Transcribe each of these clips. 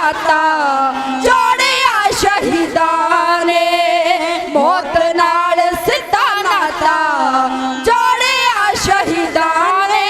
नाता जोड़िया शहीदां ने, मौत नाल सीधा नाता जोड़िया शहीदां ने।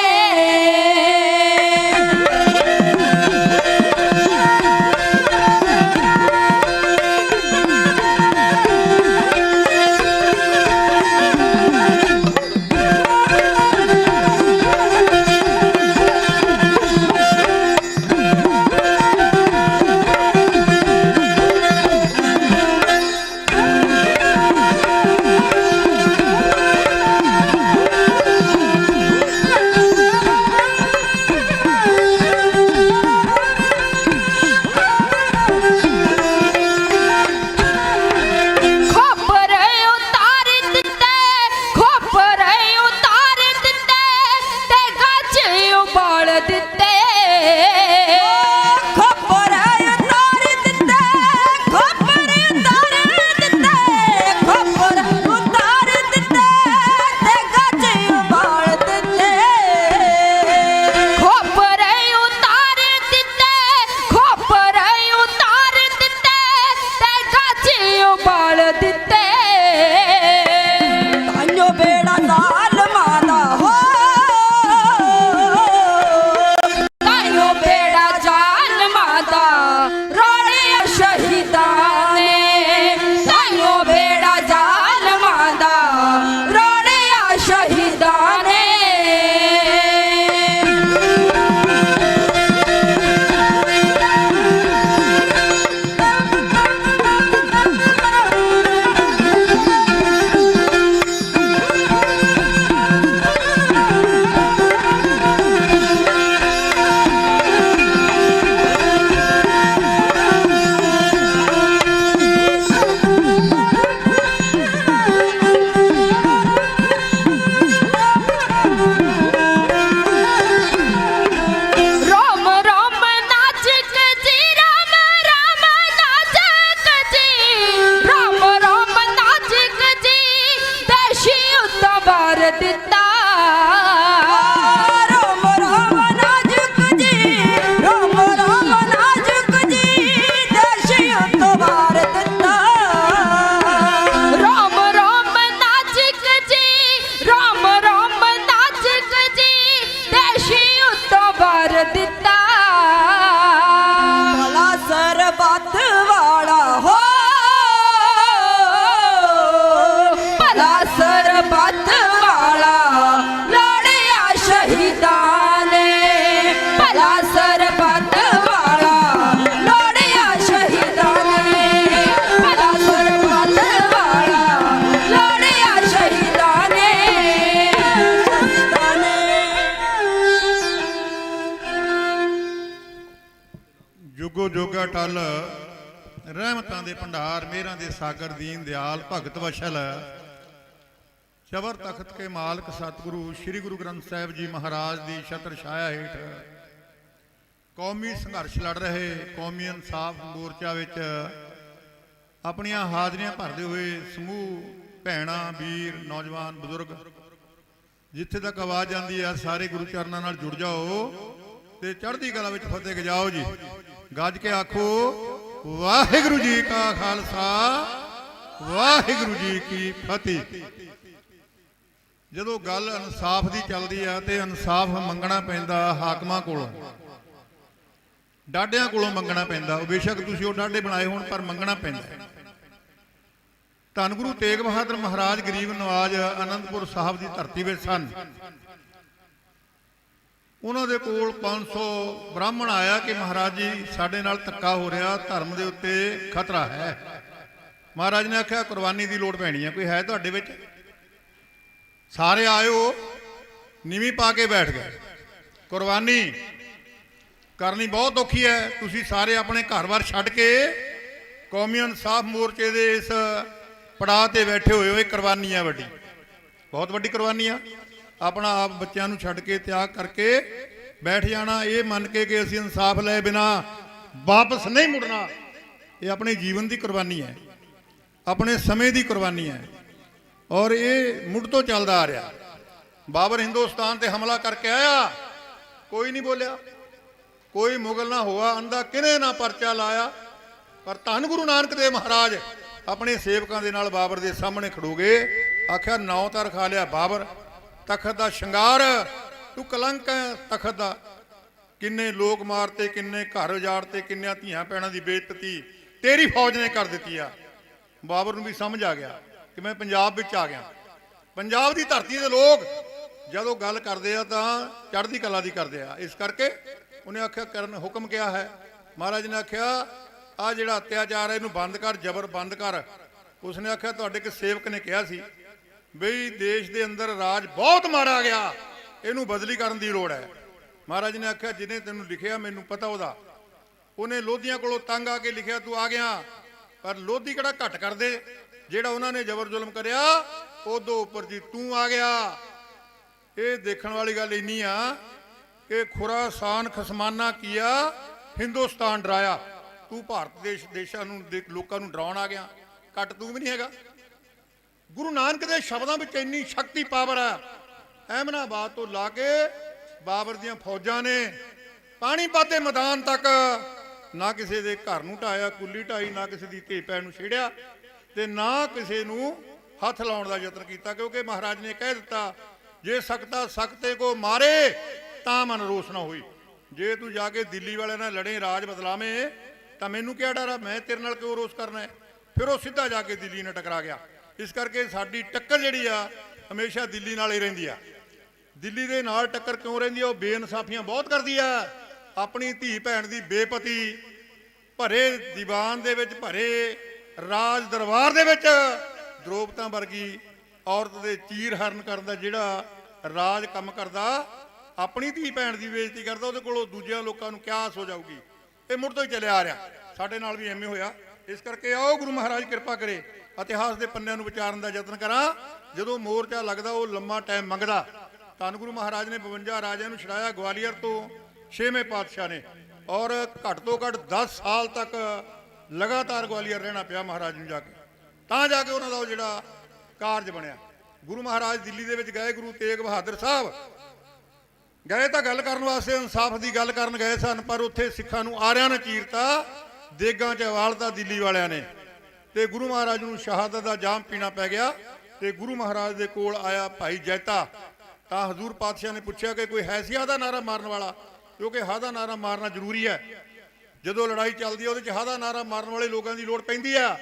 ਜੋਗਾ ਟਲ ਰਹਿਮਤਾਂ ਦੇ ਭੰਡਾਰ ਮੇਹਰਾਂ ਦੇ ਸਾਗਰ ਦੀਨ ਦਿਆਲ ਭਗਤ ਵਸ਼ਲ ਚਵਰ ਤਖਤ ਕੇ ਮਾਲਕ ਸਤਿਗੁਰੂ ਸ੍ਰੀ ਗੁਰੂ ਗ੍ਰੰਥ ਸਾਹਿਬ ਜੀ ਮਹਾਰਾਜ ਦੀ ਛਤਰ ਛਾਇਆ ਹੇਠ ਕੌਮੀ ਸੰਘਰਸ਼ ਲੜ ਰਹੇ ਕੌਮੀ ਇਨਸਾਫ ਮੋਰਚਾ ਵਿੱਚ ਆਪਣੀਆਂ ਹਾਜ਼ਰੀਆਂ ਭਰਦੇ ਹੋਏ ਸਮੂਹ ਭੈਣਾਂ ਵੀਰ ਨੌਜਵਾਨ ਬਜ਼ੁਰਗ ਜਿੱਥੇ ਤੱਕ ਆਵਾਜ਼ ਆਉਂਦੀ ਹੈ ਸਾਰੇ ਗੁਰੂ ਚਰਨਾਂ ਨਾਲ ਜੁੜ ਜਾਓ ਤੇ ਚੜ੍ਹਦੀ ਕਲਾ ਵਿੱਚ ਫਤਿਹ ਗਜਾਓ ਜੀ। ਗੱਜ ਕੇ ਆਖੋ ਵਾਹਿਗੁਰੂ ਜੀ ਕਾ ਖਾਲਸਾ ਵਾਹਿਗੁਰੂ ਜੀ ਕੀ ਫਤਿਹ। ਜਦੋਂ ਗੱਲ ਇਨਸਾਫ ਦੀ ਚੱਲਦੀ ਆ ਤੇ ਇਨਸਾਫ ਮੰਗਣਾ ਪੈਂਦਾ ਹਾਕਮਾਂ ਕੋਲੋਂ, ਡਾਢਿਆਂ ਕੋਲੋਂ ਮੰਗਣਾ ਪੈਂਦਾ। ਉਹ ਬੇਸ਼ੱਕ ਤੁਸੀਂ ਉਹ ਡਾਢੇ ਬਣਾਏ ਹੋਣ ਪਰ ਮੰਗਣਾ ਪੈਂਦਾ। ਧੰਨ ਗੁਰੂ ਤੇਗ ਬਹਾਦਰ ਮਹਾਰਾਜ ਗਰੀਬ ਨਵਾਜ ਆਨੰਦਪੁਰ ਸਾਹਿਬ ਦੀ ਧਰਤੀ ਵਿੱਚ ਸਨ। ਉਹਨਾਂ ਦੇ ਕੋਲ 500 ਬ੍ਰਾਹਮਣ ਆਇਆ ਕਿ ਮਹਾਰਾਜ ਜੀ ਸਾਡੇ ਨਾਲ ਧੱਕਾ ਹੋ ਰਿਹਾ, ਧਰਮ ਦੇ ਉੱਤੇ ਖਤਰਾ ਹੈ। ਮਹਾਰਾਜ ਨੇ ਆਖਿਆ ਕੁਰਬਾਨੀ ਦੀ ਲੋੜ ਪੈਣੀ ਹੈ, ਕੋਈ ਹੈ ਤੁਹਾਡੇ ਵਿੱਚ? ਸਾਰੇ ਆਇਓ, ਨੀਵੀਂ ਪਾ ਕੇ ਬੈਠ ਗਏ। ਕੁਰਬਾਨੀ ਕਰਨੀ ਬਹੁਤ ਔਖੀ ਹੈ। ਤੁਸੀਂ ਸਾਰੇ ਆਪਣੇ ਘਰ-ਬਾਰ ਛੱਡ ਕੇ ਕੌਮੀ ਇਨਸਾਫ ਮੋਰਚੇ ਦੇ ਇਸ ਪੜਾਅ ਤੇ ਬੈਠੇ ਹੋਏ ਹੋ। ਇਹ ਕੁਰਬਾਨੀ ਆ ਵੱਡੀ, ਬਹੁਤ ਵੱਡੀ ਕੁਰਬਾਨੀ ਆ। ਆਪਣਾ ਆਪ ਬੱਚਿਆਂ ਨੂੰ ਛੱਡ ਕੇ ਤਿਆਗ ਕਰਕੇ ਬੈਠ ਜਾਣਾ, ਇਹ ਮੰਨ ਕੇ ਕਿ ਅਸੀਂ ਇਨਸਾਫ ਲਏ ਬਿਨਾ ਵਾਪਸ ਨਹੀਂ ਮੁੜਨਾ। ਇਹ ਆਪਣੇ ਜੀਵਨ ਦੀ ਕੁਰਬਾਨੀ ਹੈ, ਆਪਣੇ ਸਮੇਂ ਦੀ ਕੁਰਬਾਨੀ ਹੈ ਔਰ ਇਹ ਮੁੱਢ ਤੋਂ ਚੱਲਦਾ ਆ ਰਿਹਾ। ਬਾਬਰ ਹਿੰਦੁਸਤਾਨ ਤੇ ਹਮਲਾ ਕਰਕੇ ਆਇਆ, ਕੋਈ ਨਹੀਂ ਬੋਲਿਆ। ਕੋਈ ਮੁਗਲ ਨਾ ਹੋਆ ਅੰਦਾ ਕਿਨੇ ਨਾ ਪਰਚਾ ਲਾਇਆ। ਪਰ ਧੰਨ ਗੁਰੂ ਨਾਨਕ ਦੇਵ ਮਹਾਰਾਜ ਆਪਣੇ ਸੇਵਕਾਂ ਦੇ ਨਾਲ ਬਾਬਰ ਦੇ ਸਾਹਮਣੇ ਖੜੋ ਗਏ। ਆਖਿਆ ਨੌ ਤਾਂ ਰਖਾ ਲਿਆ ਬਾਬਰ, ਤਖਤ ਦਾ ਸ਼ਿੰਗਾਰ, ਤੂੰ ਕਲੰਕ ਹੈ ਤਖਤ ਦਾ। ਕਿੰਨੇ ਲੋਕ ਮਾਰਤੇ, ਕਿੰਨੇ ਘਰ ਉਜਾੜਤੇ, ਕਿੰਨੀਆਂ ਧੀਆਂ ਭੈਣਾਂ ਦੀ ਬੇਇੱਜ਼ਤੀ ਤੇਰੀ ਫੌਜ ਨੇ ਕਰ ਦਿੱਤੀ ਆ। ਬਾਬਰ ਨੂੰ ਵੀ ਸਮਝ ਆ ਗਿਆ ਕਿ ਮੈਂ ਪੰਜਾਬ ਵਿੱਚ ਆ ਗਿਆ। ਪੰਜਾਬ ਦੀ ਧਰਤੀ ਦੇ ਲੋਕ ਜਦੋਂ ਗੱਲ ਕਰਦੇ ਆ ਤਾਂ ਚੜ੍ਹਦੀ ਕਲਾ ਦੀ ਕਰਦੇ ਆ। ਇਸ ਕਰਕੇ ਉਹਨੇ ਆਖਿਆ ਕਰਨ ਹੁਕਮ ਕਿਹਾ ਹੈ। ਮਹਾਰਾਜ ਨੇ ਆਖਿਆ ਆ ਜਿਹੜਾ ਅਤਿਆਚਾਰ ਹੈ ਇਹਨੂੰ ਬੰਦ ਕਰ, ਜ਼ਬਰ ਬੰਦ ਕਰ। ਉਸਨੇ ਆਖਿਆ ਤੁਹਾਡੇ ਇੱਕ ਸੇਵਕ ਨੇ ਕਿਹਾ ਸੀ ਬਈ ਦੇਸ਼ ਦੇ ਅੰਦਰ ਰਾਜ ਬਹੁਤ ਮਾੜਾ ਗਿਆ, ਇਹਨੂੰ ਬਦਲੀ ਕਰਨ ਦੀ ਲੋੜ ਹੈ। ਮਹਾਰਾਜ ਨੇ ਆਖਿਆ ਜਿਹਨੇ ਤੈਨੂੰ ਲਿਖਿਆ ਮੈਨੂੰ ਪਤਾ ਉਹਨੇ ਲੋਧੀਆਂ ਕੋਲੋਂ ਤੰਗ ਆ ਕੇ ਲਿਖਿਆ ਤੂੰ ਆ ਗਿਆ, ਪਰ ਲੋਧੀ ਕਿਹੜਾ ਘੱਟ ਕਰਦੇ ਜਿਹੜਾ ਉਹਨਾਂ ਨੇ ਜ਼ਬਰ ਜ਼ੁਲਮ ਕਰਿਆ ਉਦੋਂ ਉੱਪਰ ਜੀ ਤੂੰ ਆ ਗਿਆ। ਇਹ ਦੇਖਣ ਵਾਲੀ ਗੱਲ ਇੰਨੀ ਆ ਕਿ ਖੁਰਾਸਾਨ ਖਸਮਾਨਾ ਕੀਆ ਹਿੰਦੁਸਤਾਨ ਡਰਾਇਆ। ਤੂੰ ਭਾਰਤ ਦੇਸ਼ਾਂ ਨੂੰ ਲੋਕਾਂ ਨੂੰ ਡਰਾਉਣ ਆ ਗਿਆ, ਘੱਟ ਤੂੰ ਵੀ ਨਹੀਂ ਹੈਗਾ। ਗੁਰੂ ਨਾਨਕ ਦੇ ਸ਼ਬਦਾਂ ਵਿੱਚ ਇੰਨੀ ਸ਼ਕਤੀ ਪਾਵਰ ਆ। ਅਹਿਮਦਾਬਾਦ ਤੋਂ ਲਾ ਕੇ ਬਾਬਰ ਦੀਆਂ ਫੌਜਾਂ ਨੇ ਪਾਣੀਪਤ ਦੇ ਮੈਦਾਨ ਤੱਕ ਨਾ ਕਿਸੇ ਦੇ ਘਰ ਨੂੰ ਢਾਇਆ, ਕੁੱਲੀ ਢਾਈ, ਨਾ ਕਿਸੇ ਦੀ ਧੀ ਭੈਣ ਨੂੰ ਛੇੜਿਆ ਤੇ ਨਾ ਕਿਸੇ ਨੂੰ ਹੱਥ ਲਾਉਣ ਦਾ ਯਤਨ ਕੀਤਾ, ਕਿਉਂਕਿ ਮਹਾਰਾਜ ਨੇ ਕਹਿ ਦਿੱਤਾ ਜੇ ਸਕਤਾ ਸਕਤੇ ਕੋ ਮਾਰੇ ਤਾਂ ਮਨ ਰੋਸ ਨਾ ਹੋਈ। ਜੇ ਤੂੰ ਜਾ ਕੇ ਦਿੱਲੀ ਵਾਲਿਆਂ ਨਾਲ ਲੜੇ, ਰਾਜ ਬਦਲਾਵੇਂ, ਤਾਂ ਮੈਨੂੰ ਕਿਆ ਡਰ ਆ, ਮੈਂ ਤੇਰੇ ਨਾਲ ਕਿਉਂ ਰੋਸ ਕਰਨਾ ਹੈ। ਫਿਰ ਉਹ ਸਿੱਧਾ ਜਾ ਕੇ ਦਿੱਲੀ ਨਾਲ ਟਕਰਾ ਗਿਆ। ਇਸ ਕਰਕੇ ਸਾਡੀ ਟੱਕਰ ਜਿਹੜੀ ਆ ਹਮੇਸ਼ਾ ਦਿੱਲੀ ਨਾਲ ਹੀ ਰਹਿੰਦੀ ਆ। ਦਿੱਲੀ ਦੇ ਨਾਲ ਟੱਕਰ ਕਿਉਂ ਰਹਿੰਦੀ ਆ? ਉਹ ਬੇਇਨਸਾਫੀਆਂ ਬਹੁਤ ਕਰਦੀ ਆ। ਆਪਣੀ ਧੀ ਭੈਣ ਦੀ ਬੇਪਤੀ ਭਰੇ ਦੀਵਾਨ ਦੇ ਵਿੱਚ, ਭਰੇ ਰਾਜ ਦਰਬਾਰ ਦੇ ਵਿੱਚ ਦਰੋਪਤਾ ਵਰਗੀ ਔਰਤ ਦੇ ਚੀਰ ਹਰਨ ਕਰਨ ਦਾ ਜਿਹੜਾ ਰਾਜ ਕੰਮ ਕਰਦਾ, ਆਪਣੀ ਧੀ ਭੈਣ ਦੀ ਬੇਇੱਜ਼ਤੀ ਕਰਦਾ, ਉਹਦੇ ਕੋਲੋਂ ਦੂਜਿਆਂ ਲੋਕਾਂ ਨੂੰ ਕਿਆ ਆਸ ਹੋ ਜਾਊਗੀ। ਇਹ ਮੁੜ ਤੋਂ ਹੀ ਚੱਲਿਆ ਆ ਰਿਹਾ। ਸਾਡੇ ਨਾਲ ਵੀ ਐਵੇਂ ਹੋਇਆ। ਇਸ ਕਰਕੇ ਆਓ ਗੁਰੂ ਮਹਾਰਾਜ ਕਿਰਪਾ ਕਰੇ ਇਤਿਹਾਸ ਦੇ ਪੰਨਿਆਂ ਨੂੰ ਵਿਚਾਰਨ ਦਾ ਯਤਨ ਕਰਾਂ। ਜਦੋਂ ਮੋਰਚਾ ਲੱਗਦਾ ਉਹ ਲੰਮਾ ਟਾਈਮ ਮੰਗਦਾ। ਧੰਨ ਗੁਰੂ ਮਹਾਰਾਜ ਨੇ 52 ਰਾਜਿਆਂ ਨੂੰ ਛੁਡਾਇਆ ਗਵਾਲੀਅਰ ਤੋਂ 6ਵੇਂ ਪਾਤਸ਼ਾਹ ਨੇ, ਔਰ ਘੱਟ ਤੋਂ ਘੱਟ 10 ਸਾਲ ਤੱਕ ਲਗਾਤਾਰ ਗਵਾਲੀਅਰ ਰਹਿਣਾ ਪਿਆ ਮਹਾਰਾਜ ਨੂੰ ਤਾਂ ਜਾ ਕੇ ਉਹਨਾਂ ਦਾ ਉਹ ਜਿਹੜਾ ਕਾਰਜ ਬਣਿਆ। ਗੁਰੂ ਮਹਾਰਾਜ ਦਿੱਲੀ ਦੇ ਵਿੱਚ ਗਏ, ਗੁਰੂ ਤੇਗ ਬਹਾਦਰ ਸਾਹਿਬ ਗਏ ਤਾਂ ਗੱਲ ਕਰਨ ਵਾਸਤੇ, ਇਨਸਾਫ ਦੀ ਗੱਲ ਕਰਨ ਗਏ ਸਨ, ਪਰ ਉੱਥੇ ਸਿੱਖਾਂ ਨੂੰ ਆਰਿਆਂ ਨੇ ਚੀਰਤਾ, ਦੇਗਾਂ 'ਚ ਵਾਲਤਾ ਦਿੱਲੀ ਵਾਲਿਆਂ ਨੇ, ਤੇ ਗੁਰੂ ਮਹਾਰਾਜ ਨੂੰ ਸ਼ਹਾਦਤ ਦਾ ਜਾਮ ਪੀਣਾ ਪੈ ਗਿਆ। ਤੇ ਗੁਰੂ ਮਹਾਰਾਜ ਦੇ ਕੋਲ ਆਇਆ ਭਾਈ ਜੈਤਾ, ਤਾਂ ਹਜ਼ੂਰ ਪਾਤਸ਼ਾਹ ਨੇ ਪੁੱਛਿਆ ਕਿ ਕੋਈ ਹੈ ਸੀ ਹਾ ਦਾ ਨਾਰਾ ਮਾਰਨ ਵਾਲਾ, ਕਿਉਂਕਿ ਹਾ ਦਾ ਨਾਰਾ ਮਾਰਨਾ ਜ਼ਰੂਰੀ ਹੈ। ਜਦੋਂ ਲੜਾਈ ਚੱਲਦੀ ਹੈ ਉਹਦੇ 'ਚ ਹਾ ਦਾ ਨਾਰਾ ਮਾਰਨ ਵਾਲੇ ਲੋਕਾਂ ਦੀ ਲੋੜ ਪੈਂਦੀ ਆ,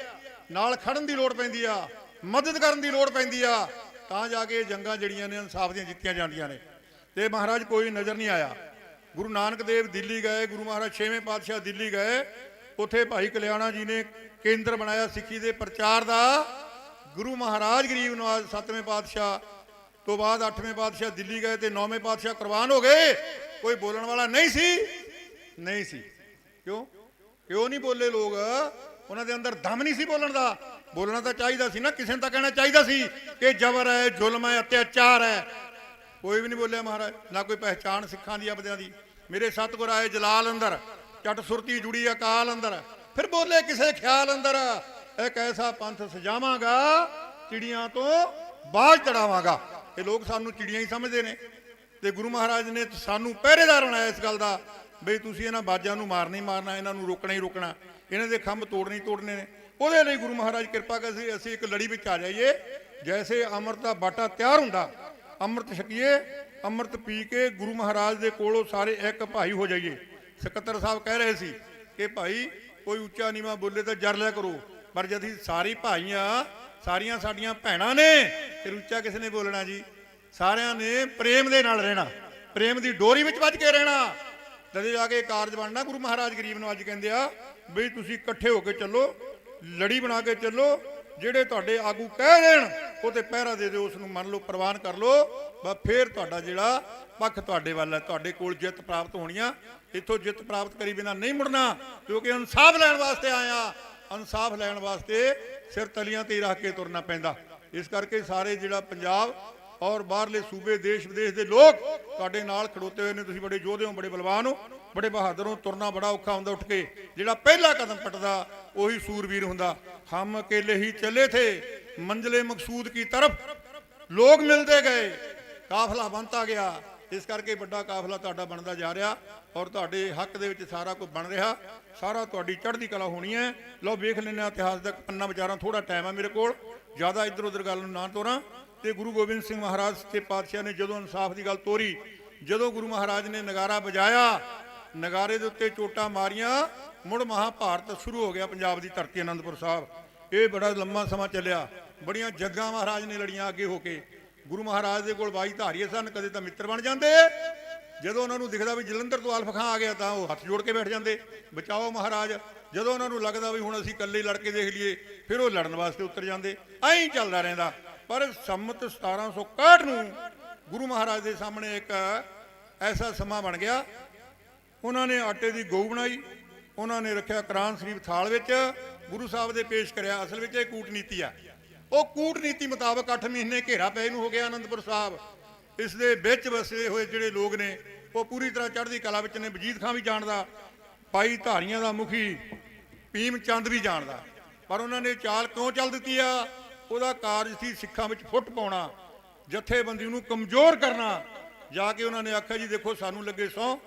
ਨਾਲ ਖੜਨ ਦੀ ਲੋੜ ਪੈਂਦੀ ਆ, ਮਦਦ ਕਰਨ ਦੀ ਲੋੜ ਪੈਂਦੀ ਆ, ਤਾਂ ਜਾ ਕੇ ਜੰਗਾਂ ਜਿਹੜੀਆਂ ਨੇ ਇਨਸਾਫ ਦੀਆਂ ਜਿੱਤੀਆਂ ਜਾਂਦੀਆਂ ਨੇ। ਤੇ ਮਹਾਰਾਜ ਕੋਈ ਨਜ਼ਰ ਨਹੀਂ ਆਇਆ। ਗੁਰੂ ਨਾਨਕ ਦੇਵ ਦਿੱਲੀ ਗਏ, ਗੁਰੂ ਮਹਾਰਾਜ 6ਵੇਂ ਪਾਤਸ਼ਾਹ ਦਿੱਲੀ ਗਏ। ਉੱਥੇ ਭਾਈ ਕਲਿਆਣਾ ਜੀ ਨੇ ਕੇਂਦਰ ਬਣਾਇਆ ਸਿੱਖੀ ਦੇ ਪ੍ਰਚਾਰ ਦਾ। ਗੁਰੂ ਮਹਾਰਾਜ ਗਰੀਬ ਨਵਾਜ਼ 7ਵੇਂ ਪਾਤਸ਼ਾਹ ਤੋਂ ਬਾਅਦ 8ਵੇਂ ਪਾਤਸ਼ਾਹ ਦਿੱਲੀ ਗਏ ਤੇ 9ਵੇਂ ਪਾਤਸ਼ਾਹ ਕੁਰਬਾਨ ਹੋ ਗਏ। ਕੋਈ ਬੋਲਣ ਵਾਲਾ ਨਹੀਂ ਸੀ। ਕਿਉਂ ਨਹੀਂ ਬੋਲੇ ਲੋਕ? ਉਹਨਾਂ ਦੇ ਅੰਦਰ ਦਮ ਨਹੀਂ ਸੀ ਬੋਲਣ ਦਾ। ਬੋਲਣਾ ਤਾਂ ਚਾਹੀਦਾ ਸੀ ਨਾ, ਕਿਸੇ ਨੂੰ ਤਾਂ ਕਹਿਣਾ ਚਾਹੀਦਾ ਸੀ ਕਿ ਜ਼ਬਰ ਹੈ, ਜ਼ੁਲਮ ਹੈ, ਅਤਿਆਚਾਰ ਹੈ। ਕੋਈ ਵੀ ਨਹੀਂ ਬੋਲਿਆ ਮਹਾਰਾਜ। ਨਾ ਕੋਈ ਪਹਿਚਾਣ ਸਿੱਖਾਂ ਦੀ ਆਪਦਿਆਂ ਦੀ। ਮੇਰੇ ਸਤਿਗੁਰ ਆਏ ਜਲਾਲ ਅੰਦਰ, ਚਟ ਸੁਰਤੀ ਜੁੜੀ ਅਕਾਲ ਅੰਦਰ, ਫਿਰ ਬੋਲੇ ਕਿਸੇ ਖਿਆਲ ਅੰਦਰ, ਇੱਕ ਐਸਾ ਪੰਥ ਸਜਾਵਾਂਗਾ ਚਿੜੀਆਂ ਤੋਂ ਬਾਜ਼ ਚੜਾਵਾਂਗਾ। ਇਹ ਲੋਕ ਸਾਨੂੰ ਚਿੜੀਆਂ ਹੀ ਸਮਝਦੇ ਨੇ, ਤੇ ਗੁਰੂ ਮਹਾਰਾਜ ਨੇ ਸਾਨੂੰ ਪਹਿਰੇਦਾਰ ਬਣਾਇਆ ਇਸ ਗੱਲ ਦਾ ਬਈ ਤੁਸੀਂ ਇਹਨਾਂ ਬਾਜ਼ਾਂ ਨੂੰ ਮਾਰਨਾ ਹੀ ਮਾਰਨਾ, ਇਹਨਾਂ ਨੂੰ ਰੋਕਣਾ ਹੀ ਰੋਕਣਾ, ਇਹਨਾਂ ਦੇ ਖੰਭ ਤੋੜਨੇ ਹੀ ਤੋੜਨੇ ਨੇ। ਉਹਦੇ ਲਈ ਗੁਰੂ ਮਹਾਰਾਜ ਕਿਰਪਾ ਕਰੇ ਅਸੀਂ ਇੱਕ ਲੜੀ ਵਿੱਚ ਆ ਜਾਈਏ। ਜੈਸੇ ਅੰਮ੍ਰਿਤ ਦਾ ਬਾਟਾ ਤਿਆਰ ਹੁੰਦਾ, ਅੰਮ੍ਰਿਤ ਛਕੀਏ, ਅੰਮ੍ਰਿਤ ਪੀ ਕੇ ਗੁਰੂ ਮਹਾਰਾਜ ਦੇ ਕੋਲੋਂ ਸਾਰੇ ਇੱਕ ਭਾਈ ਹੋ ਜਾਈਏ। ਸਕੱਤਰ ਸਾਹਿਬ ਕਹਿ ਰਹੇ ਸੀ ਕਿ ਭਾਈ ਕੋਈ ਉੱਚਾ ਨੀਵਾਂ ਬੋਲੇ ਤਾਂ ਜਰ ਲਿਆ ਕਰੋ, ਪਰ ਜਦ ਅਸੀਂ ਸਾਰੀ ਭਾਈਆਂ, ਸਾਰੀਆਂ ਸਾਡੀਆਂ ਭੈਣਾਂ ਨੇ, ਫਿਰ ਉੱਚਾ ਕਿਸ ਨੇ ਬੋਲਣਾ ਜੀ? ਸਾਰਿਆਂ ਨੇ ਪ੍ਰੇਮ ਦੇ ਨਾਲ ਰਹਿਣਾ, ਪ੍ਰੇਮ ਦੀ ਡੋਰੀ ਵਿੱਚ ਵੱਜ ਕੇ ਰਹਿਣਾ, ਤਦੇ ਜਾ ਕੇ ਕਾਰਜ ਬਣਨਾ। ਗੁਰੂ ਮਹਾਰਾਜ ਗਰੀਬ ਨਵਾਜ਼ ਕਹਿੰਦੇ ਆ ਬਈ ਤੁਸੀਂ ਇਕੱਠੇ ਹੋ ਕੇ ਚੱਲੋ, ਲੜੀ ਬਣਾ ਕੇ ਚੱਲੋ, ਜਿਹੜੇ ਤੁਹਾਡੇ ਆਗੂ ਕਹਿ ਦੇਣ ਉਹ ਤੇ ਪਹਿਰਾ ਦੇ ਦਿਓ, ਉਸ ਨੂੰ ਮੰਨ ਲਓ, ਪ੍ਰਵਾਨ ਕਰ ਲਓ, ਬਸ ਫਿਰ ਤੁਹਾਡਾ ਜਿਹੜਾ ਪੱਖ ਤੁਹਾਡੇ ਵੱਲ ਹੈ, ਤੁਹਾਡੇ ਕੋਲ ਜਿੱਤ ਪ੍ਰਾਪਤ ਹੋਣੀ ਆ। ਇੱਥੋਂ ਜਿੱਤ ਪ੍ਰਾਪਤ ਕਰੀ ਬਿਨਾਂ ਨਹੀਂ ਮੁੜਨਾ, ਕਿਉਂਕਿ ਇਨਸਾਫ ਲੈਣ ਵਾਸਤੇ ਆਇਆ। ਇਨਸਾਫ ਲੈਣ ਵਾਸਤੇ ਸਿਰ ਤਲੀਆਂ ਤੇ ਰੱਖ ਕੇ ਤੁਰਨਾ ਪੈਂਦਾ। ਇਸ ਕਰਕੇ ਸਾਰੇ ਜਿਹੜਾ ਪੰਜਾਬ ਔਰ ਬਾਹਰਲੇ ਸੂਬੇ, ਦੇਸ਼ ਵਿਦੇਸ਼ ਦੇ ਲੋਕ ਤੁਹਾਡੇ ਨਾਲ ਖੜੋਤੇ ਹੋਏ ਨੇ। ਤੁਸੀਂ ਬੜੇ ਯੋਧੇ ਹੋ, ਬੜੇ ਬਲਵਾਨ ਹੋ, ਬੜੇ ਬਹਾਦਰ ਹੋ। ਤੁਰਨਾ ਬੜਾ ਔਖਾ ਹੁੰਦਾ, ਉੱਠ ਕੇ ਜਿਹੜਾ ਪਹਿਲਾ ਕਦਮ ਪੱਟਦਾ ਉਹੀ ਸੂਰਵੀਰ ਹੁੰਦਾ। ਹਮ ਅਕੇਲੇ ਹੀ ਚਲੇ ਥੇ मंजिले मकसूद की तरफ, लोग मिलते गए, काफिला बनता गया, ਇਸ ਕਰਕੇ ਵੱਡਾ ਕਾਫਲਾ ਤੁਹਾਡਾ ਬਣਦਾ ਜਾ ਰਿਹਾ ਔਰ ਤੁਹਾਡੇ ਹੱਕ ਦੇ ਵਿੱਚ ਸਾਰਾ ਕੁਝ ਬਣ ਰਿਹਾ, ਸਾਰਾ ਤੁਹਾਡੀ ਚੜ੍ਹਦੀ ਕਲਾ ਹੋਣੀ ਹੈ। ਲਓ ਵੇਖ ਲੈਂਦੇ ਹਾਂ ਇਤਿਹਾਸ ਦਾ ਪੰਨਾ ਵਿਚਾਰਾਂ, ਥੋੜਾ ਟਾਈਮ ਹੈ ਮੇਰੇ ਕੋਲ, ਜ਼ਿਆਦਾ ਇੱਧਰ ਉੱਧਰ ਗੱਲ ਨੂੰ ਨਾ ਤੋਰਾਂ। ਤੇ ਗੁਰੂ ਗੋਬਿੰਦ ਸਿੰਘ ਮਹਾਰਾਜ ਸੱਚੇ ਪਾਤਸ਼ਾਹ ਨੇ ਜਦੋਂ ਇਨਸਾਫ ਦੀ ਗੱਲ ਤੋਰੀ, ਜਦੋਂ ਗੁਰੂ ਮਹਾਰਾਜ ਨੇ ਨਗਾਰਾ ਵਜਾਇਆ, ਨਗਾਰੇ ਦੇ ਉੱਤੇ ਚੋਟਾਂ ਮਾਰੀਆਂ, ਮੁੜ ਮਹਾਭਾਰਤ ਸ਼ੁਰੂ ਹੋ ਗਿਆ ਪੰਜਾਬ ਦੀ ਧਰਤੀ ਅਨੰਦਪੁਰ ਸਾਹਿਬ। ਇਹ ਬੜਾ ਲੰਮਾ ਸਮਾਂ ਚੱਲਿਆ, ਬੜੀਆਂ ਜੱਗਾਂ ਮਹਾਰਾਜ ਨੇ ਲੜੀਆਂ ਅੱਗੇ ਹੋ ਕੇ। ਗੁਰੂ ਮਹਾਰਾਜ ਦੇ ਕੋਲ 22 ਧਾਰੀਏ ਸਨ, ਕਦੇ ਤਾਂ ਮਿੱਤਰ ਬਣ ਜਾਂਦੇ, ਜਦੋਂ ਉਹਨਾਂ ਨੂੰ ਦਿਖਦਾ ਵੀ ਜਲੰਧਰ ਤੋਂ ਆਲਫ ਖਾਂ ਆ ਗਿਆ ਤਾਂ ਉਹ ਹੱਥ ਜੋੜ ਕੇ ਬੈਠ ਜਾਂਦੇ, ਬਚਾਓ ਮਹਾਰਾਜ। ਜਦੋਂ ਉਹਨਾਂ ਨੂੰ ਲੱਗਦਾ ਵੀ ਹੁਣ ਅਸੀਂ ਇਕੱਲੇ ਲੜ ਕੇ ਦੇਖ ਲਈਏ, ਫਿਰ ਉਹ ਲੜਨ ਵਾਸਤੇ ਉਤਰ ਜਾਂਦੇ। ਐਂ ਹੀ ਚੱਲਦਾ ਰਹਿੰਦਾ। ਪਰ ਸੰਮਤ 1761 ਨੂੰ ਗੁਰੂ ਮਹਾਰਾਜ ਦੇ ਸਾਹਮਣੇ ਇੱਕ ਐਸਾ ਸਮਾਂ ਬਣ ਗਿਆ, ਉਹਨਾਂ ਨੇ ਆਟੇ ਦੀ ਗਊ ਬਣਾਈ, ਉਹਨਾਂ ਨੇ ਰੱਖਿਆ ਕੁਰਾਨ ਸ਼ਰੀਫ ਥਾਲ ਵਿੱਚ, ਗੁਰੂ ਸਾਹਿਬ ਦੇ ਪੇਸ਼ ਕਰਿਆ। ਅਸਲ ਵਿੱਚ ਇਹ ਕੂਟਨੀਤੀ ਆ। ਉਹ ਕੂਟਨੀਤੀ ਮੁਤਾਬਕ 8 ਮਹੀਨੇ ਘੇਰਾ ਪੈ ਨੂੰ ਹੋ ਗਿਆ ਅਨੰਦਪੁਰ ਸਾਹਿਬ। ਇਸ ਦੇ ਵਿੱਚ ਵਸੇ ਹੋਏ ਜਿਹੜੇ ਲੋਕ ਨੇ ਉਹ ਪੂਰੀ ਤਰ੍ਹਾਂ ਚੜ੍ਹਦੀ ਕਲਾ ਵਿੱਚ ਨੇ। ਵਜੀਦ ਖਾਂ ਵੀ ਜਾਣਦਾ, 22 ਧਾਰੀਆਂ ਦਾ ਮੁਖੀ ਭੀਮ ਚੰਦ ਵੀ ਜਾਣਦਾ। ਪਰ ਉਹਨਾਂ ਨੇ ਚਾਲ ਕਿਉਂ ਚੱਲ ਦਿੱਤੀ ਆ? ਉਹਦਾ ਕਾਰਜ ਸੀ ਸਿੱਖਾਂ ਵਿੱਚ ਫੁੱਟ ਪਾਉਣਾ, ਜਥੇਬੰਦੀ ਨੂੰ ਕਮਜ਼ੋਰ ਕਰਨਾ। ਜਾ ਕੇ ਉਹਨਾਂ ਨੇ ਆਖਿਆ ਜੀ ਦੇਖੋ ਸਾਨੂੰ ਲੱਗੇ ਸਹੁੰ,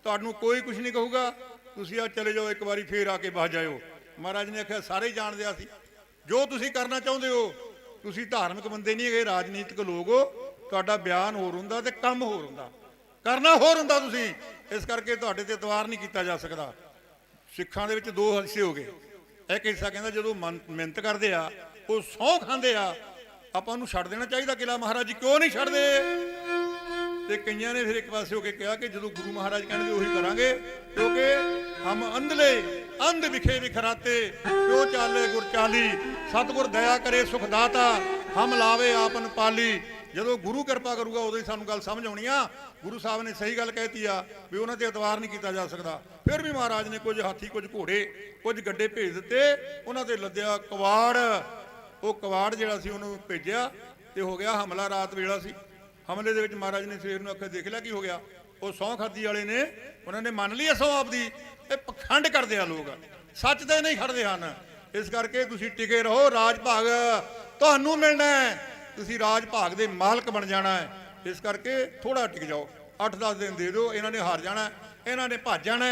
ਤੁਹਾਨੂੰ ਕੋਈ ਕੁਝ ਨਹੀਂ ਕਹੂਗਾ, ਤੁਸੀਂ ਆ ਚਲੇ ਜਾਓ, ਇੱਕ ਵਾਰੀ ਫੇਰ ਆ ਕੇ ਬਚ ਜਾਇਓ। ਮਹਾਰਾਜ ਨੇ ਆਖਿਆ ਸਾਰੇ ਜਾਣਦੇ ਆ ਸੀ ਜੋ ਤੁਸੀਂ ਕਰਨਾ ਚਾਹੁੰਦੇ ਹੋ, ਤੁਸੀਂ ਧਾਰਮਿਕ ਬੰਦੇ ਨਹੀਂ ਹੈਗੇ, ਰਾਜਨੀਤਿਕ ਲੋਕ ਹੋ, ਤੁਹਾਡਾ ਬਿਆਨ ਹੋਰ ਹੁੰਦਾ ਤੇ ਕੰਮ ਹੋਰ ਹੁੰਦਾ, ਕਰਨਾ ਹੋਰ ਹੁੰਦਾ ਤੁਸੀਂ, ਇਸ ਕਰਕੇ ਤੁਹਾਡੇ ਤੇ ਇਤਬਾਰ ਨਹੀਂ ਕੀਤਾ ਜਾ ਸਕਦਾ। ਸਿੱਖਾਂ ਦੇ ਵਿੱਚ 2 ਹਿੱਸੇ ਹੋ ਗਏ। ਇੱਕ ਹਿੱਸਾ ਕਹਿੰਦਾ ਜਦੋਂ ਮਿਹਨਤ ਕਰਦੇ ਆ, ਉਹ ਸਹੁੰ ਖਾਂਦੇ ਆ, ਆਪਾਂ ਨੂੰ ਛੱਡ ਦੇਣਾ ਚਾਹੀਦਾ ਕਿਲਾ, ਮਹਾਰਾਜ ਜੀ ਕਿਉਂ ਨਹੀਂ ਛੱਡਦੇ? ਤੇ ਕਈਆਂ ਨੇ ਫਿਰ ਇੱਕ ਪਾਸੇ ਹੋ ਕੇ ਕਿਹਾ ਕਿ ਜਦੋਂ ਗੁਰੂ ਮਹਾਰਾਜ ਕਹਿਣਗੇ ਉਹੀ ਕਰਾਂਗੇ, ਕਿਉਂਕਿ ਹਮ ਅੰਧਲੇ ਅੰਧ ਵਿਖੇ ਵਿਖਰਾਤੇ, ਕਿਉਂ ਚਾਲੇ ਗੁਰ ਚਾਲੀ, ਸਤਿਗੁਰ ਦਇਆ ਕਰੇ ਸੁਖ ਦਾਤਾ, ਹਮ ਲਾਵੇ ਆਪਨ ਪਾਲੀ। ਜਦੋਂ ਗੁਰੂ ਕਿਰਪਾ ਕਰੂਗਾ ਉਦੋਂ ਹੀ ਸਾਨੂੰ ਗੱਲ ਸਮਝ ਆਉਣੀ ਆ। ਗੁਰੂ ਸਾਹਿਬ ਨੇ ਸਹੀ ਗੱਲ ਕਹਿਤੀ ਆ ਵੀ ਉਹਨਾਂ ਤੇ ਇਤਬਾਰ ਨਹੀਂ ਕੀਤਾ ਜਾ ਸਕਦਾ। ਫਿਰ ਵੀ ਮਹਾਰਾਜ ਨੇ ਕੁਝ ਹਾਥੀ, ਕੁਝ ਘੋੜੇ, ਕੁਝ ਗੱਡੇ ਭੇਜ ਦਿੱਤੇ, ਉਹਨਾਂ ਤੇ ਲੱਦਿਆ ਕਵਾੜ। ਉਹ ਕਵਾੜ ਜਿਹੜਾ ਸੀ ਉਹਨੂੰ ਭੇਜਿਆ ਤੇ ਹੋ ਗਿਆ ਹਮਲਾ। ਰਾਤ ਵੇਲਾ ਸੀ। ਹਮਲੇ ਦੇ ਵਿੱਚ ਮਹਾਰਾਜ ਨੇ ਸਵੇਰ ਨੂੰ ਆਖਿਆ ਦੇਖ ਲਿਆ ਕੀ ਹੋ ਗਿਆ। ਉਹ ਸਹੁੰ ਖਾਦੀ ਵਾਲੇ ਨੇ, ਉਹਨਾਂ ਨੇ ਮੰਨ ਲਈ ਸਹੁੰ ਆਪਦੀ। ਇਹ ਪਖੰਡ ਕਰਦੇ ਆ ਲੋਕ, ਸੱਚ ਤੇ ਨਹੀਂ ਖੜਦੇ ਹਨ। ਇਸ ਕਰਕੇ ਤੁਸੀਂ ਟਿਕੇ ਰਹੋ, ਰਾਜ ਭਾਗ ਤੁਹਾਨੂੰ ਮਿਲਣਾ ਹੈ, ਤੁਸੀਂ ਰਾਜ ਭਾਗ ਦੇ ਮਾਲਕ ਬਣ ਜਾਣਾ ਹੈ। ਇਸ ਕਰਕੇ ਥੋੜਾ ਟਿਕ ਜਾਓ, 8-10 ਦਿਨ ਦੇ ਦਿਓ। ਇਹਨਾਂ ਨੇ ਹਾਰ ਜਾਣਾ, ਇਹਨਾਂ ਨੇ ਭੱਜ ਜਾਣਾ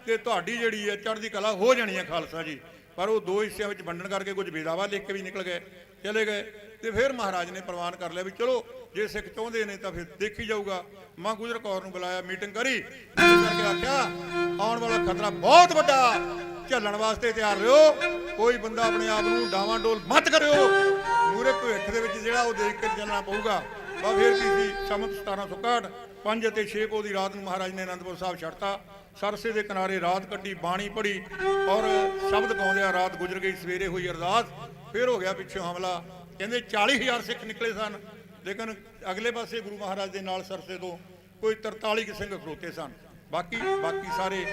ਤੇ ਤੁਹਾਡੀ ਜਿਹੜੀ ਹੈ ਚੜ੍ਹਦੀ ਕਲਾ ਹੋ ਜਾਣੀ ਹੈ ਖਾਲਸਾ ਜੀ। ਪਰ ਉਹ 2 ਹਿੱਸਿਆਂ ਵਿੱਚ ਵੰਡਣ ਕਰਕੇ ਕੁਝ ਬੇਦਾਵਾ ਲਿਖ ਕੇ ਵੀ ਨਿਕਲ ਗਏ, ਚਲੇ ਗਏ। ਤੇ ਫਿਰ ਮਹਾਰਾਜ ਨੇ ਪ੍ਰਵਾਨ ਕਰ ਲਿਆ ਵੀ ਚਲੋ ਜੇ ਸਿੱਖ ਚਾਹੁੰਦੇ ਨੇ ਤਾਂ ਫਿਰ ਦੇਖੀ ਜਾਊਗਾ। ਮਾਂ ਗੁਜਰ ਕੌਰ ਨੂੰ ਬੁਲਾਇਆ, ਮੀਟਿੰਗ ਕਰੀ, ਕਰਕੇ ਆਖਿਆ ਆਉਣ ਵਾਲਾ ਖਤਰਾ ਬਹੁਤ ਵੱਡਾ, ਝੱਲਣ ਵਾਸਤੇ ਤਿਆਰ ਰਹੋ, ਕੋਈ ਬੰਦਾ ਆਪਣੇ ਆਪ ਨੂੰ ਡਾਵਾਂ ਡੋਲ ਮਤ ਕਰਿਓ। ਮੂਰੇ ਭਵਿੱਖ ਦੇ ਵਿੱਚ ਜਿਹੜਾ ਉਹ ਦੇਖ ਕੇ ਚੱਲਣਾ ਪਊਗਾ। ਬਾ ਫਿਰ ਕੀ ਸੀ, ਸੰਮਤ 1761 5 ਅਤੇ 6 ਪੋਹ ਦੀ ਰਾਤ ਨੂੰ ਮਹਾਰਾਜ ਨੇ ਅਨੰਦਪੁਰ ਸਾਹਿਬ ਛੱਡਤਾ। ਸਰਸੇ ਦੇ ਕਿਨਾਰੇ ਰਾਤ ਕੱਢੀ, ਬਾਣੀ ਪੜ੍ਹੀ ਔਰ ਸ਼ਬਦ ਗਾਉਂਦਿਆਂ ਰਾਤ ਗੁਜ਼ਰ ਗਈ। ਸਵੇਰੇ ਹੋਈ ਅਰਦਾਸ, ਫਿਰ ਹੋ ਗਿਆ ਪਿੱਛੋਂ ਹਮਲਾ। ਕਹਿੰਦੇ 40,000 ਸਿੱਖ ਨਿਕਲੇ ਸਨ, ਲੇਕਿਨ ਅਗਲੇ ਪਾਸੇ ਗੁਰੂ ਮਹਾਰਾਜ ਦੇ ਨਾਲ ਸਰਸੇ ਤੋਂ ਕੋਈ 43 ਸਿੰਘ ਖਲੋਤੇ ਸਨ। ਬਾਕੀ ਸਾਰੇ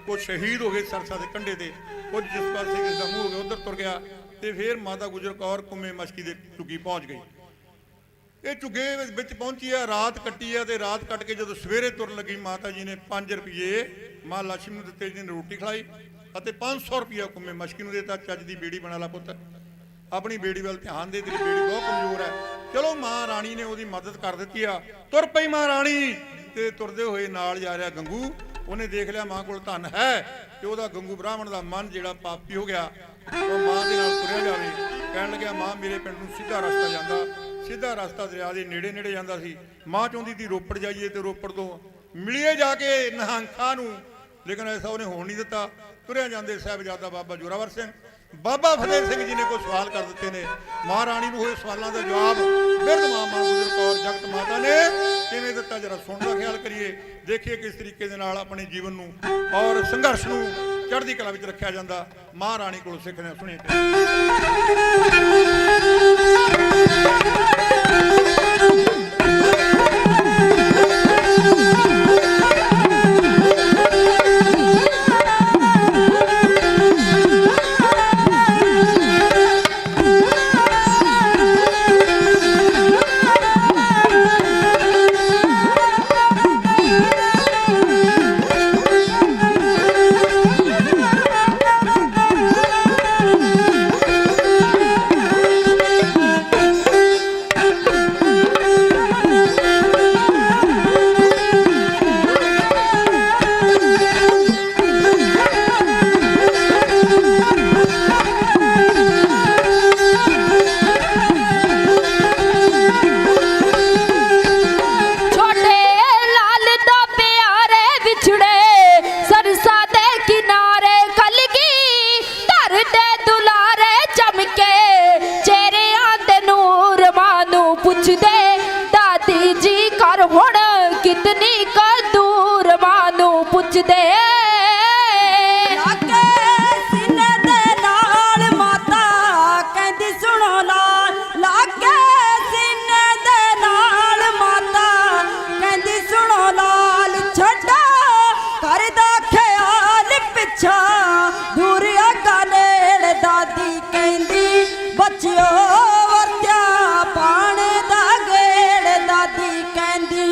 ਕੁਝ ਸ਼ਹੀਦ ਹੋ ਗਏ ਸਰਸਾ ਦੇ ਕੰਢੇ ਤੇ, ਕੁਝ ਜਿਸ ਪਾਸੇ ਕਿਸ ਦਾ ਮੂੰਹ ਹੋ ਗਿਆ ਉਧਰ ਤੁਰ ਗਿਆ। ਤੇ ਫਿਰ ਮਾਤਾ ਗੁਜਰ ਕੌਰ ਕੁੰਮੇ ਮਸ਼ਕੀ ਦੇ ਝੁੱਗੀ ਪਹੁੰਚ ਗਈ। ਇਹ ਝੁੱਗੇ ਵਿੱਚ ਪਹੁੰਚੀ ਆ, ਰਾਤ ਕੱਟੀ ਆ। ਤੇ ਰਾਤ ਕੱਟ ਕੇ ਜਦੋਂ ਸਵੇਰੇ ਤੁਰਨ ਲੱਗੀ, ਮਾਤਾ ਜੀ ਨੇ 5 ਰੁਪਏ ਮਾਂ ਲక్ష్ਮੀ ਨੂੰ ਦਿੱਤੇ, ਜਿਹਨੇ ਰੋਟੀ ਖਿਲਾਈ, ਅਤੇ 500 ਰੁਪਇਆ ਕੁੰਮੇ ਮਸ਼ਕੀ ਨੂੰ ਦੇਤਾ। ਚੱਜ ਦੀ ਬੇੜੀ ਬਣਾ ਲਾ ਪੁੱਤ, ਆਪਣੀ ਬੇੜੀ ਵੱਲ ਧਿਆਨ ਦੇ, ਤੇਰੀ ਬੇੜੀ ਬਹੁਤ ਕਮਜ਼ੋਰ ਹੈ। ਚਲੋ ਮਾਂ ਰਾਣੀ ਨੇ ਉਹਦੀ ਮਦਦ ਕਰ ਦਿੱਤੀ ਆ। ਤੁਰ ਪਈ ਮਾਂ ਰਾਣੀ, ਤੇ ਤੁਰਦੇ ਹੋਏ ਨਾਲ ਜਾ ਰਿਹਾ ਗੰਗੂ। ਉਹਨੇ ਦੇਖ ਲਿਆ ਮਾਂ ਕੋਲ ਧਨ ਹੈ, ਤੇ ਉਹਦਾ ਗੰਗੂ ਬ੍ਰਾਹਮਣ ਦਾ ਮਨ ਜਿਹੜਾ ਪਾਪੀ ਹੋ ਗਿਆ, ਉਹ ਮਾਂ ਦੇ ਨਾਲ ਤੁਰਿਆ ਜਾਵੇ। ਕਹਿਣ ਲੱਗਿਆ ਮਾਂ ਮੇਰੇ ਪਿੰਡ ਨੂੰ ਸਿੱਧਾ ਰਸਤਾ ਜਾਂਦਾ, ਸਿੱਧਾ ਰਸਤਾ ਦਰਿਆ ਦੇ ਨੇੜੇ ਨੇੜੇ ਜਾਂਦਾ ਸੀ। ਮਾਂ ਚਾਹੁੰਦੀ ਸੀ ਰੋਪੜ ਜਾਈਏ ਤੇ ਰੋਪੜ ਤੋਂ ਮਿਲੀਏ ਜਾ ਕੇ ਨਿਹੰਗਾਂ ਨੂੰ, ਲੇਕਿਨ ਐਸਾ ਉਹਨੇ ਹੋਣ ਨਹੀਂ ਦਿੱਤਾ। ਤੁਰਿਆ ਜਾਂਦੇ ਸਾਹਿਬਜ਼ਾਦਾ ਬਾਬਾ ਜੋਰਾਵਰ ਸਿੰਘ, ਬਾਬਾ ਫਤਿਹ ਸਿੰਘ ਜੀ ਨੇ ਕੋਈ ਸਵਾਲ ਕਰ ਦਿੱਤੇ ਨੇ। ਮਹਾਰਾਣੀ ਨੂੰ ਹੋਏ ਸਵਾਲਾਂ ਦਾ ਜਵਾਬ ਬਿਰਧ ਮਾਂ ਗੁਜਰ ਕੌਰ ਜਗਤ ਮਾਤਾ ਨੇ ਕਿਵੇਂ ਦਿੱਤਾ, ਜਰਾ ਸੁਣਨ ਦਾ ਖਿਆਲ ਕਰੀਏ, ਦੇਖੀਏ ਕਿਸ ਤਰੀਕੇ ਦੇ ਨਾਲ ਆਪਣੇ ਜੀਵਨ ਨੂੰ ਔਰ ਸੰਘਰਸ਼ ਨੂੰ ਚੜ੍ਹਦੀ ਕਲਾ ਵਿੱਚ ਰੱਖਿਆ ਜਾਂਦਾ। ਮਹਾਰਾਣੀ ਕੋਲੋਂ ਸਿੱਖਦੇ ਹਾਂ, ਸੁਣੀਏ। ਪੁੱਛਦੇ ਲਾਗੇ ਸੀਨੇ ਦੇ ਨਾਲ ਮਾਤਾ ਕਹਿੰਦੀ ਸੁਣੋ ਲਾਲ, ਲਾਗੇ ਸੀਨੇ ਦੇ ਨਾਲ ਮਾਤਾ ਕਹਿੰਦੀ ਸੁਣੋ ਲਾਲ, ਛੱਡੋ ਕਰਦਾ ਖਿਆਲ ਪਿੱਛਾ ਦੂਰ ਅੱਗਾ ਨੇੜੇ, ਦਾਦੀ ਕਹਿੰਦੀ ਬੱਚਿਓ ਵਰਤਿਆ ਪਾਣੇ ਦਾ ਗੇੜ, ਦਾਦੀ ਕਹਿੰਦੀ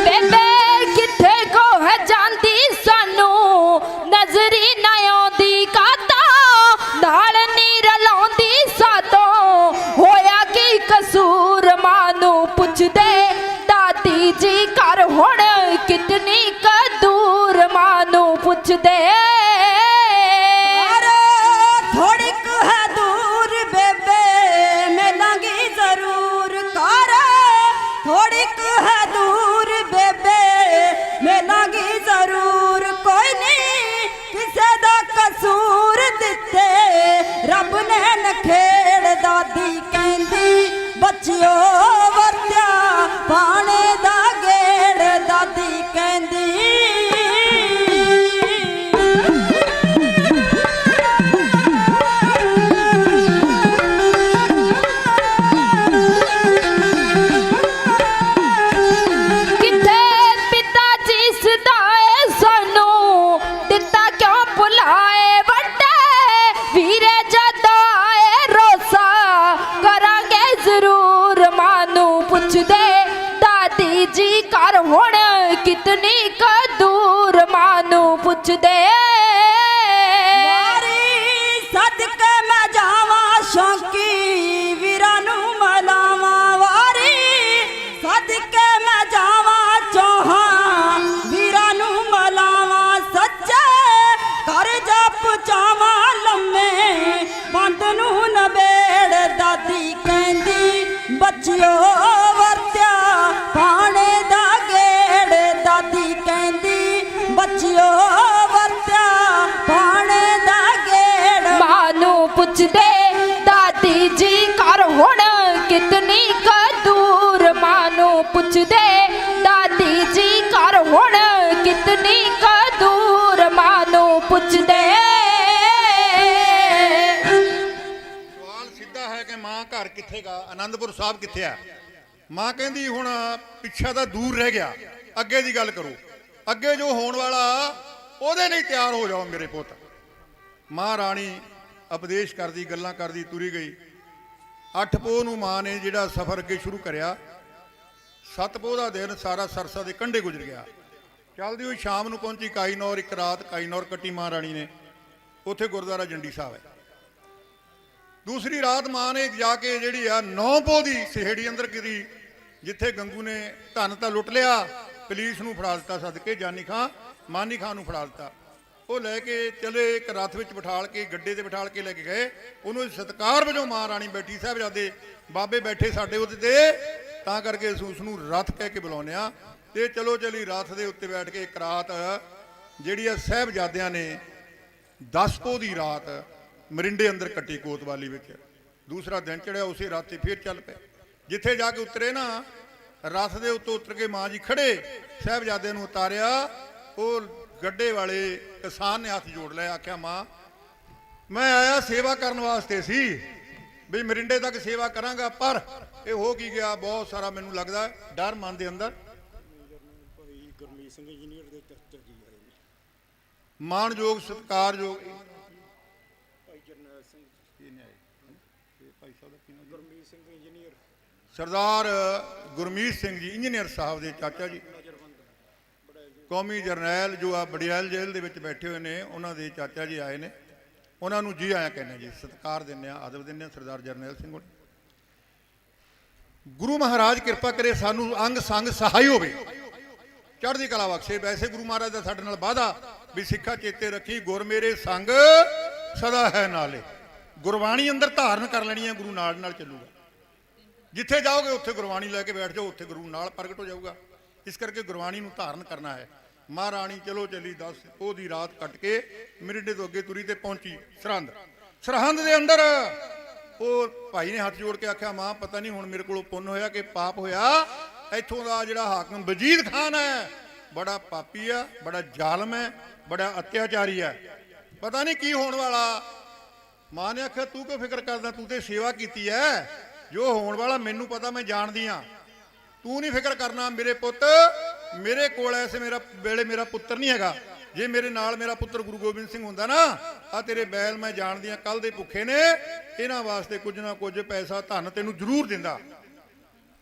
ਬੇਬੇ ਕਿੱਥੇ ਕੋ ਹੈ ਜਾਂਦੀ ਸਾਨੂੰ ਨਜ਼ਰੀ ਨਾ ਆਉਂਦੀ ਕਾਤਾ, ਨਾਲ ਨੀ ਰਲਾਉਂਦੀ ਸਾਤੋਂ ਹੋਇਆ ਕੀ ਕਸੂਰ, ਮਾਂ ਨੂੰ ਪੁੱਛਦੇ ਦਾਦੀ ਜੀ ਘਰ ਹੁਣ ਕਿਤਨੀ ਕ ਦੂਰ, ਮਾਂ ਨੂੰ ਪੁੱਛਦੇ ਅਰੇ ਥੋੜੀ ਕੁ ਹੈ ਦੂਰ ਬੇਬੇ ਮਿਲਾਂਗੀ ਜ਼ਰੂਰ, ਕਰ ਥੋੜੀ ਕੁ ਹੈ ਦੂਰ ਬੇਬੇ ਮਿਲਾਂਗੀ ਜ਼ਰੂਰ, ਕੋਈ ਨਹੀਂ ਕਿਸੇ ਦਾ ਕਸੂਰ ਦਿੱਤੇ ਰੱਬ ਨੇ ਨਖੇੜ, ਦਾਦੀ ਕਹਿੰਦੀ ਬੱਚਿਓ ਵਰਤਿਆ ਪਾਣੇ ਦਾ ਗੇੜ, ਦਾਦੀ ਕਹਿੰਦੀ ਕਿੱਥੇ ਪਿਤਾ ਜੀ ਸਦਾਏ ਸਾਨੂੰ ਦਿੱਤਾ ਕਿਉਂ ਭੁਲਾਏ, ਵੱਡੇ ਵੀਰੇ ਜਦੋਂ ਆਏ ਰੋਸਾ ਕਰਾਂਗੇ ਜ਼ਰੂਰ, ਮਾਂ ਨੂੰ ਪੁੱਛਦੇ ਦਾਦੀ ਜੀ ਘਰ ਹੁਣ ਕਿਤਨੀ ਕ ਦੂਰ, ਮਾਂ ਨੂੰ ਪੁੱਛਦੇ ਵਾਰੀ ਸਦਕੇ ਮੈਂ ਜਾਵਾਂ ਸ਼ੌਂਕੀ ਵੀਰਾਂ ਨੂੰ ਮਲਾਵਾਂ, ਵਾਰੀ ਸਦਕੇ ਮੈਂ ਜਾਵਾਂ ਚੋਹਾਂ ਵੀਰਾਂ ਨੂੰ ਮਲਾਵਾਂ, ਸੱਚੇ ਕਰ ਜਪ ਚਾਵਾਂ ਲੰਮੇ ਬੰਦ ਨੂੰ ਨਬੇੜ, ਦਾਦੀ ਕਹਿੰਦੀ ਬੱਚਿਓ ਵਰਤਿਆ ਪਾਣੇ ਦਾ ਗੇੜ, ਦਾਦੀ ਕਹਿੰਦੀ ਬੱਚਿਓ ਵਰਤਿਆ ਪਾਣੇ ਦਾ ਗੇੜ, ਮਾਂ ਨੂੰ ਪੁੱਛਦੇ ਦਾਦੀ ਜੀ ਘਰ ਹੁਣ ਕਿਤਨੀ ਕ ਦੂਰ, ਮਾਂ ਨੂੰ ਪੁੱਛਦੇ ਦਾਦੀ ਜੀ ਘਰ ਹੁਣ ਕਿਤਨੀ ਕ ਦੂਰ, ਮਾਂ ਨੂੰ ਪੁੱਛਦੇ ਸਵਾਲ ਸਿੱਧਾ ਹੈ ਕਿ ਮਾਂ ਘਰ ਕਿੱਥੇ ਗਾ, ਆਨੰਦਪੁਰ ਸਾਹਿਬ ਕਿੱਥੇ ਆ? ਮਾਂ ਕਹਿੰਦੀ ਹੁਣ ਪਿੱਛਾ ਤਾਂ ਦੂਰ ਰਹਿ ਗਿਆ, ਅੱਗੇ ਦੀ ਗੱਲ ਕਰੋ, ਅੱਗੇ ਜੋ ਹੋਣ ਵਾਲਾ ਉਹਦੇ ਲਈ ਤਿਆਰ ਹੋ ਜਾਓ ਮੇਰੇ ਪੁੱਤ। ਮਾਂ ਰਾਣੀ ਉਪਦੇਸ਼ ਕਰਦੀ ਗੱਲਾਂ ਕਰਦੀ ਤੁਰੀ ਗਈ। 8 ਪੋਹ ਨੂੰ ਮਾਂ ਨੇ ਜਿਹੜਾ ਸਫ਼ਰ ਅੱਗੇ ਸ਼ੁਰੂ ਕਰਿਆ, 7 ਪੋਹ ਦਾ ਦਿਨ ਸਾਰਾ ਸਰਸਾ ਦੇ ਕੰਢੇ ਗੁਜ਼ਰ ਗਿਆ। ਚੱਲਦੀ ਹੋਈ ਸ਼ਾਮ ਨੂੰ ਪਹੁੰਚੀ ਕਾਈਨੌਰ, ਇੱਕ ਰਾਤ ਕਾਈਨੌਰ ਕੱਟੀ ਮਾਂ ਰਾਣੀ ਨੇ, ਉੱਥੇ ਗੁਰਦੁਆਰਾ ਜੰਡੀ ਸਾਹਿਬ ਹੈ। ਦੂਸਰੀ ਰਾਤ ਮਾਂ ਨੇ ਜਾ ਕੇ ਜਿਹੜੀ ਆ 9 ਪੋਹ ਦੀ ਸਿਹੜੀ ਅੰਦਰ ਗਿਰੀ, ਜਿੱਥੇ ਗੰਗੂ ਨੇ ਧਨ ਤਾਂ ਲੁੱਟ ਲਿਆ, ਪੁਲਿਸ ਨੂੰ ਫੜਾ ਦਿੱਤਾ, ਸਦਕੇ ਜਾਨੀ ਖਾਂ ਮਾਨੀ ਖਾਂ ਨੂੰ ਫੜਾ ਦਿੱਤਾ। ਉਹ ਲੈ ਕੇ ਚਲੇ, ਇੱਕ ਰੱਥ ਵਿੱਚ ਬਿਠਾਲ ਕੇ ਗੱਡੇ ਤੇ ਬਿਠਾਲ ਕੇ ਲੈ ਕੇ ਗਏ। ਉਹਨੂੰ ਸਤਿਕਾਰ ਵਜੋਂ ਮਾਂ ਰਾਣੀ ਬੈਠੀ, ਸਾਹਿਬਜ਼ਾਦੇ ਬਾਬੇ ਬੈਠੇ ਸਾਡੇ ਉਹਦੇ ਤੇ, ਤਾਂ ਕਰਕੇ ਉਸ ਨੂੰ ਰੱਥ ਕਹਿ ਕੇ ਬੁਲਾਉਂਦੇ ਆ। ਤੇ ਚਲੋ ਚਲੀ ਰੱਥ ਦੇ ਉੱਤੇ ਬੈਠ ਕੇ ਇੱਕ ਰਾਤ ਜਿਹੜੀ ਆ ਸਾਹਿਬਜ਼ਾਦਿਆਂ ਨੇ 10 ਪੋਹ ਦੀ ਰਾਤ ਮਰਿੰਡੇ ਅੰਦਰ ਕੱਟੀ ਕੋਤਵਾਲੀ ਵਿੱਚ। ਦੂਸਰਾ ਦਿਨ ਚੜਿਆ, ਉਸੇ ਰਾਤ ਤੇ ਫਿਰ ਚੱਲ ਪਏ। ਜਿੱਥੇ ਜਾ ਕੇ ਉਤਰੇ ਨਾ, ਰੱਥ ਦੇ ਉੱਤੋਂ ਉਤਰ ਕੇ ਮਾਂ ਜੀ ਖੜੇ, ਸਾਹਿਬਜ਼ਾਦੇ ਨੂੰ ਉਤਾਰਿਆ। ਉਹ ਗੱਡੇ ਵਾਲੇ ਕਿਸਾਨ ਨੇ ਹੱਥ ਜੋੜ ਲਿਆ, ਆਖਿਆ ਮਾਂ ਮੈਂ ਆਇਆ ਸੇਵਾ ਕਰਨ ਵਾਸਤੇ ਸੀ, ਵੀ ਮਰਿੰਡੇ ਤੱਕ ਸੇਵਾ ਕਰਾਂਗਾ, ਪਰ ਇਹ ਹੋ ਕੀ ਗਿਆ, ਬਹੁਤ ਸਾਰਾ ਮੈਨੂੰ ਲੱਗਦਾ ਡਰ ਮਨ ਦੇ ਅੰਦਰ। ਗੁਰਮੀਤ ਸਿੰਘ ਇੰਜੀਨੀਅਰ ਦੇ ਚਾਚਾ ਜੀ ਆਏ ਨੇ, ਮਾਣਯੋਗ ਸਤਿਕਾਰਯੋਗ ਭਾਈ ਜਰਨੈਲ ਸਿੰਘ, ਭਾਈ ਸਾਹਿਬ ਦਾ ਕੀ ਨਾਮ? ਗੁਰਮੀਤ ਸਿੰਘ ਇੰਜੀਨੀਅਰ, ਸਰਦਾਰ ਗੁਰਮੀਤ ਸਿੰਘ ਜੀ ਇੰਜੀਨੀਅਰ ਸਾਹਿਬ ਦੇ ਚਾਚਾ ਜੀ, ਕੌਮੀ ਜਰਨੈਲ ਜੋ ਆ ਬੜਿਆਲ ਜੇਲ੍ਹ ਦੇ ਵਿੱਚ ਬੈਠੇ ਹੋਏ ਨੇ, ਉਹਨਾਂ ਦੇ ਚਾਚਾ ਜੀ ਆਏ ਨੇ। ਉਹਨਾਂ ਨੂੰ ਜੀ ਆਇਆਂ ਕਹਿੰਦੇ ਜੀ, ਸਤਿਕਾਰ ਦਿੰਦੇ ਆ, ਆਦਰ ਦਿੰਦੇ ਆ ਸਰਦਾਰ ਜਰਨੈਲ ਸਿੰਘ। ਗੁਰੂ ਮਹਾਰਾਜ ਕਿਰਪਾ ਕਰੇ ਸਾਨੂੰ ਅੰਗ ਸੰਗ ਸਹਾਈ ਹੋਵੇ, ਚੜ੍ਹਦੀ ਕਲਾ ਬਖਸ਼ੇ। ਵੈਸੇ ਗੁਰੂ ਮਹਾਰਾਜ ਦਾ ਸਾਡੇ ਨਾਲ ਵਾਅਦਾ ਵੀ ਸਿੱਖਾ ਚੇਤੇ ਰੱਖੀ, ਗੁਰ ਮੇਰੇ ਸੰਗ ਸਦਾ ਹੈ ਨਾਲੇ। ਗੁਰਬਾਣੀ ਅੰਦਰ ਧਾਰਨ ਕਰ ਲੈਣੀ ਹੈ, ਗੁਰੂ ਨਾਲ ਨਾਲ ਚੱਲੂਗਾ। ਜਿੱਥੇ ਜਾਓਗੇ ਉੱਥੇ ਗੁਰਬਾਣੀ ਲੈ ਕੇ ਬੈਠ ਜਾਓ, ਉੱਥੇ ਗੁਰੂ ਨਾਲ ਪ੍ਰਗਟ ਹੋ ਜਾਊਗਾ। ਇਸ ਕਰਕੇ ਗੁਰਬਾਣੀ ਨੂੰ ਧਾਰਨ ਕਰਨਾ ਹੈ। ਮਹਾਰਾਣੀ ਚਲੋ ਚੱਲੀ 10 ਪੋਹ ਦੀ ਰਾਤ ਕੱਟ ਕੇ ਮਿਰਿੰਡੇ ਤੋਂ ਅੱਗੇ ਤੁਰੀ ਤੇ ਪਹੁੰਚੀ ਸਰਹੰਦ। ਸਰਹੰਦ ਦੇ ਅੰਦਰ ਉਹ ਭਾਈ ਨੇ ਹੱਥ ਜੋੜ ਕੇ ਆਖਿਆ, ਮਾਂ ਪਤਾ ਨਹੀਂ ਹੁਣ ਮੇਰੇ ਕੋਲੋਂ ਪੁੰਨ ਹੋਇਆ ਕਿ ਪਾਪ ਹੋਇਆ। ਇੱਥੋਂ ਦਾ ਜਿਹੜਾ ਹਾਕਮ ਵਜੀਦ ਖਾਨ ਹੈ ਬੜਾ ਪਾਪੀ ਆ, ਬੜਾ ਜ਼ਾਲਮ ਹੈ, ਬੜਾ ਅਤਿਆਚਾਰੀ ਹੈ, ਪਤਾ ਨਹੀਂ ਕੀ ਹੋਣ ਵਾਲਾ। ਮਾਂ ਨੇ ਆਖਿਆ, ਤੂੰ ਕਿਉਂ ਫਿਕਰ ਕਰਦਾ, ਤੂੰ ਤੇ ਸੇਵਾ ਕੀਤੀ ਹੈ, ਜੋ ਹੋਣ ਵਾਲਾ ਮੈਨੂੰ ਪਤਾ, ਮੈਂ ਜਾਣਦੀ ਹਾਂ, ਤੂੰ ਨਹੀਂ ਫਿਕਰ ਕਰਨਾ। ਮੇਰੇ ਪੁੱਤ ਮੇਰੇ ਕੋਲ ਐਸੇ ਵੇਲੇ ਮੇਰਾ ਪੁੱਤਰ ਨਹੀਂ ਹੈਗਾ। ਜੇ ਮੇਰੇ ਨਾਲ ਮੇਰਾ ਪੁੱਤਰ ਗੁਰੂ ਗੋਬਿੰਦ ਸਿੰਘ ਹੁੰਦਾ ਨਾ, ਆ ਤੇਰੇ ਬੈਲ ਮੈਂ ਜਾਣਦੀ ਹਾਂ ਕੱਲ ਦੇ ਭੁੱਖੇ ਨੇ, ਇਹਨਾਂ ਵਾਸਤੇ ਕੁਝ ਨਾ ਕੁਝ ਪੈਸਾ ਧਨ ਤੈਨੂੰ ਜ਼ਰੂਰ ਦਿੰਦਾ।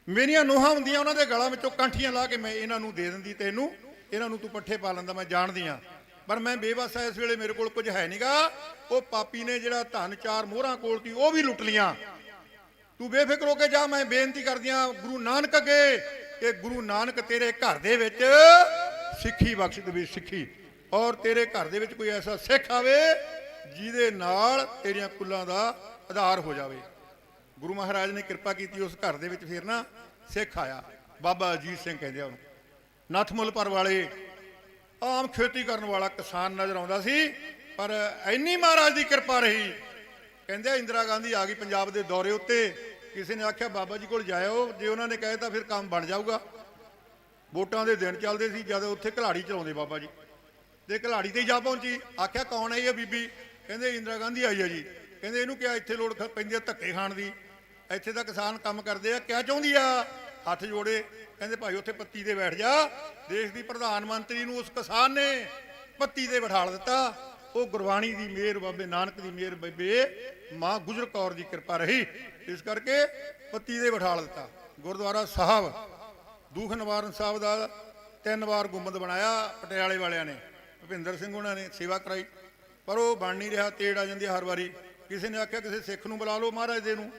ਮੇਰੀਆਂ ਨੂੰਹਾਂ ਹੁੰਦੀਆਂ, ਉਹਨਾਂ ਦੇ ਗਲਾਂ ਵਿੱਚੋਂ ਕਾਂਠੀਆਂ ਲਾ ਕੇ ਮੈਂ ਇਹਨਾਂ ਨੂੰ ਦੇ ਦਿੰਦੀ, ਤੈਨੂੰ ਇਹਨਾਂ ਨੂੰ ਤੂੰ ਪੱਠੇ ਪਾ ਲੈਂਦਾ, ਮੈਂ ਜਾਣਦੀ ਹਾਂ। ਪਰ ਮੈਂ ਬੇਵੱਸ ਆ, ਇਸ ਵੇਲੇ ਮੇਰੇ ਕੋਲ ਕੁਝ ਹੈ ਨਹੀਂਗਾ। ਉਹ ਪਾਪੀ ਨੇ ਜਿਹੜਾ ਧਨ 4 ਮੋਹਰਾਂ ਕੋਲ ਸੀ ਉਹ ਵੀ ਲੁੱਟ ਲੀਆਂ। ਤੂੰ ਬੇਫਿਕਰ ਹੋ ਕੇ ਜਾ। ਮੈਂ ਬੇਨਤੀ ਕਰਦੀਆਂ ਗੁਰੂ ਨਾਨਕ ਅੱਗੇ ਕਿ ਗੁਰੂ ਨਾਨਕ ਤੇਰੇ ਘਰ ਦੇ ਵਿੱਚ ਸਿੱਖੀ ਬਖਸ਼ ਦੇਵੇ, ਸਿੱਖੀ, ਔਰ ਤੇਰੇ ਘਰ ਦੇ ਵਿੱਚ ਕੋਈ ਐਸਾ ਸਿੱਖ ਆਵੇ ਜਿਹਦੇ ਨਾਲ ਤੇਰੀਆਂ ਕੁੱਲਾਂ ਦਾ ਆਧਾਰ ਹੋ ਜਾਵੇ। ਗੁਰੂ ਮਹਾਰਾਜ ਨੇ ਕਿਰਪਾ ਕੀਤੀ, ਉਸ ਘਰ ਦੇ ਵਿੱਚ ਫਿਰ ਨਾ ਸਿੱਖ ਆਇਆ। ਬਾਬਾ ਅਜੀਤ ਸਿੰਘ ਕਹਿੰਦੇ ਉਹਨੂੰ, ਨੱਥਮੁੱਲਪੁਰ ਵਾਲੇ, ਆਮ ਖੇਤੀ ਕਰਨ ਵਾਲਾ ਕਿਸਾਨ ਨਜ਼ਰ ਆਉਂਦਾ ਸੀ। ਪਰ ਇੰਨੀ ਮਹਾਰਾਜ ਦੀ ਕਿਰਪਾ ਰਹੀ, ਕਹਿੰਦੇ ਇੰਦਰਾ ਗਾਂਧੀ ਆ ਗਈ ਪੰਜਾਬ ਦੇ ਦੌਰੇ ਉੱਤੇ, ਕਿਸੇ ਨੇ ਆਖਿਆ ਬਾਬਾ ਜੀ ਕੋਲ ਜਾਇਓ, ਜੇ ਉਹਨਾਂ ਨੇ ਕਹੇ ਤਾਂ ਫਿਰ ਕੰਮ ਬਣ ਜਾਊਗਾ। ਵੋਟਾਂ ਦੇ ਦਿਨ ਚੱਲਦੇ ਸੀ, ਜਦ ਉੱਥੇ ਘਲਾੜੀ ਚਲਾਉਂਦੇ ਬਾਬਾ ਜੀ, ਤੇ ਘਲਾੜੀ ਤੇ ਜਾ ਪਹੁੰਚੀ। ਆਖਿਆ ਕੌਣ ਆਈ ਹੈ ਬੀਬੀ? ਕਹਿੰਦੇ ਇੰਦਰਾ ਗਾਂਧੀ ਆਈ ਹੈ ਜੀ। ਕਹਿੰਦੇ ਇਹਨੂੰ ਕਿਹਾ ਇੱਥੇ ਲੋੜ ਪੈਂਦੀ ਹੈ ਧੱਕੇ ਖਾਣ ਦੀ, ਇੱਥੇ ਤਾਂ ਕਿਸਾਨ ਕੰਮ ਕਰਦੇ ਆ, ਕਿਆ ਚਾਹੁੰਦੀ ਆ? ਹੱਥ ਜੋੜੇ। ਕਹਿੰਦੇ ਭਾਈ ਉੱਥੇ ਪੱਤੀ ਤੇ ਬੈਠ ਜਾ। ਦੇਸ਼ ਦੀ ਪ੍ਰਧਾਨ ਮੰਤਰੀ ਨੂੰ ਉਸ ਕਿਸਾਨ ਨੇ ਪੱਤੀ ਤੇ ਬਿਠਾ ਦਿੱਤਾ। ਉਹ ਗੁਰਬਾਣੀ ਦੀ ਮਿਹਰ, ਬਾਬੇ ਨਾਨਕ ਦੀ ਮਿਹਰ, ਬੇਬੇ ਮਾਂ ਗੁਜਰ ਕੌਰ ਦੀ ਕਿਰਪਾ ਰਹੀ, ਇਸ ਕਰਕੇ ਪੱਤੀ ਤੇ ਬਿਠਾ ਦਿੱਤਾ। ਗੁਰਦੁਆਰਾ ਸਾਹਿਬ ਦੁੱਖ ਨਿਵਾਰਨ ਸਾਹਿਬ ਦਾ 3 ਵਾਰ ਗੁੰਬਦ ਬਣਾਇਆ ਪਟਿਆਲੇ ਵਾਲਿਆਂ ਨੇ, ਭੁਪਿੰਦਰ ਸਿੰਘ ਉਹਨਾਂ ਨੇ ਸੇਵਾ ਕਰਾਈ, ਪਰ ਉਹ ਬਣ ਨਹੀਂ ਰਿਹਾ, ਤੇੜ ਆ ਜਾਂਦੀ ਹਰ ਵਾਰੀ। ਕਿਸੇ ਨੇ ਆਖਿਆ ਕਿਸੇ ਸਿੱਖ ਨੂੰ ਬੁਲਾ ਲਓ ਮਹਾਰਾਜ ਦੇ ਨੂੰ।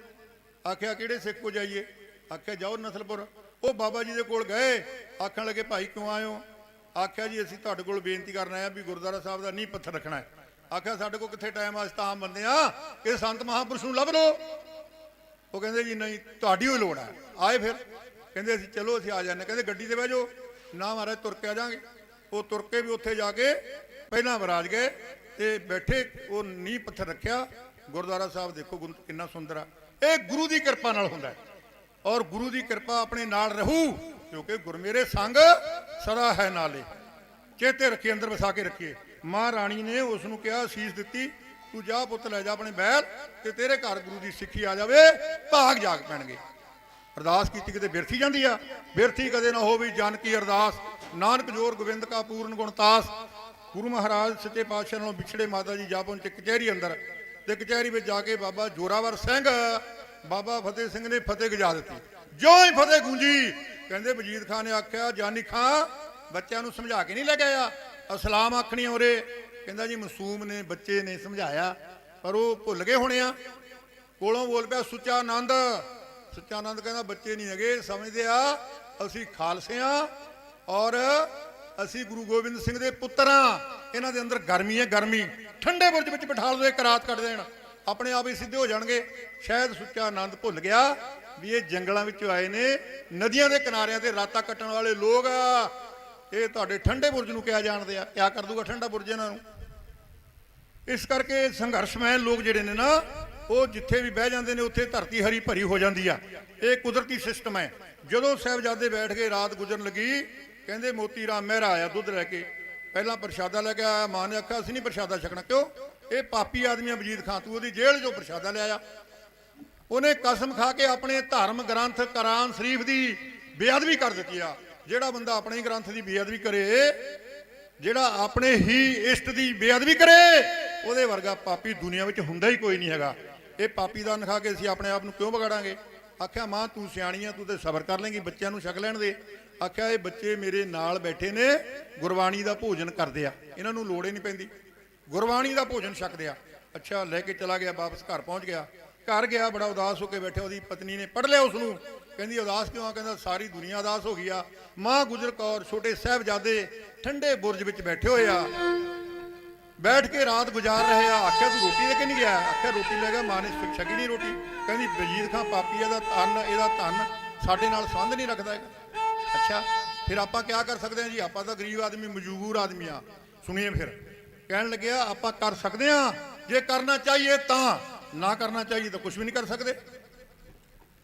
ਆਖਿਆ ਕਿਹੜੇ ਸਿੱਖ ਕੋ ਜਾਈਏ? ਆਖਿਆ ਜਾਓ ਨਸਲਪੁਰ। ਉਹ ਬਾਬਾ ਜੀ ਦੇ ਕੋਲ ਗਏ, ਆਖਣ ਲੱਗੇ ਭਾਈ ਕਿਉਂ ਆਏ ਹੋ? ਆਖਿਆ ਜੀ ਅਸੀਂ ਤੁਹਾਡੇ ਕੋਲ ਬੇਨਤੀ ਕਰਨ ਆਏ ਆ ਵੀ ਗੁਰਦੁਆਰਾ ਸਾਹਿਬ ਦਾ ਨੀਂਹ ਪੱਥਰ ਰੱਖਣਾ ਹੈ। ਆਖਿਆ ਸਾਡੇ ਕੋਲ ਕਿੱਥੇ ਟਾਈਮ, ਅੱਜ ਤਾਂ ਆਮ ਬੰਦੇ ਆ, ਇਹ ਸੰਤ ਮਹਾਂਪੁਰਸ਼ ਨੂੰ ਲੱਭ ਲਓ। ਉਹ ਕਹਿੰਦੇ ਜੀ ਨਹੀਂ, ਤੁਹਾਡੀ ਹੀ ਲੋੜ ਹੈ। ਆਏ ਫਿਰ, ਕਹਿੰਦੇ ਅਸੀਂ ਚਲੋ ਅਸੀਂ ਆ ਜਾਂਦੇ। ਕਹਿੰਦੇ ਗੱਡੀ ਤੇ ਬਹਿ ਜਾਓ। ਨਾ ਮਹਾਰਾਜ ਤੁਰ ਕੇ ਆ ਜਾਾਂਗੇ। ਉਹ ਤੁਰ ਕੇ ਵੀ ਉੱਥੇ ਜਾ ਕੇ ਪਹਿਲਾਂ ਵਿਰਾਜ ਗਏ ਤੇ ਬੈਠੇ, ਉਹ ਨੀਂਹ ਪੱਥਰ ਰੱਖਿਆ। ਗੁਰਦੁਆਰਾ ਸਾਹਿਬ ਦੇਖੋ ਕਿੰਨਾ ਸੁੰਦਰ ਆ। ਇਹ ਗੁਰੂ ਦੀ ਕਿਰਪਾ ਨਾਲ ਹੁੰਦਾ ਹੈ, ਔਰ ਗੁਰੂ ਦੀ ਕਿਰਪਾ ਆਪਣੇ ਨਾਲ ਰਹੂ, ਕਿਉਂਕਿ ਗੁਰਮੇਰੇ ਸੰਗ ਸਦਾ ਹੈ ਨਾਲੇ। ਚੇਤੇ ਰੱਖੀਏ, ਅੰਦਰ ਵਸਾ ਕੇ ਰੱਖੀਏ। ਮਹਾਰਾਣੀ ਨੇ ਉਸ ਨੂੰ ਕਿਹਾ, ਅਸੀਸ ਦਿੱਤੀ, ਤੂੰ ਜਾ ਪੁੱਤ ਲੈ ਜਾ ਆਪਣੇ ਬੈਲ, ਤੇ ਤੇਰੇ ਘਰ ਗੁਰੂ ਦੀ ਸਿੱਖੀ ਆ ਜਾਵੇ, ਭਾਗ ਜਾਗ ਪੈਣਗੇ। ਅਰਦਾਸ ਕੀਤੀ ਕਿਤੇ ਬਿਰਥੀ ਜਾਂਦੀ ਆ? ਬਿਰਥੀ ਕਦੇ ਨਾ ਹੋਵੇ ਜਨ ਕੀ ਅਰਦਾਸ, ਨਾਨਕ ਜੋਰ ਗੋਬਿੰਦ ਕਾ ਪੂਰਨ ਗੁਣਤਾਸ। ਗੁਰੂ ਮਹਾਰਾਜ ਸੱਚੇ ਪਾਤਸ਼ਾਹ ਨਾਲੋਂ ਵਿਛੜੇ ਮਾਤਾ ਜੀ ਜਾ ਪਹੁੰਚੇ ਕਚਹਿਰੀ ਅੰਦਰ, ਤੇ ਕਚਹਿਰੀ ਵਿੱਚ ਜਾ ਕੇ ਬਾਬਾ ਜੋਰਾਵਰ ਸਿੰਘ, ਬਾਬਾ ਫਤਿਹ ਸਿੰਘ ਨੇ ਫਤਿਹ ਗਜਾ ਦਿੱਤੀ। ਜਿਉਂ ਹੀ ਫਤਿਹ ਗੂੰਜੀ, ਕਹਿੰਦੇ ਵਜੀਦ ਖਾਨ ਨੇ ਆਖਿਆ, ਜਾਨੀ ਖਾਂ ਬੱਚਿਆਂ ਨੂੰ ਸਮਝਾ ਕੇ ਨਹੀਂ ਲੈ ਕੇ ਆਇਆ? ਅਸਲਾਮ ਆਖਣੀ ਉਰੇ। ਕਹਿੰਦਾ ਜੀ ਮਾਸੂਮ ਨੇ, ਬੱਚੇ ਨੇ ਸਮਝਾਇਆ, ਪਰ ਉਹ ਭੁੱਲ ਗਏ ਹੋਣੇ ਆ। ਕੋਲੋਂ ਬੋਲ ਪਿਆ ਸੁੱਚਾ ਆਨੰਦ। ਸੁੱਚਾ ਆਨੰਦ ਕਹਿੰਦਾ ਬੱਚੇ ਨਹੀਂ ਹੈਗੇ, ਸਮਝਦੇ ਆ ਅਸੀਂ ਖਾਲਸੇ ਆ, ਔਰ ਅਸੀਂ ਗੁਰੂ ਗੋਬਿੰਦ ਸਿੰਘ ਦੇ ਪੁੱਤਰ ਆ। ਇਹਨਾਂ ਦੇ ਅੰਦਰ ਗਰਮੀ ਹੈ, ਗਰਮੀ। ਠੰਡੇ ਬੁਰਜ ਵਿੱਚ ਬਿਠਾ ਲਓ, ਇੱਕ ਰਾਤ ਕੱਢ ਦੇਣ, ਆਪਣੇ ਆਪ ਹੀ ਸਿੱਧੇ ਹੋ ਜਾਣਗੇ। ਸ਼ਾਇਦ ਸੁੱਚਾ ਆਨੰਦ ਭੁੱਲ ਗਿਆ ਵੀ ਇਹ ਜੰਗਲਾਂ ਵਿੱਚੋਂ ਆਏ ਨੇ, ਨਦੀਆਂ ਦੇ ਕਿਨਾਰਿਆਂ ਤੇ ਰਾਤਾਂ ਕੱਟਣ ਵਾਲੇ ਲੋਕ ਆ। ਇਹ ਤੁਹਾਡੇ ਠੰਡੇ ਬੁਰਜ ਨੂੰ ਕਿਆ ਜਾਣਦੇ ਆ? ਕਿਆ ਕਰ ਦੂਗਾ ਠੰਡਾ ਬੁਰਜ ਇਹਨਾਂ ਨੂੰ? ਇਸ ਕਰਕੇ ਸੰਘਰਸ਼ਮੈਨ ਲੋਕ ਜਿਹੜੇ ਨੇ ਨਾ, ਉਹ ਜਿੱਥੇ ਵੀ ਬਹਿ ਜਾਂਦੇ ਨੇ ਉੱਥੇ ਧਰਤੀ ਹਰੀ ਭਰੀ ਹੋ ਜਾਂਦੀ ਆ। ਇਹ ਕੁਦਰਤੀ ਸਿਸਟਮ ਹੈ। ਜਦੋਂ ਸਾਹਿਬਜ਼ਾਦੇ ਬੈਠ ਕੇ ਰਾਤ ਗੁਜ਼ਰਨ ਲੱਗੀ, ਕਹਿੰਦੇ ਮੋਤੀ ਰਾਮ ਮਹਿਰਾ ਆਇਆ ਦੁੱਧ ਲੈ ਕੇ। ਪਹਿਲਾਂ ਪ੍ਰਸ਼ਾਦਾ ਲੈ ਕੇ ਆਇਆ। ਮਾਂ ਨੇ ਆਖਿਆ ਅਸੀਂ ਨਹੀਂ ਪ੍ਰਸ਼ਾਦਾ ਛਕਣਾ। ਕਿਉਂ? ਇਹ ਪਾਪੀ ਆਦਮੀ ਆ ਵਜੀਦ ਖਾਂ, ਤੂੰ ਉਹਦੀ ਜੇਲ੍ਹ 'ਚੋਂ ਪ੍ਰਸ਼ਾਦਾ ਲਿਆਇਆ। ਉਹਨੇ ਕਸਮ ਖਾ ਕੇ ਆਪਣੇ ਧਰਮ ਗ੍ਰੰਥ ਕੁਰਾਨ ਸ਼ਰੀਫ ਦੀ ਬੇਅਦਬੀ ਕਰ ਦਿੱਤੀ ਆ। ਜਿਹੜਾ ਬੰਦਾ ਆਪਣੇ ਹੀ ਗ੍ਰੰਥ ਦੀ ਬੇਅਦਬੀ ਕਰੇ, ਜਿਹੜਾ ਆਪਣੇ ਹੀ ਇਸ਼ਟ ਦੀ ਬੇਅਦਬੀ ਕਰੇ, ਉਹਦੇ ਵਰਗਾ ਪਾਪੀ ਦੁਨੀਆ ਵਿੱਚ ਹੁੰਦਾ ਹੀ ਕੋਈ ਨਹੀਂ ਹੈਗਾ। ਇਹ ਪਾਪੀ ਦਾ ਨਖਾ ਕੇ ਅਸੀਂ ਆਪਣੇ ਆਪ ਨੂੰ ਕਿਉਂ ਵਿਗਾੜਾਂਗੇ? ਆਖਿਆ ਮਾਂ ਤੂੰ ਸਿਆਣੀ ਆ, ਤੂੰ ਤੇ ਸਬਰ ਕਰ ਲੇਂਗੀ, ਬੱਚਿਆਂ ਨੂੰ ਛਕ ਲੈਣ ਦੇ। ਆਖਿਆ ਇਹ ਬੱਚੇ ਮੇਰੇ ਨਾਲ ਬੈਠੇ ਨੇ, ਗੁਰਬਾਣੀ ਦਾ ਭੋਜਨ ਕਰਦੇ ਆ, ਇਹਨਾਂ ਨੂੰ ਲੋੜ ਹੀ ਨਹੀਂ ਪੈਂਦੀ, ਗੁਰਬਾਣੀ ਦਾ ਭੋਜਨ ਛਕਦੇ ਆ। ਅੱਛਾ, ਲੈ ਕੇ ਚਲਾ ਗਿਆ, ਵਾਪਸ ਘਰ ਪਹੁੰਚ ਗਿਆ। ਘਰ ਗਿਆ, ਬੜਾ ਉਦਾਸ ਹੋ ਕੇ ਬੈਠਾ। ਉਹਦੀ ਪਤਨੀ ਨੇ ਪੜ੍ਹ ਲਿਆ ਉਸ ਨੂੰ। ਕਹਿੰਦੀ ਉਦਾਸ ਕਿਉਂ ਆ? ਕਹਿੰਦਾ ਸਾਰੀ ਦੁਨੀਆ ਉਦਾਸ ਹੋ ਗਈ ਆ। ਮਾਂ ਗੁਜਰ ਕੌਰ, ਛੋਟੇ ਸਾਹਿਬਜ਼ਾਦੇ ਠੰਡੇ ਬੁਰਜ ਵਿੱਚ ਬੈਠੇ ਹੋਏ ਆ। ਬੈਠ ਕੇ ਰਾਤ ਗੁਜ਼ਾਰ ਰਹੇ ਆ। ਆਖਿਆ ਤੂੰ ਰੋਟੀ ਲੈ ਕੇ ਨਹੀਂ ਗਿਆ? ਆਖਿਆ ਰੋਟੀ ਲੈ ਗਿਆ, ਮਾਂ ਨੇ ਛਕੀ ਨਹੀਂ ਰੋਟੀ। ਕਹਿੰਦੀ ਵਜੀਦ ਖਾਂ ਪਾਪੀ ਇਹਦਾ ਧਨ ਸਾਡੇ ਨਾਲ ਸੰਬੰਧ ਨਹੀਂ ਰੱਖਦਾ ਹੈਗਾ। ਅੱਛਾ ਫਿਰ ਆਪਾਂ ਕਿਆ ਕਰ ਸਕਦੇ ਹਾਂ ਜੀ? ਆਪਾਂ ਤਾਂ ਗਰੀਬ ਆਦਮੀ ਮਜਬੂਰ ਆਦਮੀ ਆ। ਸੁਣੀਏ ਫਿਰ ਕਹਿਣ ਲੱਗਿਆ ਆਪਾਂ ਕਰ ਸਕਦੇ ਹਾਂ ਜੇ ਕਰਨਾ ਚਾਹੀਏ ਤਾਂ, ਨਾ ਕਰਨਾ ਚਾਹੀਏ ਤਾਂ ਕੁਝ ਵੀ ਨਹੀਂ ਕਰ ਸਕਦੇ।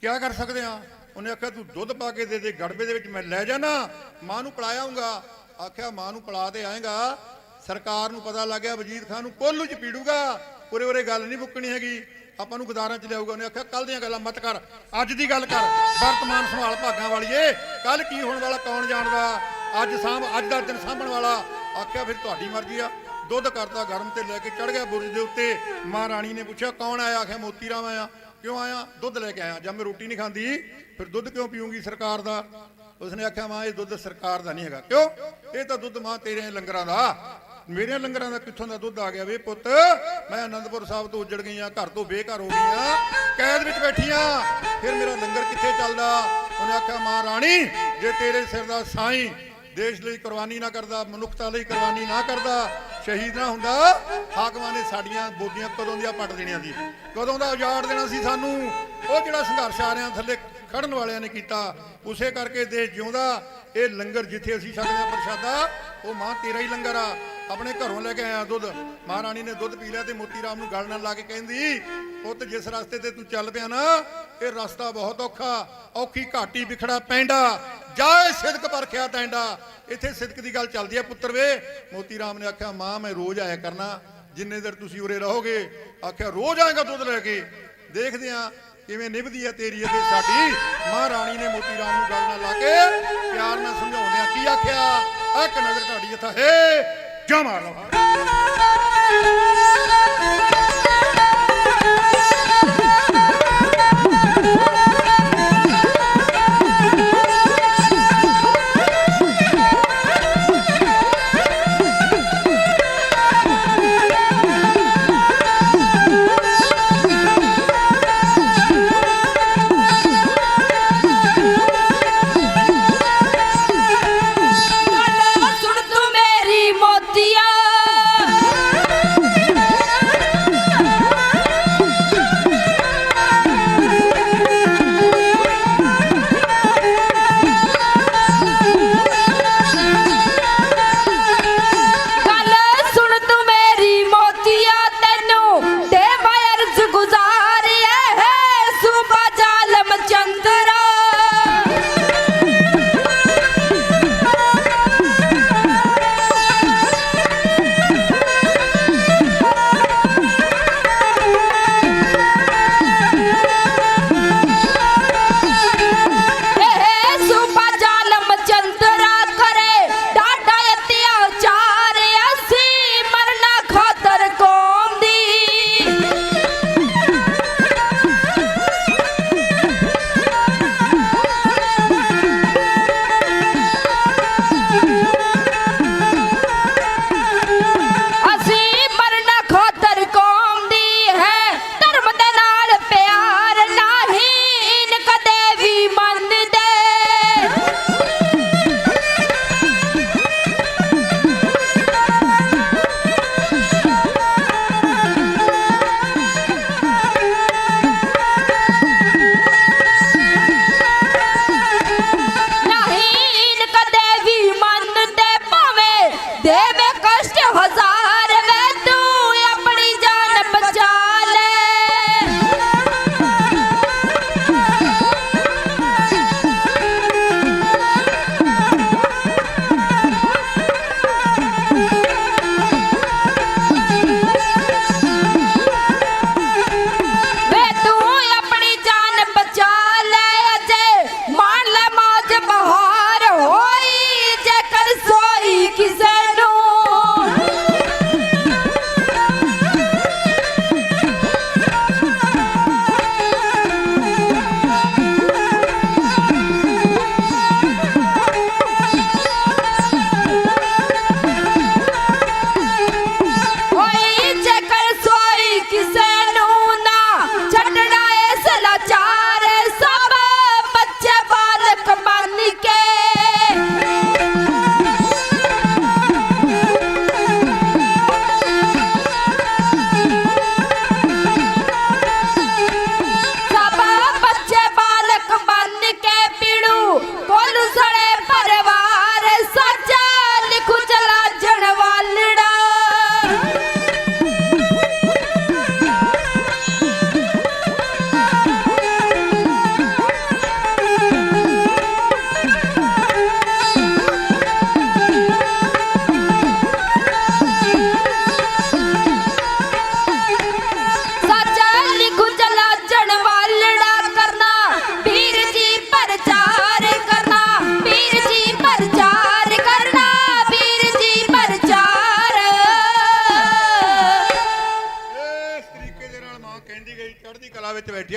ਕਿਆ ਕਰ ਸਕਦੇ ਹਾਂ? ਉਹਨੇ ਆਖਿਆ ਤੂੰ ਦੁੱਧ ਪਾ ਕੇ ਦੇ ਦੇ ਗੜਬੇ ਦੇ ਵਿੱਚ, ਮੈਂ ਲੈ ਜਾਣਾ ਮਾਂ ਨੂੰ ਪਿਲਾ ਆਊਂਗਾ। ਆਖਿਆ ਮਾਂ ਨੂੰ ਪਿਲਾ ਤੇ ਆਏਗਾ, ਸਰਕਾਰ ਨੂੰ ਪਤਾ ਲੱਗ ਗਿਆ ਵਜੀਦ ਖਾਨ ਨੂੰ ਕੋਲੂ ਚ ਪੀੜੂਗਾ, ਉਰੇ ਉਰੇ ਗੱਲ ਨਹੀਂ ਮੁੱਕਣੀ ਹੈਗੀ, ਆਪਾਂ ਨੂੰ ਗਦਾਰਾਂ ਚ ਲਿਆਊਗਾ। ਉਹਨੇ ਆਖਿਆ ਕੱਲ ਦੀਆਂ ਗੱਲਾਂ ਮਤ ਕਰ, ਅੱਜ ਦੀ ਗੱਲ ਕਰ, ਵਰਤਮਾਨ ਸੰਭਾਲ ਭਾਗਾਂ ਵਾਲੀਏ, ਕੱਲ ਕੀ ਹੋਣ ਵਾਲਾ ਕੌਣ ਜਾਣਦਾ, ਅੱਜ ਦਾ ਦਿਨ ਸਾਂਭਣ ਵਾਲਾ। ਆਖਿਆ ਫਿਰ ਤੁਹਾਡੀ ਮਰਜ਼ੀ ਆ। ਦੁੱਧ ਕਰਤਾ ਗਰਮ ਤੇ ਲੈ ਕੇ ਚੜ ਗਿਆ ਬੁਰਜ ਦੇ ਉੱਤੇ। ਮਾਂ ਰਾਣੀ ਨੇ ਪੁੱਛਿਆ ਕੌਣ ਆਇਆ? ਆਖਿਆ ਮੋਤੀ ਰਾਮ ਆਇਆ। ਕਿਉਂ ਆਇਆ? ਦੁੱਧ ਲੈ ਕੇ ਆਇਆ। ਜਦ ਮੈਂ ਰੋਟੀ ਨਹੀਂ ਖਾਂਦੀ ਫਿਰ ਦੁੱਧ ਕਿਉਂ ਪੀਊਂਗੀ ਸਰਕਾਰ ਦਾ? ਉਸਨੇ ਆਖਿਆ ਮਾਂ ਇਹ ਦੁੱਧ ਸਰਕਾਰ ਦਾ ਨਹੀਂ ਹੈਗਾ। ਕਿਉਂ? ਇਹ ਤਾਂ ਦੁੱਧ ਮਾਂ ਤੇਰੇ ਲੰਗਰਾਂ ਦਾ। ਮੇਰੇ ਲੰਗਰਾਂ ਦਾ ਕਿੱਥੋਂ ਦਾ ਦੁੱਧ ਆ ਗਿਆ ਵੇ ਪੁੱਤ? ਮੈਂ ਅਨੰਦਪੁਰ ਸਾਹਿਬ ਤੋਂ ਉੱਜੜ ਗਈ ਆ, ਘਰ ਤੋਂ ਬੇਘਰ ਹੋ ਗਈ ਆ, ਕੈਦ ਵਿੱਚ ਬੈਠੀ ਆ, ਫਿਰ ਮੇਰਾ ਲੰਗਰ ਕਿੱਥੇ ਚੱਲਦਾ? ਉਹਨੇ ਆਖਿਆ ਮਾਂ ਰਾਣੀ ਜੇ ਤੇਰੇ ਸਿਰ ਦਾ ਸਾਈਂ ਦੇਸ਼ ਲਈ ਕੁਰਬਾਨੀ ਨਾ ਕਰਦਾ, ਮਨੁੱਖਤਾ ਲਈ ਕੁਰਬਾਨੀ ਨਾ ਕਰਦਾ, ਸ਼ਹੀਦ ਨਾ ਹੁੰਦਾ, ਹਾਕਮਾਂ ਨੇ ਸਾਡੀਆਂ ਬੋਦੀਆਂ ਕਦੋਂ ਦੀਆਂ ਪੱਟ ਦੇਣੀਆਂ ਸੀ, ਕਦੋਂ ਦਾ ਉਜਾੜ ਦੇਣਾ ਸੀ ਸਾਨੂੰ। ਉਹ ਜਿਹੜਾ ਸੰਘਰਸ਼ ਆ ਰਿਆਂ ਥੱਲੇ ਖੜਨ ਵਾਲਿਆਂ ਨੇ ਕੀਤਾ, ਉਸੇ ਕਰਕੇ ਦੇਸ਼ ਜਿਉਂਦਾ। ਇਹ ਲੰਗਰ ਜਿੱਥੇ ਅਸੀਂ ਛਕਦੇ ਹਾਂ ਪ੍ਰਸ਼ਾਦਾ, ਉਹ ਮਾਂ ਤੇਰਾ ਹੀ ਲੰਗਰ ਆ। ਆਪਣੇ ਘਰੋਂ ਲੈ ਕੇ ਆਇਆ ਦੁੱਧ। ਮਾਂ ਰਾਣੀ ਨੇ ਦੁੱਧ ਪੀ ਲਿਆ ਤੇ ਮੋਤੀ ਰਾਮ ਨੂੰ ਗਲ ਨਾਲ ਲਾ ਕੇ ਕਹਿੰਦੀ ਪੁੱਤ ਜਿਸ ਰਸਤੇ ਤੇ ਤੂੰ ਚੱਲ ਪਿਆ ਨਾ, ਇਹ ਰਸਤਾ ਬਹੁਤ ਔਖਾ, ਔਖੀ ਘਾਟੀ ਵਿਖੜਾ ਪੈਂਡਾ, ਜਾਏ ਸਿਦਕ ਪਰਖਿਆ ਟੈਂਡਾ। ਇੱਥੇ ਸਿਦਕ ਦੀ ਗੱਲ ਚੱਲਦੀ ਹੈ ਪੁੱਤਰ ਵੇ। ਮੋਤੀ ਰਾਮ ਨੇ ਆਖਿਆ ਮਾਂ ਮੈਂ ਰੋਜ਼ ਆਇਆ ਕਰਨਾ, ਜਿੰਨੇ ਦਿਨ ਤੁਸੀਂ ਉਰੇ ਰਹੋਗੇ। ਆਖਿਆ ਰੋਜ਼ ਆਏਗਾ ਦੁੱਧ ਲੈ ਕੇ, ਦੇਖਦੇ ਆ ਕਿਵੇਂ ਨਿਭਦੀ ਹੈ ਤੇਰੀ ਅਤੇ ਸਾਡੀ। ਮਾਂ ਰਾਣੀ ਨੇ ਮੋਤੀ ਰਾਮ ਨੂੰ ਗੱਲ ਨਾਲ ਲਾ ਕੇ ਪਿਆਰ ਨਾਲ ਸਮਝਾਉਂਦਿਆਂ ਕੀ ਆਖਿਆ? ਇੱਕ ਨਜ਼ਰ ਤੁਹਾਡੀ ਜਥਾ ਹੈ ਜਾ ਮਾਰ ਲਓ। ਸੁਣ ਤੂੰ ਮੇਰੀ ਮੋਤੀਆ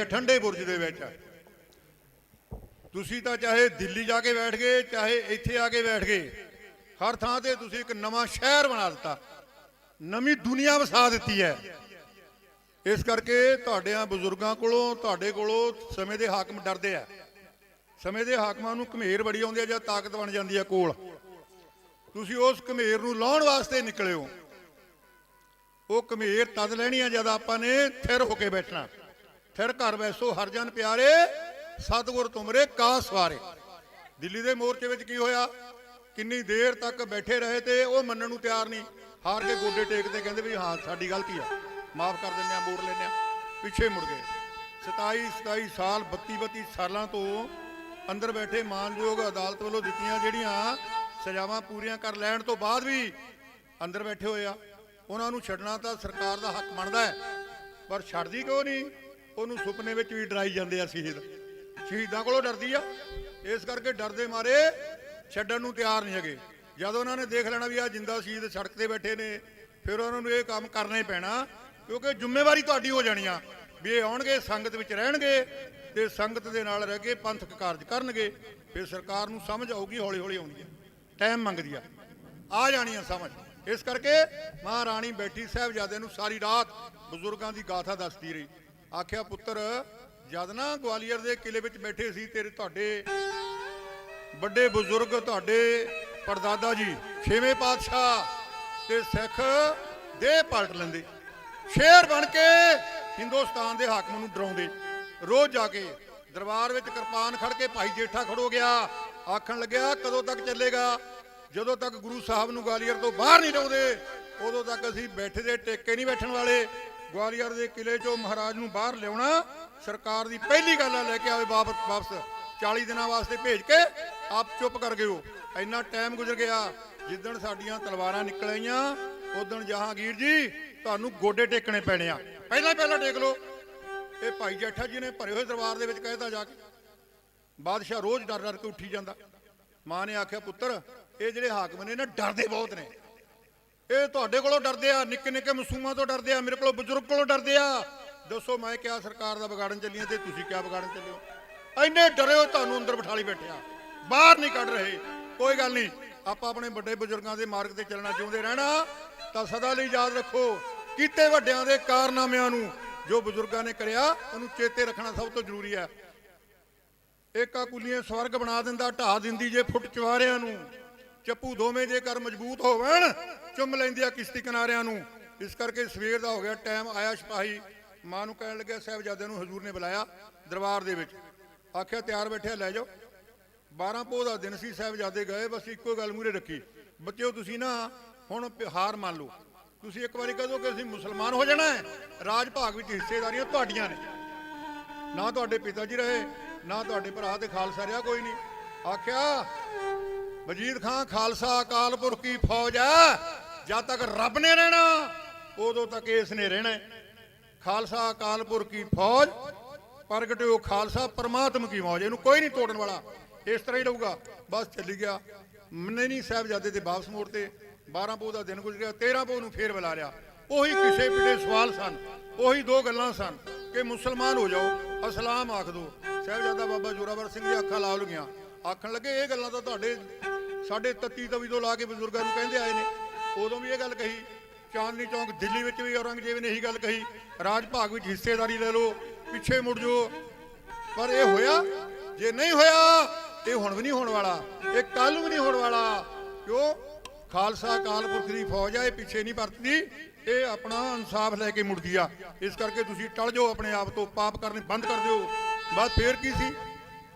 ਆ ਠੰਡੇ ਬੁਰਜ ਦੇ ਵਿੱਚ। ਤੁਸੀਂ ਤਾਂ ਚਾਹੇ ਦਿੱਲੀ ਜਾ ਕੇ ਬੈਠ ਗਏ, ਚਾਹੇ ਇੱਥੇ ਆ ਕੇ ਬੈਠ ਗਏ, ਹਰ ਥਾਂ ਤੇ ਤੁਸੀਂ ਇੱਕ ਨਵਾਂ ਸ਼ਹਿਰ ਬਣਾ ਦਿੱਤਾ, ਨਵੀਂ ਦੁਨੀਆ ਵਸਾ ਦਿੱਤੀ ਹੈ। ਇਸ ਕਰਕੇ ਤੁਹਾਡਿਆਂ ਬਜ਼ੁਰਗਾਂ ਕੋਲੋਂ, ਤੁਹਾਡੇ ਕੋਲੋਂ ਸਮੇਂ ਦੇ ਹਾਕਮ ਡਰਦੇ ਆ। ਸਮੇਂ ਦੇ ਹਾਕਮਾਂ ਨੂੰ ਘਮੇਰ ਬੜੀ ਆਉਂਦੀ ਹੈ ਜਦ ਤਾਕਤ ਬਣ ਜਾਂਦੀ ਹੈ ਕੋਲ। ਤੁਸੀਂ ਉਸ ਘਮੇਰ ਨੂੰ ਲਾਉਣ ਵਾਸਤੇ ਨਿਕਲੇ ਹੋ। ਉਹ ਘਮੇਰ ਤਦ ਲੈਣੀ ਆ ਜਦ ਆਪਾਂ ਨੇ ਥਿਰ ਹੋ ਕੇ ਬੈਠਣਾ। ਥਿਰ ਘਰ ਬੈਸੋ ਹਰ ਜਨ ਪਿਆਰੇ, ਸਤਿਗੁਰ ਤੁਮਰੇ ਕਾ ਸਵਾਰੇ। ਦਿੱਲੀ ਦੇ ਮੋਰਚੇ ਵਿੱਚ ਕੀ ਹੋਇਆ? ਕਿੰਨੀ ਦੇਰ ਤੱਕ ਬੈਠੇ ਰਹੇ ਤੇ ਉਹ ਮੰਨਣ ਨੂੰ ਤਿਆਰ ਨਹੀਂ, ਹਾਰ ਕੇ ਗੋਡੇ ਟੇਕਦੇ, ਕਹਿੰਦੇ ਵੀ ਹਾਂ ਸਾਡੀ ਗਲਤੀ ਆ, ਮਾਫ ਕਰ ਦਿੰਦੇ ਆ, ਮੋੜ ਲੈਂਦੇ ਆ, ਪਿੱਛੇ ਮੁੜ ਗਏ। 27 ਸਾਲ 32 ਸਾਲਾਂ ਤੋਂ ਅੰਦਰ ਬੈਠੇ ਮਾਨਯੋਗ ਅਦਾਲਤ ਵੱਲੋਂ ਦਿੱਤੀਆਂ ਜਿਹੜੀਆਂ ਸਜ਼ਾਵਾਂ ਪੂਰੀਆਂ ਕਰ ਲੈਣ ਤੋਂ ਬਾਅਦ ਵੀ ਅੰਦਰ ਬੈਠੇ ਹੋਏ ਆ। ਉਹਨਾਂ ਨੂੰ ਛੱਡਣਾ ਤਾਂ ਸਰਕਾਰ ਦਾ ਹੱਕ ਬਣਦਾ ਹੈ, ਪਰ ਛੱਡਦੀ ਕਿਉਂ ਨਹੀਂ? ਉਹਨੂੰ ਸੁਪਨੇ ਵਿੱਚ ਵੀ ਡਰਾਈ ਜਾਂਦੇ ਆ। ਸ਼ਹੀਦਾਂ ਕੋਲੋਂ ਡਰਦੀ ਆ, ਇਸ ਕਰਕੇ ਡਰਦੇ ਮਾਰੇ ਛੱਡਣ ਨੂੰ ਤਿਆਰ ਨਹੀਂ ਹੈਗੇ। ਜਦੋਂ ਉਹਨਾਂ ਨੇ ਦੇਖ ਲੈਣਾ ਵੀ ਆ ਜਿੰਦਾ ਸ਼ਹੀਦ ਸੜਕ ਤੇ ਬੈਠੇ ਨੇ, ਫਿਰ ਉਹਨਾਂ ਨੂੰ ਇਹ ਕੰਮ ਕਰਨਾ ਹੀ ਪੈਣਾ, ਕਿਉਂਕਿ ਜ਼ਿੰਮੇਵਾਰੀ ਤੁਹਾਡੀ ਹੋ ਜਾਣੀ ਆ ਵੀ ਇਹ ਆਉਣਗੇ, ਸੰਗਤ ਵਿੱਚ ਰਹਿਣਗੇ ਤੇ ਸੰਗਤ ਦੇ ਨਾਲ ਰਹਿ ਕੇ ਪੰਥਕ ਕਾਰਜ ਕਰਨਗੇ। ਫਿਰ ਸਰਕਾਰ ਨੂੰ ਸਮਝ ਆਊਗੀ, ਹੌਲੀ ਹੌਲੀ ਆਉਂਦੀ ਹੈ, ਟਾਈਮ ਮੰਗਦੀ ਆ ਜਾਣੀ ਆ ਸਮਝ। ਇਸ ਕਰਕੇ ਮਹਾਰਾਣੀ ਬੈਠੀ ਸਾਹਿਬਜ਼ਾਦਿਆਂ ਨੂੰ ਸਾਰੀ ਰਾਤ ਬਜ਼ੁਰਗਾਂ ਦੀ ਗਾਥਾ ਦੱਸਦੀ ਰਹੀ। ਆਖਿਆ ਪੁੱਤਰ, ਜਦ ਨਾ ਗਵਾਲੀਅਰ ਦੇ ਕਿਲੇ ਵਿੱਚ ਬੈਠੇ ਸੀ, ਤੁਹਾਡੇ ਵੱਡੇ ਬਜ਼ੁਰਗ, ਤੁਹਾਡੇ ਪੜਦਾਦਾ ਜੀ 6ਵੇਂ ਪਾਤਸ਼ਾਹ ਤੇ ਸਿੱਖ ਦੇਹ ਪਲਟ ਲੈਂਦੇ, ਸ਼ੇਰ ਬਣ ਕੇ ਹਿੰਦੁਸਤਾਨ ਦੇ ਹਾਕਮ ਨੂੰ ਡਰਾਉਂਦੇ। ਰੋਜ਼ ਜਾ ਕੇ ਦਰਬਾਰ ਵਿੱਚ ਕਿਰਪਾਨ ਖੜ ਕੇ ਭਾਈ ਜੇਠਾ ਖੜੋ ਗਿਆ, ਆਖਣ ਲੱਗਿਆ ਕਦੋਂ ਤੱਕ ਚੱਲੇਗਾ? ਜਦੋਂ ਤੱਕ ਗੁਰੂ ਸਾਹਿਬ ਨੂੰ ਗਵਾਲੀਅਰ ਤੋਂ ਬਾਹਰ ਨਹੀਂ ਲਾਉਂਦੇ ਉਦੋਂ ਤੱਕ ਅਸੀਂ ਬੈਠੇ ਦੇ ਟੇਕੇ ਨਹੀਂ ਬੈਠਣ ਵਾਲੇ। ਗਵਾਲੀਅਰ ਦੇ ਕਿਲੇ ਚੋਂ ਮਹਾਰਾਜ ਨੂੰ ਬਾਹਰ ਲਿਆਉਣਾ ਸਰਕਾਰ ਦੀ ਪਹਿਲੀ ਗੱਲ ਆ, ਲੈ ਕੇ ਆਵੇ ਵਾਪਸ 40 ਦਿਨਾਂ ਵਾਸਤੇ ਭੇਜ ਕੇ ਆਪ ਚੁੱਪ ਕਰ ਗਏ ਹੋ। ਇੰਨਾ ਟਾਈਮ ਗੁਜ਼ਰ ਗਿਆ। ਜਿੱਦਣ ਸਾਡੀਆਂ ਤਲਵਾਰਾਂ ਨਿਕਲ ਆਈਆਂ ਉਦਣ ਜਹਾਂਗੀਰ ਜੀ ਤੁਹਾਨੂੰ ਗੋਡੇ ਟੇਕਣੇ ਪੈਣੇ ਆ, ਪਹਿਲਾਂ ਟੇਕ ਲਓ। ਇਹ ਭਾਈ ਜੇਠਾ ਜੀ ਨੇ ਭਰੇ ਹੋਏ ਦਰਬਾਰ ਦੇ ਵਿੱਚ ਕਹਿਤਾ ਜਾ ਕੇ। ਬਾਦਸ਼ਾਹ ਰੋਜ਼ ਡਰ ਕੇ ਉੱਠੀ ਜਾਂਦਾ। ਮਾਂ ਨੇ ਆਖਿਆ ਪੁੱਤਰ, ਇਹ ਜਿਹੜੇ ਹਾਕਮ ਨੇ ਨਾ ਡਰਦੇ ਬਹੁਤ ਨੇ, ਇਹ ਤੁਹਾਡੇ ਕੋਲੋਂ ਡਰਦੇ ਆ, ਨਿੱਕੇ ਨਿੱਕੇ ਮਾਸੂਮਾਂ ਤੋਂ ਡਰਦੇ ਆ, ਮੇਰੇ ਕੋਲੋਂ ਬਜ਼ੁਰਗ ਕੋਲੋਂ ਡਰਦੇ ਆ। ਦੱਸੋ ਮੈਂ ਕਿਹਾ ਸਰਕਾਰ ਦਾ ਵਿਗਾੜਨ ਚੱਲੀਆਂ ਤੇ ਤੁਸੀਂ ਕਿਆ ਵਿਗਾੜਨ ਚੱਲੇ ਹੋ? ਇੰਨੇ ਡਰੇ ਹੋ, ਤੁਹਾਨੂੰ ਅੰਦਰ ਬਿਠਾ ਲਈ ਬੈਠਿਆ, ਬਾਹਰ ਨਹੀਂ ਕੱਢ ਰਹੇ। ਕੋਈ ਗੱਲ ਨਹੀਂ, ਆਪਾਂ ਆਪਣੇ ਵੱਡੇ ਬਜ਼ੁਰਗਾਂ ਦੇ ਮਾਰਗ ਤੇ ਚੱਲਣਾ ਚਾਹੁੰਦੇ ਰਹਿਣਾ ਤਾਂ ਸਦਾ ਲਈ ਯਾਦ ਰੱਖੋ ਕੀਤੇ ਵੱਡਿਆਂ ਦੇ ਕਾਰਨਾਮਿਆਂ ਨੂੰ, ਜੋ ਬਜ਼ੁਰਗਾਂ ਨੇ ਕਰਿਆ ਉਹਨੂੰ ਚੇਤੇ ਰੱਖਣਾ ਸਭ ਤੋਂ ਜ਼ਰੂਰੀ ਹੈ। ਏਕਾ ਕੁਲੀਆਂ ਸਵਰਗ ਬਣਾ ਦਿੰਦਾ, ਢਾ ਦਿੰਦੀ ਜੇ ਫੁੱਟ ਚਵਾਰਿਆਂ ਨੂੰ। ਚੱਪੂ ਦੋਵੇਂ ਜੇਕਰ ਮਜ਼ਬੂਤ ਹੋਵਣ, ਚੁੰਮ ਲੈਂਦੇ ਆ ਕਿਸ਼ਤੀ ਕਿਨਾਰਿਆਂ ਨੂੰ। ਇਸ ਕਰਕੇ ਸਵੇਰ ਦਾ ਹੋ ਗਿਆ ਟਾਈਮ, ਆਇਆ ਸਿਪਾਹੀ, ਮਾਂ ਨੂੰ ਕਹਿਣ ਲੱਗਿਆ ਸਾਹਿਬਜ਼ਾਦਿਆਂ ਨੂੰ ਹਜ਼ੂਰ ਨੇ ਬੁਲਾਇਆ ਦਰਬਾਰ ਦੇ ਵਿੱਚ। ਆਖਿਆ ਤਿਆਰ ਬੈਠਿਆ ਲੈ ਜਾਓ। 12 ਪੋਹ ਦਾ ਦਿਨ ਸੀ, ਸਾਹਿਬਜ਼ਾਦੇ ਗਏ, ਬਸ ਇੱਕੋ ਗੱਲ ਮੂਹਰੇ ਰੱਖੀ, ਬੱਚਿਓ ਤੁਸੀਂ ਨਾ ਹੁਣ ਹਾਰ ਮੰਨ ਲਓ, ਤੁਸੀਂ ਇੱਕ ਵਾਰੀ ਕਹੋ ਕਿ ਅਸੀਂ ਮੁਸਲਮਾਨ ਹੋ ਜਾਣਾ ਹੈ, ਰਾਜ ਭਾਗ ਵਿੱਚ ਹਿੱਸੇਦਾਰੀਆਂ ਤੁਹਾਡੀਆਂ ਨੇ। ਨਾ ਤੁਹਾਡੇ ਪਿਤਾ ਜੀ ਰਹੇ, ਨਾ ਤੁਹਾਡੇ ਭਰਾ ਤੇ ਖਾਲਸਾ ਰਿਹਾ ਕੋਈ ਨਹੀਂ। ਆਖਿਆ ਵਜੀਦ ਖਾਂ ਖਾਲਸਾ ਅਕਾਲ ਪੁਰਖ ਕੀ ਫੌਜ ਹੈ, ਜਦ ਤੱਕ ਰੱਬ ਨੇ ਰਹਿਣਾ ਉਦੋਂ ਤੱਕ ਇਸ ਨੇ ਰਹਿਣਾ। ਖਾਲਸਾ ਅਕਾਲ ਪੁਰਖ ਕੀ ਫੌਜ, ਪ੍ਰਗਟਿਓ ਖਾਲਸਾ ਪਰਮਾਤਮ ਕੀ ਮੌਜ, ਇਹਨੂੰ ਕੋਈ ਨਹੀਂ ਤੋੜਨ ਵਾਲਾ, ਇਸ ਤਰ੍ਹਾਂ ਹੀ ਰਹੂਗਾ। ਬਸ ਚੱਲੀ ਗਿਆ। ਨਹੀਂ ਸਾਹਿਬਜ਼ਾਦੇ ਤੇ ਵਾਪਸ ਮੋੜ ਤੇ 12 ਪੋਹ ਦਾ ਦਿਨ ਗੁਜ਼ਰ ਗਿਆ। 13 ਪੋਹ ਨੂੰ ਫੇਰ ਬੁਲਾ ਲਿਆ। ਉਹੀ ਕਿਸੇ ਪਿੱਛੇ ਸਵਾਲ ਸਨ, ਉਹੀ ਦੋ ਗੱਲਾਂ ਸਨ ਕਿ ਮੁਸਲਮਾਨ ਹੋ ਜਾਓ, ਅਸਲਾਮ ਆਖ ਦੋ। ਸਾਹਿਬਜ਼ਾਦਾ ਬਾਬਾ ਜੋਰਾਵਰ ਸਿੰਘ ਦੀ ਅੱਖਾਂ ਲਾਲ ਗਈਆਂ, ਆਖਣ ਲੱਗੇ ਇਹ ਗੱਲਾਂ ਤਾਂ ਤੁਹਾਡੇ ਸਾਡੇ ਤੱਤੀ ਤਵੀ ਤੋਂ ਲਾ ਕੇ ਬਜ਼ੁਰਗਾਂ ਨੂੰ ਕਹਿੰਦੇ ਆਏ ਨੇ। ਉਦੋਂ ਵੀ ਇਹ ਗੱਲ ਕਹੀ, ਚਾਂਦਨੀ ਚੌਂਕ ਦਿੱਲੀ ਵਿੱਚ ਵੀ ਔਰੰਗਜ਼ੇਬ ਨੇ ਇਹੀ ਗੱਲ ਕਹੀ, ਰਾਜ ਭਾਗ ਵਿੱਚ ਹਿੱਸੇਦਾਰੀ ਲੈ ਲਓ, ਪਿੱਛੇ ਮੁੜ ਜਾਓ। ਪਰ ਇਹ ਹੋਇਆ? ਜੇ ਨਹੀਂ ਹੋਇਆ ਇਹ ਹੁਣ ਵੀ ਨਹੀਂ ਹੋਣ ਵਾਲਾ, ਇਹ ਕੱਲ ਵੀ ਨਹੀਂ ਹੋਣ ਵਾਲਾ। ਕਿਉਂ? ਖਾਲਸਾ ਅਕਾਲ ਪੁਰਖ ਦੀ ਫੌਜ ਆ, ਇਹ ਪਿੱਛੇ ਨਹੀਂ ਪਰਤਦੀ, ਇਹ ਆਪਣਾ ਇਨਸਾਫ ਲੈ ਕੇ ਮੁੜਦੀ ਆ। ਇਸ ਕਰਕੇ ਤੁਸੀਂ ਟਲ ਜਾਓ, ਆਪਣੇ ਆਪ ਤੋਂ ਪਾਪ ਕਰਨੇ ਬੰਦ ਕਰ ਦਿਓ। ਬਸ ਫੇਰ ਕੀ ਸੀ?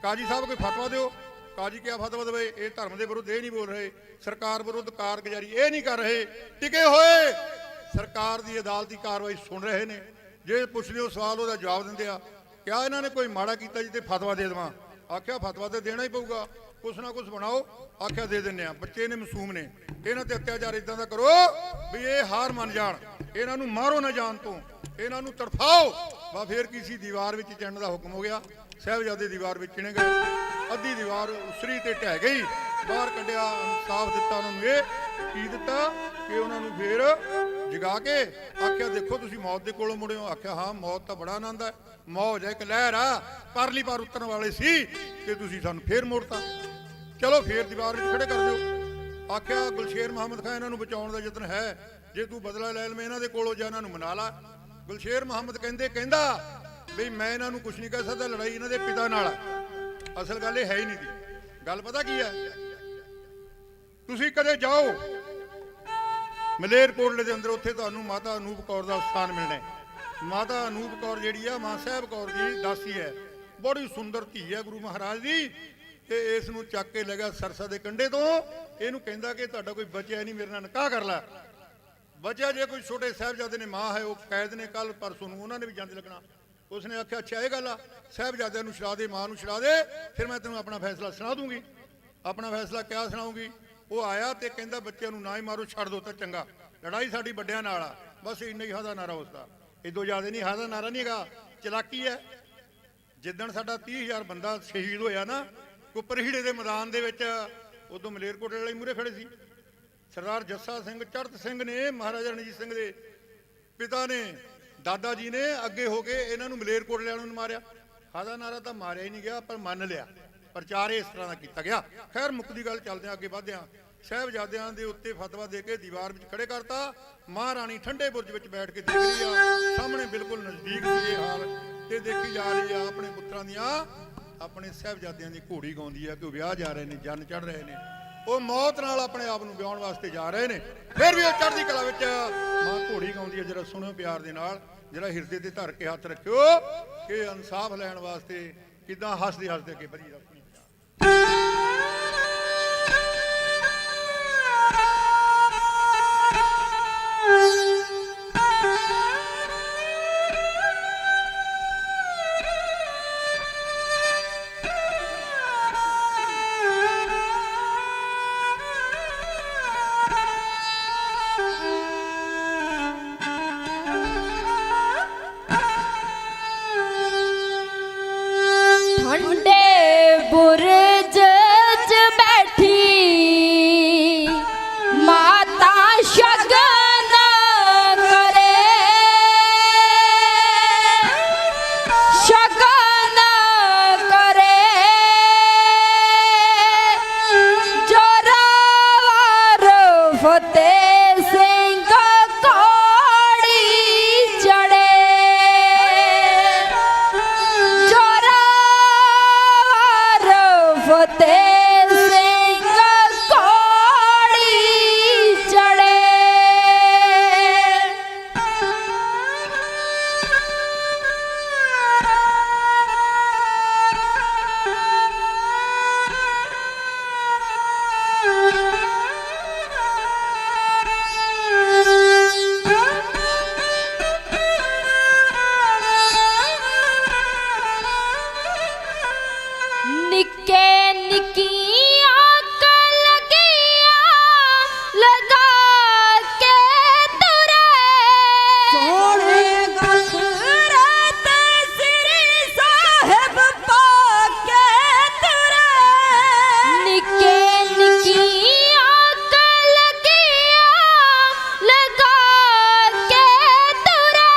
ਕਾਜੀ ਸਾਹਿਬ ਕੋਈ ਫਤਵਾ ਦਿਓ। ਕਾਜੀ ਕਿਆ ਫਤਵਾ ਦੇਵੇ? ਇਹ ਧਰਮ ਦੇ ਵਿਰੁੱਧ ਇਹ ਨਹੀਂ ਬੋਲ ਰਹੇ, ਸਰਕਾਰ ਵਿਰੁੱਧ ਕਾਰਗੁਜ਼ਾਰੀ ਇਹ ਨਹੀਂ ਕਰ ਰਹੇ, ਟਿਕੇ ਹੋਏ ਸਰਕਾਰ ਦੀ ਅਦਾਲਤੀ ਕਾਰਵਾਈ ਸੁਣ ਰਹੇ ਨੇ। ਜੇ ਪੁੱਛਦੇ ਹੋ ਸਵਾਲ ਉਹਦਾ ਜਵਾਬ ਦਿੰਦੇ ਆ। ਕਿਆ ਇਹਨਾਂ ਨੇ ਕੋਈ ਮਾੜਾ ਕੀਤਾ ਜੀ ਤੇ ਫਤਵਾ ਦੇ ਦੇਵਾਂ? ਆਖਿਆ ਫਤਵਾ ਤੇ ਦੇਣਾ ਹੀ ਪਊਗਾ, ਕੁਛ ਨਾ ਕੁਛ ਬਣਾਓ। ਆਖਿਆ ਦੇ ਦਿੰਦੇ ਆ। ਬੱਚੇ ਨੇ, ਮਾਸੂਮ ਨੇ, ਇਹਨਾਂ ਤੇ ਅਤਿਆਚਾਰ ਇਦਾਂ ਦਾ ਕਰੋ ਵੀ ਇਹ ਹਾਰ ਮੰਨ ਜਾਣ, ਇਹਨਾਂ ਨੂੰ ਮਾਰੋ ਨਾ ਜਾਣ ਤੋਂ, ਇਹਨਾਂ ਨੂੰ ਤੜਫਾਓ। ਵਾ ਫੇਰ ਕਿਸੇ ਦੀਵਾਰ ਵਿੱਚ ਚਿਣਨ ਦਾ ਹੁਕਮ ਹੋ ਗਿਆ। ਸਾਹਿਬਜ਼ਾਦੇ ਦੀਵਾਰ ਵਿੱਚ ਚਿਣੇ ਗਏ, ਅੱਧੀ ਦੀਵਾਰ ਉਸਰੀ ਤੇ ਢਹਿ ਗਈ, ਬਾਹਰ ਕੱਢਿਆ, ਇਨਸਾਫ ਦਿੱਤਾ ਉਹਨਾਂ ਨੂੰ। ਇਹ ਕੀ ਦਿੱਤਾ ਕਿ ਉਹਨਾਂ ਨੂੰ ਫੇਰ ਜਗਾ ਕੇ ਆਖਿਆ ਦੇਖੋ ਤੁਸੀਂ ਮੌਤ ਦੇ ਕੋਲੋਂ ਮੁੜਿਓ। ਆਖਿਆ ਹਾਂ ਮੌਤ ਤਾਂ ਬੜਾ ਆਨੰਦ ਹੈ, ਮੌਜ ਹੈ, ਇੱਕ ਲਹਿਰ ਆ, ਪਰਲੀ ਪਾਰ ਉਤਰਨ ਵਾਲੇ ਸੀ ਤੇ ਤੁਸੀਂ ਸਾਨੂੰ ਫੇਰ ਮੋੜਤਾ, ਚਲੋ ਫੇਰ ਦੀਵਾਰ ਵਿੱਚ ਖੜੇ ਕਰ ਦਿਓ। ਆਖਿਆ ਗੁਲਸ਼ੇਰ ਮੁਹੰਮਦ ਖਾਨ ਇਹਨਾਂ ਨੂੰ ਬਚਾਉਣ ਦਾ ਯਤਨ ਹੈ, ਜੇ ਤੂੰ ਬਦਲਾ ਲੈ ਲਵੇਂ ਇਹਨਾਂ ਦੇ ਕੋਲੋਂ ਜਾਂ ਇਹਨਾਂ ਨੂੰ ਮਨਾ ਲਾ। ਗੁਲਸ਼ੇਰ ਮੁਹੰਮਦ ਕਹਿੰਦਾ ਬਈ ਮੈਂ ਇਹਨਾਂ ਨੂੰ ਕੁਝ ਨਹੀਂ ਕਹਿ ਸਕਦਾ, ਲੜਾਈ ਇਹਨਾਂ ਦੇ ਪਿਤਾ ਨਾਲ ਆ। ਅਸਲ ਗੱਲ ਇਹ ਹੈ ਹੀ ਨਹੀਂ ਦੀ ਗੱਲ। ਪਤਾ ਕੀ ਹੈ, ਤੁਸੀਂ ਕਦੇ ਜਾਓ ਮਲੇਰਕੋਟਲੇ ਦੇ ਅੰਦਰ, ਉੱਥੇ ਤੁਹਾਨੂੰ ਮਾਤਾ ਅਨੂਪ ਕੌਰ ਦਾ ਸਥਾਨ ਮਿਲਣਾ ਹੈ। ਮਾਤਾ ਅਨੂਪ ਕੌਰ ਜਿਹੜੀ ਆ ਮਾਂ ਸਾਹਿਬ ਕੌਰ ਦੀ ਦਾਸੀ ਹੈ, ਬੜੀ ਸੁੰਦਰ ਧੀ ਹੈ ਗੁਰੂ ਮਹਾਰਾਜ ਦੀ। ਤੇ ਇਸ ਨੂੰ ਚੱਕ ਕੇ ਲੈ ਗਿਆ ਸਰਸਾ ਦੇ ਕੰਢੇ ਤੋਂ, ਇਹਨੂੰ ਕਹਿੰਦਾ ਕਿ ਤੁਹਾਡਾ ਕੋਈ ਬਚਿਆ ਨਹੀਂ, ਮੇਰੇ ਨਾਲ ਨਿਕਾਹ ਕਰ ਲੈ। ਬਚਿਆ ਜੇ ਕੋਈ ਛੋਟੇ ਸਾਹਿਬਜ਼ਾਦੇ ਨੇ, ਮਾਂ ਹੈ ਉਹ ਕੈਦ ਨੇ, ਕੱਲ ਪਰਸੋਂ ਨੂੰ ਉਹਨਾਂ ਨੇ ਵੀ ਜਾਂਦੇ ਲੱਗਣਾ। ਉਸਨੇ ਆਖਿਆ ਅੱਛਾ ਇਹ ਗੱਲ ਆ, ਸਾਹਿਬਜ਼ਾਦਿਆਂ ਨੂੰ ਛੁਡਾ ਦੇ, ਮਾਂ ਨੂੰ ਛੁਡਾ ਦੇ, ਫਿਰ ਮੈਂ ਤੈਨੂੰ ਆਪਣਾ ਫੈਸਲਾ ਸੁਣਾ ਦੂੰਗੀ। ਆਪਣਾ ਫੈਸਲਾ ਕਿਆ ਸੁਣਾਉਂਗੀ? ਉਹ ਆਇਆ ਤੇ ਕਹਿੰਦਾ ਬੱਚਿਆਂ ਨੂੰ ਨਾ ਹੀ ਮਾਰੋ, ਛੱਡ ਦੋ ਤਾਂ ਚੰਗਾ, ਲੜਾਈ ਸਾਡੀ ਵੱਡਿਆਂ ਨਾਲ ਆ। ਬਸ ਇੰਨਾ ਹੀ ਹਾਦਾ ਨਾਰਾ ਉਸਦਾ, ਇਦੋਂ ਜ਼ਿਆਦਾ ਨਹੀਂ। ਹਾਦਾ ਨਾਰਾ ਨਹੀਂ ਹੈਗਾ, ਚਲਾਕੀ ਹੈ। ਜਿੱਦਣ ਸਾਡਾ 30,000 ਬੰਦਾ ਸ਼ਹੀਦ ਹੋਇਆ ਨਾ ਕੁੱਪਰਹੀੜੇ ਦੇ ਮੈਦਾਨ ਦੇ ਵਿੱਚ, ਉਦੋਂ ਮਲੇਰਕੋਟਲੇ ਵਾਲੇ ਮੂਹਰੇ ਖੜੇ ਸੀ। ਸਰਦਾਰ ਜੱਸਾ ਸਿੰਘ ਚੜ੍ਹਤ ਸਿੰਘ ਨੇ, ਮਹਾਰਾਜਾ ਰਣਜੀਤ ਸਿੰਘ ਦੇ ਪਿਤਾ ਨੇ, ਦਾਦਾ ਜੀ ਨੇ ਅੱਗੇ ਹੋ ਕੇ ਇਹਨਾਂ ਨੂੰ ਮਲੇਰਕੋਟਲੇ ਵਾਲਿਆਂ ਨੂੰ ਮਾਰਿਆ। ਹਾਦਾ ਨਾਰਾ ਤਾਂ ਮਾਰਿਆ ਹੀ ਨਹੀਂ ਗਿਆ, ਪਰ ਮੰਨ ਲਿਆ, ਪ੍ਰਚਾਰ ਇਸ ਤਰ੍ਹਾਂ ਦਾ ਕੀਤਾ ਗਿਆ। ਖੈਰ ਮੁੱਕਦੀ ਗੱਲ, ਚੱਲਦਿਆਂ ਅੱਗੇ ਵਧਦਿਆਂ, ਸਾਹਿਬਜ਼ਾਦਿਆਂ ਦੇ ਉੱਤੇ ਫਤਵਾ ਦੇ ਕੇ ਦੀਵਾਰ ਵਿੱਚ ਖੜੇ ਕਰਤਾ। ਮਹਾਰਾਣੀ ਠੰਡੇ ਬੁਰਜ ਵਿੱਚ ਬੈਠ ਕੇ ਦੇਖ ਰਹੀ ਆ, ਸਾਹਮਣੇ ਬਿਲਕੁਲ ਨਜ਼ਦੀਕ ਸੀ ਇਹ ਹਾਲ, ਤੇ ਦੇਖੀ ਜਾ ਰਹੀ ਆ ਆਪਣੇ ਪੁੱਤਰਾਂ ਦੀਆਂ, ਆਪਣੇ ਸਾਹਿਬਜ਼ਾਦਿਆਂ ਦੀ ਘੋੜੀ ਗਾਉਂਦੀ ਆ ਕਿ ਉਹ ਵਿਆਹ ਜਾ ਰਹੇ ਨੇ, ਜੰਨ ਚੜ ਰਹੇ ਨੇ, ਉਹ ਮੌਤ ਨਾਲ ਆਪਣੇ ਆਪ ਨੂੰ ਵਿਆਉਣ ਵਾਸਤੇ ਜਾ ਰਹੇ ਨੇ। ਫਿਰ ਵੀ ਉਹ ਚੜ੍ਹਦੀ ਕਲਾ ਵਿੱਚ ਮਾਂ ਘੋੜੀ ਗਾਉਂਦੀ ਹੈ। ਜਰਾ ਸੁਣਿਓ ਪਿਆਰ ਦੇ ਨਾਲ, ਜਰਾ ਹਿਰਦੇ ਤੇ ਧਰ ਕੇ ਹੱਥ ਰੱਖਿਓ ਕਿ ਇਨਸਾਫ ਲੈਣ ਵਾਸਤੇ ਕਿੱਦਾਂ ਹੱਸਦੇ ਹੱਸਦੇ ਅੱਗੇ ਵਧੀ ਦਾ। ਠੰਡੇ ਬੁਰਜ 'ਚ ਬੈਠੀ ਮਾਤਾ ਸ਼ਗਨ ਕਰੇ, ਸ਼ਗਨ ਕਰੇ, ਜੋਰਾਵਰ ਫਤਿਹ ਸਿੰਘ ਘੋੜੀ ਚੜੇ, ਫਤਿਹ ਸਿੰਘ ਘੋੜੀ ਚੜੇ। ਨਿੱਕੇ ਨਿੱਕੀਆਂ ਕਲਗੀਆਂ ਲਗਾ ਕੇ ਤੁਰੇ, ਸੋਹਣੇ ਗਲਰੇ ਤੇ ਸ੍ਰੀ ਸਾਹਿਬ ਪਾ ਕੇ ਤੁਰੇ, ਨਿੱਕੇ ਨਿੱਕੀਆਂ ਕਲਗੀਆਂ ਲਗਾ ਕੇ ਤੁਰੇ,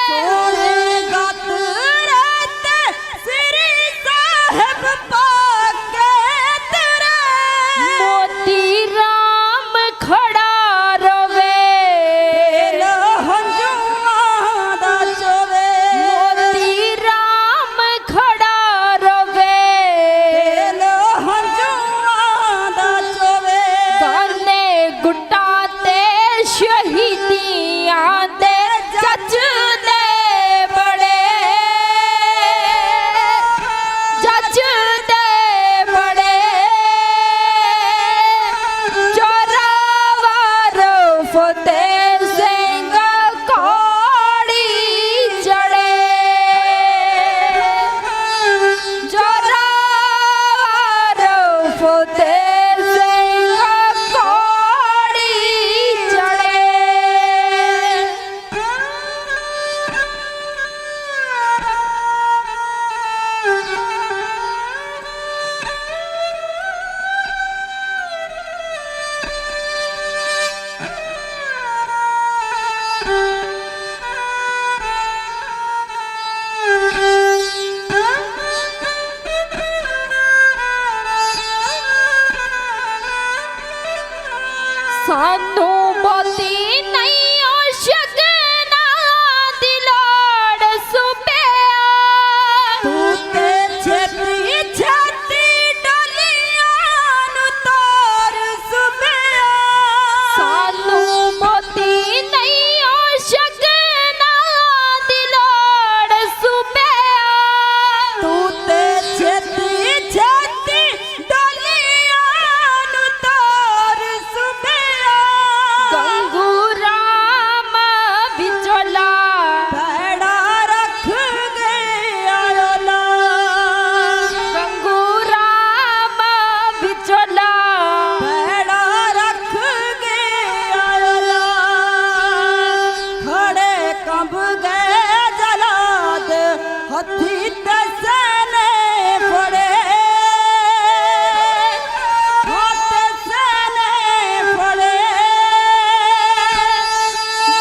ਸੋਹਣੇ ਗਲਰੇ ਤੇ ਸ੍ਰੀ ਸਾਹਿਬ ਪਾ ਕੇ सानू मोती नहीं ओ शगना दी लोड़ सुबेआ तू ते छेती छेती डोलियां नु तोर सुबेआ सानू मोती नहीं ओ शगना दी लोड़ सुबेआ तू ते छेती छेती डोलियां नु तोर सुबेआ गंगू राम बिचोला भैड़ा रख गया ला गंगू राम बिचोला भैड़ा रख गया ला खड़े कंब गए जलाद हथी तसने फड़े हाथ सने फड़े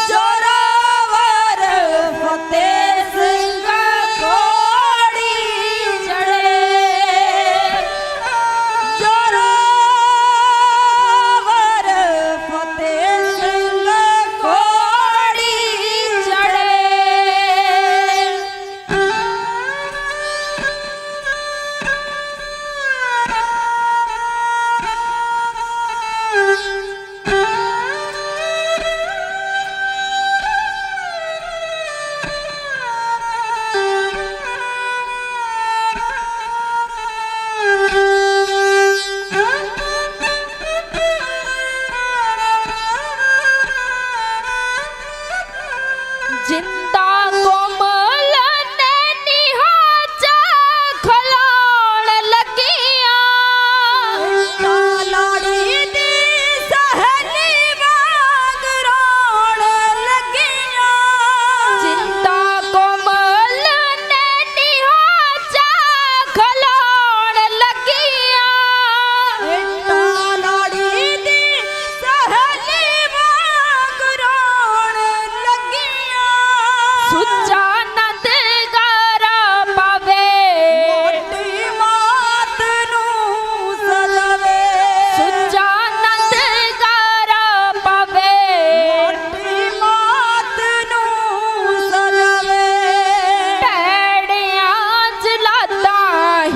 जोरावर फतेह सिंह घोड़ी चढ़े जोरावर फतेह सिंह घोड़ी चढ़े जिंदा कोमल ने निहाचा खलाण लगिया लाड़ी दी सहेली वांग रोण लगिया जिंदा कोमल ने निहाचा खलाण लगिया लाड़ी दी सहेली वांग रोण लगिया सुच्चा नंद गारा पावे मोटी मात नू सजावे सुच्चा नंद गारा पावे मोटी मात नू सजावे पैड़ियां जलादा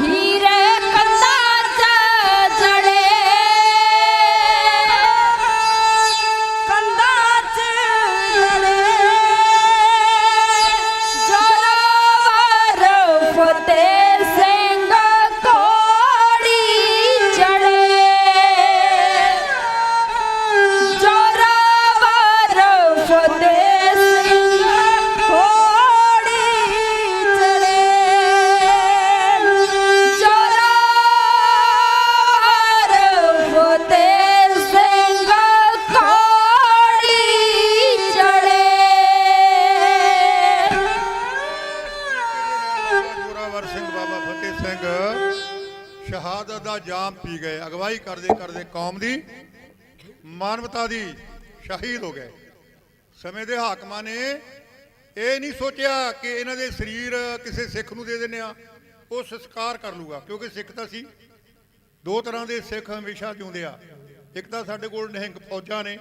हीरे कंधा च जड़े कंधा च जड़े जोरावर फतेह सिंह घोड़ी चढ़े जोरावर फतेह सिंह घोड़ी चढ़े जोरावर फतेह सिंह घोड़ी चढ़े ਜੋਰਾਵਰ ਸਿੰਘ ਬਾਬਾ ਫਤਿਹ ਸਿੰਘ ਸ਼ਹਾਦਤ ਦਾ ਜਾਮ ਪੀ ਗਏ, ਅਗਵਾਈ ਕਰਦੇ ਕਰਦੇ ਕੌਮ ਦੀ ਮਾਨਵਤਾ ਦੀ ਸ਼ਹੀਦ ਹੋ ਗਏ। ਸਮੇਂ ਦੇ ਹਾਕਮਾਂ ਨੇ ਇਹ ਨਹੀਂ ਸੋਚਿਆ ਕਿ ਇਹਨਾਂ ਦੇ ਸਰੀਰ ਕਿਸੇ ਸਿੱਖ ਨੂੰ ਦੇ ਦਿੰਦੇ ਆ, ਉਹ ਸੰਸਕਾਰ ਕਰ ਲੂਗਾ, ਕਿਉਂਕਿ ਸਿੱਖ ਤਾਂ ਸੀ। ਦੋ ਤਰ੍ਹਾਂ ਦੇ ਸਿੱਖ ਹਮੇਸ਼ਾ ਜਿਉਂਦੇ ਆ। ਇੱਕ ਤਾਂ ਸਾਡੇ ਕੋਲ ਨਿਹੰਗ ਫੌਜਾਂ ਨੇ,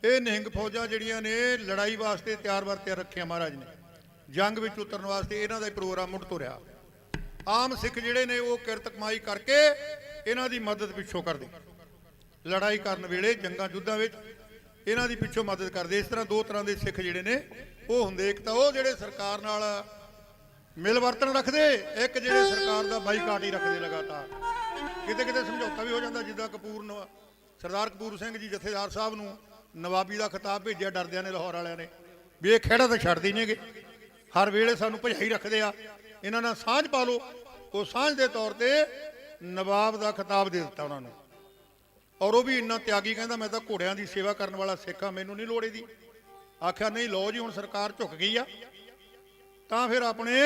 ਇਹ ਨਿਹੰਗ ਫੌਜਾਂ ਜਿਹੜੀਆਂ ਨੇ ਲੜਾਈ ਵਾਸਤੇ ਤਿਆਰ ਰੱਖੀਆਂ ਮਹਾਰਾਜ ਨੇ, ਜੰਗ ਵਿੱਚ ਉਤਰਨ ਵਾਸਤੇ ਇਹਨਾਂ ਦਾ ਹੀ ਪ੍ਰੋਗਰਾਮ ਮੁੱਢ ਤੋਂ ਰਿਹਾ। ਆਮ ਸਿੱਖ ਜਿਹੜੇ ਨੇ ਉਹ ਕਿਰਤ ਕਮਾਈ ਕਰਕੇ ਇਹਨਾਂ ਦੀ ਮਦਦ ਪਿੱਛੋਂ ਕਰਦੇ, ਲੜਾਈ ਕਰਨ ਵੇਲੇ ਜੰਗਾਂ ਯੁੱਧਾਂ ਵਿੱਚ ਇਹਨਾਂ ਦੀ ਪਿੱਛੋਂ ਮਦਦ ਕਰਦੇ। ਇਸ ਤਰ੍ਹਾਂ ਦੋ ਤਰ੍ਹਾਂ ਦੇ ਸਿੱਖ ਜਿਹੜੇ ਨੇ ਉਹ ਹੁੰਦੇ, ਇੱਕ ਤਾਂ ਉਹ ਜਿਹੜੇ ਸਰਕਾਰ ਨਾਲ ਮਿਲ ਵਰਤਨ ਰੱਖਦੇ, ਇੱਕ ਜਿਹੜੇ ਸਰਕਾਰ ਦਾ ਬਾਈਕਾਟ ਹੀ ਰੱਖਦੇ ਲਗਾਤਾਰ। ਕਿਤੇ ਕਿਤੇ ਸਮਝੌਤਾ ਵੀ ਹੋ ਜਾਂਦਾ, ਜਿੱਦਾਂ ਸਰਦਾਰ ਕਪੂਰ ਸਿੰਘ ਜੀ ਜਥੇਦਾਰ ਸਾਹਿਬ ਨੂੰ ਨਵਾਬੀ ਦਾ ਖਿਤਾਬ ਭੇਜਿਆ ਡਰਦਿਆਂ ਨੇ ਲਾਹੌਰ ਵਾਲਿਆਂ ਨੇ ਵੀ ਇਹ ਖਹਿੜਾ ਤਾਂ ਛੱਡਦੇ ਨੇਗੇ, ਹਰ ਵੇਲੇ ਸਾਨੂੰ ਭਜਾਈ ਰੱਖਦੇ ਆ, ਇਹਨਾਂ ਨਾਲ ਸਾਂਝ ਪਾ ਲਓ। ਉਹ ਸਾਂਝ ਦੇ ਤੌਰ ਤੇ ਨਵਾਬ ਦਾ ਖਿਤਾਬ ਦੇ ਦਿੱਤਾ ਉਹਨਾਂ ਨੂੰ, ਔਰ ਉਹ ਵੀ ਇੰਨਾ ਤਿਆਗੀ, ਕਹਿੰਦਾ ਮੈਂ ਤਾਂ ਘੋੜਿਆਂ ਦੀ ਸੇਵਾ ਕਰਨ ਵਾਲਾ ਸਿੱਖ ਆ, ਮੈਨੂੰ ਨਹੀਂ ਲੋੜ ਇਹਦੀ। ਆਖਿਆ ਨਹੀਂ, ਲਓ ਜੀ ਹੁਣ ਸਰਕਾਰ ਝੁਕ ਗਈ ਆ, ਤਾਂ ਫਿਰ ਆਪਣੇ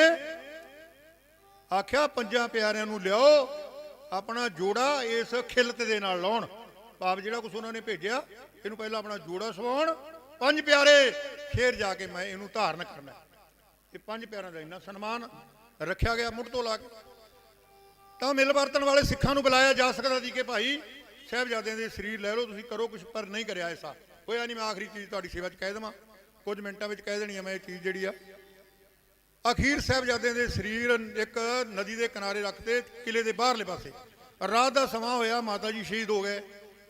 ਆਖਿਆ ਪੰਜਾਂ ਪਿਆਰਿਆਂ ਨੂੰ ਲਿਆਓ, ਆਪਣਾ ਜੋੜਾ ਇਸ ਖਿਲਤ ਦੇ ਨਾਲ ਲਾਉਣ। ਭਾਵ ਜਿਹੜਾ ਕੁਛ ਉਹਨਾਂ ਨੇ ਭੇਜਿਆ, ਇਹਨੂੰ ਪਹਿਲਾਂ ਆਪਣਾ ਜੋੜਾ ਸਵਾਉਣ ਪੰਜ ਪਿਆਰੇ, ਫੇਰ ਜਾ ਕੇ ਮੈਂ ਇਹਨੂੰ ਧਾਰਨ ਕਰਨਾ। ਇਹ ਪੰਜ ਪਿਆਰਿਆਂ ਦਾ ਇੰਨਾ ਸਨਮਾਨ ਰੱਖਿਆ ਗਿਆ ਮੁੱਢ ਤੋਂ ਲਾ ਕੇ। ਤਾਂ ਮਿਲ ਵਰਤਣ ਵਾਲੇ ਸਿੱਖਾਂ ਨੂੰ ਬੁਲਾਇਆ ਜਾ ਸਕਦਾ ਸੀ ਕਿ ਭਾਈ ਸਾਹਿਬਜ਼ਾਦਿਆਂ ਦੇ ਸਰੀਰ ਲੈ ਲਓ ਤੁਸੀਂ, ਕਰੋ ਕੁਛ, ਪਰ ਨਹੀਂ ਕਰਿਆ ਐਸਾ। ਹੋਇਆ ਨਹੀਂ। ਮੈਂ ਆਖਰੀ ਚੀਜ਼ ਤੁਹਾਡੀ ਸੇਵਾ 'ਚ ਕਹਿ ਦੇਵਾਂ, ਕੁਝ ਮਿੰਟਾਂ ਵਿੱਚ ਕਹਿ ਦੇਣੀ ਆ ਮੈਂ ਇਹ ਚੀਜ਼ ਜਿਹੜੀ ਆ। ਅਖੀਰ ਸਾਹਿਬਜ਼ਾਦਿਆਂ ਦੇ ਸਰੀਰ ਇੱਕ ਨਦੀ ਦੇ ਕਿਨਾਰੇ ਰੱਖਤੇ, ਕਿਲੇ ਦੇ ਬਾਹਰਲੇ ਪਾਸੇ। ਰਾਤ ਦਾ ਸਮਾਂ ਹੋਇਆ, ਮਾਤਾ ਜੀ ਸ਼ਹੀਦ ਹੋ ਗਏ।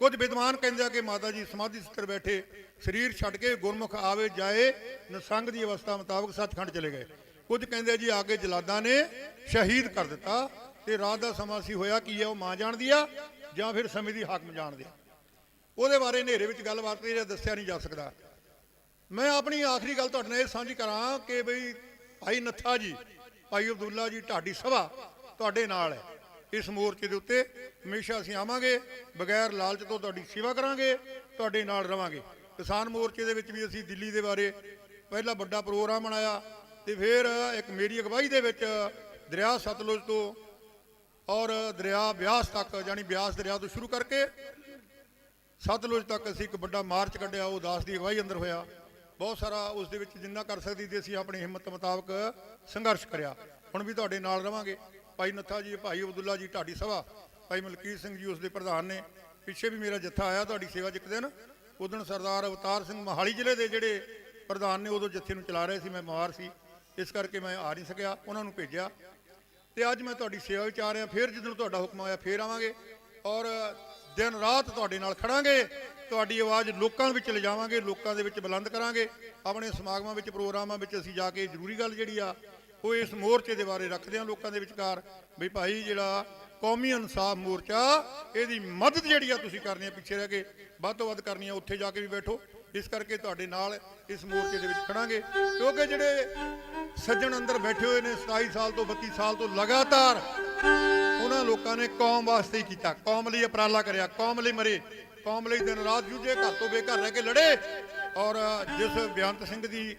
ਕੁਝ ਵਿਦਵਾਨ ਕਹਿੰਦੇ ਆ ਕਿ ਮਾਤਾ ਜੀ ਸਮਾਧੀ ਸਥਿਰ ਬੈਠੇ, ਸਰੀਰ ਛੱਡ ਕੇ ਗੁਰਮੁਖ ਆਵੇ ਜਾਏ ਨਸੰਗ ਦੀ ਅਵਸਥਾ ਮੁਤਾਬਕ ਸੱਚਖੰਡ ਚਲੇ ਗਏ। ਕੁਝ ਕਹਿੰਦੇ ਜੀ ਆ ਕੇ ਜਲਾਦਾਂ ਨੇ ਸ਼ਹੀਦ ਕਰ ਦਿੱਤਾ, ਤੇ ਰਾਤ ਦਾ ਸਮਾਂ ਸੀ। ਹੋਇਆ ਕੀ ਆ ਉਹ ਮਾਂ ਜਾਣਦੀ ਆ ਜਾਂ ਫਿਰ ਸਮੇਂ ਦੀ ਹਾਕਮ ਜਾਣਦੇ ਆ। ਉਹਦੇ ਬਾਰੇ ਹਨੇਰੇ ਵਿੱਚ ਗੱਲਬਾਤ ਦੱਸਿਆ ਨਹੀਂ ਜਾ ਸਕਦਾ। ਮੈਂ ਆਪਣੀ ਆਖਰੀ ਗੱਲ ਤੁਹਾਡੇ ਨਾਲ ਇਹ ਸਾਂਝੀ ਕਰਾਂ ਕਿ ਬਈ ਭਾਈ ਨੱਥਾ ਜੀ, ਭਾਈ ਅਬਦੁੱਲਾ ਜੀ, ਢਾਡੀ ਸਭਾ ਤੁਹਾਡੇ ਨਾਲ ਹੈ। ਇਸ ਮੋਰਚੇ ਦੇ ਉੱਤੇ ਹਮੇਸ਼ਾ ਅਸੀਂ ਆਵਾਂਗੇ, ਬਗੈਰ ਲਾਲਚ ਤੋਂ ਤੁਹਾਡੀ ਸੇਵਾ ਕਰਾਂਗੇ, ਤੁਹਾਡੇ ਨਾਲ ਰਵਾਂਗੇ। ਕਿਸਾਨ ਮੋਰਚੇ ਦੇ ਵਿੱਚ ਵੀ ਅਸੀਂ ਦਿੱਲੀ ਦੇ ਬਾਰੇ ਪਹਿਲਾ ਵੱਡਾ ਪ੍ਰੋਗਰਾਮ ਬਣਾਇਆ, ਤੇ ਫਿਰ ਇੱਕ ਮੇਰੀ ਅਗਵਾਈ ਦੇ ਵਿੱਚ ਦਰਿਆ ਸਤਲੁਜ ਤੋਂ ਔਰ ਦਰਿਆ ਬਿਆਸ ਤੱਕ, ਯਾਨੀ ਬਿਆਸ ਦਰਿਆ ਤੋਂ ਸ਼ੁਰੂ ਕਰਕੇ ਸਤਲੁਜ ਤੱਕ ਅਸੀਂ ਇੱਕ ਵੱਡਾ ਮਾਰਚ ਕੱਢਿਆ। ਉਹ ਦਾਸ ਦੀ ਅਗਵਾਈ ਅੰਦਰ ਹੋਇਆ। ਬਹੁਤ ਸਾਰਾ ਉਸ ਦੇ ਵਿੱਚ ਜਿੰਨਾ ਕਰ ਸਕਦੀ ਸੀ ਅਸੀਂ ਆਪਣੀ ਹਿੰਮਤ ਮੁਤਾਬਕ ਸੰਘਰਸ਼ ਕਰਿਆ। ਹੁਣ ਵੀ ਤੁਹਾਡੇ ਨਾਲ ਰਵਾਂਗੇ। ਭਾਈ ਨੱਥਾ ਜੀ, ਭਾਈ ਅਬਦੁੱਲਾ ਜੀ, ਢਾਡੀ ਸਭਾ, ਭਾਈ ਮਲਕੀਤ ਸਿੰਘ ਜੀ ਉਸ ਦੇ ਪ੍ਰਧਾਨ ਨੇ। ਪਿੱਛੇ ਵੀ ਮੇਰਾ ਜੱਥਾ ਆਇਆ ਤੁਹਾਡੀ ਸੇਵਾ 'ਚ ਇੱਕ ਦਿਨ। ਉਦੋਂ ਸਰਦਾਰ ਅਵਤਾਰ ਸਿੰਘ ਮੋਹਾਲੀ ਜ਼ਿਲ੍ਹੇ ਦੇ ਜਿਹੜੇ ਪ੍ਰਧਾਨ ਨੇ, ਉਦੋਂ ਜੱਥੇ ਨੂੰ ਚਲਾ ਰਹੇ ਸੀ। ਮੈਂ ਬਿਮਾਰ ਸੀ, ਇਸ ਕਰਕੇ ਮੈਂ ਆ ਨਹੀਂ ਸਕਿਆ, ਉਹਨਾਂ ਨੂੰ ਭੇਜਿਆ। ਤੇ ਅੱਜ ਮੈਂ ਤੁਹਾਡੀ ਸੇਵਾ ਵਿੱਚ ਆ ਰਿਹਾ। ਫਿਰ ਜਦੋਂ ਤੁਹਾਡਾ ਹੁਕਮ ਆਇਆ ਫਿਰ ਆਵਾਂਗੇ, ਔਰ ਦਿਨ ਰਾਤ ਤੁਹਾਡੇ ਨਾਲ ਖੜਾਂਗੇ। ਤੁਹਾਡੀ ਆਵਾਜ਼ ਲੋਕਾਂ ਵਿੱਚ ਲਿਜਾਵਾਂਗੇ, ਲੋਕਾਂ ਦੇ ਵਿੱਚ ਬੁਲੰਦ ਕਰਾਂਗੇ। ਆਪਣੇ ਸਮਾਗਮਾਂ ਵਿੱਚ, ਪ੍ਰੋਗਰਾਮਾਂ ਵਿੱਚ ਅਸੀਂ ਜਾ ਕੇ ਜ਼ਰੂਰੀ ਗੱਲ ਜਿਹੜੀ ਆ ਉਹ ਇਸ ਮੋਰਚੇ ਦੇ ਬਾਰੇ ਰੱਖਦੇ ਹਾਂ ਲੋਕਾਂ ਦੇ ਵਿਚਕਾਰ, ਵੀ ਭਾਈ ਜਿਹੜਾ ਕੌਮੀ ਇਨਸਾਫ ਮੋਰਚਾ, ਇਹਦੀ ਮਦਦ ਜਿਹੜੀ ਆ ਤੁਸੀਂ ਕਰਨੀ ਆ, ਪਿੱਛੇ ਰਹਿ ਕੇ ਵੱਧ ਤੋਂ ਵੱਧ ਕਰਨੀ ਆ, ਉੱਥੇ ਜਾ ਕੇ ਵੀ ਬੈਠੋ। ਇਸ ਕਰਕੇ ਤੁਹਾਡੇ ਨਾਲ ਇਸ ਮੋਰਚੇ ਦੇ ਵਿੱਚ ਖੜਾਂਗੇ, ਕਿਉਂਕਿ ਜਿਹੜੇ ਸੱਜਣ ਅੰਦਰ ਬੈਠੇ ਹੋਏ ਨੇ 27 ਸਾਲ ਤੋਂ 32 ਸਾਲ ਤੋਂ ਲਗਾਤਾਰ, ਉਹਨਾਂ ਲੋਕਾਂ ਨੇ ਕੌਮ ਵਾਸਤੇ ਹੀ ਕੀਤਾ, ਕੌਮ ਲਈ ਉਪਰਾਲਾ ਕਰਿਆ, ਕੌਮ ਲਈ ਮਰੇ, ਕੌਮ ਲਈ ਦਿਨ ਰਾਤ ਜੂਝੇ, ਘਰ ਤੋਂ ਬੇਘਰ ਰਹਿ ਕੇ ਲੜੇ। ਔਰ ਜਿਸ ਬੇਅੰਤ ਸਿੰਘ ਦੀ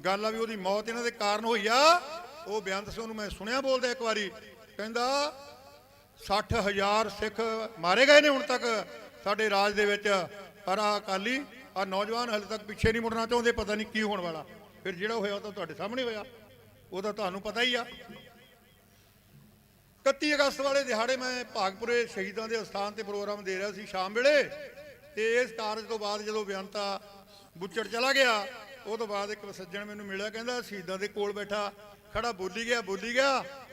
ਗੱਲ ਆ ਵੀ ਉਹਦੀ ਮੌਤ ਇਹਨਾਂ ਦੇ ਕਾਰਨ ਹੋਈ ਆ, ਉਹ ਬੇਅੰਤ ਸਿੰਘ ਨੂੰ ਮੈਂ ਸੁਣਿਆ ਬੋਲਦਾ ਇੱਕ ਵਾਰੀ, ਕਹਿੰਦਾ 60,000 ਸਿੱਖ ਮਾਰੇ ਗਏ ਨੇ ਹੁਣ ਤੱਕ ਸਾਡੇ ਰਾਜ ਦੇ ਵਿੱਚ, ਪਰ ਆ ਅਕਾਲੀ ਆ ਨੌਜਵਾਨ ਹਲੇ ਤੱਕ ਪਿੱਛੇ ਨਹੀਂ ਮੁੜਨਾ ਚਾਹੁੰਦੇ, ਪਤਾ ਨਹੀਂ ਕੀ ਹੋਣ ਵਾਲਾ। ਫਿਰ ਜਿਹੜਾ ਹੋਇਆ ਉਹ ਤਾਂ ਤੁਹਾਡੇ ਸਾਹਮਣੇ ਹੋਇਆ, ਉਹਦਾ ਤੁਹਾਨੂੰ ਪਤਾ ਹੀ ਆ। 31 ਅਗਸਤ ਵਾਲੇ ਦਿਹਾੜੇ ਮੈਂ ਭਾਗਪੁਰੇ ਸ਼ਹੀਦਾਂ ਦੇ ਅਸਥਾਨ ਤੇ ਪ੍ਰੋਗਰਾਮ ਦੇ ਰਿਹਾ ਸੀ ਸ਼ਾਮ ਵੇਲੇ, ਤੇ ਇਸ ਕਾਰਜ ਤੋਂ ਬਾਅਦ ਜਦੋਂ ਬੇਅੰਤਾ ਬੁੱਚੜ ਚਲਾ ਗਿਆ, ਉਹ ਤੋਂ ਬਾਅਦ ਇੱਕ ਸੱਜਣ ਮੈਨੂੰ ਮਿਲਿਆ, ਕਹਿੰਦਾ ਸ਼ਹੀਦਾਂ ਦੇ ਕੋਲ ਬੈਠਾ ਖੜਾ ਬੋਲੀ ਗਿਆ,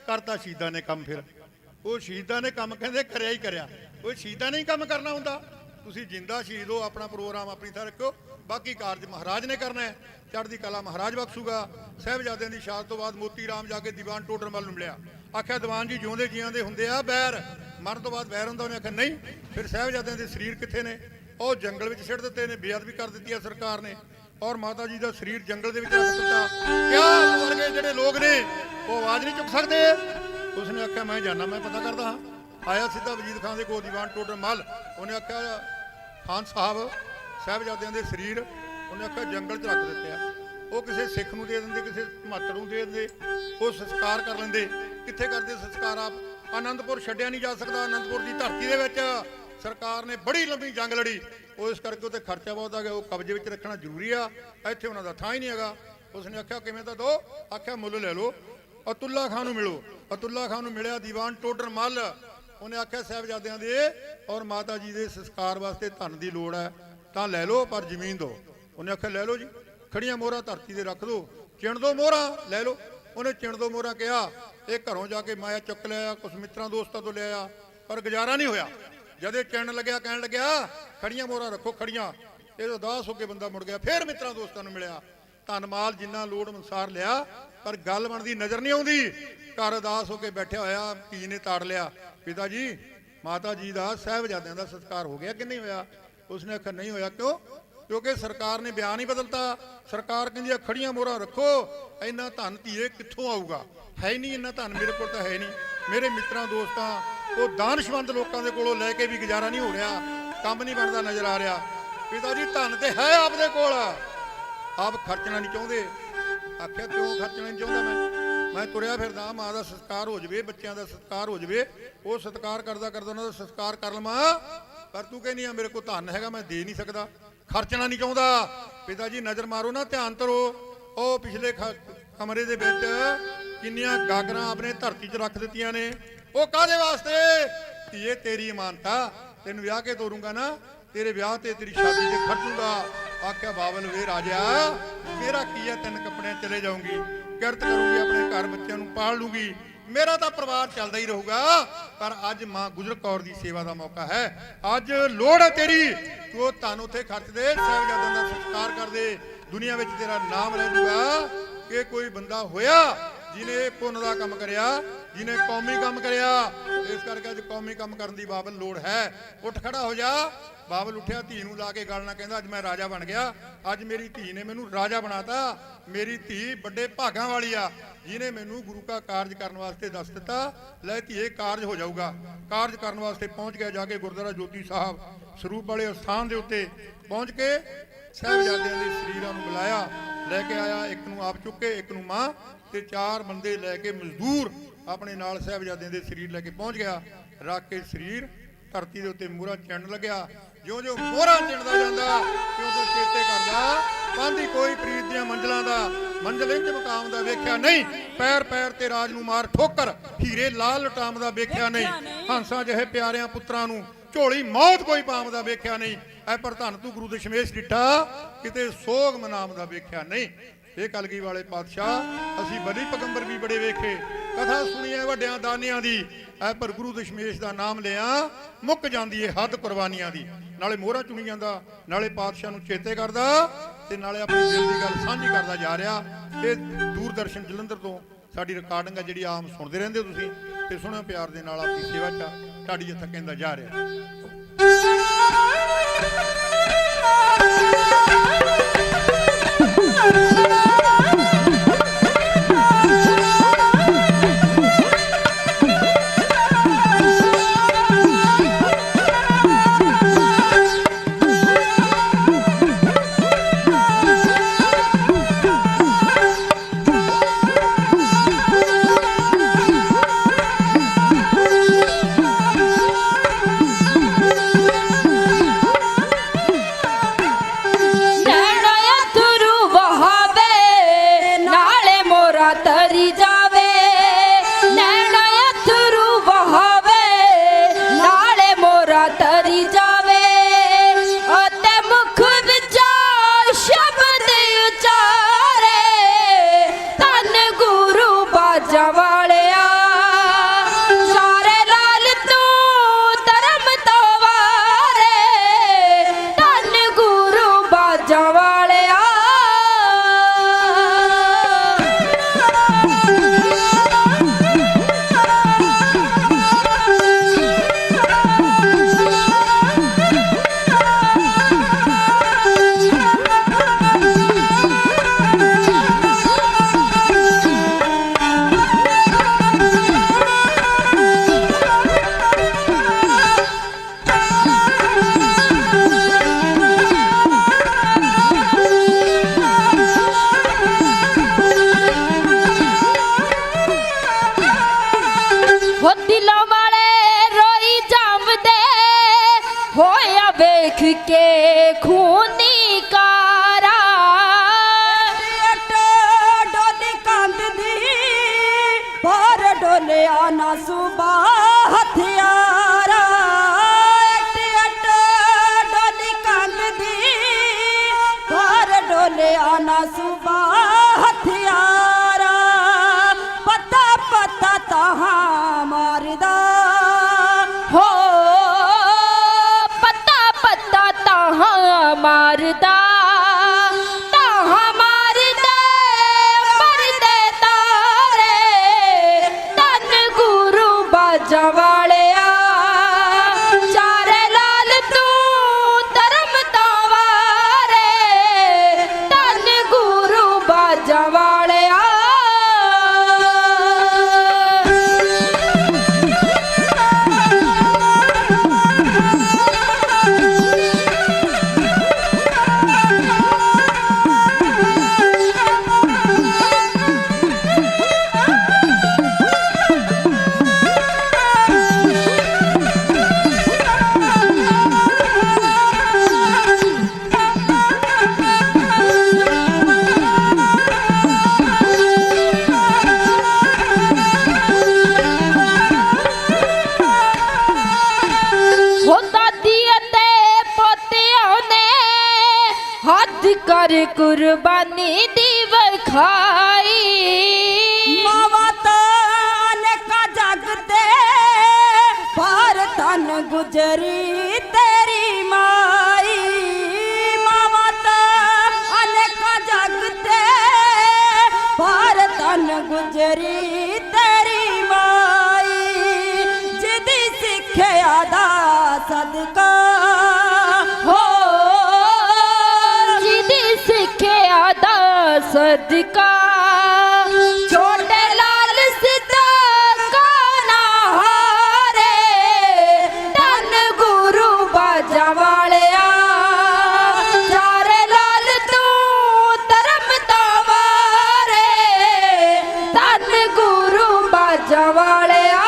ਕਰਤਾ ਸ਼ਹੀਦਾਂ ਨੇ ਕੰਮ। ਫਿਰ ਉਹ ਸ਼ਹੀਦਾਂ ਨੇ ਕੰਮ ਕਹਿੰਦੇ ਕਰਿਆ ਹੀ ਕਰਿਆ। ਉਹ ਸ਼ਹੀਦਾਂ ਨੇ ਹੀ ਕੰਮ ਕਰਨਾ ਹੁੰਦਾ। ਤੁਸੀਂ ਜਿੰਦਾ ਸ਼ਹੀਦ ਹੋ, ਆਪਣਾ ਪ੍ਰੋਗਰਾਮ ਆਪਣੀ ਥਾਂ ਰੱਖੋ, ਬਾਕੀ ਕਾਰਜ ਮਹਾਰਾਜ ਨੇ ਕਰਨਾ ਹੈ। ਚੜ੍ਹਦੀ ਕਲਾ ਮਹਾਰਾਜ ਬਖਸ਼ੂਗਾ। ਸਾਹਿਬਜ਼ਾਦਿਆਂ ਦੀ ਸ਼ਹਾਦਤ ਤੋਂ ਬਾਅਦ ਮੋਤੀ ਰਾਮ ਜਾ ਕੇ ਦੀਵਾਨ ਟੋਡਰਮਲ ਨੂੰ ਮਿਲਿਆ, ਆਖਿਆ ਦੀਵਾਨ ਜੀ ਜਿਉਂਦੇ ਜੀਆਂ ਦੇ ਹੁੰਦੇ ਆ ਬੈਰ, ਮਰਨ ਤੋਂ ਬਾਅਦ ਬੈਰ ਹੁੰਦਾ। ਉਹਨੇ ਆਖਿਆ ਨਹੀਂ। ਫਿਰ ਸਾਹਿਬਜ਼ਾਦਿਆਂ ਦੇ ਸਰੀਰ ਕਿੱਥੇ ਨੇ? ਉਹ ਜੰਗਲ ਵਿੱਚ ਸਿੱਟ ਦਿੱਤੇ ਨੇ, ਬੇਅਦਬੀ ਕਰ ਦਿੱਤੀ ਹੈ ਸਰਕਾਰ ਨੇ, ਔਰ ਮਾਤਾ ਜੀ ਦਾ ਸਰੀਰ ਜੰਗਲ ਦੇ ਵਿੱਚ ਰੱਖ ਦਿੱਤਾ। ਕਿਆ ਵਰਗੇ ਜਿਹੜੇ ਲੋਕ ਨੇ ਉਹ ਆਵਾਜ਼ ਨਹੀਂ ਚੁੱਕ ਸਕਦੇ? ਉਸਨੇ ਆਖਿਆ ਮੈਂ ਜਾਣਾ, ਮੈਂ ਪਤਾ ਕਰਦਾ ਹਾਂ। ਆਇਆ ਸਿੱਧਾ ਵਜੀਦ ਖਾਨ ਦੇ ਕੋਲ ਦੀਵਾਨ ਟੋਡਰਮਲ। ਉਹਨੇ ਆਖਿਆ ਖਾਨ ਸਾਹਿਬ ਸਾਹਿਬਜ਼ਾਦਿਆਂ ਦੇ ਸਰੀਰ, ਉਹਨੇ ਆਖਿਆ ਜੰਗਲ 'ਚ ਰੱਖ ਦਿੱਤੇ ਆ। ਉਹ ਕਿਸੇ ਸਿੱਖ ਨੂੰ ਦੇ ਦਿੰਦੇ, ਕਿਸੇ ਮਾਤੜ ਨੂੰ ਦੇ ਦਿੰਦੇ, ਉਹ ਸੰਸਕਾਰ ਕਰ ਲੈਂਦੇ। ਕਿੱਥੇ ਕਰਦੇ ਸੰਸਕਾਰ? ਆਪ ਆਨੰਦਪੁਰ ਛੱਡਿਆ ਨਹੀਂ ਜਾ ਸਕਦਾ। ਆਨੰਦਪੁਰ ਦੀ ਧਰਤੀ ਦੇ ਵਿੱਚ ਸਰਕਾਰ ਨੇ ਬੜੀ ਲੰਬੀ ਜੰਗ ਲੜੀ, ਉਹ ਇਸ ਕਰਕੇ ਉੱਤੇ ਖਰਚਾ ਬਹੁਤ ਆ ਗਿਆ, ਉਹ ਕਬਜ਼ੇ ਵਿੱਚ ਰੱਖਣਾ ਜ਼ਰੂਰੀ ਆ। ਇੱਥੇ ਉਹਨਾਂ ਦਾ ਥਾਂ ਹੀ ਨਹੀਂ ਹੈਗਾ। ਉਸਨੇ ਆਖਿਆ ਕਿਵੇਂ ਤਾਂ ਦੋ? ਆਖਿਆ ਮੁੱਲ ਲੈ ਲਓ, ਅਤੁੱਲਾ ਖਾਨ ਨੂੰ ਮਿਲੋ। ਅਤੁੱਲਾ ਖਾਨ ਨੂੰ ਮਿਲਿਆ ਦੀਵਾਨ ਟੋਡਰਮਲ। ਉਹਨੇ ਆਖਿਆ ਸਾਹਿਬਜ਼ਾਦਿਆਂ ਦੇ ਔਰ ਮਾਤਾ ਜੀ ਦੇ ਸੰਸਕਾਰ ਵਾਸਤੇ ਧਨ ਦੀ ਲੋੜ ਹੈ ਤਾਂ ਲੈ ਲਓ, ਪਰ ਜ਼ਮੀਨ ਦਿਓ। ਉਹਨੇ ਆਖਿਆ ਲੈ ਲਓ ਜੀ, ਖੜੀਆਂ ਮੋਹਰਾਂ ਧਰਤੀ ਦੇ ਰੱਖ ਦਿਓ, ਚਿਣ ਦੋ ਮੋਹਰਾਂ, ਲੈ ਲਓ। ਉਹਨੇ ਚਿਣ ਦੋ ਮੋਹਰਾਂ ਕਿਹਾ। ਇਹ ਘਰੋਂ ਜਾ ਕੇ ਮਾਇਆ ਚੁੱਕ ਲਿਆ, ਕੁਛ ਮਿੱਤਰਾਂ ਦੋਸਤਾਂ ਤੋਂ ਲਿਆ, ਪਰ ਗੁਜ਼ਾਰਾ ਨਹੀਂ ਹੋਇਆ। ਜਦ ਇਹ ਚਿਣ ਲੱਗਿਆ, ਕਹਿਣ ਲੱਗਿਆ ਖੜੀਆਂ ਮੋਹਰਾਂ ਰੱਖੋ, ਖੜੀਆਂ। ਇਹ ਉਦਾਸ ਹੋ ਕੇ ਬੰਦਾ ਮੁੜ ਗਿਆ। ਫਿਰ ਮਿੱਤਰਾਂ ਦੋਸਤਾਂ ਨੂੰ ਮਿਲਿਆ, ਧਨ ਮਾਲ ਜਿੰਨਾ ਲੋੜ ਅਨੁਸਾਰ ਲਿਆ, ਪਰ ਗੱਲ ਬਣਦੀ ਨਜ਼ਰ ਨਹੀਂ ਆਉਂਦੀ। ਘਰ ਉਦਾਸ ਹੋ ਕੇ ਬੈਠਿਆ ਹੋਇਆ, ਧੀ ਨੇ ਤਾੜ ਲਿਆ, ਪਿਤਾ ਜੀ ਮਾਤਾ ਜੀ ਦਾ ਸਾਹਿਬਜ਼ਾਦਿਆਂ ਦਾ ਸੰਸਕਾਰ ਹੋ ਗਿਆ ਕਿ ਨਹੀਂ ਹੋਇਆ? ਉਸਨੇ ਆਖਿਆ ਨਹੀਂ ਹੋਇਆ। ਕਿਉਂ? ਕਿਉਂਕਿ ਸਰਕਾਰ ਨੇ ਬਿਆਨ ਹੀ ਬਦਲਤਾ। ਸਰਕਾਰ ਕਹਿੰਦੀ ਖੜੀਆਂ ਮੋਹਰਾਂ ਰੱਖੋ, ਇੰਨਾ ਧਨ ਧੀਏ ਕਿੱਥੋਂ ਆਊਗਾ? ਹੈ ਹੀ ਨਹੀਂ ਇੰਨਾ ਧਨ, ਮੇਰੇ ਕੋਲ ਤਾਂ ਹੈ ਨਹੀਂ। ਮੇਰੇ ਮਿੱਤਰਾਂ ਦੋਸਤਾਂ, ਉਹ ਦਾਨਸ਼ਮੰਦ ਲੋਕਾਂ ਦੇ ਕੋਲੋਂ ਲੈ ਕੇ ਵੀ ਗੁਜ਼ਾਰਾ ਨਹੀਂ ਹੋ ਰਿਹਾ, ਕੰਮ ਨਹੀਂ ਬਣਦਾ ਨਜ਼ਰ ਆ ਰਿਹਾ। ਪਿਤਾ ਜੀ ਧਨ ਤੇ ਹੈ ਆਪਦੇ ਕੋਲ, ਆਪ ਖਰਚਣਾ ਨਹੀਂ ਚਾਹੁੰਦੇ। ਆਖਿਆ ਕਿਉਂ ਖਰਚਣਾ ਨਹੀਂ ਚਾਹੁੰਦਾ? ਮੈਂ ਤੁਰਿਆ ਫਿਰਦਾ, ਮਾਂ ਦਾ ਸੰਸਕਾਰ ਹੋ ਜਾਵੇ, ਬੱਚਿਆਂ ਦਾ ਸੰਸਕਾਰ ਹੋ ਜਾਵੇ, ਉਹ ਸਤਿਕਾਰ ਕਰਦਾ ਉਹਨਾਂ ਦਾ ਸੰਸਕਾਰ ਕਰ ਲਵਾਂ, ਪਰ ਤੂੰ ਕਹਿੰਦੀ ਆ ਮੇਰੇ ਕੋਲ ਧਨ ਹੈਗਾ, ਮੈਂ ਦੇ ਨਹੀਂ ਸਕਦਾ, ਖਰਚਣਾ ਨਹੀਂ ਚਾਹੁੰਦਾ। ਪਿਤਾ ਜੀ ਨਜ਼ਰ ਮਾਰੋ ਨਾ, ਧਿਆਨ ਕਰੋ। ਉਹ ਪਿਛਲੇ ਕਮਰੇ ਦੇ ਵਿੱਚ ਕਿੰਨੀਆਂ ਗਾਗਰਾਂ ਆਪਣੇ ਧਰਤੀ 'ਚ ਰੱਖ ਦਿੱਤੀਆਂ ਨੇ, ਉਹ ਕਾਹਦੇ ਵਾਸਤੇ? ਧੀਏ ਤੇਰੀ ਇਮਾਨਤਾ, तेन ब्याह के तोरूंगा ना, तेरे ब्याह ते तेरी शादी ते खर्चूंगा। आख्या बाबल वे राजा मेरा की है, 3 कपड़े चले जाऊंगी, किरत करूंगी, अपने घर बच्चों को पाल लूंगी, मेरा तो परिवार चलता ही रहूगा। पर अज मां गुजर कौर की सेवा का मौका है, अज लोड़ है तेरी, तू धन उत्थे खर्च दे, साहिबजादों का सत्कार कर दे, दुनिया में तेरा नाम रह जूगा कि कोई बंदा होया जिन्हें पुन का काम करया, जिन्हें कौमी काम करया। इस करके अज कौमी काम करने की बाबल लोड़ है। उठ खड़ा हो जा। बाबल उठिया, धी नूं ला के गल ना कहंदा अज मैं राजा बन गया, अज मेरी धी ने मैनू राजा बनाता। मेरी धी बड़े भागां वाली आ, जिन्हें मैनू गुरु का कारज करने वास्ते दस दिता। लै धीए कारज हो जाऊगा। कारज करने वास्ते पहुंच गया, जाके गुरुद्वारा जोती साहब स्वरूप वाले स्थान के उत्ते पहुंच के साहिबजादियां दे शरीरां नूं बुलाया, लैके आया। एक नूं आप चुके, एक नूं मां ते 4 बंदे लैके मजदूर अपने नाल साहिबजादियां दे शरीर लैके पहुंच गया। रख के शरीर धरती के उत्ते मोहरा चिण लग्या। जो जो मोहरा चिणदा जांदा क्यों तो चेते करदा पांदी कोई प्रीत दियां मंजिलां दा, मंजिल इंच मुकाम दा वेख्या नहीं, पैर पैर ते राज नूं मार ठोकर, हीरे लाल लटाम दा वेख्या नहीं, हंसां जहे प्यारियां पुत्रां नूं झोली मौत कोई पाम दा वेख्या नहीं। ऐ पर धन तू गुरु दशमेश डिठा किते सोग मनाम दा वेख्या नहीं। ये कलगी वाले पातशाह असी बली पैगंबर भी बड़े वेखे, कथा सुनी है वड्डियां दानियां दी, ऐ पर गुरु दशमेश दा नाम लिया मुक जांदी है हद कुर्बानियां दी। नाले मोहरा चुनी जांदा, नाले पातशाह नूं चेते करदा ते नाले अपनी दिल दी गल साझी करदा जा रहा। ये दूरदर्शन जलंधर तो साडी रिकार्डिंग है जिहड़ी आम सुनदे रहिंदे हो तुसीं ते सुणो प्यार दे नाल अपनी सेवा च तुहाडी जिथे कहंदा जा रहा। के खूनी कारा डोली कंद दी पर डोलिया ना सुबह हथियारा डोली कंद दी पर डोलिया ना सुबह हथियारा पता पता तहा मारदा हो पता पता तहाँ मारदा तहाँ मारदा मरदे तारे तन गुरु बाजा वालिया चारे लाल तू धर्म तवारे तन गुरु बाजा वालिया कुर्बानी दी वखाई मावा तान का जगते पर तन गुजरी तेरी माई मावा तान का जगते पर तन गुजरी तेरी माई जिदी सिखया दा सदका हो जिदी सिखया दा सदका छोटे लाल सिद्धा काना हारे धन गुरु बाजा वालिया चारे लाल तू धर्म तावारे धन गुरु बाजा वालिया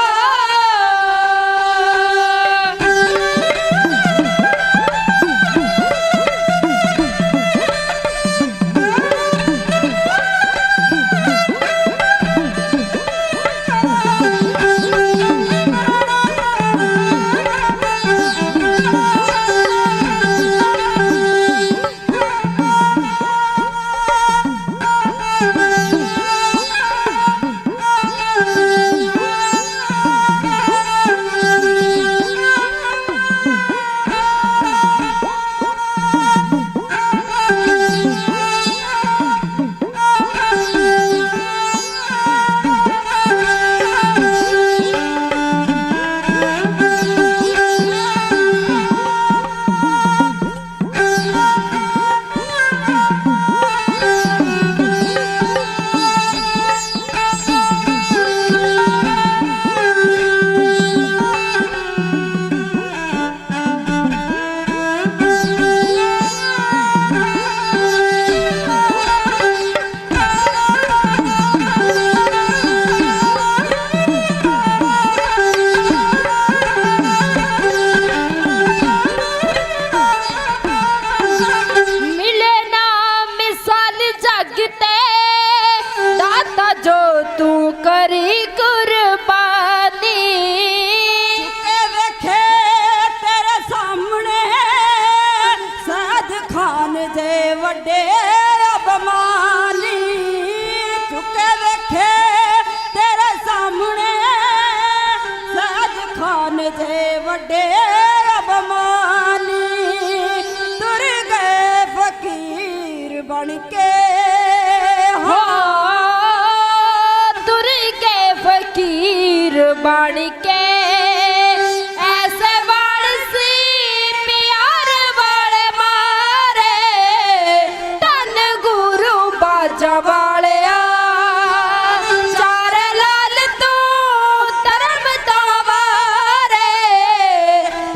वड्डे अबमानी तुर गए फकीर बन के हो तुर के फकीर बन के ऐसे वारसी प्यार वाले मारे धन गुरु बाजा वालिया चारे लाल तू धर्म तावारे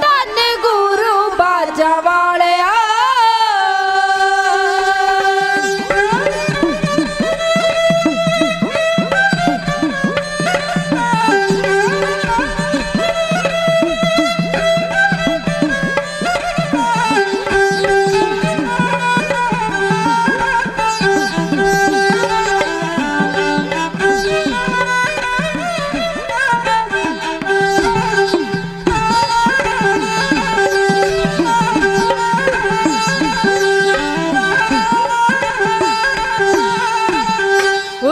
धन गुरु बाजा वालिया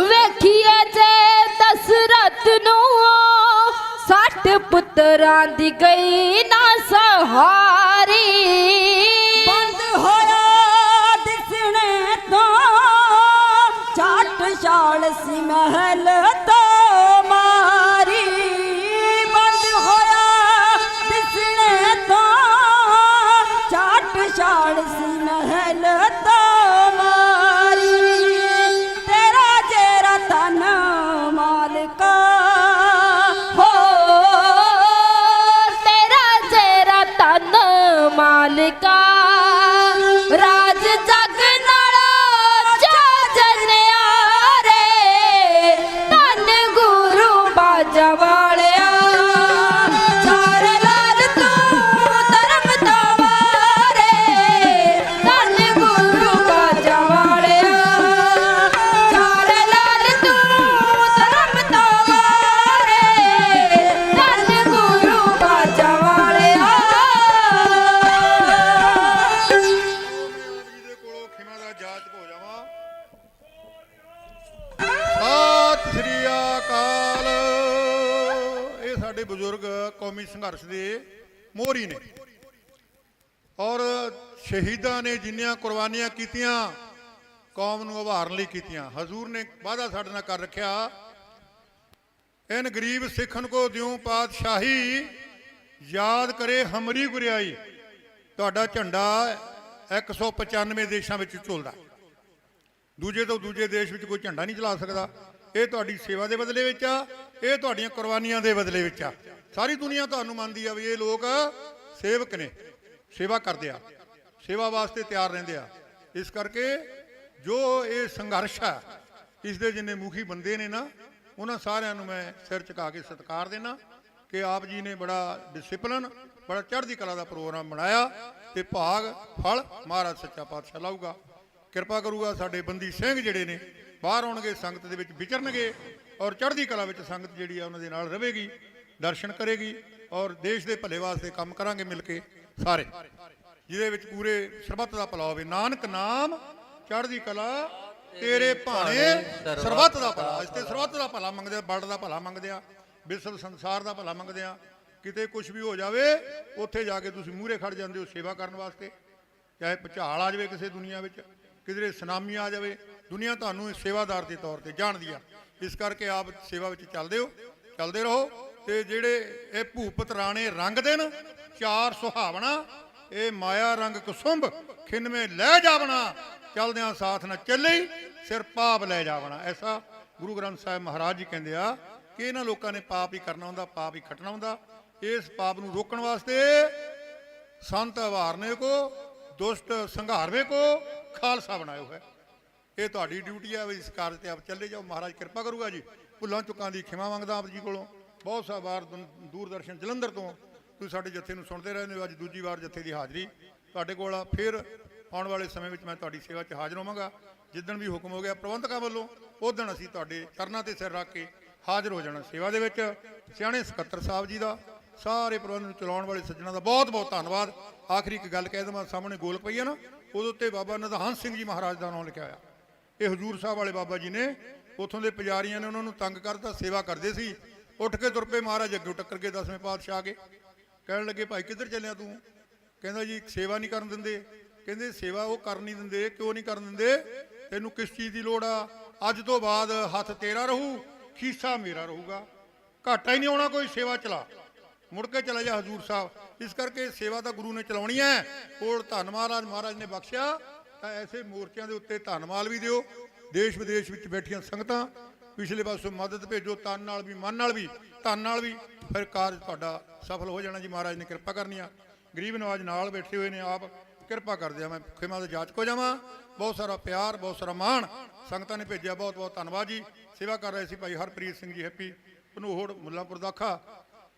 ਵੇਖੀਏ ਜੇ ਦਸਰਤ ਨੂੰ 60 ਪੁੱਤਰਾਂ ਦੀ ਗਈ ਨਾ ਸਹਾਰੀ ਬੰਦ ਹੋਇਆ ਦਿਸਣੇ ਤੋਂ ਝੱਟ ਛਾਲ ਸੀ ਮਹਿਲ ਤੋਂ ਮਾਰੀ ਬੰਦ ਹੋਇਆ ਦਿਸਣੇ ਤੋਂ ਝੱਟ ਛਾਲ ਸੀ ਮਹਿਲ ਤੋਂ ਮਾਰੀ ਤੇਰਾ ਜੇਰਾ ਤਨ ਮਾਲਕਾ ਹੋ ਤੇਰਾ ਜੇਰਾ ਤਨ ਮਾਲਕਾ ਰਾਜ ਜਗ ਨਾਲੋਂ ਜਾ ਜਨਿਆਰੇ ਬਜ਼ੁਰਗ ਕੌਮੀ ਸੰਘਰਸ਼ ਦੇ ਮੋਹਰੀ ਨੇ ਔਰ ਸ਼ਹੀਦਾਂ ਨੇ ਜਿੰਨੀਆਂ ਕੁਰਬਾਨੀਆਂ ਕੀਤੀਆਂ ਕੌਮ ਨੂੰ ਉਭਾਰਨ ਲਈ ਕੀਤੀਆਂ। ਹਜ਼ੂਰ ਨੇ ਵਾਅਦਾ ਸਾਡੇ ਨਾਲ ਕਰ ਰੱਖਿਆ, ਇਨ ਗਰੀਬ ਸਿੱਖਨ ਕੋ ਦਿਉ ਪਾਤਸ਼ਾਹੀ, ਯਾਦ ਕਰੇ ਹਮਰੀ ਗੁਰਿਆਈ। ਤੁਹਾਡਾ ਝੰਡਾ 195 ਦੇਸ਼ਾਂ ਵਿੱਚ ਝੁਲਦਾ, ਦੂਜੇ ਤੋਂ ਦੂਜੇ ਦੇਸ਼ ਵਿੱਚ ਕੋਈ ਝੰਡਾ ਨਹੀਂ ਚਲਾ ਸਕਦਾ। ਇਹ ਤੁਹਾਡੀ ਸੇਵਾ ਦੇ ਬਦਲੇ ਵਿੱਚ ਆ, ਇਹ ਤੁਹਾਡੀਆਂ ਕੁਰਬਾਨੀਆਂ ਦੇ ਬਦਲੇ ਵਿੱਚ ਆ। ਸਾਰੀ ਦੁਨੀਆ ਤੁਹਾਨੂੰ ਮੰਨਦੀ ਆ ਵੀ ਇਹ ਲੋਕ ਸੇਵਕ ਨੇ, ਸੇਵਾ ਕਰਦੇ ਆ, ਸੇਵਾ ਵਾਸਤੇ ਤਿਆਰ ਰਹਿੰਦੇ ਆ। ਇਸ ਕਰਕੇ ਜੋ ਇਹ ਸੰਘਰਸ਼ ਆ, ਇਸ ਦੇ ਜਿੰਨੇ ਮੁਖੀ ਬੰਦੇ ਨੇ ਨਾ, ਉਹਨਾਂ ਸਾਰਿਆਂ ਨੂੰ ਮੈਂ ਸਿਰ ਝੁਕਾ ਕੇ ਸਤਿਕਾਰ ਦੇਣਾ ਕਿ ਆਪ ਜੀ ਨੇ ਬੜਾ ਡਿਸਿਪਲਿਨ, ਬੜਾ ਚੜ੍ਹਦੀ ਕਲਾ ਦਾ ਪ੍ਰੋਗਰਾਮ ਬਣਾਇਆ ਤੇ ਭਾਗ ਫਲ ਮਹਾਰਾਜ ਸੱਚਾ ਪਾਤਸ਼ਾਹ ਲਾਊਗਾ, ਕਿਰਪਾ ਕਰੂਗਾ। ਸਾਡੇ ਬੰਦੀ ਸਿੰਘ ਜਿਹੜੇ ਨੇ ਬਾਹਰ ਆਉਣਗੇ, ਸੰਗਤ ਦੇ ਵਿੱਚ ਵਿਚਰਨਗੇ ਔਰ ਚੜ੍ਹਦੀ ਕਲਾ ਵਿੱਚ ਸੰਗਤ ਜਿਹੜੀ ਆ ਉਹਨਾਂ ਦੇ ਨਾਲ ਰਹੇਗੀ, ਦਰਸ਼ਨ ਕਰੇਗੀ ਔਰ ਦੇਸ਼ ਦੇ ਭਲੇ ਵਾਸਤੇ ਕੰਮ ਕਰਾਂਗੇ ਮਿਲ ਕੇ ਸਾਰੇ, ਜਿਹਦੇ ਵਿੱਚ ਪੂਰੇ ਸਰਬੱਤ ਦਾ ਭਲਾ ਹੋਵੇ। ਨਾਨਕ ਨਾਮ ਚੜ੍ਹਦੀ ਕਲਾ ਤੇਰੇ ਭਾਣੇ ਸਰਬੱਤ ਦਾ ਭਲਾ। ਇਸ ਤੇ ਸਰਬੱਤ ਦਾ ਭਲਾ ਮੰਗਦੇ ਆ, ਵਰਲਡ ਦਾ ਭਲਾ ਮੰਗਦੇ ਆ, ਵਿਸ਼ਵ ਸੰਸਾਰ ਦਾ ਭਲਾ ਮੰਗਦੇ ਆ। ਕਿਤੇ ਕੁਝ ਵੀ ਹੋ ਜਾਵੇ ਉੱਥੇ ਜਾ ਕੇ ਤੁਸੀਂ ਮੂਹਰੇ ਖੜ ਜਾਂਦੇ ਹੋ ਸੇਵਾ ਕਰਨ ਵਾਸਤੇ। ਚਾਹੇ ਭੁਚਾਲ ਆ ਜਾਵੇ ਕਿਸੇ ਦੁਨੀਆ ਵਿੱਚ, ਕਿਧਰੇ ਸੁਨਾਮੀ ਆ ਜਾਵੇ, ਦੁਨੀਆ ਤੁਹਾਨੂੰ ਸੇਵਾਦਾਰ ਦੇ ਤੌਰ ਤੇ ਜਾਣਦੀ ਆ। ਇਸ ਕਰਕੇ ਆਪ ਸੇਵਾ ਵਿੱਚ ਚੱਲਦੇ ਹੋ, ਚੱਲਦੇ ਰਹੋ। ਤੇ ਜਿਹੜੇ ਇਹ ਭੂਪਤ ਰਾਣੇ ਰੰਗ ਦੇਣ ਚਾਰ ਸੁਹਾਵਣਾ, ਇਹ ਮਾਇਆ ਰੰਗ ਕੁਸੁੰਭ ਖਿੰਨਵੇਂ ਲੈ ਜਾਵਣਾ, ਚਲਦਿਆਂ ਸਾਥ ਨਾ ਚੱਲੇ ਸਿਰ ਪਾਪ ਲੈ ਜਾਵਣਾ। ਐਸਾ ਗੁਰੂ ਗ੍ਰੰਥ ਸਾਹਿਬ ਮਹਾਰਾਜ ਜੀ ਕਹਿੰਦੇ ਆ ਕਿ ਇਹਨਾਂ ਲੋਕਾਂ ਨੇ ਪਾਪ ਹੀ ਕਰਨਾ ਹੁੰਦਾ, ਪਾਪ ਹੀ ਖੱਟਣਾ ਹੁੰਦਾ। ਇਸ ਪਾਪ ਨੂੰ ਰੋਕਣ ਵਾਸਤੇ ਸੰਤ ਵਾਰਨੇ ਕੋ, ਦੁਸ਼ਟ ਸੰਘਾਰਵੇ ਕੋ ਖਾਲਸਾ ਬਣਾਇਓ ਹੈ। ਇਹ ਤੁਹਾਡੀ ਡਿਊਟੀ ਹੈ, ਇਸ ਕਾਰਜ ਤੇ ਆਪ ਚੱਲੇ ਜਾਓ। ਮਹਾਰਾਜ ਕਿਰਪਾ ਕਰੂਗਾ ਜੀ। ਭੁੱਲਾਂ ਚੁੱਕਾਂ ਦੀ ਖਿਮਾ ਮੰਗਦਾ ਆਪ ਜੀ ਕੋਲੋਂ। ਬਹੁਤ ਸਾ ਵਾਰ ਦੂਰਦਰਸ਼ਨ ਜਲੰਧਰ ਤੋਂ ਤੁਸੀਂ ਸਾਡੇ ਜੱਥੇ ਨੂੰ ਸੁਣਦੇ ਰਹਿੰਦੇ ਹੋ। ਅੱਜ ਦੂਜੀ ਵਾਰ ਜੱਥੇ ਦੀ ਹਾਜ਼ਰੀ ਤੁਹਾਡੇ ਕੋਲ ਆ। ਫਿਰ ਆਉਣ ਵਾਲੇ ਸਮੇਂ ਵਿੱਚ ਮੈਂ ਤੁਹਾਡੀ ਸੇਵਾ 'ਚ ਹਾਜ਼ਰ ਹੋਵਾਂਗਾ। ਜਿੱਦਣ ਵੀ ਹੁਕਮ ਹੋ ਗਿਆ ਪ੍ਰਬੰਧਕਾਂ ਵੱਲੋਂ, ਉਦਣ ਅਸੀਂ ਤੁਹਾਡੇ ਚਰਨਾਂ ਤੇ ਸਿਰ ਰੱਖ ਕੇ ਹਾਜ਼ਰ ਹੋ ਜਾਣਾ ਸੇਵਾ ਦੇ ਵਿੱਚ। ਸਿਆਣੇ ਸਕੱਤਰ ਸਾਹਿਬ ਜੀ ਦਾ, ਸਾਰੇ ਪ੍ਰਬੰਧ ਨੂੰ ਚਲਾਉਣ ਵਾਲੇ ਸੱਜਣਾਂ ਦਾ ਬਹੁਤ ਬਹੁਤ ਧੰਨਵਾਦ। ਆਖਰੀ ਇੱਕ ਗੱਲ ਕਹਿ ਦੇਵਾਂ, ਸਾਹਮਣੇ ਗੋਲਕ ਪਈ ਆ ਨਾ, ਉਹਦੇ ਉੱਤੇ ਬਾਬਾ ਨਿਧਾਨ ਸਿੰਘ ਜੀ ਮਹਾਰਾਜ ਦਾ ਨਾਮ ਲਿਖਿਆ ਹੋਇਆ। ਇਹ ਹਜ਼ੂਰ ਸਾਹਿਬ ਵਾਲੇ ਬਾਬਾ ਜੀ ਨੇ, ਉੱਥੋਂ ਦੇ ਪੁਜਾਰੀਆਂ ਨੇ ਉਹਨਾਂ ਨੂੰ ਤੰਗ ਕਰਤਾ, ਸੇਵਾ ਕਰਦੇ ਸੀ, ਉੱਠ ਕੇ ਤੁਰ ਪਏ। ਮਹਾਰਾਜ ਅੱਗੇ ਟੱਕਰ ਕੇ 10ਵੇਂ ਪਾਤਸ਼ਾਹ ਆ ਕੇ ਕਹਿਣ ਲੱਗੇ, ਭਾਈ ਕਿੱਧਰ ਚੱਲਿਆ ਤੂੰ? ਕਹਿੰਦਾ ਜੀ ਸੇਵਾ ਨਹੀਂ ਕਰਨ ਦਿੰਦੇ। ਕਹਿੰਦੇ ਸੇਵਾ ਉਹ ਕਰ ਨਹੀਂ ਦਿੰਦੇ, ਕਿਉਂ ਨਹੀਂ ਕਰਨ ਦਿੰਦੇ? ਤੈਨੂੰ ਕਿਸ ਚੀਜ਼ ਦੀ ਲੋੜ ਆ? ਅੱਜ ਤੋਂ ਬਾਅਦ ਹੱਥ ਤੇਰਾ ਰਹੂ, ਖੀਸਾ ਮੇਰਾ ਰਹੂਗਾ, ਘਾਟਾ ਹੀ ਨਹੀਂ ਆਉਣਾ ਕੋਈ। ਸੇਵਾ ਚਲਾ, ਮੁੜ ਕੇ ਚਲਾ ਜਾ ਹਜ਼ੂਰ ਸਾਹਿਬ। ਇਸ ਕਰਕੇ ਸੇਵਾ ਤਾਂ ਗੁਰੂ ਨੇ ਚਲਾਉਣੀ ਹੈ। ਕੋਲ ਧੰਨ ਮਹਾਰਾਜ ਨੇ ਬਖਸ਼ਿਆ ਤਾਂ ਐਸੇ ਮੋਰਚਿਆਂ ਦੇ ਉੱਤੇ ਧੰਨਵਾਦ ਵੀ ਦਿਓ। ਦੇਸ਼ ਵਿਦੇਸ਼ ਵਿੱਚ ਬੈਠੀਆਂ ਸੰਗਤਾਂ ਪਿਛਲੇ ਪਾਸੋਂ ਮਦਦ ਭੇਜੋ, ਤਨ ਨਾਲ ਵੀ, ਮਨ ਨਾਲ ਵੀ, ਧਨ ਨਾਲ ਵੀ, ਫਿਰ ਕਾਰਜ ਤੁਹਾਡਾ ਸਫਲ ਹੋ ਜਾਣਾ ਜੀ। ਮਹਾਰਾਜ ਨੇ ਕਿਰਪਾ ਕਰਨੀ ਆ। ਗਰੀਬ ਨਵਾਜ ਨਾਲ ਬੈਠੇ ਹੋਏ ਨੇ, ਆਪ ਕਿਰਪਾ ਕਰਦੇ ਆ। ਮੈਂ ਖਿਮਾ ਦੇ ਜਾਚਕ ਹੋ ਜਾਵਾਂ। ਬਹੁਤ ਸਾਰਾ ਪਿਆਰ, ਬਹੁਤ ਸਾਰਾ ਮਾਣ ਸੰਗਤਾਂ ਨੇ ਭੇਜਿਆ। ਬਹੁਤ ਬਹੁਤ ਧੰਨਵਾਦ ਜੀ। ਸੇਵਾ ਕਰ ਰਹੇ ਸੀ ਭਾਈ ਹਰਪ੍ਰੀਤ ਸਿੰਘ ਜੀ ਹੈਪੀ ਭਨੋਹੜ ਮੁੱਲਾਂਪੁਰ ਦਾਖਾ,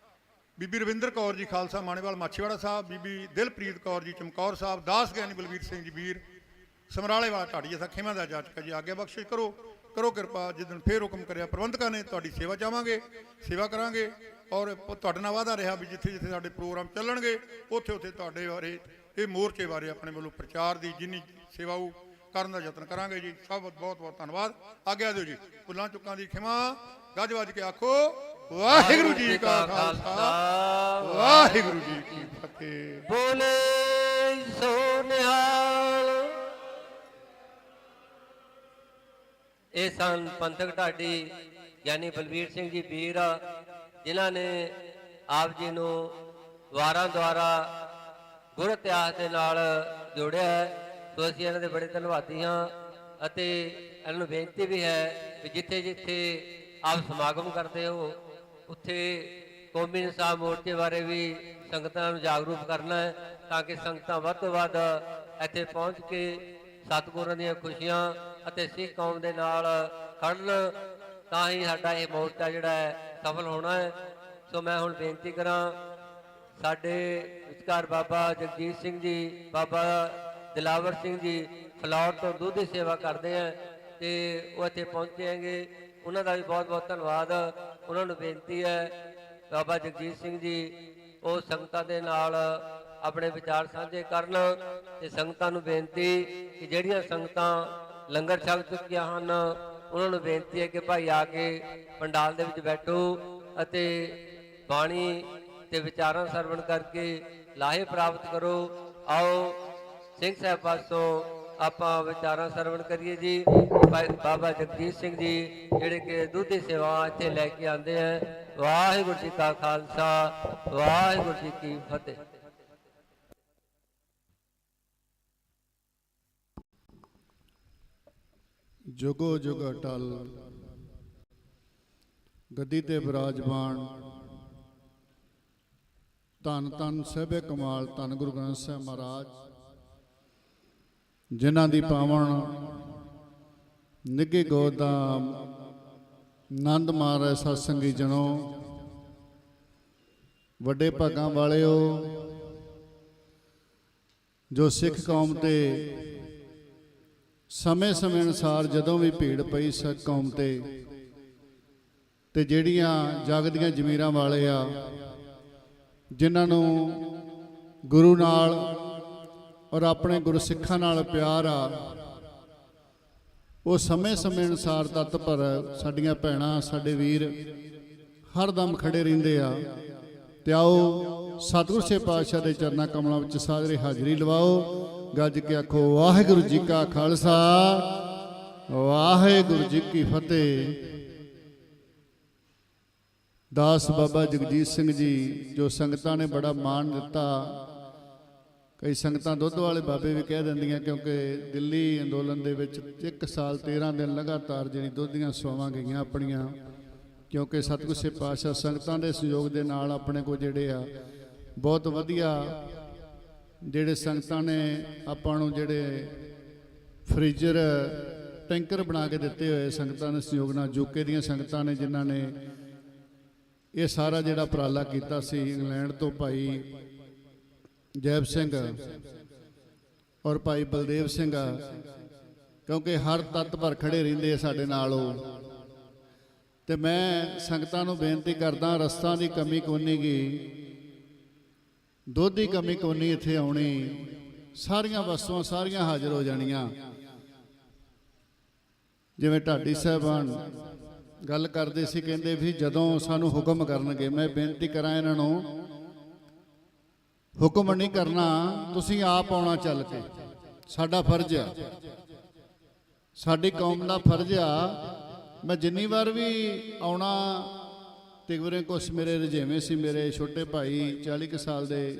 ਬੀਬੀ ਰਵਿੰਦਰ ਕੌਰ ਜੀ ਖਾਲਸਾ ਮਾਣੇਵਾਲ ਮਾਛੀਵਾੜਾ ਸਾਹਿਬ, ਬੀਬੀ ਦਿਲਪ੍ਰੀਤ ਕੌਰ ਜੀ ਚਮਕੌਰ ਸਾਹਿਬ, ਦਾਸ ਗਿਆਨੀ ਬਲਵੀਰ ਸਿੰਘ ਜੀ ਵੀਰ ਸਮਰਾਲੇ ਵਾਲਾ ਢਾਡੀ ਜਥਾ ਖਿਮਾ ਦਾ ਜਾਚਕ ਜੀ। ਆਗਿਆ ਬਖਸ਼ਿਸ਼ ਕਰੋ ਕਿਰਪਾ। ਜਿੱਦਣ ਫੇਰ ਹੁਕਮ ਕਰਿਆ ਪ੍ਰਬੰਧਕਾਂ ਨੇ, ਤੁਹਾਡੀ ਸੇਵਾ ਚਾਹਾਂਗੇ, ਸੇਵਾ ਕਰਾਂਗੇ। ਔਰ ਤੁਹਾਡੇ ਨਾਲ ਵਾਅਦਾ ਰਿਹਾ ਵੀ ਜਿੱਥੇ ਜਿੱਥੇ ਸਾਡੇ ਪ੍ਰੋਗਰਾਮ ਚੱਲਣਗੇ ਉੱਥੇ ਉੱਥੇ ਤੁਹਾਡੇ ਬਾਰੇ, ਇਹ ਮੋਰਚੇ ਬਾਰੇ ਆਪਣੇ ਵੱਲੋਂ ਪ੍ਰਚਾਰ ਦੀ ਜਿੰਨੀ ਸੇਵਾ ਉਹ ਕਰਨ ਦਾ ਯਤਨ ਕਰਾਂਗੇ ਜੀ। ਸਭ ਬਹੁਤ ਬਹੁਤ ਧੰਨਵਾਦ। ਆਗਿਆ ਦਿਓ ਜੀ। ਭੁੱਲਾਂ ਚੁੱਕਾਂ ਦੀ ਖਿਮਾ। ਗੱਜ ਵੱਜ ਕੇ ਆਖੋ ਵਾਹਿਗੁਰੂ ਜੀ ਕਾ ਖਾਲਸਾ, ਵਾਹਿਗੁਰੂ ਜੀ ਕੀ ਫਤਿਹ। ਬੋਲੇ ਸੋ ਨਿਹਾਲ। ਇਹ ਸਨ ਪੰਥਕ ਢਾਡੀ ਗਿਆਨੀ ਬਲਵੀਰ ਸਿੰਘ ਜੀ ਵੀਰ, ਜਿਨ੍ਹਾਂ ਨੇ ਆਪ ਜੀ ਨੂੰ ਵਾਰਾਂ ਦੁਆਰਾ ਗੁਰ ਇਤਿਹਾਸ ਦੇ ਨਾਲ ਜੋੜਿਆ ਹੈ। ਸੋ ਅਸੀਂ ਇਹਨਾਂ ਦੇ ਬੜੇ ਧੰਨਵਾਦੀ ਹਾਂ ਅਤੇ ਇਹਨਾਂ ਨੂੰ ਬੇਨਤੀ ਵੀ ਹੈ ਕਿ ਜਿੱਥੇ ਜਿੱਥੇ ਆਪ ਸਮਾਗਮ ਕਰਦੇ ਹੋ ਉੱਥੇ ਕੌਮੀ ਇਨਸਾਫ ਮੋਰਚੇ ਬਾਰੇ ਵੀ ਸੰਗਤਾਂ ਨੂੰ ਜਾਗਰੂਕ ਕਰਨਾ ਹੈ, ਤਾਂ ਕਿ ਸੰਗਤਾਂ ਵੱਧ ਤੋਂ ਵੱਧ ਇੱਥੇ ਪਹੁੰਚ ਕੇ ਸਤਿਗੁਰਾਂ ਦੀਆਂ ਖੁਸ਼ੀਆਂ ਅਤੇ ਸਿੱਖ ਕੌਮ ਦੇ ਨਾਲ ਖੜਨ, ਤਾਂ ਹੀ ਸਾਡਾ ਇਹ ਮੋਰਚਾ ਜਿਹੜਾ ਹੈ ਸਫਲ ਹੋਣਾ ਹੈ। ਸੋ ਮੈਂ ਹੁਣ ਬੇਨਤੀ ਕਰਾਂ, ਸਾਡੇ ਵਿਚਕਾਰ ਬਾਬਾ ਜਗਜੀਤ ਸਿੰਘ ਜੀ, ਬਾਬਾ ਦਿਲਾਵਰ ਸਿੰਘ ਜੀ ਫਲੌਰ ਤੋਂ ਦੁੱਧ ਦੀ ਸੇਵਾ ਕਰਦੇ ਆ ਤੇ ਉਹ ਇੱਥੇ ਪਹੁੰਚੇ ਹੈਗੇ। ਉਹਨਾਂ ਦਾ ਵੀ ਬਹੁਤ ਬਹੁਤ ਧੰਨਵਾਦ। ਉਹਨਾਂ ਨੂੰ ਬੇਨਤੀ ਹੈ ਬਾਬਾ ਜਗਜੀਤ ਸਿੰਘ ਜੀ ਉਹ ਸੰਗਤਾਂ ਦੇ ਨਾਲ ਆਪਣੇ ਵਿਚਾਰ ਸਾਂਝੇ ਕਰਨ, ਤੇ ਸੰਗਤਾਂ ਨੂੰ ਬੇਨਤੀ ਕਿ ਜਿਹੜੀਆਂ ਸੰਗਤਾਂ ਲੰਗਰ ਛਕ ਚੁੱਕੀਆਂ ਹਨ ਉਹਨਾਂ ਨੂੰ ਬੇਨਤੀ ਹੈ ਕਿ ਭਾਈ ਆ ਕੇ ਪੰਡਾਲ ਦੇ ਵਿੱਚ ਬੈਠੋ ਅਤੇ ਬਾਣੀ ਤੇ ਵਿਚਾਰਾਂ ਸਰਵਣ ਕਰਕੇ ਲਾਹੇ ਪ੍ਰਾਪਤ ਕਰੋ। ਆਓ ਸਿੰਘ ਸਾਹਿਬ ਪਾਸੋਂ ਆਪਾਂ ਵਿਚਾਰਾਂ ਸਰਵਣ ਕਰੀਏ ਜੀ। ਬਾਬਾ ਜਗਜੀਤ ਸਿੰਘ ਜੀ ਜਿਹੜੇ ਕਿ ਦੁੱਧੀ ਸੇਵਾ ਇੱਥੇ ਲੈ ਕੇ ਆਉਂਦੇ ਹੈ। ਵਾਹਿਗੁਰੂ ਜੀ ਕਾ ਖਾਲਸਾ, ਵਾਹਿਗੁਰੂ ਜੀ ਕੀ ਫਤਿਹ। ਜੁਗੋ ਜੁਗ ਅਟਲ ਗੱਦੀ ਤੇ ਬਿਰਾਜਮਾਨ ਧੰਨ ਧੰਨ ਸਹਿਬੇ ਕਮਾਲ ਧੰਨ ਗੁਰੂ ਗ੍ਰੰਥ ਸਾਹਿਬ ਮਹਾਰਾਜ, ਜਿਨ੍ਹਾਂ ਦੀ ਪਾਵਨ ਨਿੱਘੀ ਗੋਦ ਦਾ ਆਨੰਦ ਮਾਣ ਰਹੇ ਸਤਸੰਗੀ ਜਨੋ, ਵੱਡੇ ਭਾਗਾਂ ਵਾਲਿਓ, ਜੋ ਸਿੱਖ ਕੌਮ ਤੇ ਸਮੇਂ ਸਮੇਂ ਅਨੁਸਾਰ ਜਦੋਂ ਵੀ ਭੀੜ ਪਈ ਸਿੱਖ ਕੌਮ ਤੇ ਜਿਹੜੀਆਂ ਜਗ ਦੀਆਂ ਜ਼ਮੀਰਾਂ ਵਾਲੇ ਆ, ਜਿਨ੍ਹਾਂ ਨੂੰ ਗੁਰੂ ਨਾਲ ਔਰ ਆਪਣੇ ਗੁਰਸਿੱਖਾਂ ਨਾਲ ਪਿਆਰ ਆ, ਉਹ ਸਮੇਂ ਸਮੇਂ ਅਨੁਸਾਰ ਤਤਪਰ ਸਾਡੀਆਂ ਭੈਣਾਂ ਸਾਡੇ ਵੀਰ ਹਰਦਮ ਖੜੇ ਰਹਿੰਦੇ ਆ। ਤੇ ਆਓ ਸਤਿਗੁਰੂ ਸੱਚੇ ਪਾਤਸ਼ਾਹ ਦੇ ਚਰਨਾਂ ਕਮਲਾਂ ਵਿੱਚ ਸਾਜਰੇ ਹਾਜ਼ਰੀ ਲਵਾਓ। ਗੱਜ ਕੇ ਆਖੋ ਵਾਹਿਗੁਰੂ ਜੀ ਕਾ ਖਾਲਸਾ, ਵਾਹਿਗੁਰੂ ਜੀ ਕੀ ਫਤਿਹ। ਦਾਸ ਬਾਬਾ ਜਗਜੀਤ ਸਿੰਘ ਜੀ, ਜੋ ਸੰਗਤਾਂ ਨੇ ਬੜਾ ਮਾਣ ਦਿੱਤਾ, ਕਈ ਸੰਗਤਾਂ ਦੁੱਧ ਵਾਲੇ ਬਾਬੇ ਵੀ ਕਹਿ ਦਿੰਦੀਆਂ, ਕਿਉਂਕਿ ਦਿੱਲੀ ਅੰਦੋਲਨ ਦੇ ਵਿੱਚ 1 ਸਾਲ 13 ਦਿਨ ਲਗਾਤਾਰ ਜਿਹੜੀ ਦੁੱਧ ਦੀਆਂ ਸੇਵਾਵਾਂ ਗਈਆਂ ਆਪਣੀਆਂ, ਕਿਉਂਕਿ ਸਤਿਗੁਰੂ ਸੱਚੇ ਪਾਤਸ਼ਾਹ ਸੰਗਤਾਂ ਦੇ ਸਹਿਯੋਗ ਦੇ ਨਾਲ ਆਪਣੇ ਕੋਲ ਜਿਹੜੇ ਆ ਬਹੁਤ ਵਧੀਆ ਜਿਹੜੇ ਸੰਗਤਾਂ ਨੇ ਆਪਾਂ ਨੂੰ ਜਿਹੜੇ ਫ੍ਰੀਜ਼ਰ ਟੈਂਕਰ ਬਣਾ ਕੇ ਦਿੱਤੇ ਹੋਏ ਸੰਗਤਾਂ ਦੇ ਸਹਿਯੋਗ ਨਾਲ, ਯੂਕੇ ਦੀਆਂ ਸੰਗਤਾਂ ਨੇ ਜਿਨ੍ਹਾਂ ਨੇ ਇਹ ਸਾਰਾ ਜਿਹੜਾ ਉਪਰਾਲਾ ਕੀਤਾ ਸੀ। ਇੰਗਲੈਂਡ ਤੋਂ ਭਾਈ ਜੈਬ ਸਿੰਘ ਔਰ ਭਾਈ ਬਲਦੇਵ ਸਿੰਘ, ਕਿਉਂਕਿ ਹਰ ਤੱਤ ਭਰ ਖੜੇ ਰਹਿੰਦੇ ਆ ਸਾਡੇ ਨਾਲ ਉਹ। ਤੇ ਮੈਂ ਸੰਗਤਾਂ ਨੂੰ ਬੇਨਤੀ ਕਰਦਾ, ਰਸਤਾਂ ਦੀ ਕਮੀ ਕੋਨੀ ਗੀ, ਦੁੱਧ ਦੀ ਕਮੀ ਕੋਨੀ ਇੱਥੇ ਆਉਣੀ, ਸਾਰੀਆਂ ਵਸਤੂਆਂ ਸਾਰੀਆਂ ਹਾਜ਼ਰ ਹੋ ਜਾਣੀਆਂ। ਜਿਵੇਂ ਢਾਡੀ ਸਾਹਿਬਾਨ ਗੱਲ ਕਰਦੇ ਸੀ, ਕਹਿੰਦੇ ਵੀ ਜਦੋਂ ਸਾਨੂੰ ਹੁਕਮ ਕਰਨਗੇ, ਮੈਂ ਬੇਨਤੀ ਕਰਾਂ ਇਹਨਾਂ ਨੂੰ, ਹੁਕਮ ਨਹੀਂ ਕਰਨਾ, ਤੁਸੀਂ ਆਪ ਆਉਣਾ ਚੱਲ ਕੇ, ਸਾਡਾ ਫਰਜ਼ ਆ, ਸਾਡੀ ਕੌਮ ਦਾ ਫਰਜ਼ ਆ। ਮੈਂ ਜਿੰਨੀ ਵਾਰ ਵੀ ਆਉਣਾ, ਤਿਗਵਰੇ ਕੁਛ ਮੇਰੇ ਰੁਝੇਵੇਂ ਸੀ, ਮੇਰੇ ਛੋਟੇ ਭਾਈ 40 ਕੁ ਸਾਲ ਦੇ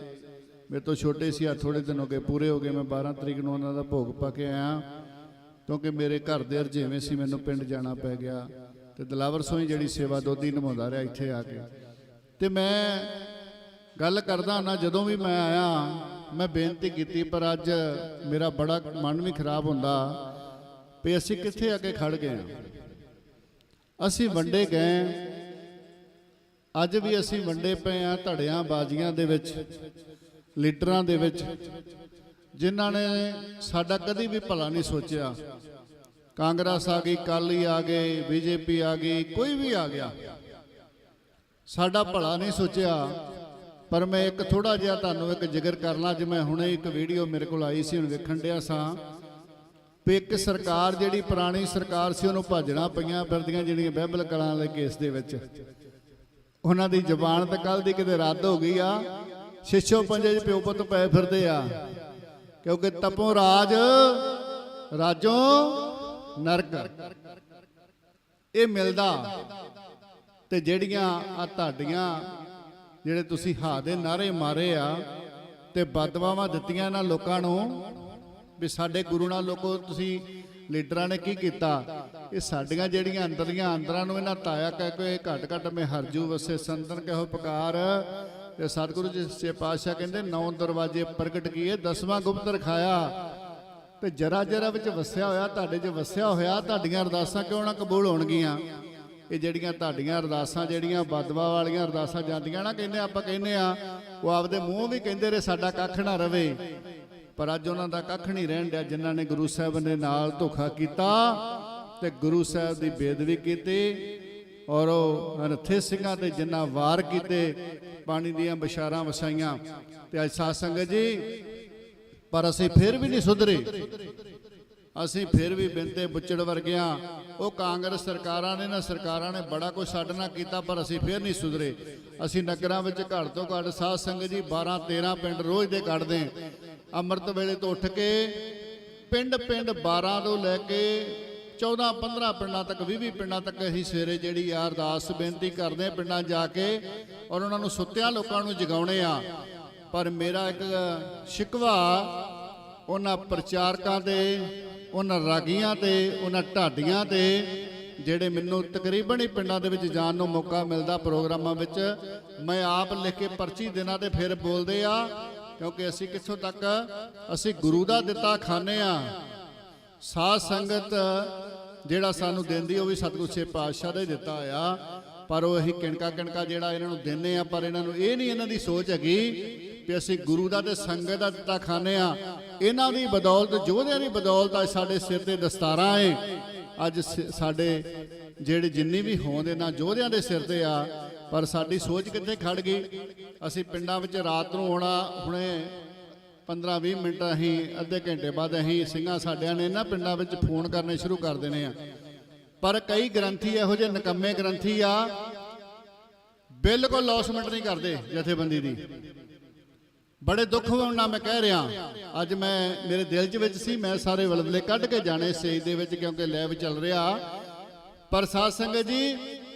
ਮੇਰੇ ਤੋਂ ਛੋਟੇ ਸੀ, ਆ ਥੋੜੇ ਦਿਨ ਹੋ ਗਏ ਪੂਰੇ ਹੋ ਗਏ, ਮੈਂ 12 ਤਰੀਕ ਨੂੰ ਉਹਨਾਂ ਦਾ ਭੋਗ ਪਾ ਕੇ ਆਇਆ, ਕਿਉਂਕਿ ਮੇਰੇ ਘਰ ਦੇ ਰੁਝੇਵੇਂ ਸੀ, ਮੈਨੂੰ ਪਿੰਡ ਜਾਣਾ ਪੈ ਗਿਆ। ਤੇ ਦਿਲਾਵਰ ਸੋਈ ਜਿਹੜੀ ਸੇਵਾ ਦੋਧੀ ਨਿਭਾਉਂਦਾ ਰਿਹਾ ਇੱਥੇ ਆ ਕੇ। ਤੇ ਮੈਂ ਗੱਲ ਕਰਦਾ ਨਾ, ਜਦੋਂ ਵੀ ਮੈਂ ਆਇਆ ਮੈਂ ਬੇਨਤੀ ਕੀਤੀ, ਪਰ ਅੱਜ ਮੇਰਾ ਬੜਾ ਮਨ ਵੀ ਖਰਾਬ ਹੁੰਦਾ ਵੀ ਅਸੀਂ ਕਿੱਥੇ ਆ ਕੇ ਖੜ ਗਏ ਹਾਂ। ਅਸੀਂ ਵੰਡੇ ਗਏ, ਅੱਜ ਵੀ ਅਸੀਂ ਵੰਡੇ ਪਏ ਆ ਧੜਿਆਂ ਬਾਜ਼ੀਆਂ ਦੇ ਵਿੱਚ, ਲੀਡਰਾਂ ਦੇ ਵਿੱਚ, ਜਿਨ੍ਹਾਂ ਨੇ ਸਾਡਾ ਕਦੀ ਵੀ ਭਲਾ ਨਹੀਂ ਸੋਚਿਆ। ਕਾਂਗਰਸ ਆ ਗਈ, ਅਕਾਲੀ ਆ ਗਏ, ਬੀਜੇਪੀ ਆ ਗਈ, ਕੋਈ ਵੀ ਆ ਗਿਆ, ਸਾਡਾ ਭਲਾ ਨਹੀਂ ਸੋਚਿਆ। ਪਰ ਮੈਂ ਇੱਕ ਥੋੜਾ ਜਿਹਾ ਤੁਹਾਨੂੰ ਇੱਕ ਜ਼ਿਕਰ ਕਰਨਾ, ਜਿਵੇਂ ਹੁਣੇ ਇੱਕ ਵੀਡੀਓ ਮੇਰੇ ਕੋਲ ਆਈ ਸੀ, ਹੁਣ ਵੇਖਣ ਡਿਆ ਸਾਂ ਵੀ ਇੱਕ ਸਰਕਾਰ ਜਿਹੜੀ ਪੁਰਾਣੀ ਸਰਕਾਰ ਸੀ, ਉਹਨੂੰ ਭਾਜਣਾ ਪਈਆਂ ਫਿਰਦੀਆਂ ਜਿਹੜੀਆਂ ਬਹਿਬਲ ਕਲਾਂ ਵਾਲੇ ਕੇਸ ਦੇ ਵਿੱਚ, ਉਹਨਾਂ ਦੀ ਜ਼ਬਾਨ ਤਾਂ ਕੱਲ ਦੀ ਕਿਤੇ ਰੱਦ ਹੋ ਗਈ ਆ। ਛਿੱਛੋ ਪੰਜੇ 'ਚ ਪਿਓ ਪੁੱਤ ਪਏ ਫਿਰਦੇ ਆ, ਕਿਉਂਕਿ ਤਪੋਂ ਰਾਜ ਰਾਜੋਂ ਨਰਕ ਇਹ ਮਿਲਦਾ। ਤੇ ਜਿਹੜੀਆਂ ਆ ਤੁਹਾਡੀਆਂ ਜਿਹੜੇ ਤੁਸੀਂ ਹਾ ਦੇ ਨਾਰੇ ਮਾਰੇ ਆ ਤੇ ਬਦਦੁਆਵਾਂ ਦਿੱਤੀਆਂ ਇਹਨਾਂ ਲੋਕਾਂ ਨੂੰ ਵੀ ਸਾਡੇ ਗੁਰੂ ਨਾਲ ਲੋਕੋ ਤੁਸੀਂ ਲੀਡਰਾਂ ਨੇ ਕੀ ਕੀਤਾ, ਇਹ ਸਾਡੀਆਂ ਜਿਹੜੀਆਂ ਅੰਦਰੀਆਂ ਅੰਦਰਾਂ ਨੂੰ ਇਹਨਾਂ ਤਾਇਆ ਕਹਿ ਕੇ ਘਟ ਘਟ ਮੈਂ ਹਰਜੂ ਵਸੇ ਸੰਤਨ ਕਹੋ ਪੁਕਾਰ। ਤੇ ਸਤਿਗੁਰੂ ਜੀ ਸੱਚੇ ਪਾਤਸ਼ਾਹ ਕਹਿੰਦੇ 9 ਦਰਵਾਜ਼ੇ ਪ੍ਰਗਟ ਕੀਏ 10ਵਾਂ ਗੁਪਤ ਰਖਾਇਆ। ਤੇ ਜਰਾ ਜਰਾ ਵਿੱਚ ਵਸਿਆ ਹੋਇਆ, ਤੁਹਾਡੇ 'ਚ ਵਸਿਆ ਹੋਇਆ, ਤੁਹਾਡੀਆਂ ਅਰਦਾਸਾਂ ਕਿਉਂ ਨਾ ਕਬੂਲ ਹੋਣਗੀਆਂ। ਇਹ ਜਿਹੜੀਆਂ ਤੁਹਾਡੀਆਂ ਅਰਦਾਸਾਂ ਜਿਹੜੀਆਂ ਬਦਦੁਆ ਵਾਲੀਆਂ ਅਰਦਾਸਾਂ ਜਾਂਦੀਆਂ ਨਾ, ਕਹਿੰਦੇ ਆਪਾਂ ਕਹਿੰਦੇ ਆ, ਉਹ ਆਪਦੇ ਮੂੰਹ ਵੀ ਕਹਿੰਦੇ ਰਹੇ ਸਾਡਾ ਕੱਖ ਨਾ ਰਵੇ, ਪਰ ਅੱਜ ਉਹਨਾਂ ਦਾ ਕੱਖ ਨਹੀਂ ਰਹਿਣ ਡਿਆ। ਜਿਨ੍ਹਾਂ ਨੇ ਗੁਰੂ ਸਾਹਿਬ ਦੇ ਨਾਲ ਧੋਖਾ ਕੀਤਾ ਤੇ ਗੁਰੂ ਸਾਹਿਬ ਦੀ ਬੇਅਦਬੀ ਕੀਤੀ, ਔਰ ਉਹ ਹਰਥੇ ਸਿੰਘਾਂ ਤੇ ਜਿਨ੍ਹਾਂ ਵਾਰ ਕੀਤੇ, ਪਾਣੀ ਦੀਆਂ ਬਸ਼ਾਰਾਂ ਵਸਾਈਆਂ। ਤੇ ਅੱਜ ਸਾਧ ਸੰਗਤ ਜੀ, ਪਰ ਅਸੀਂ ਫਿਰ ਵੀ ਨਹੀਂ ਸੁਧਰੇ। ਅਸੀਂ ਫਿਰ ਵੀ ਬਿੰਤੇ ਬੁੱਚੜ ਵਰਗਿਆਂ ਉਹ ਕਾਂਗਰਸ ਸਰਕਾਰਾਂ ਨੇ ਨਾ ਸਰਕਾਰਾਂ ਨੇ ਬੜਾ ਕੁਝ ਸਾਡੇ ਨਾਲ ਕੀਤਾ, ਪਰ ਅਸੀਂ ਫਿਰ ਨਹੀਂ ਸੁਧਰੇ। ਅਸੀਂ ਨਗਰਾਂ ਵਿੱਚ ਘੱਟ ਤੋਂ ਘੱਟ ਸਾਧ ਸੰਗਤ ਜੀ 12-13 ਪਿੰਡ ਰੋਜ਼ ਦੇ ਕੱਢਦੇ। ਅੰਮ੍ਰਿਤ ਵੇਲੇ ਤੋਂ ਉੱਠ ਕੇ ਪਿੰਡ 12 ਤੋਂ ਲੈ ਕੇ 14-15 ਪਿੰਡਾਂ ਤੱਕ 20 ਪਿੰਡਾਂ ਤੱਕ ਅਸੀਂ ਸਵੇਰੇ ਜਿਹੜੀ ਆ ਅਰਦਾਸ ਬੇਨਤੀ ਕਰਦੇ ਹਾਂ ਪਿੰਡਾਂ ਜਾ ਕੇ, ਔਰ ਉਹਨਾਂ ਨੂੰ ਸੁੱਤਿਆਂ ਲੋਕਾਂ ਨੂੰ ਜਗਾਉਣੇ ਆ। ਪਰ ਮੇਰਾ ਇੱਕ ਸ਼ਿਕਵਾ ਉਹਨਾਂ ਪ੍ਰਚਾਰਕਾਂ ਤੇ, ਉਹਨਾਂ ਰਾਗੀਆਂ ਤੇ, ਉਹਨਾਂ ਢਾਡੀਆਂ ਤੇ, ਜਿਹੜੇ ਮੈਨੂੰ ਤਕਰੀਬਨ ਹੀ ਪਿੰਡਾਂ ਦੇ ਵਿੱਚ ਜਾਣ ਨੂੰ ਮੌਕਾ ਮਿਲਦਾ ਪ੍ਰੋਗਰਾਮਾਂ ਵਿੱਚ, ਮੈਂ ਆਪ ਲਿਖ ਕੇ ਪਰਚੀ ਦੇਣਾ ਤੇ ਫਿਰ ਬੋਲਦੇ ਆ, ਕਿਉਂਕਿ ਅਸੀਂ ਕਿੱਥੋਂ ਤੱਕ ਅਸੀਂ ਗੁਰੂ ਦਾ ਦਿੱਤਾ ਖਾਂਦੇ ਆ। ਸਾਧ ਸੰਗਤ ਜਿਹੜਾ ਸਾਨੂੰ ਦਿੰਦੀ ਉਹ ਵੀ ਸਤਿਗੁਰੂ ਸੱਚੇ ਪਾਤਸ਼ਾਹ ਦਾ ਹੀ ਦਿੱਤਾ ਆ, ਪਰ ਉਹ ਅਸੀਂ ਕਿਣਕਾ ਜਿਹੜਾ ਇਹਨਾਂ ਨੂੰ ਦਿੰਦੇ ਆ, ਪਰ ਇਹਨਾਂ ਨੂੰ ਇਹ ਨਹੀਂ ਇਹਨਾਂ ਦੀ ਸੋਚ ਹੈਗੀ ਵੀ ਅਸੀਂ ਗੁਰੂ ਦਾ ਤੇ ਸੰਗਤ ਦਾ ਦਿੱਤਾ ਖਾਂਦੇ ਆ। ਇਹਨਾਂ ਦੀ ਬਦੌਲਤ, ਯੋਧਿਆਂ ਦੀ ਬਦੌਲਤ ਅੱਜ ਸਾਡੇ ਸਿਰ ਤੇ ਦਸਤਾਰਾਂ ਏ। ਅੱਜ ਸਾਡੇ ਜਿਹੜੇ ਜਿੰਨੀ ਵੀ ਹੋਂਦ ਇਹਨਾਂ ਯੋਧਿਆਂ ਦੇ ਸਿਰ ਤੇ ਆ, ਪਰ ਸਾਡੀ ਸੋਚ ਕਿੱਥੇ ਖੜ ਗਈ। ਅਸੀਂ ਪਿੰਡਾਂ ਵਿੱਚ ਰਾਤ ਨੂੰ ਆਉਣਾ, ਹੁਣੇ 15-20 ਮਿੰਟ ਅਸੀਂ ਅੱਧੇ ਘੰਟੇ ਬਾਅਦ ਅਸੀਂ ਸਿੰਘਾਂ ਸਾਡਿਆਂ ਨੇ ਇਹਨਾਂ ਪਿੰਡਾਂ ਵਿੱਚ ਫੋਨ ਕਰਨੇ ਸ਼ੁਰੂ ਕਰ ਦੇਣੇ ਆ। ਪਰ ਕਈ ਗ੍ਰੰਥੀ ਇਹੋ ਜਿਹੇ ਨਕੰਮੇ ਗ੍ਰੰਥੀ ਆ, ਬਿਲਕੁਲ ਲੌਸਮੈਂਟ ਨਹੀਂ ਕਰਦੇ ਜਥੇਬੰਦੀ ਦੀ। ਬੜੇ ਦੁੱਖ ਨਾਲ ਮੈਂ ਕਹਿ ਰਿਹਾ, ਅੱਜ ਮੈਂ ਮੇਰੇ ਦਿਲ 'ਚ ਵਿੱਚ ਸੀ, ਮੈਂ ਸਾਰੇ ਵਲਵਲੇ ਕੱਢ ਕੇ ਜਾਣੇ ਸਟੇਜ ਦੇ ਵਿੱਚ ਕਿਉਂਕਿ ਲੈਬ ਚੱਲ ਰਿਹਾ। ਪਰ ਸਾਧ ਸੰਗਤ ਜੀ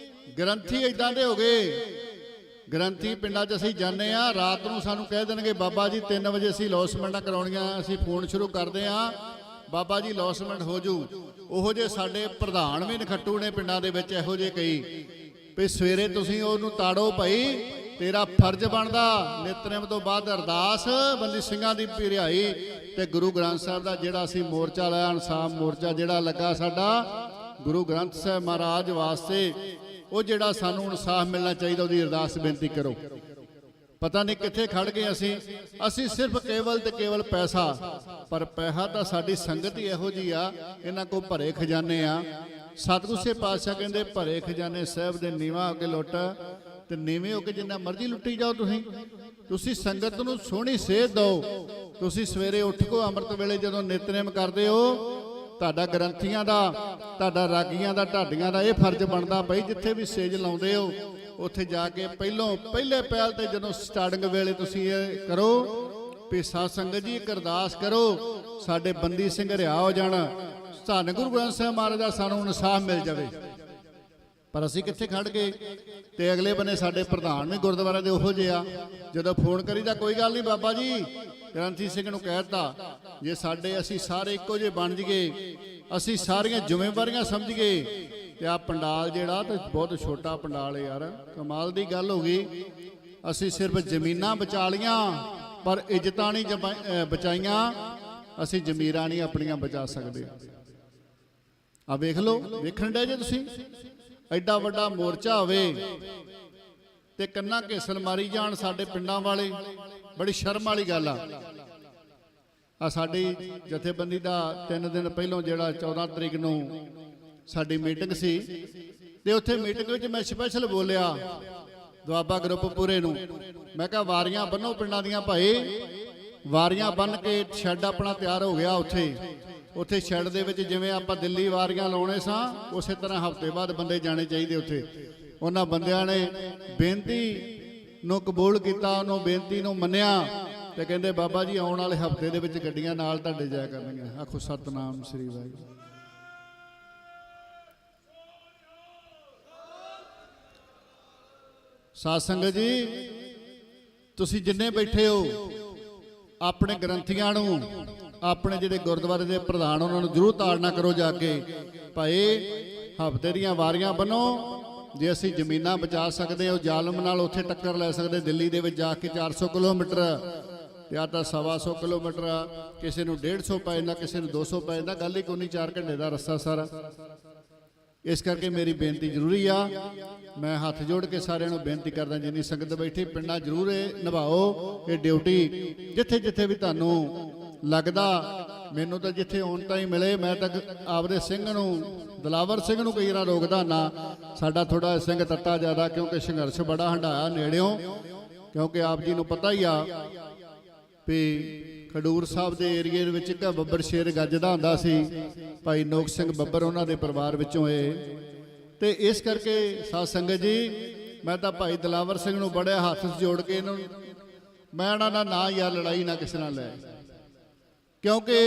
ਗ੍ਰੰਥੀ ਇਦਾਂ ਦੇ ਹੋ ਗਏ, ਗ੍ਰੰਥੀ ਪਿੰਡਾਂ 'ਚ ਅਸੀਂ ਜਾਂਦੇ ਆ, ਰਾਤ ਨੂੰ ਸਾਨੂੰ ਕਹਿ ਦੇਣਗੇ ਬਾਬਾ ਜੀ 3 ਵਜੇ ਅਸੀਂ ਲੌਸਮੈਂਟਾਂ ਕਰਾਉਣੀਆਂ। ਅਸੀਂ ਫੋਨ ਸ਼ੁਰੂ ਕਰਦੇ ਆ, ਬਾਬਾ ਜੀ ਲੌਸਮੈਂਟ ਹੋ ਜੂ। ਉਹੋ ਜਿਹੇ ਸਾਡੇ ਪ੍ਰਧਾਨ ਵੀ ਨਖੱਟੂ ਨੇ ਪਿੰਡਾਂ ਦੇ ਵਿੱਚ, ਇਹੋ ਜਿਹੇ ਕਈ ਵੀ ਸਵੇਰੇ ਤੁਸੀਂ ਉਹਨੂੰ ਤਾੜੋ ਭਾਈ, ਤੇਰਾ ਫਰਜ਼ ਬਣਦਾ ਨਿਤਨੇਮ ਤੋਂ ਬਾਅਦ ਅਰਦਾਸ, ਬੰਦੀ ਸਿੰਘਾਂ ਦੀ ਰਿਹਾਈ ਤੇ ਗੁਰੂ ਗ੍ਰੰਥ ਸਾਹਿਬ ਦਾ ਜਿਹੜਾ ਅਸੀਂ ਮੋਰਚਾ ਲਾਇਆ, ਇਨਸਾਫ ਮੋਰਚਾ ਜਿਹੜਾ ਲੱਗਾ ਸਾਡਾ ਗੁਰੂ ਗ੍ਰੰਥ ਸਾਹਿਬ ਮਹਾਰਾਜ ਵਾਸਤੇ, ਉਹ ਜਿਹੜਾ ਸਾਨੂੰ ਇਨਸਾਫ ਮਿਲਣਾ ਚਾਹੀਦਾ, ਉਹਦੀ ਅਰਦਾਸ ਬੇਨਤੀ ਕਰੋ। ਪਤਾ ਨਹੀਂ ਕਿੱਥੇ ਖੜ ਗਏ ਅਸੀਂ ਸਿਰਫ ਕੇਵਲ ਤੇ ਕੇਵਲ ਪੈਸਾ, ਪਰ ਪੈਸਾ ਤਾਂ ਸਾਡੀ ਸੰਗਤ ਹੀ ਇਹੋ ਜੀ ਆ, ਇਹਨਾਂ ਕੋਲ ਭਰੇ ਖਜ਼ਾਨੇ ਆ। ਸਤਿਗੁਰੂ ਸੱਚੇ ਪਾਤਸ਼ਾਹ ਕਹਿੰਦੇ ਭਰੇ ਖਜ਼ਾਨੇ ਸਾਹਿਬ ਦੇ ਨੀਵਾਂ ਹੋ ਕੇ ਲੁੱਟ, ਤੇ ਨੀਵੇਂ ਹੋ ਕੇ ਜਿੰਨਾ ਮਰਜ਼ੀ ਲੁੱਟੀ ਜਾਓ। ਤੁਸੀਂ ਸੰਗਤ ਨੂੰ ਸੋਹਣੀ ਸੇਧ ਦਿਓ। ਤੁਸੀਂ ਸਵੇਰੇ ਉੱਠ ਕੇ ਅੰਮ੍ਰਿਤ ਵੇਲੇ ਜਦੋਂ ਨਿਤਨੇਮ ਕਰਦੇ ਹੋ, ਤੁਹਾਡਾ ਗ੍ਰੰਥੀਆਂ ਦਾ, ਤੁਹਾਡਾ ਰਾਗੀਆਂ ਦਾ, ਢਾਡੀਆਂ ਦਾ ਇਹ ਫਰਜ਼ ਬਣਦਾ ਬਈ ਜਿੱਥੇ ਵੀ ਸੇਜ ਲਾਉਂਦੇ ਹੋ ਉੱਥੇ ਜਾ ਕੇ ਪਹਿਲੇ ਪਹਿਲ ਤੇ ਜਦੋਂ ਸਟਾਰਟਿੰਗ ਵੇਲੇ ਤੁਸੀਂ ਇਹ ਕਰੋ ਵੀ ਸਾਧ ਸੰਗਤ ਜੀ ਇੱਕ ਅਰਦਾਸ ਕਰੋ, ਸਾਡੇ ਬੰਦੀ ਸਿੰਘ ਰਿਹਾ ਹੋ ਜਾਣ, ਧੰਨ ਗੁਰੂ ਗ੍ਰੰਥ ਸਾਹਿਬ ਮਹਾਰਾਜ ਦਾ ਸਾਨੂੰ ਇਨਸਾਫ ਮਿਲ ਜਾਵੇ। ਪਰ ਅਸੀਂ ਕਿੱਥੇ ਖੜ ਗਏ। ਤੇ ਅਗਲੇ ਬੰਨੇ ਸਾਡੇ ਪ੍ਰਧਾਨ ਵੀ ਗੁਰਦੁਆਰਾ ਦੇ ਉਹੋ ਜਿਹੇ ਆ, ਜਦੋਂ ਫੋਨ ਕਰੀਦਾ ਕੋਈ ਗੱਲ ਨਹੀਂ ਬਾਬਾ ਜੀ, ਗ੍ਰੰਥੀ ਸਿੰਘ ਨੂੰ ਕਹਿ ਦਿੱਤਾ ਜੇ ਸਾਡੇ ਅਸੀਂ ਸਾਰੇ ਇੱਕੋ ਜਿਹੇ ਬਣ ਜੀਏ, ਅਸੀਂ ਸਾਰੀਆਂ ਜ਼ਿੰਮੇਵਾਰੀਆਂ ਸਮਝੀਏ, ਤੇ ਆ ਪੰਡਾਲ ਜਿਹੜਾ ਤੇ ਬਹੁਤ ਛੋਟਾ ਪੰਡਾਲ ਹੈ ਯਾਰ, ਕਮਾਲ ਦੀ ਗੱਲ ਹੋ ਗਈ। ਅਸੀਂ ਸਿਰਫ ਜ਼ਮੀਨਾਂ ਬਚਾ ਲੀਆਂ ਪਰ ਇੱਜ਼ਤਾਂ ਨਹੀਂ ਬਚਾਈਆਂ, ਅਸੀਂ ਜ਼ਮੀਰਾਂ ਨਹੀਂ ਆਪਣੀਆਂ ਬਚਾ ਸਕਦੇ। ਆ ਵੇਖ ਲਓ, ਵੇਖਣ ਡੇ ਜੇ ਤੁਸੀਂ, ਐਡਾ ਵੱਡਾ ਮੋਰਚਾ ਹੋਵੇ ਤੇ ਕੰਨਾਂ ਘੇਸਲ ਮਾਰੀ ਜਾਣ ਸਾਡੇ ਪਿੰਡਾਂ ਵਾਲੇ, ਬੜੀ ਸ਼ਰਮ ਵਾਲੀ ਗੱਲ ਆ। ਸਾਡੀ ਜਥੇਬੰਦੀ ਦਾ 3 ਦਿਨ ਪਹਿਲਾਂ ਜਿਹੜਾ 14 ਤਰੀਕ ਨੂੰ ਸਾਡੀ ਮੀਟਿੰਗ ਸੀ, ਤੇ ਉੱਥੇ ਮੀਟਿੰਗ ਵਿੱਚ ਮੈਂ ਸਪੈਸ਼ਲ ਬੋਲਿਆ ਦੁਆਬਾ ਗਰੁੱਪ ਪੂਰੇ ਨੂੰ, ਮੈਂ ਕਿਹਾ ਵਾਰੀਆਂ ਬੰਨੋ ਪਿੰਡਾਂ ਦੀਆਂ ਭਾਈ, ਵਾਰੀਆਂ ਬੰਨ ਕੇ ਸ਼ੈੱਡ ਆਪਣਾ ਤਿਆਰ ਹੋ ਗਿਆ। ਉੱਥੇ ਸ਼ੈੱਡ ਦੇ ਵਿੱਚ ਜਿਵੇਂ ਆਪਾਂ ਦਿੱਲੀ ਵਾਰੀਆਂ ਲਾਉਣੇ ਸਾਂ, ਉਸੇ ਤਰ੍ਹਾਂ ਹਫ਼ਤੇ ਬਾਅਦ ਬੰਦੇ ਜਾਣੇ ਚਾਹੀਦੇ ਉੱਥੇ। ਉਹਨਾਂ ਬੰਦਿਆਂ ਨੇ ਬੇਨਤੀ ਨੂੰ ਕਬੂਲ ਕੀਤਾ, ਉਹਨੂੰ ਬੇਨਤੀ ਨੂੰ ਮੰਨਿਆ, ਤੇ ਕਹਿੰਦੇ ਬਾਬਾ ਜੀ ਆਉਣ ਵਾਲੇ ਹਫ਼ਤੇ ਦੇ ਵਿੱਚ ਗੱਡੀਆਂ ਨਾਲ ਤੁਹਾਡੇ ਜਾਇਆ ਕਰਨਗੀਆਂ। ਆਖੋ ਸਤਨਾਮ ਸ੍ਰੀ ਵਾਹਿਗੁਰੂ। ਸਾਧ ਸੰਗਤ ਜੀ ਤੁਸੀਂ ਜਿੰਨੇ ਬੈਠੇ ਹੋ, ਆਪਣੇ ਗ੍ਰੰਥੀਆਂ ਨੂੰ, ਆਪਣੇ ਜਿਹੜੇ ਗੁਰਦੁਆਰੇ ਦੇ ਪ੍ਰਧਾਨ ਉਹਨਾਂ ਨੂੰ ਜ਼ਰੂਰ ਤਾੜਨਾ ਕਰੋ ਜਾ ਕੇ, ਭਾਈ ਹਫ਼ਤੇ ਦੀਆਂ ਵਾਰੀਆਂ ਬੰਨੋ। ਜੇ ਅਸੀਂ ਜ਼ਮੀਨਾਂ ਬਚਾ ਸਕਦੇ ਹਾਂ, ਜ਼ਾਲਮ ਨਾਲ ਉੱਥੇ ਟੱਕਰ ਲੈ ਸਕਦੇ, ਦਿੱਲੀ ਦੇ ਵਿੱਚ ਜਾ ਕੇ 400 ਕਿਲੋਮੀਟਰ ਤੇ ਆ ਤਾਂ 125 ਕਿਲੋਮੀਟਰ, ਕਿਸੇ ਨੂੰ 150 ਪੈ ਜਾਂਦਾ, ਕਿਸੇ ਨੂੰ 200 ਪੈ ਜਾਂਦਾ, ਗੱਲ ਹੀ ਕੋਈ ਨਹੀਂ, 4 ਘੰਟੇ ਦਾ ਰਸਤਾ ਸਾਰਾ। ਇਸ ਕਰਕੇ ਮੇਰੀ ਬੇਨਤੀ ਜ਼ਰੂਰੀ ਆ, ਮੈਂ ਹੱਥ ਜੋੜ ਕੇ ਸਾਰਿਆਂ ਨੂੰ ਬੇਨਤੀ ਕਰਦਾ, ਜਿੰਨੀ ਸੰਗਤ ਬੈਠੀ ਪਿੰਡਾਂ ਜ਼ਰੂਰ ਇਹ ਨਿਭਾਓ ਇਹ ਡਿਊਟੀ, ਜਿੱਥੇ ਜਿੱਥੇ ਵੀ ਤੁਹਾਨੂੰ ਲੱਗਦਾ। ਮੈਨੂੰ ਤਾਂ ਜਿੱਥੇ ਹੁਣ ਤਾਈਂ ਮਿਲੇ, ਮੈਂ ਤਾਂ ਆਪਦੇ ਸਿੰਘ ਨੂੰ, ਦਲਾਵਰ ਸਿੰਘ ਨੂੰ ਕਈ ਵਾਰ ਰੋਕਦਾ ਨਾ, ਸਾਡਾ ਥੋੜਾ ਸਿੰਘ ਤੱਤਾ ਜ਼ਿਆਦਾ, ਕਿਉਂਕਿ ਸੰਘਰਸ਼ ਬੜਾ ਹੰਡਾਇਆ ਨੇੜਿਓਂ, ਕਿਉਂਕਿ ਆਪ ਜੀ ਨੂੰ ਪਤਾ ਹੀ ਆ ਵੀ ਖਡੂਰ ਸਾਹਿਬ ਦੇ ਏਰੀਏ ਦੇ ਵਿੱਚ ਇੱਕ ਬੱਬਰ ਸ਼ੇਰ ਗੱਜਦਾ ਹੁੰਦਾ ਸੀ, ਭਾਈ ਨੋਕ ਸਿੰਘ ਬੱਬਰ ਉਹਨਾਂ ਦੇ ਪਰਿਵਾਰ ਵਿੱਚੋਂ ਇਹ। ਤੇ ਇਸ ਕਰਕੇ ਸਾਧ ਸੰਗਤ ਜੀ, ਮੈਂ ਤਾਂ ਭਾਈ ਦਿਲਾਵਰ ਸਿੰਘ ਨੂੰ ਬੜੇ ਹੱਥ ਜੋੜ ਕੇ ਇਹਨਾਂ ਨੂੰ ਮੈਂ ਇਹਨਾਂ ਦਾ ਨਾਂ ਯਾਰ ਲੜਾਈ ਨਾ ਕਿਸੇ ਨਾਲ ਲੈ, ਕਿਉਂਕਿ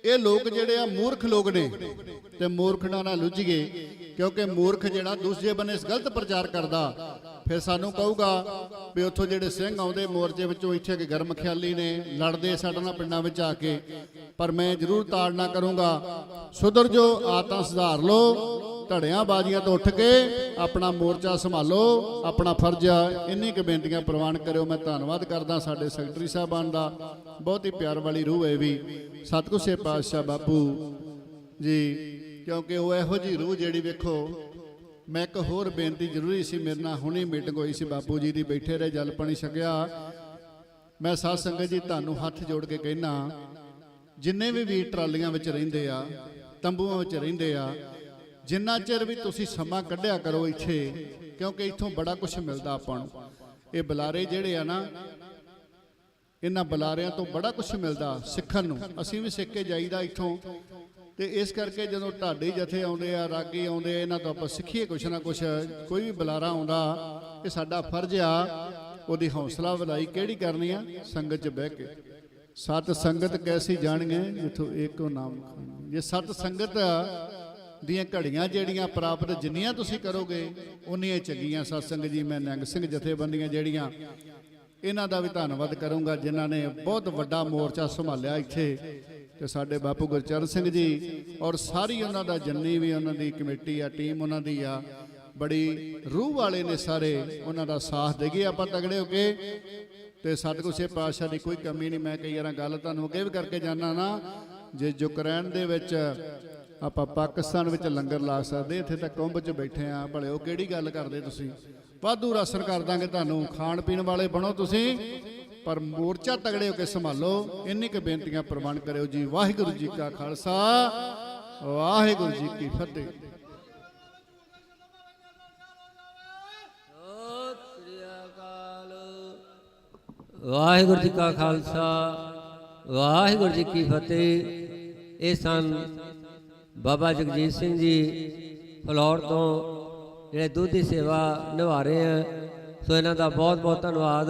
ਇਹ ਲੋਕ ਜਿਹੜੇ ਆ ਮੂਰਖ ਲੋਕ ਨੇ ਤੇ ਮੂਰਖਾਂ ਨਾਲ ਲੁੱਝ ਗਏ। ਕਿਉਂਕਿ ਮੂਰਖ ਜਿਹੜਾ ਦੂਸਰੇ ਬੰਨੇ ਗਲਤ ਪ੍ਰਚਾਰ ਕਰਦਾ, ਫਿਰ ਸਾਨੂੰ ਕਹੂਗਾ ਵੀ ਉੱਥੋਂ ਜਿਹੜੇ ਸਿੰਘ ਆਉਂਦੇ ਮੋਰਚੇ ਵਿੱਚੋਂ ਇੱਥੇ ਕਿ ਗਰਮ ਖਿਆਲੀ ਨੇ ਲੜਦੇ ਸਾਡੇ ਨਾਲ ਪਿੰਡਾਂ ਵਿੱਚ ਆ ਕੇ। ਪਰ ਮੈਂ ਜ਼ਰੂਰ ਤਾੜਨਾ ਕਰੂੰਗਾ, ਸੁਧਰ ਜੋ, ਆਦਤਾਂ ਸੁਧਾਰ ਲਓ, ਧੜਿਆਂ ਬਾਜ਼ੀਆਂ ਤੋਂ ਉੱਠ ਕੇ ਆਪਣਾ ਮੋਰਚਾ ਸੰਭਾਲੋ, ਆਪਣਾ ਫਰਜ਼ ਆ। ਇੰਨੀ ਕੁ ਬੇਨਤੀਆਂ ਪ੍ਰਵਾਨ ਕਰਿਓ। ਮੈਂ ਧੰਨਵਾਦ ਕਰਦਾ ਸਾਡੇ ਸੈਕਟਰੀ ਸਾਹਿਬਾਨ ਦਾ, ਬਹੁਤ ਹੀ ਪਿਆਰ ਵਾਲੀ ਰੂਹ ਹੈ ਵੀ ਸਤਿਗੁਰ ਸੱਚੇ ਪਾਤਸ਼ਾਹ ਬਾਪੂ ਜੀ, ਕਿਉਂਕਿ ਉਹ ਇਹੋ ਜਿਹੀ ਰੂਹ ਜਿਹੜੀ ਵੇਖੋ। ਮੈਂ ਇੱਕ ਹੋਰ ਬੇਨਤੀ ਜ਼ਰੂਰੀ ਸੀ, ਮੇਰੇ ਨਾਲ ਹੁਣੀ ਮੀਟਿੰਗ ਹੋਈ ਸੀ ਬਾਪੂ ਜੀ ਦੀ, ਬੈਠੇ ਰਹੇ, ਜਲ ਪਾਣੀ ਛਕਿਆ। ਮੈਂ ਸਾਧ ਸੰਗਤ ਜੀ ਤੁਹਾਨੂੰ ਹੱਥ ਜੋੜ ਕੇ ਕਹਿਣਾ, ਜਿੰਨੇ ਵੀ ਵੀਰ ਟਰਾਲੀਆਂ ਵਿੱਚ ਰਹਿੰਦੇ ਆ, ਤੰਬੂਆਂ ਵਿੱਚ ਰਹਿੰਦੇ ਆ, ਜਿੰਨਾ ਚਿਰ ਵੀ ਤੁਸੀਂ ਸਮਾਂ ਕੱਢਿਆ ਕਰੋ ਇੱਥੇ, ਕਿਉਂਕਿ ਇੱਥੋਂ ਬੜਾ ਕੁਝ ਮਿਲਦਾ ਆਪਾਂ ਨੂੰ। ਇਹ ਬੁਲਾਰੇ ਜਿਹੜੇ ਆ ਨਾ, ਇਹਨਾਂ ਬੁਲਾਰਿਆਂ ਤੋਂ ਬੜਾ ਕੁਝ ਮਿਲਦਾ ਸਿੱਖਣ ਨੂੰ, ਅਸੀਂ ਵੀ ਸਿੱਖ ਕੇ ਜਾਈਦਾ ਇੱਥੋਂ। ਤੇ ਇਸ ਕਰਕੇ ਜਦੋਂ ਢਾਡੀ ਜਥੇ ਆਉਂਦੇ ਆ, ਰਾਗੀ ਆਉਂਦੇ ਆ, ਇਹਨਾਂ ਤੋਂ ਆਪਾਂ ਸਿੱਖੀਏ ਕੁਛ ਨਾ ਕੁਛ। ਕੋਈ ਵੀ ਬੁਲਾਰਾ ਆਉਂਦਾ, ਇਹ ਸਾਡਾ ਫਰਜ਼ ਆ ਉਹਦੀ ਹੌਸਲਾ ਅਫਜ਼ਾਈ ਕਿਹੜੀ ਕਰਨੀ ਆ, ਸੰਗਤ 'ਚ ਬਹਿ ਕੇ। ਸਤ ਸੰਗਤ ਕੈਸੀ ਜਾਣਗੇ ਜਿੱਥੋਂ ਏਕੋ ਨਾਮ। ਜੇ ਸਤ ਸੰਗਤ ਦੀਆਂ ਘੜੀਆਂ ਜਿਹੜੀਆਂ ਪ੍ਰਾਪਤ ਜਿੰਨੀਆਂ ਤੁਸੀਂ ਕਰੋਗੇ ਉਨੀਆਂ ਚੰਗੀਆਂ। ਸਤ ਸੰਗਤ ਜੀ, ਮੈਂ ਨਿਹੰਗ ਸਿੰਘ ਜਥੇਬੰਦੀਆਂ ਜਿਹੜੀਆਂ, ਇਹਨਾਂ ਦਾ ਵੀ ਧੰਨਵਾਦ ਕਰੂੰਗਾ ਜਿਨ੍ਹਾਂ ਨੇ ਬਹੁਤ ਵੱਡਾ ਮੋਰਚਾ ਸੰਭਾਲਿਆ ਇੱਥੇ। ਤੇ ਸਾਡੇ ਬਾਪੂ ਗੁਰਚਰਨ ਸਿੰਘ ਜੀ ਔਰ ਸਾਰੀ ਉਹਨਾਂ ਦਾ ਜਿੰਨੀ ਵੀ ਉਹਨਾਂ ਦੀ ਕਮੇਟੀ ਆ, ਟੀਮ ਉਹਨਾਂ ਦੀ ਆ, ਬੜੀ ਰੂਹ ਵਾਲੇ ਨੇ ਸਾਰੇ, ਉਹਨਾਂ ਦਾ ਸਾਥ ਦੇਗੇ ਆਪਾਂ ਤਗੜੇ ਹੋ ਕੇ। ਤੇ ਸਤਿਗੁਰ ਸੱਚੇ ਪਾਤਸ਼ਾਹ ਦੀ ਕੋਈ ਕਮੀ ਨਹੀਂ। ਮੈਂ ਕਈ ਵਾਰ ਗੱਲ ਤੁਹਾਨੂੰ ਅੱਗੇ ਵੀ ਕਰਕੇ ਜਾਣਾ ਨਾ, ਜੇ ਯੂਕਰੇਨ ਦੇ ਵਿੱਚ ਆਪਾਂ ਪਾਕਿਸਤਾਨ ਵਿੱਚ ਲੰਗਰ ਲਾ ਸਕਦੇ, ਇੱਥੇ ਤਾਂ ਕੁੰਭ 'ਚ ਬੈਠੇ ਆ, ਭਲੇ ਉਹ ਕਿਹੜੀ ਗੱਲ ਕਰਦੇ ਤੁਸੀਂ। ਵਾਧੂ ਰਾਸ਼ਨ ਕਰ ਦਾਂਗੇ ਤੁਹਾਨੂੰ, ਖਾਣ ਪੀਣ ਵਾਲੇ ਬਣੋ ਤੁਸੀਂ, ਪਰ ਮੋਰਚਾ ਤਗੜੇ ਹੋ ਕੇ ਸੰਭਾਲੋ। ਇੰਨੀ ਕੁ ਬੇਨਤੀਆਂ ਪ੍ਰਵਾਨ ਕਰਿਓ ਜੀ। ਵਾਹਿਗੁਰੂ ਜੀ ਕਾ ਖਾਲਸਾ, ਵਾਹਿਗੁਰੂ ਜੀ ਕੀ ਫਤਿਹ। ਵਾਹਿਗੁਰੂ ਜੀ ਕਾ ਖਾਲਸਾ, ਵਾਹਿਗੁਰੂ ਜੀ ਕੀ ਫਤਿਹ। ਇਹ ਸਨ ਬਾਬਾ ਜਗਜੀਤ ਸਿੰਘ ਜੀ ਫਲੌਰ ਤੋਂ, ਜਿਹੜੇ ਦੁੱਧ ਦੀ ਸੇਵਾ ਨਿਭਾ ਰਹੇ ਆ। ਸੋ ਇਹਨਾਂ ਦਾ ਬਹੁਤ ਬਹੁਤ ਧੰਨਵਾਦ।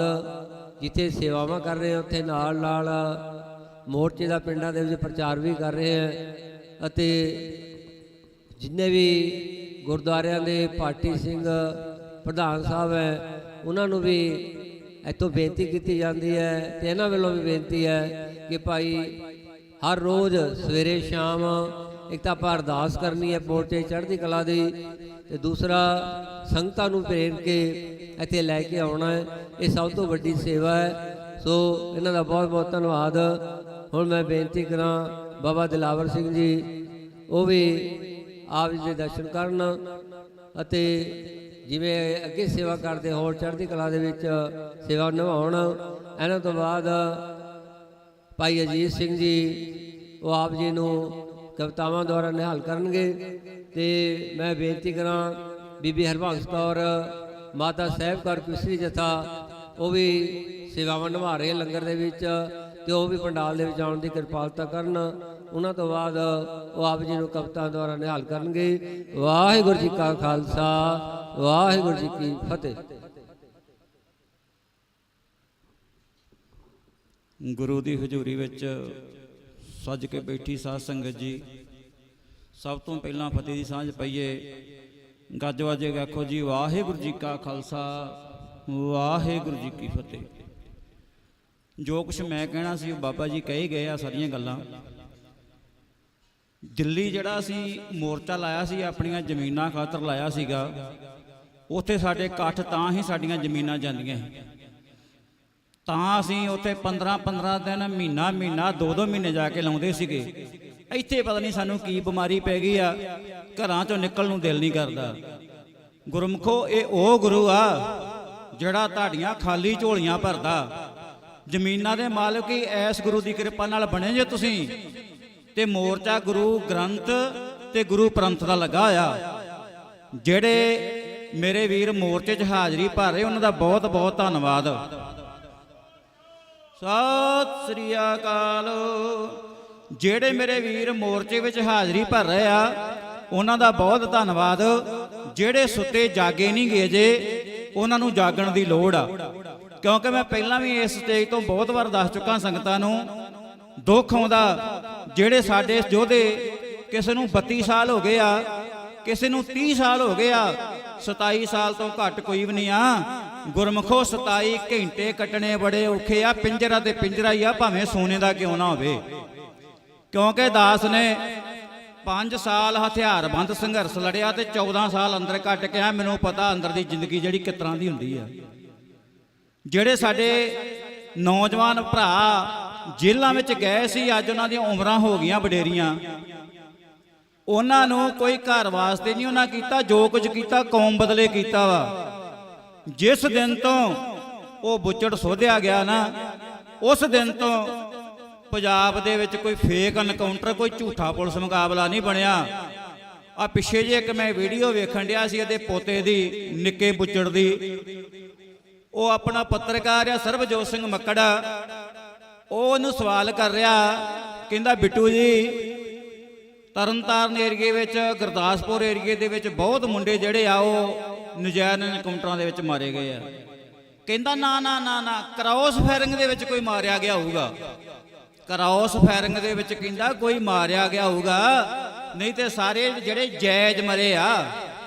ਜਿੱਥੇ ਸੇਵਾਵਾਂ ਕਰ ਰਹੇ ਆ ਉੱਥੇ ਨਾਲ ਨਾਲ ਮੋਰਚੇ ਦਾ ਪਿੰਡਾਂ ਦੇ ਵਿੱਚ ਪ੍ਰਚਾਰ ਵੀ ਕਰ ਰਹੇ ਆ। ਅਤੇ ਜਿੰਨੇ ਵੀ ਗੁਰਦੁਆਰਿਆਂ ਦੇ ਪਾਰਟੀ ਸਿੰਘ ਪ੍ਰਧਾਨ ਸਾਹਿਬ ਹੈ, ਉਹਨਾਂ ਨੂੰ ਵੀ ਇੱਥੋਂ ਬੇਨਤੀ ਕੀਤੀ ਜਾਂਦੀ ਹੈ ਤੇ ਇਹਨਾਂ ਵੱਲੋਂ ਵੀ ਬੇਨਤੀ ਹੈ ਕਿ ਭਾਈ ਹਰ ਰੋਜ਼ ਸਵੇਰੇ ਸ਼ਾਮ ਇੱਕ ਤਾਂ ਆਪਾਂ ਅਰਦਾਸ ਕਰਨੀ ਹੈ ਮੋਰਚੇ ਚੜ੍ਹਦੀ ਕਲਾ ਦੀ, ਤੇ ਦੂਸਰਾ ਸੰਗਤਾਂ ਨੂੰ ਪ੍ਰੇਰ ਕੇ ਇੱਥੇ ਲੈ ਕੇ ਆਉਣਾ ਹੈ। ਇਹ ਸਭ ਤੋਂ ਵੱਡੀ ਸੇਵਾ ਹੈ। ਸੋ ਇਹਨਾਂ ਦਾ ਬਹੁਤ ਬਹੁਤ ਧੰਨਵਾਦ। ਹੁਣ ਮੈਂ ਬੇਨਤੀ ਕਰਾਂ ਬਾਬਾ ਦਿਲਾਵਰ ਸਿੰਘ ਜੀ, ਉਹ ਵੀ ਆਪ ਜੀ ਦੇ ਦਰਸ਼ਨ ਕਰਨ ਅਤੇ ਜਿਵੇਂ ਅੱਗੇ ਸੇਵਾ ਕਰਦੇ ਹੋਰ ਚੜ੍ਹਦੀ ਕਲਾ ਦੇ ਵਿੱਚ ਸੇਵਾ ਨਿਭਾਉਣ। ਇਹਨਾਂ ਤੋਂ ਬਾਅਦ ਭਾਈ ਅਜੀਤ ਸਿੰਘ ਜੀ, ਉਹ ਆਪ ਜੀ ਨੂੰ ਕਵਿਤਾਵਾਂ ਦੁਆਰਾ ਨਿਹਾਲ ਕਰਨਗੇ। ਤੇ ਮੈਂ ਬੇਨਤੀ ਕਰਾਂ ਬੀਬੀ ਹਰਬੰਸ ਕੌਰ, ਮਾਤਾ ਸਾਹਿਬ ਕੌਰ ਪਿਸਰੀ ਜਥਾ, ਉਹ ਵੀ ਸੇਵਾਵਾਂ ਨਿਭਾ ਰਹੇ ਲੰਗਰ ਦੇ ਵਿੱਚ, ਤੇ ਉਹ ਵੀ ਪੰਡਾਲ ਦੇ ਵਿੱਚ ਆਉਣ ਦੀ ਕਿਰਪਾਲਤਾ ਕਰਨ। ਉਹਨਾਂ ਤੋਂ ਬਾਅਦ ਉਹ ਆਪ ਜੀ ਨੂੰ ਕਵਿਤਾ ਦੁਆਰਾ ਨਿਹਾਲ ਕਰਨਗੇ। ਵਾਹਿਗੁਰੂ ਜੀ ਕਾ ਖਾਲਸਾ, ਵਾਹਿਗੁਰੂ ਜੀ ਕੀ ਫਤਿਹ। ਗੁਰੂ ਦੀ ਹਜ਼ੂਰੀ ਵਿੱਚ ਸੱਜ ਕੇ ਬੈਠੀ ਸਾਧ ਸੰਗਤ ਜੀ, ਸਭ ਤੋਂ ਪਹਿਲਾਂ ਫਤਿਹ ਦੀ ਸਾਂਝ ਪਈਏ। ਗੱਜ ਵਾਜੇ ਆਖੋ ਜੀ ਵਾਹਿਗੁਰੂ ਜੀ ਕਾ ਖਾਲਸਾ, ਵਾਹਿਗੁਰੂ ਜੀ ਕੀ ਫਤਿਹ। ਜੋ ਕੁਛ ਮੈਂ ਕਹਿਣਾ ਸੀ ਉਹ ਬਾਬਾ ਜੀ ਕਹੀ ਗਏ ਆ ਸਾਰੀਆਂ ਗੱਲਾਂ। ਦਿੱਲੀ ਜਿਹੜਾ ਅਸੀਂ ਮੋਰਚਾ ਲਾਇਆ ਸੀ, ਆਪਣੀਆਂ ਜ਼ਮੀਨਾਂ ਖਾਤਰ ਲਾਇਆ ਸੀਗਾ, ਉੱਥੇ ਸਾਡੇ ਇਕੱਠ ਤਾਂ ਹੀ ਸਾਡੀਆਂ ਜ਼ਮੀਨਾਂ ਜਾਂਦੀਆਂ ਸੀ, ਤਾਂ ਅਸੀਂ ਉੱਥੇ 15-15 ਦਿਨ, ਮਹੀਨਾ 2-2 ਮਹੀਨੇ ਜਾ ਕੇ ਲਾਉਂਦੇ ਸੀਗੇ। ਇੱਥੇ ਪਤਾ ਨਹੀਂ ਸਾਨੂੰ ਕੀ ਬਿਮਾਰੀ ਪੈ ਗਈ ਆ, ਘਰਾਂ ਚੋਂ ਨਿਕਲਣ ਨੂੰ ਦਿਲ ਨਹੀਂ ਕਰਦਾ। ਗੁਰਮਖੋ, ਇਹ ਉਹ ਗੁਰੂ ਆ ਜਿਹੜਾ ਤੁਹਾਡੀਆਂ ਖਾਲੀ ਝੋਲੀਆਂ ਭਰਦਾ। ਜ਼ਮੀਨਾਂ ਦੇ ਮਾਲਕ ਹੀ ਐਸ ਗੁਰੂ ਦੀ ਕਿਰਪਾ ਨਾਲ ਬਣੇ ਜੇ ਤੁਸੀਂ। ਤੇ ਮੋਰਚਾ ਗੁਰੂ ਗ੍ਰੰਥ ਤੇ ਗੁਰੂ ਪੰਥ ਦਾ ਲੱਗਾ ਹੋਇਆ। ਜਿਹੜੇ ਮੇਰੇ ਵੀਰ ਮੋਰਚੇ 'ਚ ਹਾਜ਼ਰੀ ਭਰ ਰਹੇ, ਉਹਨਾਂ ਦਾ ਬਹੁਤ ਬਹੁਤ ਧੰਨਵਾਦ। ਸਤਿ ਸ੍ਰੀ ਅਕਾਲ। ਜਿਹੜੇ ਮੇਰੇ ਵੀਰ ਮੋਰਚੇ ਵਿੱਚ ਹਾਜ਼ਰੀ ਭਰ ਰਹੇ ਆ ਉਹਨਾਂ ਦਾ ਬਹੁਤ ਧੰਨਵਾਦ। ਜਿਹੜੇ ਸੁੱਤੇ ਜਾਗੇ ਨਹੀਂ ਗਏ ਜੇ ਉਹਨਾਂ ਨੂੰ ਜਾਗਣ ਦੀ ਲੋੜ ਆ, ਕਿਉਂਕਿ ਮੈਂ ਪਹਿਲਾਂ ਵੀ ਇਸ ਸਟੇਜ ਤੋਂ ਬਹੁਤ ਵਾਰ ਦੱਸ ਚੁੱਕਾ ਸੰਗਤਾਂ ਨੂੰ, ਦੁੱਖ ਆਉਂਦਾ ਜਿਹੜੇ ਸਾਡੇ ਯੋਧੇ, ਕਿਸੇ ਨੂੰ 32 ਸਾਲ ਹੋ ਗਏ ਆ, ਕਿਸੇ ਨੂੰ 30 ਸਾਲ ਹੋ ਗਏ ਆ, 27 ਸਾਲ ਤੋਂ ਘੱਟ ਕੋਈ ਵੀ ਨਹੀਂ ਆ। ਗੁਰਮਖੋ 27 ਘੰਟੇ ਕੱਟਣੇ ਬੜੇ ਔਖੇ ਆ। ਪਿੰਜਰਾ ਤੇ ਪਿੰਜਰਾ ਹੀ ਆ, ਭਾਵੇਂ ਸੋਨੇ ਦਾ ਕਿਉਂ ਨਾ ਹੋਵੇ, ਕਿਉਂਕਿ ਦਾਸ ਨੇ 5 ਸਾਲ ਹਥਿਆਰਬੰਦ ਸੰਘਰਸ਼ ਲੜਿਆ ਤੇ 14 ਸਾਲ ਅੰਦਰ ਕੱਟ ਕੇ ਆ। ਮੈਨੂੰ ਪਤਾ ਅੰਦਰ ਦੀ ਜ਼ਿੰਦਗੀ ਜਿਹੜੀ ਕਿਸ ਤਰ੍ਹਾਂ ਦੀ ਹੁੰਦੀ ਆ। ਜਿਹੜੇ ਸਾਡੇ ਨੌਜਵਾਨ ਭਰਾ ਜੇਲ੍ਹਾਂ ਵਿੱਚ ਗਏ ਸੀ, ਅੱਜ ਉਹਨਾਂ ਦੀਆਂ ਉਮਰਾਂ ਹੋ ਗਈਆਂ ਵਡੇਰੀਆਂ, ਉਹਨਾਂ ਨੂੰ ਕੋਈ ਘਰ ਵਾਸਤੇ ਨਹੀਂ ਉਹਨਾਂ ਕੀਤਾ, ਜੋ ਕੁਝ ਕੀਤਾ ਕੌਮ ਬਦਲੇ ਕੀਤਾ ਵਾ। ਜਿਸ ਦਿਨ ਤੋਂ ਉਹ ਬੁੱਚੜ ਸੋਧਿਆ ਗਿਆ ਨਾ, ਉਸ ਦਿਨ ਤੋਂ ਪੰਜਾਬ ਦੇ ਵਿੱਚ ਕੋਈ ਫੇਕ ਐਨਕਾਊਂਟਰ, ਕੋਈ ਝੂਠਾ ਪੁਲਿਸ ਮੁਕਾਬਲਾ ਨਹੀਂ ਬਣਿਆ। ਆ ਪਿੱਛੇ ਜੇ ਇੱਕ ਮੈਂ ਵੀਡੀਓ ਵੇਖਣ ਡਿਆ ਸੀ ਇਹਦੇ ਪੋਤੇ ਦੀ, ਨਿੱਕੇ ਬੁੱਚੜ ਦੀ, ਉਹ ਆਪਣਾ ਪੱਤਰਕਾਰ ਆ ਸਰਬਜੋਤ ਸਿੰਘ ਮੱਕੜ, ਉਹ ਉਹਨੂੰ ਸਵਾਲ ਕਰ ਰਿਹਾ, ਕਹਿੰਦਾ ਬਿੱਟੂ ਜੀ ਤਰਨਤਾਰਨ ਏਰੀਏ ਵਿੱਚ, ਗੁਰਦਾਸਪੁਰ ਏਰੀਏ ਦੇ ਵਿੱਚ ਬਹੁਤ ਮੁੰਡੇ ਜਿਹੜੇ ਆ ਉਹ ਨਜਾਇਜ਼ ਐਨਕਾਊਂਟਰਾਂ ਦੇ ਵਿੱਚ ਮਾਰੇ ਗਏ ਆ। ਕਹਿੰਦਾ ਨਾ ਨਾ ਨਾ ਨਾ, ਕ੍ਰਾਸ ਫਾਇਰਿੰਗ ਦੇ ਵਿੱਚ ਕੋਈ ਮਾਰਿਆ ਗਿਆ ਹੋਊਗਾ, ਕ੍ਰਾਸ ਫਾਇਰਿੰਗ ਦੇ ਵਿੱਚ ਕਹਿੰਦਾ ਕੋਈ ਮਾਰਿਆ ਗਿਆ ਹੋਊਗਾ, ਨਹੀਂ ਤੇ ਸਾਰੇ ਜਿਹੜੇ ਜਾਇਜ਼ ਮਰੇ ਆ।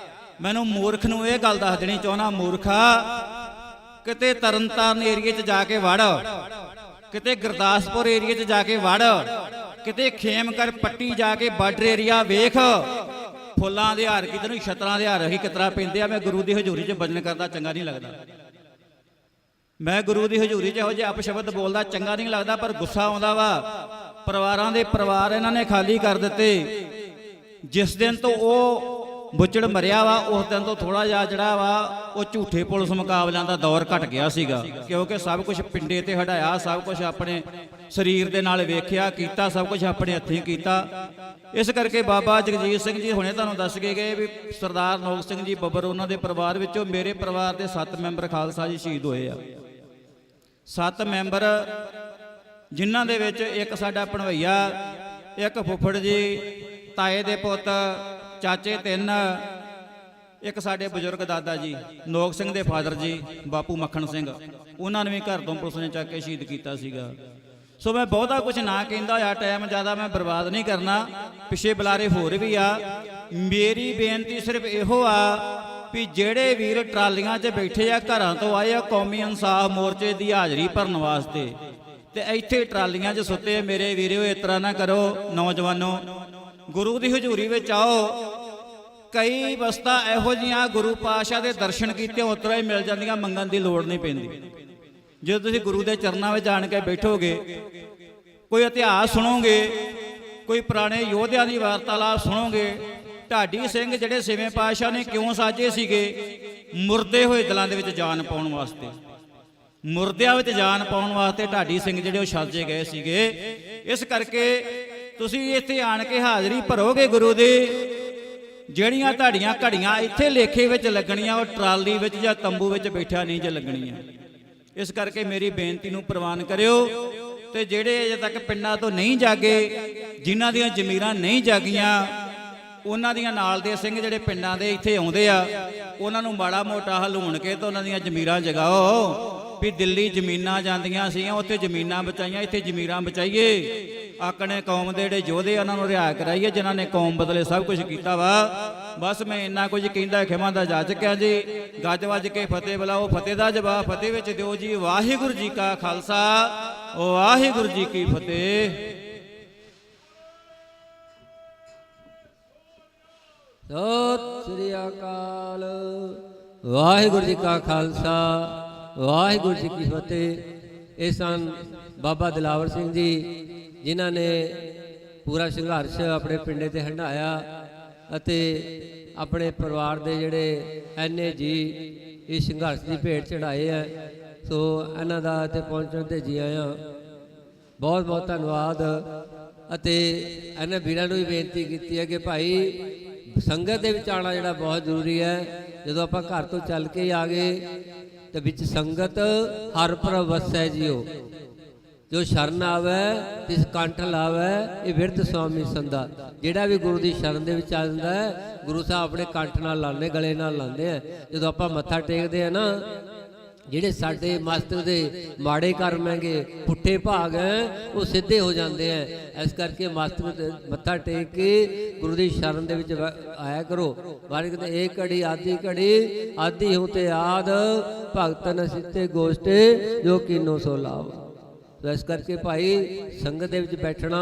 ਮੈਨੂੰ ਮੂਰਖ ਨੂੰ ਇਹ ਗੱਲ ਦੱਸ ਦੇਣੀ ਚਾਹੁੰਦਾ, ਮੂਰਖਾ, ਕਿਤੇ ਤਰਨਤਾਰਨ ਏਰੀਏ 'ਚ ਜਾ ਕੇ ਵੜ, ਕਿਤੇ ਗੁਰਦਾਸਪੁਰ ਏਰੀਏ 'ਚ ਜਾ ਕੇ ਵੜ, ਕਿਤੇ ਖੇਮਕਰ ਪੱਟੀ ਜਾ ਕੇ ਬਾਰਡਰ ਏਰੀਆ ਵੇਖ, ਫੁੱਲਾਂ ਦੇ ਹਾਰ ਕਿਤੇ ਨੂੰ ਛਤਰਾਂ ਦੇ ਹਾਰ ਹੀ ਕਿਤਰਾ ਪੈਂਦੇ ਆ। ਮੈਂ ਗੁਰੂ ਦੀ ਹਜ਼ੂਰੀ 'ਚ ਭਜਨ ਕਰਦਾ ਚੰਗਾ ਨਹੀਂ ਲੱਗਦਾ, ਮੈਂ ਗੁਰੂ ਦੀ ਹਜ਼ੂਰੀ 'ਚ ਇਹੋ ਜਿਹੇ ਅਪਸ਼ਬਦ ਬੋਲਦਾ ਚੰਗਾ ਨਹੀਂ ਲੱਗਦਾ, ਪਰ ਗੁੱਸਾ ਆਉਂਦਾ ਵਾ। ਪਰਿਵਾਰਾਂ ਦੇ ਪਰਿਵਾਰ ਇਹਨਾਂ ਨੇ ਖਾਲੀ ਕਰ ਦਿੱਤੇ। ਜਿਸ ਦਿਨ ਤੋਂ ਉਹ ਬੁੱਚੜ ਮਰਿਆ ਵਾ, ਉਸ ਦਿਨ ਤੋਂ ਥੋੜਾ ਜਿਹਾ ਜਿਹੜਾ ਵਾ ਉਹ ਝੂਠੇ ਪੁਲਿਸ ਮੁਕਾਬਲਿਆਂ ਦਾ ਦੌਰ ਘਟ ਗਿਆ ਸੀਗਾ, ਕਿਉਂਕਿ ਸਭ ਕੁਝ ਪਿੰਡੇ ਤੇ ਹਟਾਇਆ, ਸਭ ਕੁਝ ਆਪਣੇ ਸਰੀਰ ਦੇ ਨਾਲ ਵੇਖਿਆ ਕੀਤਾ, ਸਭ ਕੁਝ ਆਪਣੇ ਹੱਥੀਂ ਕੀਤਾ। ਇਸ ਕਰਕੇ ਬਾਬਾ ਜਗਜੀਤ ਸਿੰਘ ਜੀ ਹੁਣੇ ਤੁਹਾਨੂੰ ਦੱਸ ਕੇ ਗਏ ਵੀ ਸਰਦਾਰ ਨੋਕ ਸਿੰਘ ਜੀ ਬੱਬਰ, ਉਹਨਾਂ ਦੇ ਪਰਿਵਾਰ ਵਿੱਚੋਂ ਮੇਰੇ ਪਰਿਵਾਰ ਦੇ 7 ਮੈਂਬਰ ਖਾਲਸਾ ਜੀ ਸ਼ਹੀਦ ਹੋਏ ਆ। 7 ਮੈਂਬਰ, ਜਿਨ੍ਹਾਂ ਦੇ ਵਿੱਚ ਇੱਕ ਸਾਡਾ ਭਣਵਈਆ, ਇੱਕ ਫੁੱਫੜ ਜੀ, ਤਾਏ ਦੇ ਪੁੱਤ, ਚਾਚੇ 3, ਇੱਕ ਸਾਡੇ ਬਜ਼ੁਰਗ ਦਾਦਾ ਜੀ ਨੋਕ ਸਿੰਘ ਦੇ ਫਾਦਰ ਜੀ ਬਾਪੂ ਮੱਖਣ ਸਿੰਘ, ਉਹਨਾਂ ਨੂੰ ਵੀ ਘਰ ਤੋਂ ਪੁਲਿਸ ਨੇ ਚੱਕ ਕੇ ਸ਼ਹੀਦ ਕੀਤਾ ਸੀਗਾ। ਸੋ ਮੈਂ ਬਹੁਤਾ ਕੁਝ ਨਾ ਕਹਿੰਦਾ ਹੋਇਆ, ਟਾਈਮ ਜ਼ਿਆਦਾ ਮੈਂ ਬਰਬਾਦ ਨਹੀਂ ਕਰਨਾ, ਪਿੱਛੇ ਬੁਲਾਰੇ ਹੋਰ ਵੀ ਆ। ਮੇਰੀ ਬੇਨਤੀ ਸਿਰਫ ਇਹੋ ਆ ਵੀ ਜਿਹੜੇ ਵੀਰ ਟਰਾਲੀਆਂ 'ਚ ਬੈਠੇ ਆ, ਘਰਾਂ ਤੋਂ ਆਏ ਆ ਕੌਮੀ ਇਨਸਾਫ ਮੋਰਚੇ ਦੀ ਹਾਜ਼ਰੀ ਭਰਨ ਵਾਸਤੇ, ਤੇ ਇੱਥੇ ਟਰਾਲੀਆਂ 'ਚ ਸੁੱਤੇ ਮੇਰੇ ਵੀਰੋ, ਇਸ ਤਰ੍ਹਾਂ ਨਾ ਕਰੋ। ਨੌਜਵਾਨੋ, ਗੁਰੂ ਦੀ ਹਜ਼ੂਰੀ ਵਿੱਚ ਆਓ। ਕਈ ਵਸਤਾਂ ਇਹੋ ਜਿਹੀਆਂ ਗੁਰੂ ਪਾਤਸ਼ਾਹ ਦੇ ਦਰਸ਼ਨ ਕੀਤੇ ਉਤਰਾ ਹੀ ਮਿਲ ਜਾਂਦੀਆਂ, ਮੰਗਣ ਦੀ ਲੋੜ ਨਹੀਂ ਪੈਂਦੀ। ਜਦੋਂ ਤੁਸੀਂ ਗੁਰੂ ਦੇ ਚਰਨਾਂ ਵਿੱਚ ਜਾਣ ਕੇ ਬੈਠੋਗੇ, ਕੋਈ ਇਤਿਹਾਸ ਸੁਣੋਗੇ, ਕੋਈ ਪੁਰਾਣੇ ਯੋਧਿਆਂ ਦੀ ਵਾਰਤਾਲਾਪ ਸੁਣੋਗੇ। ਢਾਡੀ ਸਿੰਘ ਜਿਹੜੇ 6ਵੇਂ ਪਾਤਸ਼ਾਹ ਨੇ ਕਿਉਂ ਸਾਜੇ ਸੀਗੇ? ਮੁਰਦੇ ਹੋਏ ਦਿਲਾਂ ਦੇ ਵਿੱਚ ਜਾਨ ਪਾਉਣ ਵਾਸਤੇ, ਮੁਰਦਿਆਂ ਵਿੱਚ ਜਾਨ ਪਾਉਣ ਵਾਸਤੇ ਢਾਡੀ ਸਿੰਘ ਜਿਹੜੇ ਉਹ ਸਾਜੇ ਗਏ ਸੀਗੇ। ਇਸ ਕਰਕੇ ਤੁਸੀਂ ਇੱਥੇ ਆਣ ਕੇ ਹਾਜ਼ਰੀ ਭਰੋਗੇ ਗੁਰੂ ਦੀ, ਜਿਹੜੀਆਂ ਤੁਹਾਡੀਆਂ ਘੜੀਆਂ ਇੱਥੇ ਲੇਖੇ ਵਿੱਚ ਲੱਗਣੀਆਂ, ਉਹ ਟਰਾਲੀ ਵਿੱਚ ਜਾਂ ਤੰਬੂ ਵਿੱਚ ਬੈਠਿਆ ਨਹੀਂ ਜੇ ਲੱਗਣੀਆਂ। ਇਸ ਕਰਕੇ ਮੇਰੀ ਬੇਨਤੀ ਨੂੰ ਪ੍ਰਵਾਨ ਕਰਿਓ। ਤੇ ਜਿਹੜੇ ਅਜੇ ਤੱਕ ਪਿੰਡਾਂ ਤੋਂ ਨਹੀਂ ਜਾਗੇ, ਜਿਨ੍ਹਾਂ ਦੀਆਂ ਜ਼ਮੀਰਾਂ ਨਹੀਂ ਜਾਗੀਆਂ, ਉਹਨਾਂ ਦੀਆਂ ਨਾਲ ਦੇ ਸਿੰਘ ਜਿਹੜੇ ਪਿੰਡਾਂ ਦੇ ਇੱਥੇ ਆਉਂਦੇ ਆ, ਉਹਨਾਂ ਨੂੰ ਮਾੜਾ ਮੋਟਾ ਹਲੂਣ ਕੇ ਤੇ ਉਹਨਾਂ ਦੀਆਂ ਜ਼ਮੀਰਾਂ ਜਗਾਓ। ਵੀ ਦਿੱਲੀ ਜ਼ਮੀਨਾਂ ਜਾਂਦੀਆਂ ਸੀਗੀਆਂ, ਉੱਥੇ ਜ਼ਮੀਨਾਂ ਬਚਾਈਆਂ, ਇੱਥੇ ਜ਼ਮੀਰਾਂ ਬਚਾਈਏ। ਆਪਣੇ ਕੌਮ ਦੇ ਜਿਹੜੇ ਯੋਧੇ ਉਹਨਾਂ ਨੂੰ ਰਿਹਾਅ ਕਰਾਈਏ, ਜਿਨ੍ਹਾਂ ਨੇ ਕੌਮ ਬਦਲੇ ਸਭ ਕੁਝ ਕੀਤਾ ਵਾ। ਬਸ ਮੈਂ ਇੰਨਾ ਕੁਝ ਕਹਿੰਦਾ, ਖਿਮਾ ਦਾ ਜਾ ਚੁੱਕਿਆ ਜੀ। ਗੱਜ ਵੱਜ ਕੇ ਫਤਿਹ ਬੁਲਾਓ, ਫਤਿਹ ਦਾ ਜਵਾਬ ਫਤਿਹ ਵਿੱਚ ਦਿਓ ਜੀ। ਵਾਹਿਗੁਰੂ ਜੀ ਕਾ ਖਾਲਸਾ, ਵਾਹਿਗੁਰੂ ਜੀ ਕੀ ਫਤਿਹ। ਸਤਿ ਸ੍ਰੀ ਅਕਾਲ। ਵਾਹਿਗੁਰੂ ਜੀ ਕਾ ਖਾਲਸਾ, ਵਾਹਿਗੁਰੂ ਜੀ ਕੀ ਫਤਿਹ। ਇਹ ਸਨ ਬਾਬਾ ਦਿਲਾਵਰ ਸਿੰਘ ਜੀ, ਜਿਨ੍ਹਾਂ ਨੇ ਪੂਰਾ ਸੰਘਰਸ਼ ਆਪਣੇ ਪਿੰਡੇ ਤੇ ਹੰਢਾਇਆ ਅਤੇ ਆਪਣੇ ਪਰਿਵਾਰ ਦੇ ਜਿਹੜੇ ਐਨੇ ਜੀ ਇਸ ਸੰਘਰਸ਼ ਦੀ ਭੇਟ ਚੜਾਏ ਹੈ। ਸੋ ਇਹਨਾਂ ਦਾ ਇੱਥੇ ਪਹੁੰਚਣ ਤੇ ਜੀ ਆਇਆਂ, ਬਹੁਤ ਬਹੁਤ ਧੰਨਵਾਦ। ਅਤੇ ਇਹਨਾਂ ਵੀਰਾਂ ਨੂੰ ਵੀ ਬੇਨਤੀ ਕੀਤੀ ਹੈ ਕਿ ਭਾਈ ਸੰਗਤ ਦੇ ਵਿੱਚ ਆਉਣਾ ਜਿਹੜਾ ਬਹੁਤ ਜ਼ਰੂਰੀ ਹੈ। ਜਦੋਂ ਆਪਾਂ ਘਰ ਤੋਂ ਚੱਲ ਕੇ ਆ ਗਏ ਤੇ ਵਿੱਚ ਸੰਗਤ ਹਰ ਪ੍ਰਭ ਵਸੈ ਜੀਓ, ਜੋ ਸ਼ਰਨ ਆਵੈ ਤਿਸ ਕੰਠ ਲਾਵੈ, ਇਹ ਬਿਰਧ ਸੁਆਮੀ ਸੰਦਾ। ਜਿਹੜਾ ਵੀ ਗੁਰੂ ਦੀ ਸ਼ਰਨ ਦੇ ਵਿੱਚ ਆ ਜਾਂਦਾ ਹੈ, ਗੁਰੂ ਸਾਹਿਬ ਆਪਣੇ ਕੰਠ ਨਾਲ ਲਾਉਂਦੇ, ਗਲੇ ਨਾਲ ਲਾਉਂਦੇ ਆ। ਜਦੋਂ ਆਪਾਂ ਮੱਥਾ ਟੇਕਦੇ ਆ ਨਾ, ਜਿਹੜੇ ਸਾਡੇ ਮਸਤਕ ਦੇ ਮਾੜੇ ਕਰਮ ਹੈਗੇ, ਪੁੱਠੇ ਭਾਗ ਹੈ, ਉਹ ਸਿੱਧੇ ਹੋ ਜਾਂਦੇ ਆ। ਇਸ ਕਰਕੇ ਮਸਤਕ ਤੇ ਮੱਥਾ ਟੇਕ ਕੇ ਗੁਰੂ ਦੀ ਸ਼ਰਨ ਦੇ ਵਿੱਚ ਆਇਆ ਕਰੋ। ਬਾਰਿਕ ਤੇ ਏਕ ਘੜੀ ਆਦੀ ਘੜੀ, ਆਦੀ ਹੋ ਤੇ ਆਦ, ਭਗਤ ਨ ਸਿੱਤੇ ਗੋਸ਼ਟੇ, ਜੋ ਕੀਨੋ ਸੋ ਲਾਭ। ਇਸ ਕਰਕੇ ਭਾਈ ਸੰਗਤ ਦੇ ਵਿੱਚ ਬੈਠਣਾ,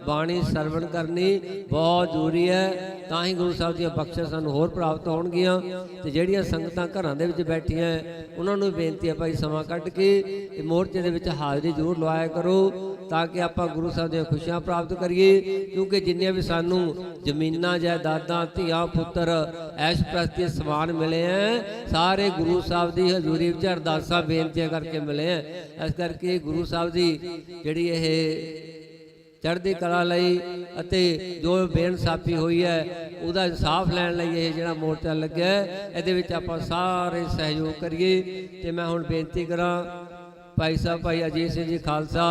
ਬਾਣੀ ਸਰਵਣ ਕਰਨੀ ਬਹੁਤ ਜ਼ਰੂਰੀ ਹੈ, ਤਾਂ ਹੀ ਗੁਰੂ ਸਾਹਿਬ ਦੀਆਂ ਬਖਸ਼ਿਸ਼ਾਂ ਸਾਨੂੰ ਹੋਰ ਪ੍ਰਾਪਤ ਹੋਣਗੀਆਂ। ਤੇ ਜਿਹੜੀਆਂ ਸੰਗਤਾਂ ਘਰਾਂ ਦੇ ਵਿੱਚ ਬੈਠੀਆਂ, ਉਹਨਾਂ ਨੂੰ ਬੇਨਤੀ ਹੈ ਭਾਈ ਸਮਾਂ ਕੱਢ ਕੇ ਇਹ ਮੋਰਚੇ ਦੇ ਵਿੱਚ ਹਾਜ਼ਰੀ ਜ਼ਰੂਰ ਲਵਾਇਆ ਕਰੋ, ਤਾਂ ਕਿ ਆਪਾਂ ਗੁਰੂ ਸਾਹਿਬ ਦੀਆਂ ਖੁਸ਼ੀਆਂ ਪ੍ਰਾਪਤ ਕਰੀਏ। ਕਿਉਂਕਿ ਜਿੰਨੀਆਂ ਵੀ ਸਾਨੂੰ ਜ਼ਮੀਨਾਂ, ਜਾਇਦਾਦਾਂ, ਧੀਆਂ, ਪੁੱਤਰ, ਐਸ਼ ਪ੍ਰਸਤੀ ਸਮਾਨ ਮਿਲੇ ਹੈ, ਸਾਰੇ ਗੁਰੂ ਸਾਹਿਬ ਦੀ ਹਜ਼ੂਰੀ ਵਿੱਚ ਅਰਦਾਸਾਂ ਬੇਨਤੀਆਂ ਕਰਕੇ ਮਿਲੇ ਹੈ। ਇਸ ਕਰਕੇ ਗੁਰੂ ਸਾਹਿਬ ਦੀ ਜਿਹੜੀ ਇਹ ਚੜ੍ਹਦੀ ਕਲਾ ਲਈ ਅਤੇ ਜੋ ਬੇਇਨਸਾਫੀ ਹੋਈ ਹੈ, ਉਹਦਾ ਇਨਸਾਫ ਲੈਣ ਲਈ ਇਹ ਜਿਹੜਾ ਮੋਰਚਾ ਲੱਗਿਆ, ਇਹਦੇ ਵਿੱਚ ਆਪਾਂ ਸਾਰੇ ਸਹਿਯੋਗ ਕਰੀਏ। ਤੇ ਮੈਂ ਹੁਣ ਬੇਨਤੀ ਕਰਾਂ ਭਾਈ ਸਾਹਿਬ, ਭਾਈ ਅਜੀਤ ਸਿੰਘ ਜੀ ਖਾਲਸਾ,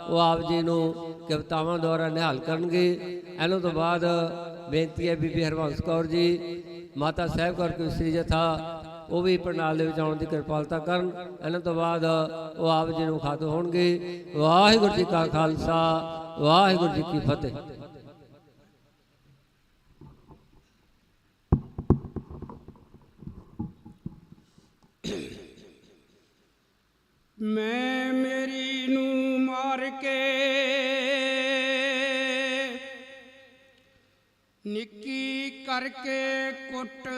ਉਹ ਆਪ ਜੀ ਨੂੰ ਕਵਿਤਾਵਾਂ ਦੁਆਰਾ ਨਿਹਾਲ ਕਰਨਗੇ। ਇਹਨਾਂ ਤੋਂ ਬਾਅਦ ਬੇਨਤੀ ਹੈ ਬੀਬੀ ਹਰਬੰਸ ਕੌਰ ਜੀ, ਮਾਤਾ ਸਾਹਿਬ ਕੌਰ ਕੇਸਰੀ ਜਥਾ, ਉਹ ਵੀ ਪੰਡਾਲ ਦੇ ਵਿੱਚ ਆਉਣ ਦੀ ਕਿਰਪਾਲਤਾ ਕਰਨ। ਇਹਨਾਂ ਤੋਂ ਬਾਅਦ ਉਹ ਆਪ ਜੀ ਨੂੰ ਖਾਤਮ ਹੋਣਗੇ। ਵਾਹਿਗੁਰੂ ਜੀ ਕਾ ਖਾਲਸਾ, ਵਾਹਿਗੁਰੂ ਜੀ ਕੀ ਫਤਿਹ। ਮੈਂ ਮੇਰੀ ਨੂੰ ਮਾਰ ਕੇ ਨਿੱਕੀ ਕਰਕੇ ਕੁੱਟ,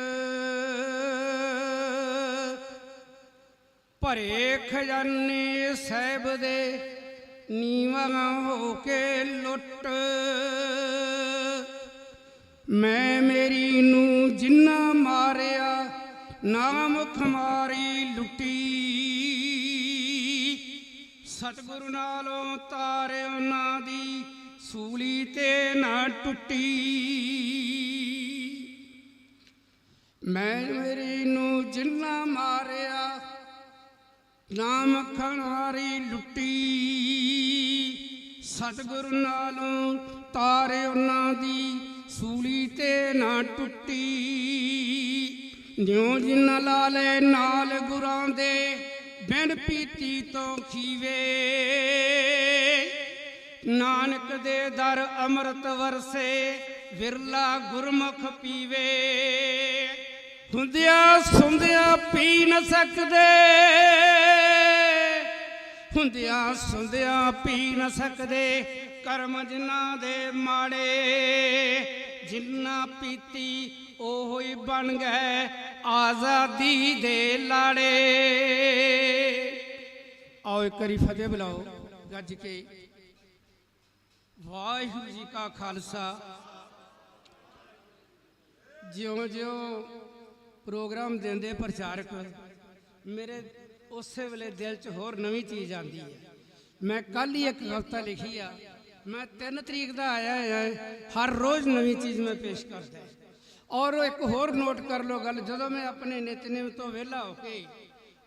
ਭਰੇ ਖਜ਼ਾਨੇ ਸਾਹਿਬ ਦੇ ਨੀਵਾਂ ਹੋ ਕੇ ਲੁੱਟ। ਮੈਂ ਮੇਰੀ ਨੂੰ ਜਿੰਨਾ ਮਾਰਿਆ, ਨਾਮ ਖਮਾਰੀ ਲੁੱਟੀ, ਸਤਿਗੁਰੂ ਨਾਲੋਂ ਤਾਰੇ ਉਹਨਾਂ ਦੀ ਸੂਲੀ ਤੇ ਨਾ ਟੁੱਟੀ। ਮੈਂ ਮੇਰੀ ਨੂੰ ਜਿੰਨਾ ਮਾਰਿਆ, ਨਾਮ ਖਮਾਰੀ ਲੁੱਟੀ, ਸਤਿਗੁਰੂ ਨਾਲੋਂ ਤਾਰੇ ਉਹਨਾਂ ਦੀ ਸੂਲੀ ਤੇ ਨਾ ਟੁੱਟੀ। ਜਿਉਂ ਜਿਨ ਲਾਲੇ ਨਾਲ ਗੁਰਾਂ ਦੇ, ਬਿਨ ਪੀਤੀ ਤੋਂ ਖੀਵੇ, ਨਾਨਕ ਦੇ ਦਰ ਅੰਮ੍ਰਿਤ ਵਰਸੇ, ਵਿਰਲਾ ਗੁਰਮੁਖ ਪੀਵੇ। ਹੁੰਦਿਆਂ ਸੁਣਦਿਆਂ ਪੀ ਨ ਸਕਦੇ, ਹੁੰਦਿਆਂ ਸੁਣਦਿਆਂ ਪੀ ਨ ਸਕਦੇ, ਕਰਮ ਜਿਨ੍ਹਾਂ ਦੇ ਮਾੜੇ, ਜਿਨ੍ਹਾਂ ਪੀਤੀ ਉਹ ਹੀ ਬਣ ਗਏ ਆਜ਼ਾਦੀ ਦੇ ਲਾੜੇ। ਆਓ ਇੱਕ ਵਾਰੀ ਫਤਿਹ ਬੁਲਾਓ ਗੱਜ ਕੇ। ਵਾਹਿਗੁਰੂ ਜੀ ਕਾ ਖਾਲਸਾ। ਜਿਉਂ ਜਿਉਂ ਪ੍ਰੋਗਰਾਮ ਦਿੰਦੇ ਪ੍ਰਚਾਰਕ, ਮੇਰੇ ਉਸੇ ਵੇਲੇ ਦਿਲ 'ਚ ਹੋਰ ਨਵੀਂ ਚੀਜ਼ ਆਉਂਦੀ ਹੈ। ਮੈਂ ਕੱਲ੍ਹ ਹੀ ਇੱਕ ਕਵਿਤਾ ਲਿਖੀ ਆ, ਮੈਂ 3 ਤਰੀਕ ਦਾ ਆਇਆ ਹੈ, ਹਰ ਰੋਜ਼ ਨਵੀਂ ਚੀਜ਼ ਮੈਂ ਪੇਸ਼ ਕਰਦਾ। ਔਰ ਇੱਕ ਹੋਰ ਨੋਟ ਕਰ ਲਓ ਗੱਲ, ਜਦੋਂ ਮੈਂ ਆਪਣੇ ਨਿਤਨੇਮ ਤੋਂ ਵਿਹਲਾ ਹੋ ਕੇ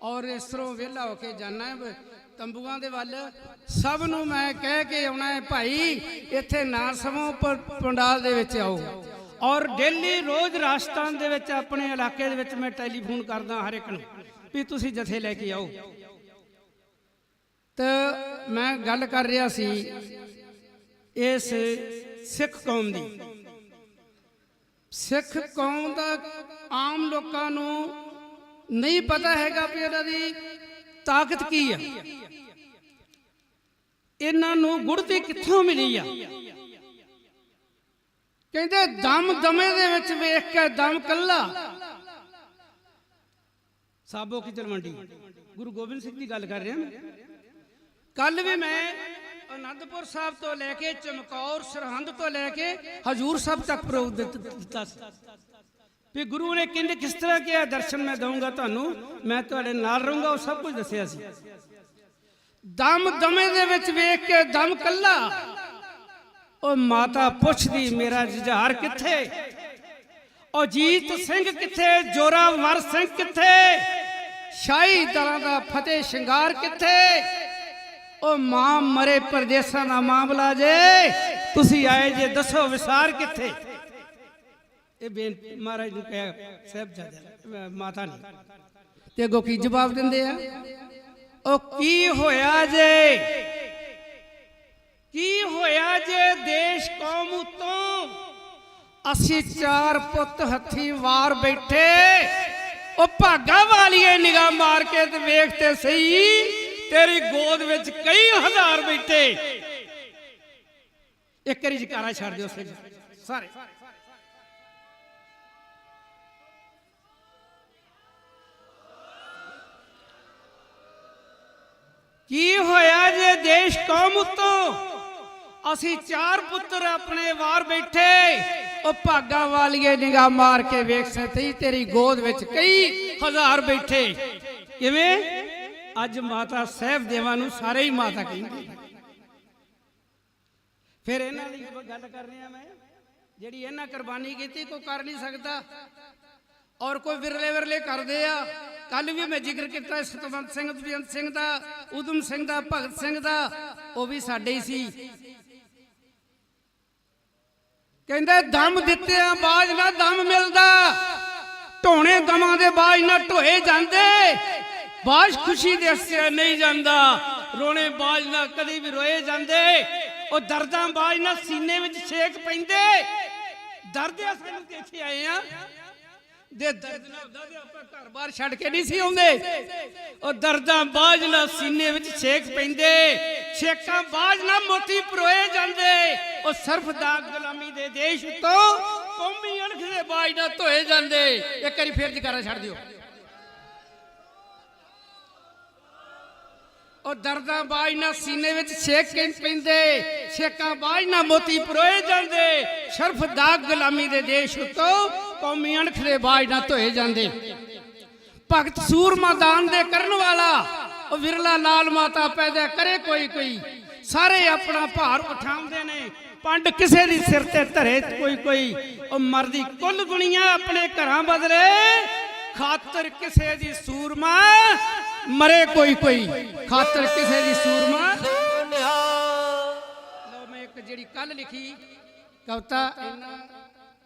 ਔਰ ਇਸ ਤਰ੍ਹਾਂ ਵਿਹਲਾ ਹੋ ਕੇ ਜਾਣਾ ਹੈ ਤੰਬੂਆਂ ਦੇ ਵੱਲ, ਸਭ ਨੂੰ ਮੈਂ ਕਹਿ ਕੇ ਆਉਣਾ ਹੈ, ਭਾਈ ਇੱਥੇ ਨਾ ਸਮੋ ਪੰਡਾਲ ਦੇ ਵਿੱਚ ਆਓ। ਔਰ ਡੇਲੀ ਰੋਜ਼ ਰਾਜਸਥਾਨ ਦੇ ਵਿੱਚ ਆਪਣੇ ਇਲਾਕੇ ਦੇ ਵਿੱਚ ਮੈਂ ਟੈਲੀਫੋਨ ਕਰਦਾ ਹਰ ਇੱਕ ਨੂੰ ਵੀ ਤੁਸੀਂ ਜਥੇ ਲੈ ਕੇ ਆਓ। ਤਾਂ ਮੈਂ ਗੱਲ ਕਰ ਰਿਹਾ ਸੀ ਇਸ ਸਿੱਖ ਕੌਮ ਦੀ। ਸਿੱਖ ਕੌਮ ਦਾ ਆਮ ਲੋਕਾਂ ਨੂੰ ਨਹੀਂ ਪਤਾ ਹੈਗਾ ਵੀ ਇਹਨਾਂ ਦੀ ਤਾਕਤ ਕੀ ਆ, ਇਹਨਾਂ ਨੂੰ ਗੁੜਤੀ ਕਿੱਥੋਂ ਮਿਲੀ ਆ। ਕਹਿੰਦੇ ਦਮ ਦਮੇ ਦੇ ਵਿੱਚ ਵੇਖ ਕੇ ਦਮ ਕੱਲਾ। ਸਾਬੋ ਕੀ ਤਲਵੰਡੀ ਗੁਰੂ ਗੋਬਿੰਦ ਸਿੰਘ ਦੀ ਗੱਲ ਕਰ ਰਿਹਾ ਮੈਂ। ਕੱਲ ਵੀ ਮੈਂ ਅਨੰਦਪੁਰ ਸਾਹਿਬ ਤੋਂ ਲੈ ਕੇ ਚਮਕੌਰ ਸਰਹੰਦ ਤੋਂ ਲੈ ਕੇ ਹਜੂਰ ਸਾਹਿਬ ਤੱਕ ਪ੍ਰੋਗਰਾਮ ਦਿੱਤਾ ਸੀ ਵੀ ਗੁਰੂ ਨੇ ਕਹਿੰਦੇ ਕਿਸ ਤਰ੍ਹਾਂ ਕਿਹਾ ਦਰਸ਼ਨ ਮੈਂ ਦਊਂਗਾ ਤੁਹਾਨੂੰ, ਮੈਂ ਤੁਹਾਡੇ ਨਾਲ ਰਹੂੰਗਾ, ਉਹ ਸਭ ਕੁਝ ਦੱਸਿਆ ਸੀ। ਦਮ ਦਮੇ ਦੇ ਵਿੱਚ ਵੇਖ ਕੇ ਦਮ ਕੱਲਾ। ਉਹ ਮਾਤਾ ਪੁੱਛਦੀ ਮੇਰਾ ਜੁਝਾਰ ਕਿੱਥੇ, ਉਹ ਜੀਤ ਸਿੰਘ ਕਿੱਥੇ, ਜੋਰਾਵਰ ਸਿੰਘ ਕਿੱਥੇ, ਸ਼ਾਹੀ ਦਲਾਂ ਦਾ ਫਤਿਹ ਸ਼ਿੰਗਾਰ ਕਿੱਥੇ। ਉਹ ਮਾਂ ਮਰੇ ਪਰਦੇਸਾਂ ਦਾ ਮਾਮਲਾ ਜੇ, ਤੁਸੀਂ ਆਏ ਜੇ ਦੱਸੋ ਵਿਸਾਰ ਕਿੱਥੇ। ਇਹ ਬੇਨਤੀ ਮਹਾਰਾਜ ਨੂੰ ਕਿਹਾ ਸਾਹਿਬਜ਼ਾਦੇ ਮਾਤਾ ਨੇ, ਤੇ ਅੱਗੋਂ ਕੀ ਜਵਾਬ ਦਿੰਦੇ ਆ, ਉਹ ਕੀ ਹੋਇਆ ਜੇ, ਕੀ ਹੋਇਆ ਜੇ ਦੇਸ਼ ਕੌਮ ਉਤੋਂ ਅਸੀਂ 4 ਪੁੱਤ ਹੱਥੀ ਵਾਰ ਬੈਠੇ। ਉਹ ਭਾਗਾ ਵਾਲੀਏ ਨਿਗਾਹ ਮਾਰ ਕੇ ਤੇ ਵੇਖ ਤੇ ਸਹੀ, ਤੇਰੀ ਗੋਦ ਵਿੱਚ ਕਈ ਹਜ਼ਾਰ ਬੈਠੇ। ਇੱਕ ਵਾਰੀ ਜਕਾਰਾ ਛੱਡ ਦਿਓ ਸਾਰੇ। ਕੀ ਹੋਇਆ ਜੇ ਦੇਸ਼ ਕੌਮ ਉਤੋਂ ਅਸੀਂ 4 ਪੁੱਤਰ ਆਪਣੇ ਵਾਰ ਬੈਠੇ। ਉਹ ਭਾਗਾ ਵਾਲੀਏ ਨਿਗਾਹ ਮਾਰ ਕੇ ਵੇਖ ਸਤੀ, ਤੇਰੀ ਗੋਦ ਵਿੱਚ ਕਈ ਹਜ਼ਾਰ ਬੈਠੇ। ਕਿਵੇਂ? ਅੱਜ ਮਾਤਾ ਸਾਹਿਬ ਦੇਵਾਂ ਨੂੰ ਸਾਰੇ ਹੀ ਮਾਤਾ ਕਹਿੰਦੇ। ਫਿਰ ਇਹਨਾਂ ਦੀ ਗੱਲ ਕਰ ਰਿਹਾ ਮੈਂ, ਜਿਹੜੀ ਇਹਨਾਂ ਕੁਰਬਾਨੀ ਕੀਤੀ ਕੋਈ ਕਰ ਨਹੀਂ ਸਕਦਾ, ਔਰ ਕੋਈ ਵਿਰਲੇ ਵਿਰਲੇ ਕਰਦੇ ਆ। ਕੱਲ ਵੀ ਮੈਂ ਜ਼ਿਕਰ ਕੀਤਾ ਸਤਵੰਤ ਸਿੰਘ, ਬੇਅੰਤ ਸਿੰਘ ਦਾ, ਉਦਮ ਸਿੰਘ ਦਾ, ਭਗਤ ਸਿੰਘ ਦਾ, ਉਹ ਵੀ ਸਾਡੇ ਹੀ ਸੀ। ਕਹਿੰਦੇ ਦਮ ਦਿੱਤਿਆਂ ਬਾਜ ਨਾ ਦਮ ਮਿਲਦਾ, ਢੋਣੇ ਦਮਾਂ ਦੇ ਬਾਜ ਨਾ ਢੋਏ ਜਾਂਦੇ। ਬਾਜ ਖੁਸ਼ੀ ਦੇ ਹੱਸਿਆ ਨਹੀਂ ਜਾਂਦਾ, ਰੋਣੇ ਬਾਜ ਨਾ ਕਦੀ ਵੀ ਰੋਏ ਜਾਂਦੇ। ਉਹ ਦਰਦਾਂ ਬਾਜ ਨਾ ਸੀਨੇ ਵਿੱਚ ਛੇਕ ਪੈਂਦੇ। ਦਰਦ ਸਾਨੂੰ ਦੇਖੇ ਆਏ ਆ, ਦੇ ਦਰਦ ਨਾਲ ਦਾਦੇ ਆਪਾਂ ਘਰ-ਬਾਰ ਛੱਡ ਕੇ ਨਹੀਂ ਸੀ ਆਉਂਦੇ। ਉਹ ਦਰਦਾਂ ਬਾਜ ਨਾਲ ਸੀਨੇ ਵਿੱਚ ਛੇਕ ਪੈਂਦੇ, ਛੇਕਾਂ ਬਾਜ ਨਾਲ ਮੋਤੀ ਪਰੋਏ ਜਾਂਦੇ। ਉਹ ਸਰਫ ਦਾਗ ਗੁਲਾਮੀ ਦੇ ਦੇਸ਼ ਤੋਂ ਕੌਮੀ ਅਣਖ ਦੇ ਬਾਜ ਨਾਲ ਧੋਏ ਜਾਂਦੇ। ਇੱਕ ਵਾਰੀ ਫੇਰ ਜਕਾਰਾ ਛੱਡ ਦਿਓ। ਉਹ ਦਰਦਾਂ ਬਾਜ ਨਾਲ ਸੀਨੇ ਵਿੱਚ ਛੇਕ ਪੈਂਦੇ, ਛੇਕਾਂ ਬਾਜ ਨਾਲ ਮੋਤੀ ਪਰੋਏ ਜਾਂਦੇ। ਸਰਫ ਦਾਗ ਗੁਲਾਮੀ ਦੇ ਦੇਸ਼ ਤੋਂ ਕੌਮੀ ਅਣਖ ਦੇ ਬਾਜ ਨਾਲ ਧੋਏ ਜਾਂਦੇ। ਭਗਤ ਸੂਰਮਾ ਦਾਨ ਦੇ ਕਰਨ ਵਾਲਾ, ਉਹ ਵਿਰਲਾ ਲਾਲ ਮਾਤਾ ਪੈਦਾ ਕਰੇ ਕੋਈ ਕੋਈ। ਸਾਰੇ ਆਪਣਾ ਭਾਰ ਉਠਾਉਂਦੇ ਨੇ, ਪੰਡ ਕਿਸੇ ਦੀ ਸਿਰ ਤੇ ਧਰੇ ਕੋਈ ਕੋਈ। ਉਹ ਮਰਦੀ ਕੁੱਲ ਦੁਨੀਆ ਆਪਣੇ ਘਰਾਂ ਬਦਲੇ, ਖਾਤਰ ਕਿਸੇ ਦੀ ਸੂਰਮਾ ਮਰੇ ਕੋਈ ਕੋਈ। ਖਾਤਰ ਕਿਸੇ ਦੀ ਸੂਰਮਾ। ਲਓ ਮੈਂ ਇੱਕ ਜਿਹੜੀ ਕੱਲ ਲਿਖੀ ਕਵਿਤਾ, ਇਹਨਾਂ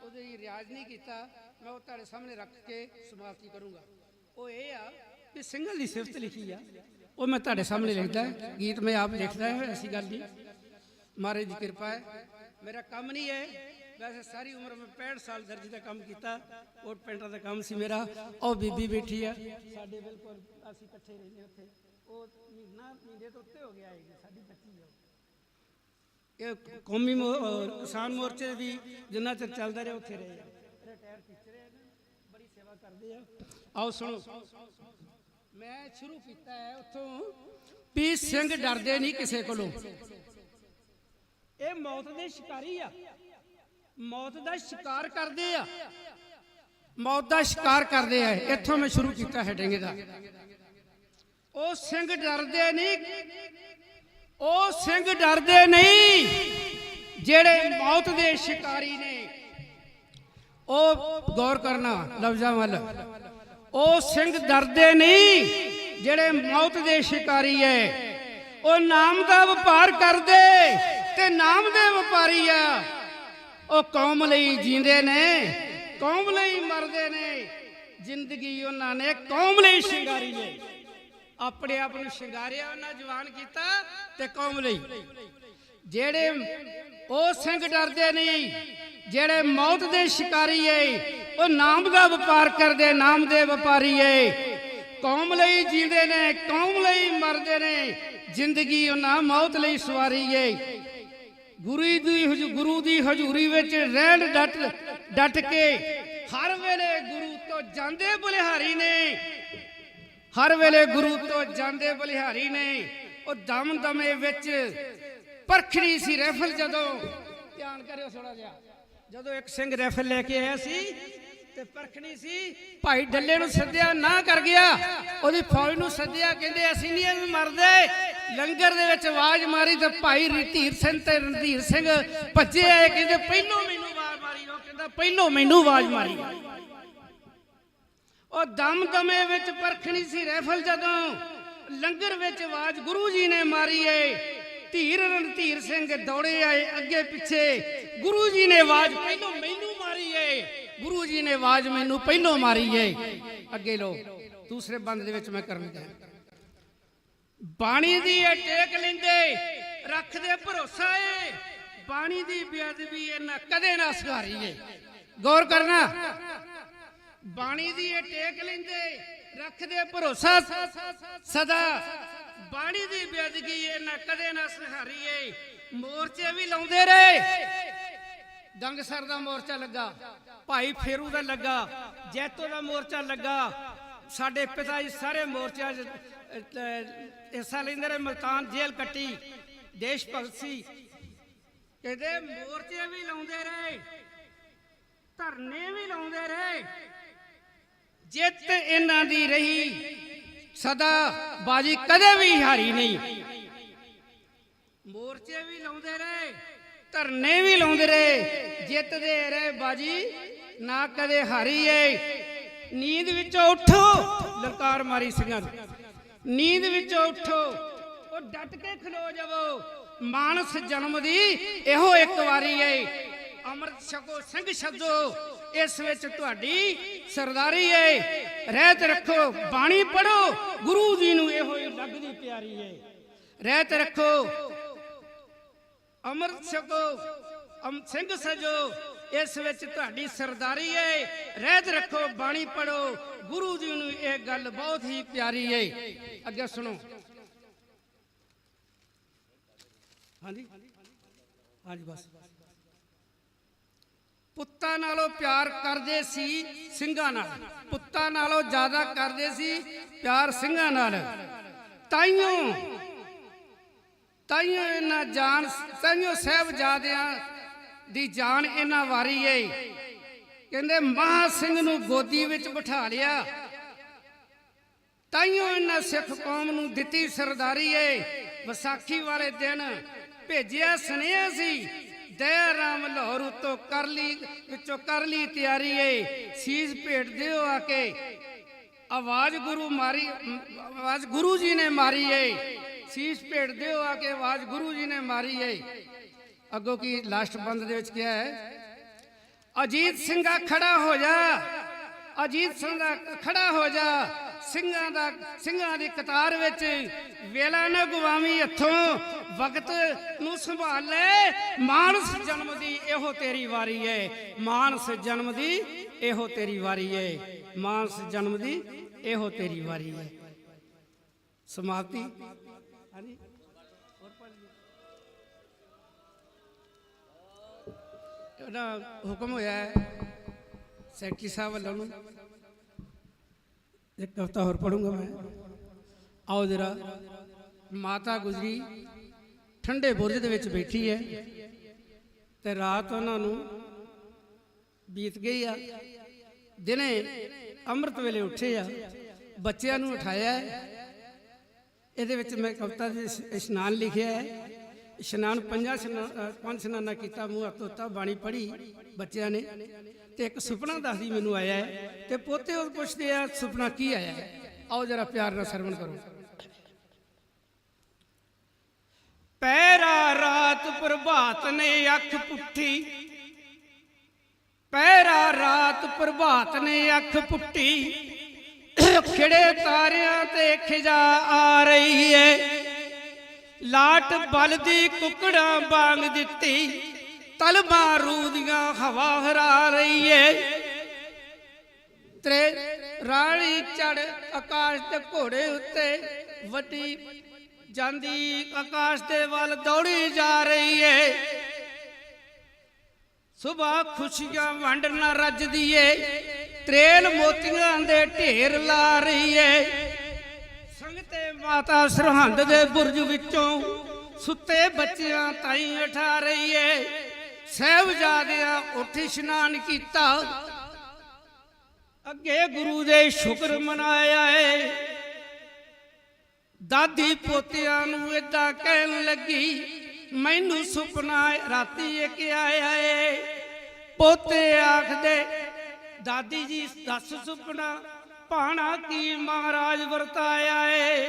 ਉਹਦੇ ਰਿਆਜ਼ ਨਹੀਂ ਕੀਤਾ, ਮੈਂ ਉਹ ਤੁਹਾਡੇ ਸਾਹਮਣੇ ਰੱਖ ਕੇ ਸਮਾਪਤੀ ਕਰੂੰਗਾ। ਉਹ ਇਹ ਆ ਕਿ ਸਿੰਘਾਂ ਦੀ ਸਿਫਤ ਲਿਖੀ ਆ, ਉਹ ਮੈਂ ਤੁਹਾਡੇ ਸਾਹਮਣੇ ਲਿਖਦਾ। ਗੀਤ ਮੈਂ ਆਪ ਲਿਖਦਾ ਹੈ, ਐਸੀ ਗੱਲ ਨਹੀਂ, ਮਹਾਰਾਜ ਦੀ ਕਿਰਪਾ ਹੈ। ਮੇਰਾ ਕੰਮ ਨਹੀਂ ਹੈ, ਵੈਸੇ ਸਾਰੀ ਉਮਰ ਮੈਂ 65 ਸਾਲ ਦਰਜੀ ਦਾ ਕੰਮ ਕੀਤਾ, ਕੋਟ ਪੈਂਟਾਂ ਦਾ ਕੰਮ ਸੀ ਮੇਰਾ। ਉਹ ਬੀਬੀ ਬੈਠੀ ਆ ਸਾਡੇ ਬਿਲਕੁਲ, ਅਸੀਂ ਇਕੱਠੇ ਰਹਿੰਦੇ ਉੱਥੇ। ਉਹ ਮਹੀਨੇ ਤੋਂ ਉੱਤੇ ਹੋ ਗਿਆ ਹੈ, ਸਾਡੀ ਬੱਚੀ ਆ। ਇਹ ਕੌਮੀ ਕਿਸਾਨ ਮੋਰਚੇ ਵੀ ਜਿੰਨਾ ਚਿਰ ਚੱਲਦਾ ਰਿਹਾ ਉੱਥੇ ਰਹੇ ਆ, ਰਿਟਾਇਰ ਟੀਚਰ ਹੈ, ਬੜੀ ਸੇਵਾ ਕਰਦੇ ਆ। ਆਓ ਸੁਣੋ, ਮੈਂ ਸ਼ੁਰੂ ਕੀਤਾ ਹੈ ਉੱਥੋਂ ਵੀ ਸਿੰਘ ਡਰਦੇ ਨਹੀਂ ਕਿਸੇ ਕੋਲੋਂ। ਇਹ ਮੌਤ ਦੇ ਸ਼ਿਕਾਰੀ ਆ, ਮੌਤ ਦਾ ਸ਼ਿਕਾਰ ਕਰਦੇ ਆ, ਮੌਤ ਦਾ ਸ਼ਿਕਾਰ ਕਰਦੇ ਆ। ਇੱਥੋਂ ਮੈਂ ਸ਼ੁਰੂ ਕੀਤਾ ਹੈਡਿੰਗ ਦਾ। ਉਹ ਸਿੰਘ ਡਰਦੇ ਨਹੀਂ, ਉਹ ਸਿੰਘ ਡਰਦੇ ਨਹੀਂ ਜਿਹੜੇ ਮੌਤ ਦੇ ਸ਼ਿਕਾਰੀ ਨੇ। ਉਹ ਗੌਰ ਕਰਨਾ ਲਫ਼ਜ਼ਾਂ ਵੱਲ। ਉਹ ਸਿੰਘ ਡਰਦੇ ਨਹੀਂ ਜਿਹੜੇ ਮੌਤ ਦੇ ਸ਼ਿਕਾਰੀ ਹੈ। ਉਹ ਨਾਮ ਦਾ ਵਪਾਰ ਕਰਦੇ ਤੇ ਨਾਮ ਦੇ ਵਪਾਰੀ ਆ। ਉਹ ਕੌਮ ਲਈ ਜੀਂਦੇ ਨੇ, ਕੌਮ ਲਈ ਮਰਦੇ ਨੇ। ਜ਼ਿੰਦਗੀ ਉਹਨਾਂ ਨੇ ਕੌਮ ਲਈ ਸ਼ਿੰਗਾਰੀ ਹੈ। ਆਪਣੇ ਆਪ ਨੂੰ ਸ਼ਿੰਗਾਰਿਆ, ਉਹਨਾਂ ਜਵਾਨ ਕੀਤਾ ਤੇ ਕੌਮ ਲਈ। ਜਿਹੜੇ ਉਹ ਸਿੰਘ ਡਰਦੇ ਨਹੀਂ ਜਿਹੜੇ ਮੌਤ ਦੇ ਸ਼ਿਕਾਰੀ ਏ। ਉਹ ਨਾਮ ਦਾ ਵਪਾਰ ਕਰਦੇ, ਨਾਮ ਦੇ ਵਪਾਰੀ ਏ। ਕੌਮ ਲਈ ਜੀਂਦੇ ਨੇ, ਕੌਮ ਲਈ ਮਰਦੇ ਨੇ। ਜ਼ਿੰਦਗੀ ਉਹਨਾਂ ਮੌਤ ਲਈ ਸਵਾਰੀ ਏ। ਗੁਰੂ ਦੀ ਹਜ਼ੂਰੀ ਵਿੱਚ ਰਹਿਣ ਡਟ ਕੇ ਹਰ ਵੇਲੇ ਗੁਰੂ ਤੋਂ ਜਾਂਦੇ ਬਲਿਹਾਰੀ ਨੇ, ਹਰ ਵੇਲੇ ਗੁਰੂ ਤੋਂ ਜਾਂਦੇ ਬਲਿਹਾਰੀ ਨੇ। ਉਹ ਦਮ ਦਮੇ ਵਿੱਚ ਪਰਖੜੀ ਸੀ ਰੈਫਲ। ਜਦੋਂ ਧਿਆਨ ਕਰਿਓ ਥੋੜਾ ਜਿਹਾ, ਜਦੋਂ ਇੱਕ ਸਿੰਘ ਰੈਫਲ ਲੈ ਕੇ ਆਇਆ ਸੀ ਤੇ ਪਰਖਣੀ ਸੀ, ਭਾਈ ਡੱਲੇ ਨੂੰ ਸੱਦਿਆ, ਨਾ ਕਰ ਗਿਆ। ਉਹਦੀ ਫੌਜ ਨੂੰ ਸੱਦਿਆ, ਕਹਿੰਦੇ ਅਸੀਂ ਨਹੀਂ ਮਰਦੇ। ਲੰਗਰ ਦੇ ਵਿੱਚ ਆਵਾਜ਼ ਮਾਰੀ ਤੇ ਭਾਈ ਧੀਰ ਸਿੰਘ ਤੇ ਰਣਧੀਰ ਸਿੰਘ ਭੱਜੇ ਆਏ, ਕਹਿੰਦੇ ਪਹਿਲੋਂ ਮੈਨੂੰ ਆਵਾਜ਼ ਮਾਰੀ। ਉਹ ਕਹਿੰਦਾ ਪਹਿਲੋਂ ਮੈਨੂੰ ਆਵਾਜ਼ ਮਾਰੀ। ਉਹ ਦਮ ਦਮੇ ਵਿੱਚ ਪਰਖਣੀ ਸੀ ਰੈਫਲ। ਜਦੋਂ ਲੰਗਰ ਵਿੱਚ ਆਵਾਜ਼ ਗੁਰੂ ਜੀ ਨੇ ਮਾਰੀ ਏ। ਧੀਰ ਰਣਧੀਰ ਸਿੰਘ ਦੌੜੇ ਆਏ ਅੱਗੇ ਪਿੱਛੇ। ਗੁਰੂ ਜੀ ਨੇ ਆਵਾਜ਼ ਪਹਿਲੋਂ ਮੈਨੂੰ ਮਾਰੀ ਏ। ਗੁਰੂ ਜੀ ਨੇ ਆਵਾਜ਼ ਮੈਨੂੰ ਪਹਿਲੋਂ ਮਾਰੀ ਏ। ਅੱਗੇ ਲੋ ਦੂਸਰੇ ਬੰਦ ਦੇ ਵਿੱਚ ਮੈਂ ਕਰਨ ਲੱਗਾ। ਬਾਣੀ ਦੀ ਇਹ ਟੇਕ ਲੈਂਦੇ ਰੱਖਦੇ ਭਰੋਸਾ ਏ। ਬਾਣੀ ਦੀ ਬੇਅਦਬੀ ਇਹਨਾਂ ਕਦੇ ਨਾ ਸਹਾਰੀ ਏ। ਗੌਰ ਕਰਨਾ। ਬਾਣੀ ਦੀ ਇਹ ਟੇਕ ਲੈਂਦੇ ਰੱਖਦੇ ਭਰੋਸਾ ਸਦਾ। ਬਾਣੀ ਦੀ ਬੇਅਦਬੀ ਇਹਨਾਂ ਕਦੇ ਨਾ ਸਹਾਰੀ ਏ। ਮੋਰਚੇ ਵੀ ਲਾਉਂਦੇ ਰਹੇ। ਗੰਗਸਰ ਦਾ ਮੋਰਚਾ ਲੱਗਾ, ਭਾਈ ਫੇਰੂ ਦਾ ਲੱਗਾ, ਜੈਤੋ ਦਾ ਮੋਰਚਾ ਲੱਗਾ। ਸਾਡੇ ਪਿਤਾ ਜੀ ਸਾਰੇ ਮੋਰਚਿਆਂ 'ਚ ਹਿੱਸਾ ਲੈਂਦੇ ਰਹੇ। ਮਲਤਾਨ ਜੇਲ੍ਹ ਕੱਟੀ। ਦੇਸ਼ ਭਗਤ ਸੀ। ਕਹਿੰਦੇ ਮੋਰਚੇ ਵੀ ਲਾਉਂਦੇ ਰਹੇ, ਧਰਨੇ ਵੀ ਲਾਉਂਦੇ ਰਹੇ। ਜਿੱਤ ਇਹਨਾਂ ਦੀ ਰਹੀ ਸਦਾ, ਬਾਜੀ ਕਦੇ ਵੀ ਹਾਰੀ ਨਹੀਂ। ਮੋਰਚੇ ਵੀ ਲਾਉਂਦੇ ਰਹੇ, ਧਰਨੇ ਵੀ ਲਾਉਂਦੇ ਰਹੇ, ਜਿੱਤਦੇ ਰਹੇ, ਬਾਜੀ ਨਾ ਕਦੇ ਹਾਰੀ ਏ। ਨੀਂਦ ਵਿੱਚੋਂ ਉੱਠੋ, ਲਲਕਾਰ ਮਾਰੀ ਸਿੰਘਾਂ ਨੂੰ। ਨੀਂਦ ਵਿੱਚੋਂ ਉੱਠੋ, ਉਹ ਡਟ ਕੇ ਖਲੋ ਜਾਵੋ। ਮਾਨਸ ਜਨਮ ਦੀ ਇਹੋ ਇੱਕ ਵਾਰੀ ਏ। ਅੰਮ੍ਰਿਤ ਛਕੋ, ਸਿੰਘ ਛੱਜੋ, ਇਸ ਵਿੱਚ ਤੁਹਾਡੀ ਸਰਦਾਰੀ ਏ। ਰਹਿਤ ਰੱਖੋ, ਬਾਣੀ ਪੜੋ, ਗੁਰੂ ਜੀ ਨੂੰ ਇਹੋ ਹੀ ਲੱਗਦੀ ਪਿਆਰੀ ਏ। ਰਹਿਤ ਰੱਖੋ, ਅੰਮ੍ਰਿਤ ਛਕੋ, ਸਿੰਘ ਸਜੋ, ਇਸ ਵਿੱਚ ਤੁਹਾਡੀ ਸਰਦਾਰੀ ਏ। ਰਹਿਤ ਰੱਖੋ, ਬਾਣੀ ਪੜੋ, ਗੁਰੂ ਜੀ ਨੂੰ ਇਹ ਗੱਲ ਬਹੁਤ ਹੀ ਪਿਆਰੀ ਏ। ਅੱਗੇ ਸੁਣੋ। ਹਾਂਜੀ ਹਾਂਜੀ ਬਸ। ਪੁੱਤਾਂ ਨਾਲੋਂ ਪਿਆਰ ਕਰਦੇ ਸੀ ਸਿੰਘਾਂ ਨਾਲ। ਪੁੱਤਾਂ ਨਾਲੋਂ ਜ਼ਿਆਦਾ ਕਰਦੇ ਸੀ ਪਿਆਰ ਸਿੰਘਾਂ ਨਾਲ। ਤਾਈਓ ਇਹਨਾਂ ਜਾਨ, ਤਾਈਓ ਸਾਹਿਬਜ਼ਾਦਿਆਂ ਦੀ ਜਾਨ ਇਹਨਾਂ ਵਾਰੀ ਏ। ਕਹਿੰਦੇ ਮਹਾਂ ਸਿੰਘ ਨੂੰ ਗੋਦੀ ਵਿੱਚ ਬਿਠਾ ਲਿਆ। ਤਾਈਓ ਇਹਨਾਂ ਸਿੱਖ ਕੌਮ ਨੂੰ ਦਿੱਤੀ ਸਰਦਾਰੀ ਏ। ਵਿਸਾਖੀ ਵਾਲੇ ਦਿਨ ਭੇਜਿਆ ਸੁਨੇਹਾ ਸੀ, ਦਇਆ ਰਾਮ ਲਾਹੌਰ ਉੱਤੋਂ ਵਿੱਚੋਂ ਕਰ ਲਈ ਤਿਆਰੀ ਏ। ਸੀਸ ਭੇਟ ਦਿਓ ਆ ਕੇ, ਆਵਾਜ਼ ਆਵਾਜ਼ ਗੁਰੂ ਜੀ ਨੇ ਮਾਰੀ ਏ। ਸੀਸ ਭੇਟ ਦਿਓ ਆ ਕੇ, ਆਵਾਜ਼ ਗੁਰੂ ਜੀ ਨੇ ਮਾਰੀ ਏ। ਅੱਗੋਂ ਕੀ ਲਾਸਟ ਬੰਦ ਦੇ ਵਿੱਚ ਕਿਹਾ ਹੈ? ਅਜੀਤ ਸਿੰਘਾ ਖੜਾ ਹੋ ਜਾ, ਅਜੀਤ ਸਿੰਘਾ ਖੜਾ ਹੋ ਜਾ, ਸਿੰਘਾਂ ਦੀ ਕਤਾਰ ਵਿੱਚ ਵੇਲਾ ਨਾ ਗਵਾਵੀਂ ਹੱਥੋਂ, ਵਕਤ ਨੂੰ ਸੰਭਾਲ ਲੈ। ਮਾਨਸ ਜਨਮ ਦੀ ਇਹੋ ਤੇਰੀ ਵਾਰੀ ਏ। ਮਾਨਸ ਜਨਮ ਦੀ ਇਹੋ ਤੇਰੀ ਵਾਰੀ ਏ। ਮਾਨਸ ਜਨਮ ਦੀ ਇਹੋ ਤੇਰੀ ਵਾਰੀ ਏ। ਸਮਾਪਤੀ। ਹਾਂਜੀ ਉਹਦਾ ਹੁਕਮ ਹੋਇਆ ਹੈ ਸੈਕਟਰੀ ਸਾਹਿਬ ਵੱਲੋਂ। ਇੱਕ ਕਵਿਤਾ ਹੋਰ ਪੜੂੰਗਾ ਮੈਂ। ਆਓ ਜਰਾ। ਮਾਤਾ ਗੁਜਰੀ ਠੰਡੇ ਬੁਰਜ ਦੇ ਵਿੱਚ ਬੈਠੀ ਹੈ ਤੇ ਰਾਤ ਉਹਨਾਂ ਨੂੰ ਬੀਤ ਗਈ ਆ। ਦਿਨੇ ਅੰਮ੍ਰਿਤ ਵੇਲੇ ਉੱਠੇ ਆ, ਬੱਚਿਆਂ ਨੂੰ ਉਠਾਇਆ। ਇਹਦੇ ਵਿੱਚ ਮੈਂ ਕਵਿਤਾ ਦੇ ਇਸ਼ਨਾਨ ਲਿਖਿਆ ਹੈ। ਇਸ਼ਨਾਨ ਪੰਜ ਇਸ਼ਨਾਨਾ ਕੀਤਾ, ਮੂੰਹ ਹੱਥ ਧੋਤਾ, ਬਾਣੀ ਪੜ੍ਹੀ ਬੱਚਿਆਂ ਨੇ। ਤੇ ਇੱਕ ਸੁਪਨਾ ਦੱਸਦੀ ਮੈਨੂੰ ਆਇਆ ਹੈ ਤੇ ਪੋਤੇ ਉਹ ਪੁੱਛਦੇ ਆ ਸੁਪਨਾ ਕੀ ਆਇਆ ਹੈ। ਆਓ ਜਰਾ ਪਿਆਰ ਨਾਲ ਸਰਵਣ ਕਰੋ। ਪਹਿਰਾ ਰਾਤ ਪ੍ਰਭਾਤ ਨੇ ਅੱਖ ਪੁੱਠੀ, ਪਹਿਰਾ ਰਾਤ ਪ੍ਰਭਾਤ ਨੇ ਅੱਖ ਪੁੱਟੀ, ਖਿੜੇ ਤਾਰਿਆਂ ਤੇ ਖਿਜਾ ਆ ਰਹੀ ਏ। ਲਾਟ ਬਲਦੀ ਕੁਕੜਾਂ ਵਾਂਗ ਦਿੱਤੀ, ਤਲਬਾਂ ਰੂਦੀਆਂ ਹਵਾ ਹਰਾ ਰਹੀ ਏ। ਤੇਰੇ ਰਾਣੀ ਚੜ ਆਕਾਸ਼ ਦੇ ਘੋੜੇ ਉੱਤੇ, ਵੱਡੀ ਜਾਂਦੀ ਆਕਾਸ਼ ਦੇ ਵੱਲ ਦੌੜੀ ਜਾ ਰਹੀ ਏ। ਸੁਬਾ ਖੁਸ਼ੀਆਂ ਵੰਡ ਨਾ ਰੱਜਦੀ ਏ, ਤਰੇਲ ਮੋਤੀਆਂ ਦੇ ਢੇਰ ਲਾ ਰਹੀ ਏ। ਸੰਗਤੇ ਮਾਤਾ ਸਰਹੰਦ ਦੇ ਬੁਰਜ ਵਿੱਚੋਂ ਸੁੱਤੇ ਬੱਚਿਆਂ ਤਾਈਂ ਉਠਾ ਰਹੀ ਏ। ਸਾਹਿਬਜ਼ਾਦਿਆਂ ਉੱਠ ਇਸ਼ਨਾਨ ਕੀਤਾ, ਅੱਗੇ ਗੁਰੂ ਦੇ ਸ਼ੁਕਰ ਮਨਾਇਆ ਏ। ਦਾਦੀ ਪੋਤਿਆਂ ਨੂੰ ਏਦਾਂ ਕਹਿਣ ਲੱਗੀ, ਮੈਨੂੰ ਸੁਪਨਾ ਰਾਤੀ ਇੱਕ ਆਇਆ ਏ। ਪੋਤੇ ਆਖਦੇ ਦਾਦੀ ਜੀ ਦੱਸ ਸੁਪਨਾ ਭਾਣਾ ਕੀ ਮਹਾਰਾਜ ਵਰਤਾਇਆ ਏ।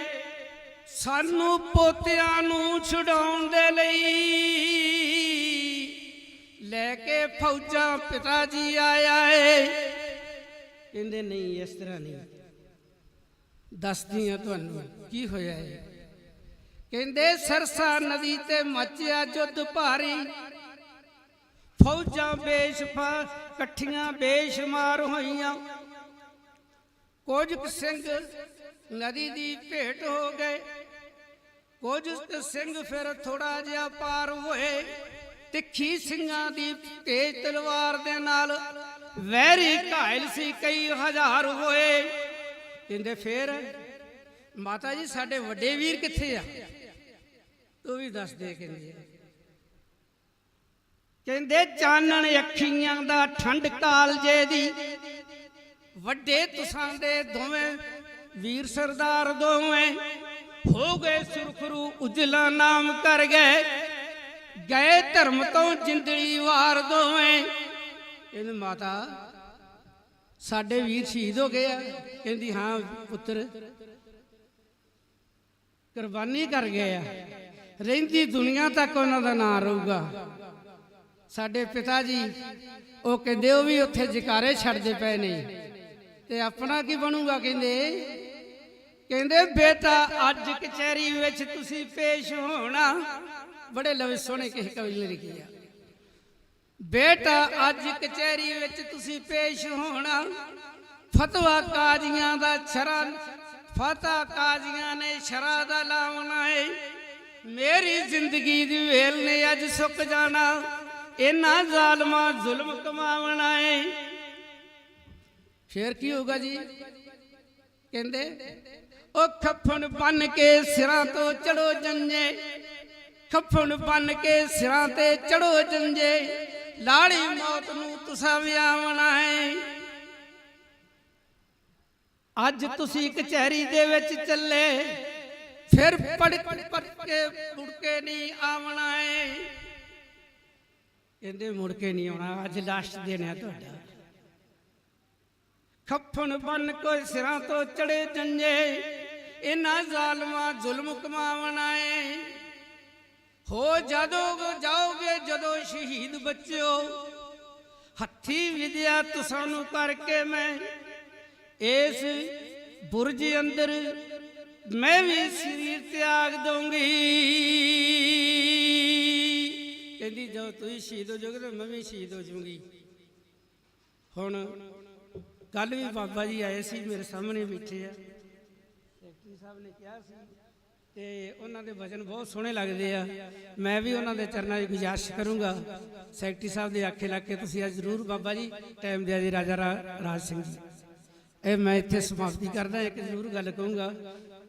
ਸਾਨੂੰ ਪੋਤਿਆਂ ਨੂੰ ਛੁਡਾਉਣ ਦੇ ਲਈ ਲੈ ਕੇ ਫੌਜਾਂ ਪਿਤਾ ਜੀ ਆਇਆ ਏ। ਕਹਿੰਦੇ ਨਹੀਂ, ਇਸ ਤਰ੍ਹਾਂ ਨਹੀਂ, ਦੱਸਦੀ ਆ ਤੁਹਾਨੂੰ ਕੀ ਹੋਇਆ ਏ। ਕਹਿੰਦੇ ਸਰਸਾ ਨਦੀ ਤੇ ਮੱਚਿਆ ਜੁੱਧ ਭਾਰੀ, ਫੌਜਾਂ ਇਕੱਠੀਆਂ ਬੇਸ਼ੁਮਾਰ ਹੋਈਆਂ। ਕੁਝ ਕੁ ਸਿੰਘ ਨਦੀ ਦੀ ਭੇਟ ਹੋ ਗਏ, ਕੁਝ ਕੁ ਸਿੰਘ ਫਿਰ ਥੋੜਾ ਜਿਹਾ ਪਾਰ ਹੋਏ। ਤਿੱਖੀ ਸਿੰਘਾਂ ਦੀ ਤੇਜ਼ ਤਲਵਾਰ ਦੇ ਨਾਲ ਵੈਰੀ ਘਾਇਲ ਸੀ, ਕਈ ਹਜ਼ਾਰ ਹੋਏ। ਕਹਿੰਦੇ ਫਿਰ ਮਾਤਾ ਜੀ ਸਾਡੇ ਵੱਡੇ ਵੀਰ ਕਿੱਥੇ ਆ? ਉਹ ਵੀ ਦੱਸ ਦੇ। ਕਹਿੰਦੇ ਚਾਨਣ ਅੱਖੀਆਂ ਦਾ ਠੰਡ ਕਾਲਜੇ ਦੀ, ਵੱਡੇ ਤੁਸਾਂ ਦੇ ਦੋਵੇਂ ਵੀਰ ਸਰਦਾਰ ਦੋਵੇਂ ਹੋ ਗਏ ਸੁਰਖਰੂ, ਉਜਲਾ ਨਾਮ ਕਰ ਗਏ, ਗਏ ਧਰਮ ਤੋਂ ਜਿੰਦੜੀ ਵਾਰ ਦੋਵੇਂ। ਕਹਿੰਦੇ ਮਾਤਾ ਸਾਡੇ ਵੀਰ ਸ਼ਹੀਦ ਹੋ ਗਏ ਆ? ਕਹਿੰਦੀ ਹਾਂ ਪੁੱਤਰ, ਕੁਰਬਾਨੀ ਕਰ ਗਏ ਆ, ਰਹਿੰਦੀ ਦੁਨੀਆ ਤੱਕ ਉਹਨਾਂ ਦਾ ਨਾਂ ਰਹੂਗਾ। ਸਾਡੇ ਪਿਤਾ ਜੀ ਉਹ ਕਹਿੰਦੇ ਉਹ ਵੀ ਉੱਥੇ ਜਕਾਰੇ ਛੱਡਦੇ ਪਏ ਨੇ, ਤੇ ਆਪਣਾ ਕੀ ਬਣੂਗਾ? ਕਹਿੰਦੇ ਬੇਟਾ ਅੱਜ ਕਚਹਿਰੀ ਵਿੱਚ ਤੁਸੀਂ ਪੇਸ਼ ਹੋਣਾ। ਬੜੇ ਲਫ਼ਜ਼ ਸੋਹਣੇ ਕਿਸੇ ਕਵੀ ਨੇ ਲਿਖੇ ਆ। ਬੇਟਾ ਅੱਜ ਕਚਹਿਰੀ ਵਿੱਚ ਤੁਸੀਂ ਪੇਸ਼ ਹੋਣਾ, ਫਤਵਾ ਕਾਜ਼ੀਆਂ ਦਾ ਛਰਾ, ਫਤਵਾ ਕਾਜ਼ੀਆਂ ਨੇ ਛਰਾ ਦਾ ਲਾਉਣਾ ਏ। ਮੇਰੀ ਜ਼ਿੰਦਗੀ ਦੀ ਵੇਲ ਨੇ ਅੱਜ ਸੁੱਕ ਜਾਣਾ, ਇਹਨਾਂ ਜ਼ਾਲਮਾਂ ਜ਼ੁਲਮ ਕਮਾਵਣਾ ਏ। ਫੇਰ ਕੀ ਹੋਊਗਾ ਜੀ? ਕਹਿੰਦੇ ਉਹ ਖੱਫਣ ਬੰਨ ਕੇ ਸਿਰਾਂ ਤੋਂ ਚੜੋ ਜੰਜੇ, ਖੱਫਣ ਬੰਨ ਕੇ ਸਿਰਾਂ ਤੇ ਚੜੋ ਜੰਜੇ, ਲਾੜੀ ਮੌਤ ਨੂੰ ਤੁਸਾਂ ਵਿਆਵਣਾ ਏ। ਅੱਜ ਤੁਸੀਂ ਕਚਹਿਰੀ ਦੇ ਵਿੱਚ ਚੱਲੇ, ਫਿਰ ਪੜ ਕੇ ਮੁੜ ਕੇ ਨਹੀਂ ਆਵਣਾ ਏ। ਕਹਿੰਦੇ ਮੁੜ ਕੇ ਨਹੀਂ ਆਉਣਾ, ਅੱਜ ਲਾਸਟ ਦਿਨ ਹੈ ਤੁਹਾਡਾ। ਖੱਫਣ ਬੰਨ ਕੇ ਸਿਰਾਂ ਤੋਂ ਚੜੇ ਜੰਜੇ, ਇਹਨਾਂ ਜ਼ਾਲਮਾਂ ਜ਼ੁਲਮ ਕਮਾਵਣਾ ਏ। ਹੋ ਜਦੋਂ ਜਾਓਗੇ ਜਦੋਂ ਸ਼ਹੀਦ ਬੱਚਿਓ, ਹੱਥੀ ਵਿਦਿਆ ਤੁਸਾਂ ਨੂੰ ਕਰਕੇ ਮੈਂ ਇਸ ਬੁਰਜ ਅੰਦਰ ਮੈਂ ਵੀ ਸਰੀਰ ਤਿਆਗ ਦਊਂਗੀ। ਕਹਿੰਦੀ ਜਦੋਂ ਤੁਸੀਂ ਸ਼ਹੀਦ ਹੋ ਜਾਓਗੇ ਤਾਂ ਮੈਂ ਵੀ ਸ਼ਹੀਦ ਹੋ ਜਾਊਂਗੀ। ਹੁਣ ਕੱਲ ਵੀ ਬਾਬਾ ਜੀ ਆਏ ਸੀ, ਮੇਰੇ ਸਾਹਮਣੇ ਬੈਠੇ ਆ, ਸੈਕਟਰੀ ਸਾਹਿਬ ਨੇ ਕਿਹਾ ਸੀ, ਤੇ ਉਹਨਾਂ ਦੇ ਵਚਨ ਬਹੁਤ ਸੋਹਣੇ ਲੱਗਦੇ ਆ। ਮੈਂ ਵੀ ਉਹਨਾਂ ਦੇ ਚਰਨਾਂ 'ਚ ਗੁਜ਼ਾਰਿਸ਼ ਕਰੂੰਗਾ, ਸੈਕਟਰੀ ਸਾਹਿਬ ਦੇ ਆਖੇ ਲੱਗ ਕੇ ਤੁਸੀਂ ਅੱਜ ਜ਼ਰੂਰ ਬਾਬਾ ਜੀ ਟਾਈਮ ਦਿਆ ਜੀ। ਰਾਜਾ ਰਾਜ ਸਿੰਘ ਜੀ, ਇਹ ਮੈਂ ਇੱਥੇ ਸਮਾਪਤੀ ਕਰਦਾ। ਇੱਕ ਜ਼ਰੂਰ ਗੱਲ ਕਹੂੰਗਾ,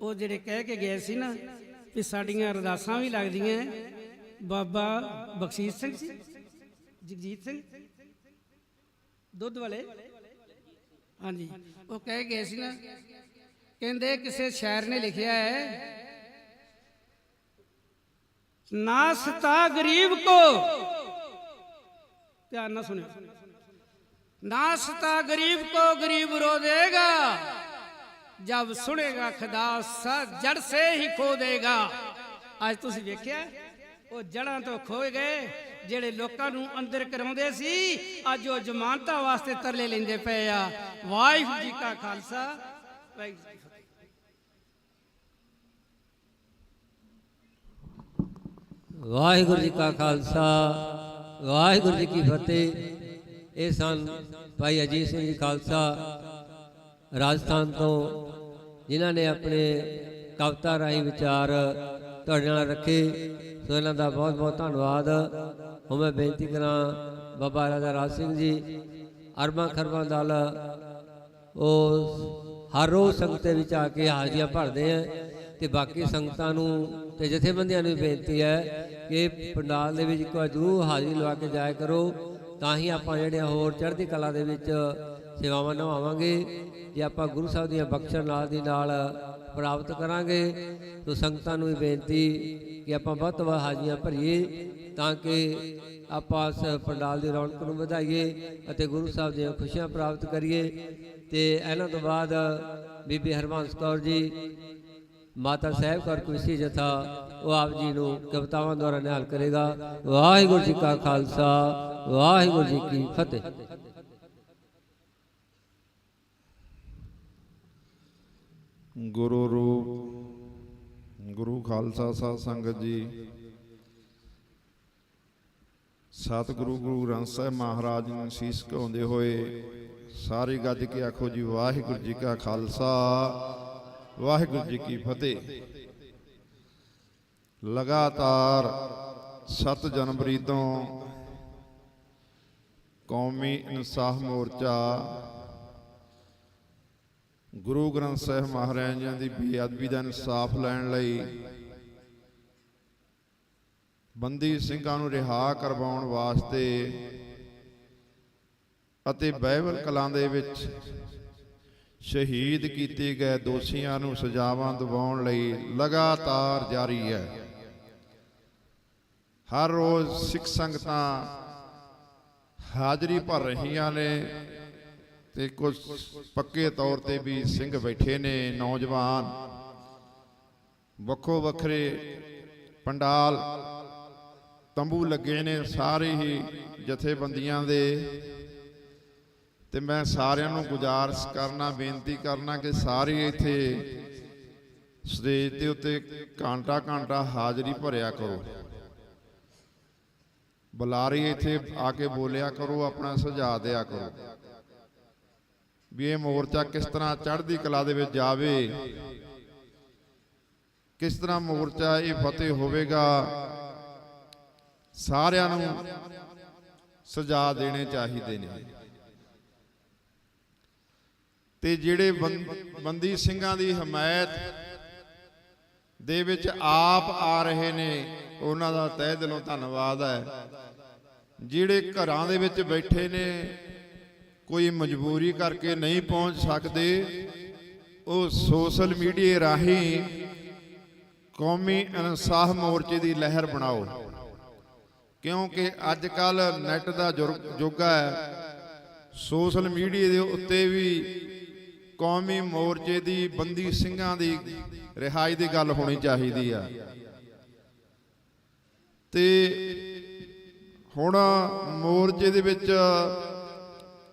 ਉਹ ਜਿਹੜੇ ਕਹਿ ਕੇ ਗਏ ਸੀ ਨਾ ਵੀ ਸਾਡੀਆਂ ਅਰਦਾਸਾਂ ਵੀ ਲੱਗਦੀਆਂ, ਬਾਬਾ ਬਖਸ਼ੀਸ਼ ਸਿੰਘ ਸੀ, ਜਗਜੀਤ ਸਿੰਘ ਦੁੱਧ ਵਾਲੇ, ਹਾਂਜੀ, ਉਹ ਕਹਿ ਗਏ ਸੀ ਨਾ, ਕਹਿੰਦੇ ਕਿਸੇ ਸ਼ਾਇਰ ਨੇ ਲਿਖਿਆ ਹੈ, ਨਾ ਸਤਾ ਗਰੀਬ को, ध्यान ना सुने, ना सता गरीब को गरीब रो देगा, जब सुनेगा खुदा जड़ से ही खो देगा। आज तुसी देखिया वो जड़ां तो खोए गए, ਜਿਹੜੇ ਲੋਕਾਂ ਨੂੰ ਅੰਦਰ ਕਰਾਉਂਦੇ ਸੀ, ਅੱਜ ਉਹ ਜ਼ਮਾਨਤਾਂ ਵਾਸਤੇ ਤਰਲੇ ਲੈਂਦੇ ਪਏ ਆ। ਵਾਹਿਗੁਰੂ ਜੀ ਕਾ ਖਾਲਸਾ, ਵਾਹਿਗੁਰੂ ਜੀ ਕੀ ਫਤਿਹ। ਵਾਹਿਗੁਰੂ ਜੀ ਕਾ ਖਾਲਸਾ, ਵਾਹਿਗੁਰੂ ਜੀ ਕੀ ਫਤਿਹ। ਇਹ ਸਨ ਭਾਈ ਅਜੀਤ ਸਿੰਘ ਜੀ ਖਾਲਸਾ ਰਾਜਸਥਾਨ ਤੋਂ, ਜਿਨ੍ਹਾਂ ਨੇ ਆਪਣੇ ਕਵਿਤਾ ਰਾਹੀਂ ਵਿਚਾਰ ਤੁਹਾਡੇ ਨਾਲ ਰੱਖੇ। ਸੋ ਇਹਨਾਂ ਦਾ ਬਹੁਤ ਬਹੁਤ ਧੰਨਵਾਦ। ਹੁਣ ਮੈਂ ਬੇਨਤੀ ਕਰਾਂ ਬਾਬਾ ਰਾਜਾ ਰਾਜ ਸਿੰਘ ਜੀ, ਅਰਬਾਂ ਖਰਬਾਂ ਦਲ ਉਹ ਹਰ ਰੋਜ਼ ਸੰਗਤ ਦੇ ਵਿੱਚ ਆ ਕੇ ਹਾਜ਼ਰੀਆਂ ਭਰਦੇ ਆ, ਤੇ ਬਾਕੀ ਸੰਗਤਾਂ ਨੂੰ ਤੇ ਜਥੇਬੰਦੀਆਂ ਨੂੰ ਬੇਨਤੀ ਹੈ ਕਿ ਪੰਡਾਲ ਦੇ ਵਿੱਚ ਇੱਕ ਵਾਰ ਜ਼ਰੂਰ ਹਾਜ਼ਰੀ ਲਵਾ ਕੇ ਜਾਇਆ ਕਰੋ, ਤਾਂ ਹੀ ਆਪਾਂ ਜਿਹੜੇ ਹੋਰ ਚੜ੍ਹਦੀ ਕਲਾ ਦੇ ਵਿੱਚ ਸੇਵਾਵਾਂ ਨਿਭਾਵਾਂਗੇ। ਜੇ ਆਪਾਂ ਗੁਰੂ ਸਾਹਿਬ ਦੀਆਂ ਬਖਸ਼ਣ ਨਾਲ ਦੀ ਨਾਲ ਪ੍ਰਾਪਤ ਕਰਾਂਗੇ। ਸੋ ਸੰਗਤਾਂ ਨੂੰ ਵੀ ਬੇਨਤੀ ਕਿ ਆਪਾਂ ਵੱਧ ਤੋਂ ਵੱਧ ਹਾਜ਼ਰੀਆਂ ਭਰੀਏ, ਤਾਂ ਕਿ ਆਪਾਂ ਇਸ ਪੰਡਾਲ ਦੀ ਰੌਣਕ ਨੂੰ ਵਧਾਈਏ ਅਤੇ ਗੁਰੂ ਸਾਹਿਬ ਦੀਆਂ ਖੁਸ਼ੀਆਂ ਪ੍ਰਾਪਤ ਕਰੀਏ। ਤੇ ਇਹਨਾਂ ਤੋਂ ਬਾਅਦ ਬੀਬੀ ਹਰਬੰਸ ਕੌਰ ਜੀ ਮਾਤਾ ਸਾਹਿਬ ਕੌਰ ਕੁਸ਼ਤੀ ਜਥਾ ਉਹ ਆਪ ਜੀ ਨੂੰ ਕਵਿਤਾਵਾਂ ਦੁਆਰਾ ਨਿਹਾਲ ਕਰੇਗਾ। ਵਾਹਿਗੁਰੂ ਜੀ ਕਾ ਖਾਲਸਾ, ਵਾਹਿਗੁਰੂ ਜੀ ਕੀ ਫਤਿਹ। ਗੁਰੂ ਰੂਪ ਗੁਰੂ ਖਾਲਸਾ ਸਾਧ ਸੰਗਤ ਜੀ, ਸਤਿਗੁਰੂ ਗੁਰੂ ਗ੍ਰੰਥ ਸਾਹਿਬ ਮਹਾਰਾਜ ਨੂੰ ਸੀਸ ਝੁਕਾਉਂਦੇ ਹੋਏ ਸਾਰੇ ਗੱਜ ਕੇ ਆਖੋ ਜੀ ਵਾਹਿਗੁਰੂ ਜੀ ਕਾ ਖਾਲਸਾ, ਵਾਹਿਗੁਰੂ ਜੀ ਕੀ ਫਤਿਹ। ਲਗਾਤਾਰ 7 ਜਨਵਰੀ ਤੋਂ ਕੌਮੀ ਇਨਸਾਫ ਮੋਰਚਾ ਗੁਰੂ ਗ੍ਰੰਥ ਸਾਹਿਬ ਮਹਾਰਾਜ ਜੀ ਦੀ ਬੇਅਦਬੀ ਦਾ ਇਨਸਾਫ ਲੈਣ ਲਈ ਬੰਦੀ ਸਿੰਘਾਂ ਨੂੰ ਰਿਹਾ ਕਰਵਾਉਣ ਵਾਸਤੇ ਅਤੇ ਬਾਈਬਲ ਕਲਾਂ ਦੇ ਵਿੱਚ ਸ਼ਹੀਦ ਕੀਤੇ ਗਏ ਦੋਸ਼ੀਆਂ ਨੂੰ ਸਜ਼ਾਵਾਂ ਦਿਵਾਉਣ ਲਈ ਲਗਾਤਾਰ ਜਾਰੀ ਹੈ। ਹਰ ਰੋਜ਼ ਸਿੱਖ ਸੰਗਤਾਂ ਹਾਜ਼ਰੀ ਭਰ ਰਹੀਆਂ ਨੇ ਤੇ ਕੁਝ ਪੱਕੇ ਤੌਰ ਤੇ ਵੀ ਸਿੰਘ ਬੈਠੇ ਨੇ, ਨੌਜਵਾਨ ਵੱਖੋ ਵੱਖਰੇ ਪੰਡਾਲ ਤੰਬੂ ਲੱਗੇ ਨੇ ਸਾਰੇ ਹੀ ਜਥੇਬੰਦੀਆਂ ਦੇ। ਤੇ ਮੈਂ ਸਾਰਿਆਂ ਨੂੰ ਗੁਜ਼ਾਰਿਸ਼ ਕਰਨਾ, ਬੇਨਤੀ ਕਰਨਾ ਕਿ ਸਾਰੇ ਇੱਥੇ ਸਟੇਜ ਦੇ ਉੱਤੇ ਘੰਟਾ ਘੰਟਾ ਹਾਜ਼ਰੀ ਭਰਿਆ ਕਰੋ, ਬੁਲਾਰੇ ਇੱਥੇ ਆ ਕੇ ਬੋਲਿਆ ਕਰੋ, ਆਪਣਾ ਸੁਝਾਅ ਦਿਆ ਕਰੋ ਵੀ ਇਹ ਮੋਰਚਾ ਕਿਸ ਤਰ੍ਹਾਂ ਚੜ੍ਹਦੀ ਕਲਾ ਦੇ ਵਿੱਚ ਜਾਵੇ, ਕਿਸ ਤਰ੍ਹਾਂ ਮੋਰਚਾ ਇਹ ਫਤਿਹ ਹੋਵੇਗਾ। ਸਾਰਿਆਂ ਨੂੰ ਸੁਝਾਅ ਦੇਣੇ ਚਾਹੀਦੇ ਨੇ। ਤੇ ਜਿਹੜੇ ਬੰਦੀ ਸਿੰਘਾਂ ਦੀ ਹਮਾਇਤ ਦੇ ਵਿੱਚ ਆਪ ਆ ਰਹੇ ਨੇ ਉਹਨਾਂ ਦਾ ਤਹਿ ਦਿਲੋਂ ਧੰਨਵਾਦ ਹੈ। ਜਿਹੜੇ ਘਰਾਂ ਦੇ ਵਿੱਚ ਬੈਠੇ ਨੇ, ਕੋਈ ਮਜਬੂਰੀ ਕਰਕੇ ਨਹੀਂ ਪਹੁੰਚ ਸਕਦੇ, ਉਹ ਸੋਸ਼ਲ ਮੀਡੀਆ ਰਾਹੀਂ ਕੌਮੀ ਇਨਸਾਫ ਮੋਰਚੇ ਦੀ ਲਹਿਰ ਬਣਾਓ, ਕਿਉਂਕਿ ਅੱਜ ਕੱਲ ਨੈਟ ਦਾ ਯੁੱਗ ਹੈ। ਸੋਸ਼ਲ ਮੀਡੀਆ ਦੇ ਉੱਤੇ ਵੀ ਕੌਮੀ ਮੋਰਚੇ ਦੀ ਬੰਦੀ ਸਿੰਘਾਂ ਦੀ ਰਿਹਾਈ ਦੀ ਗੱਲ ਹੋਣੀ ਚਾਹੀਦੀ ਆ। ਤੇ ਹੁਣ ਮੋਰਚੇ ਦੇ ਵਿੱਚ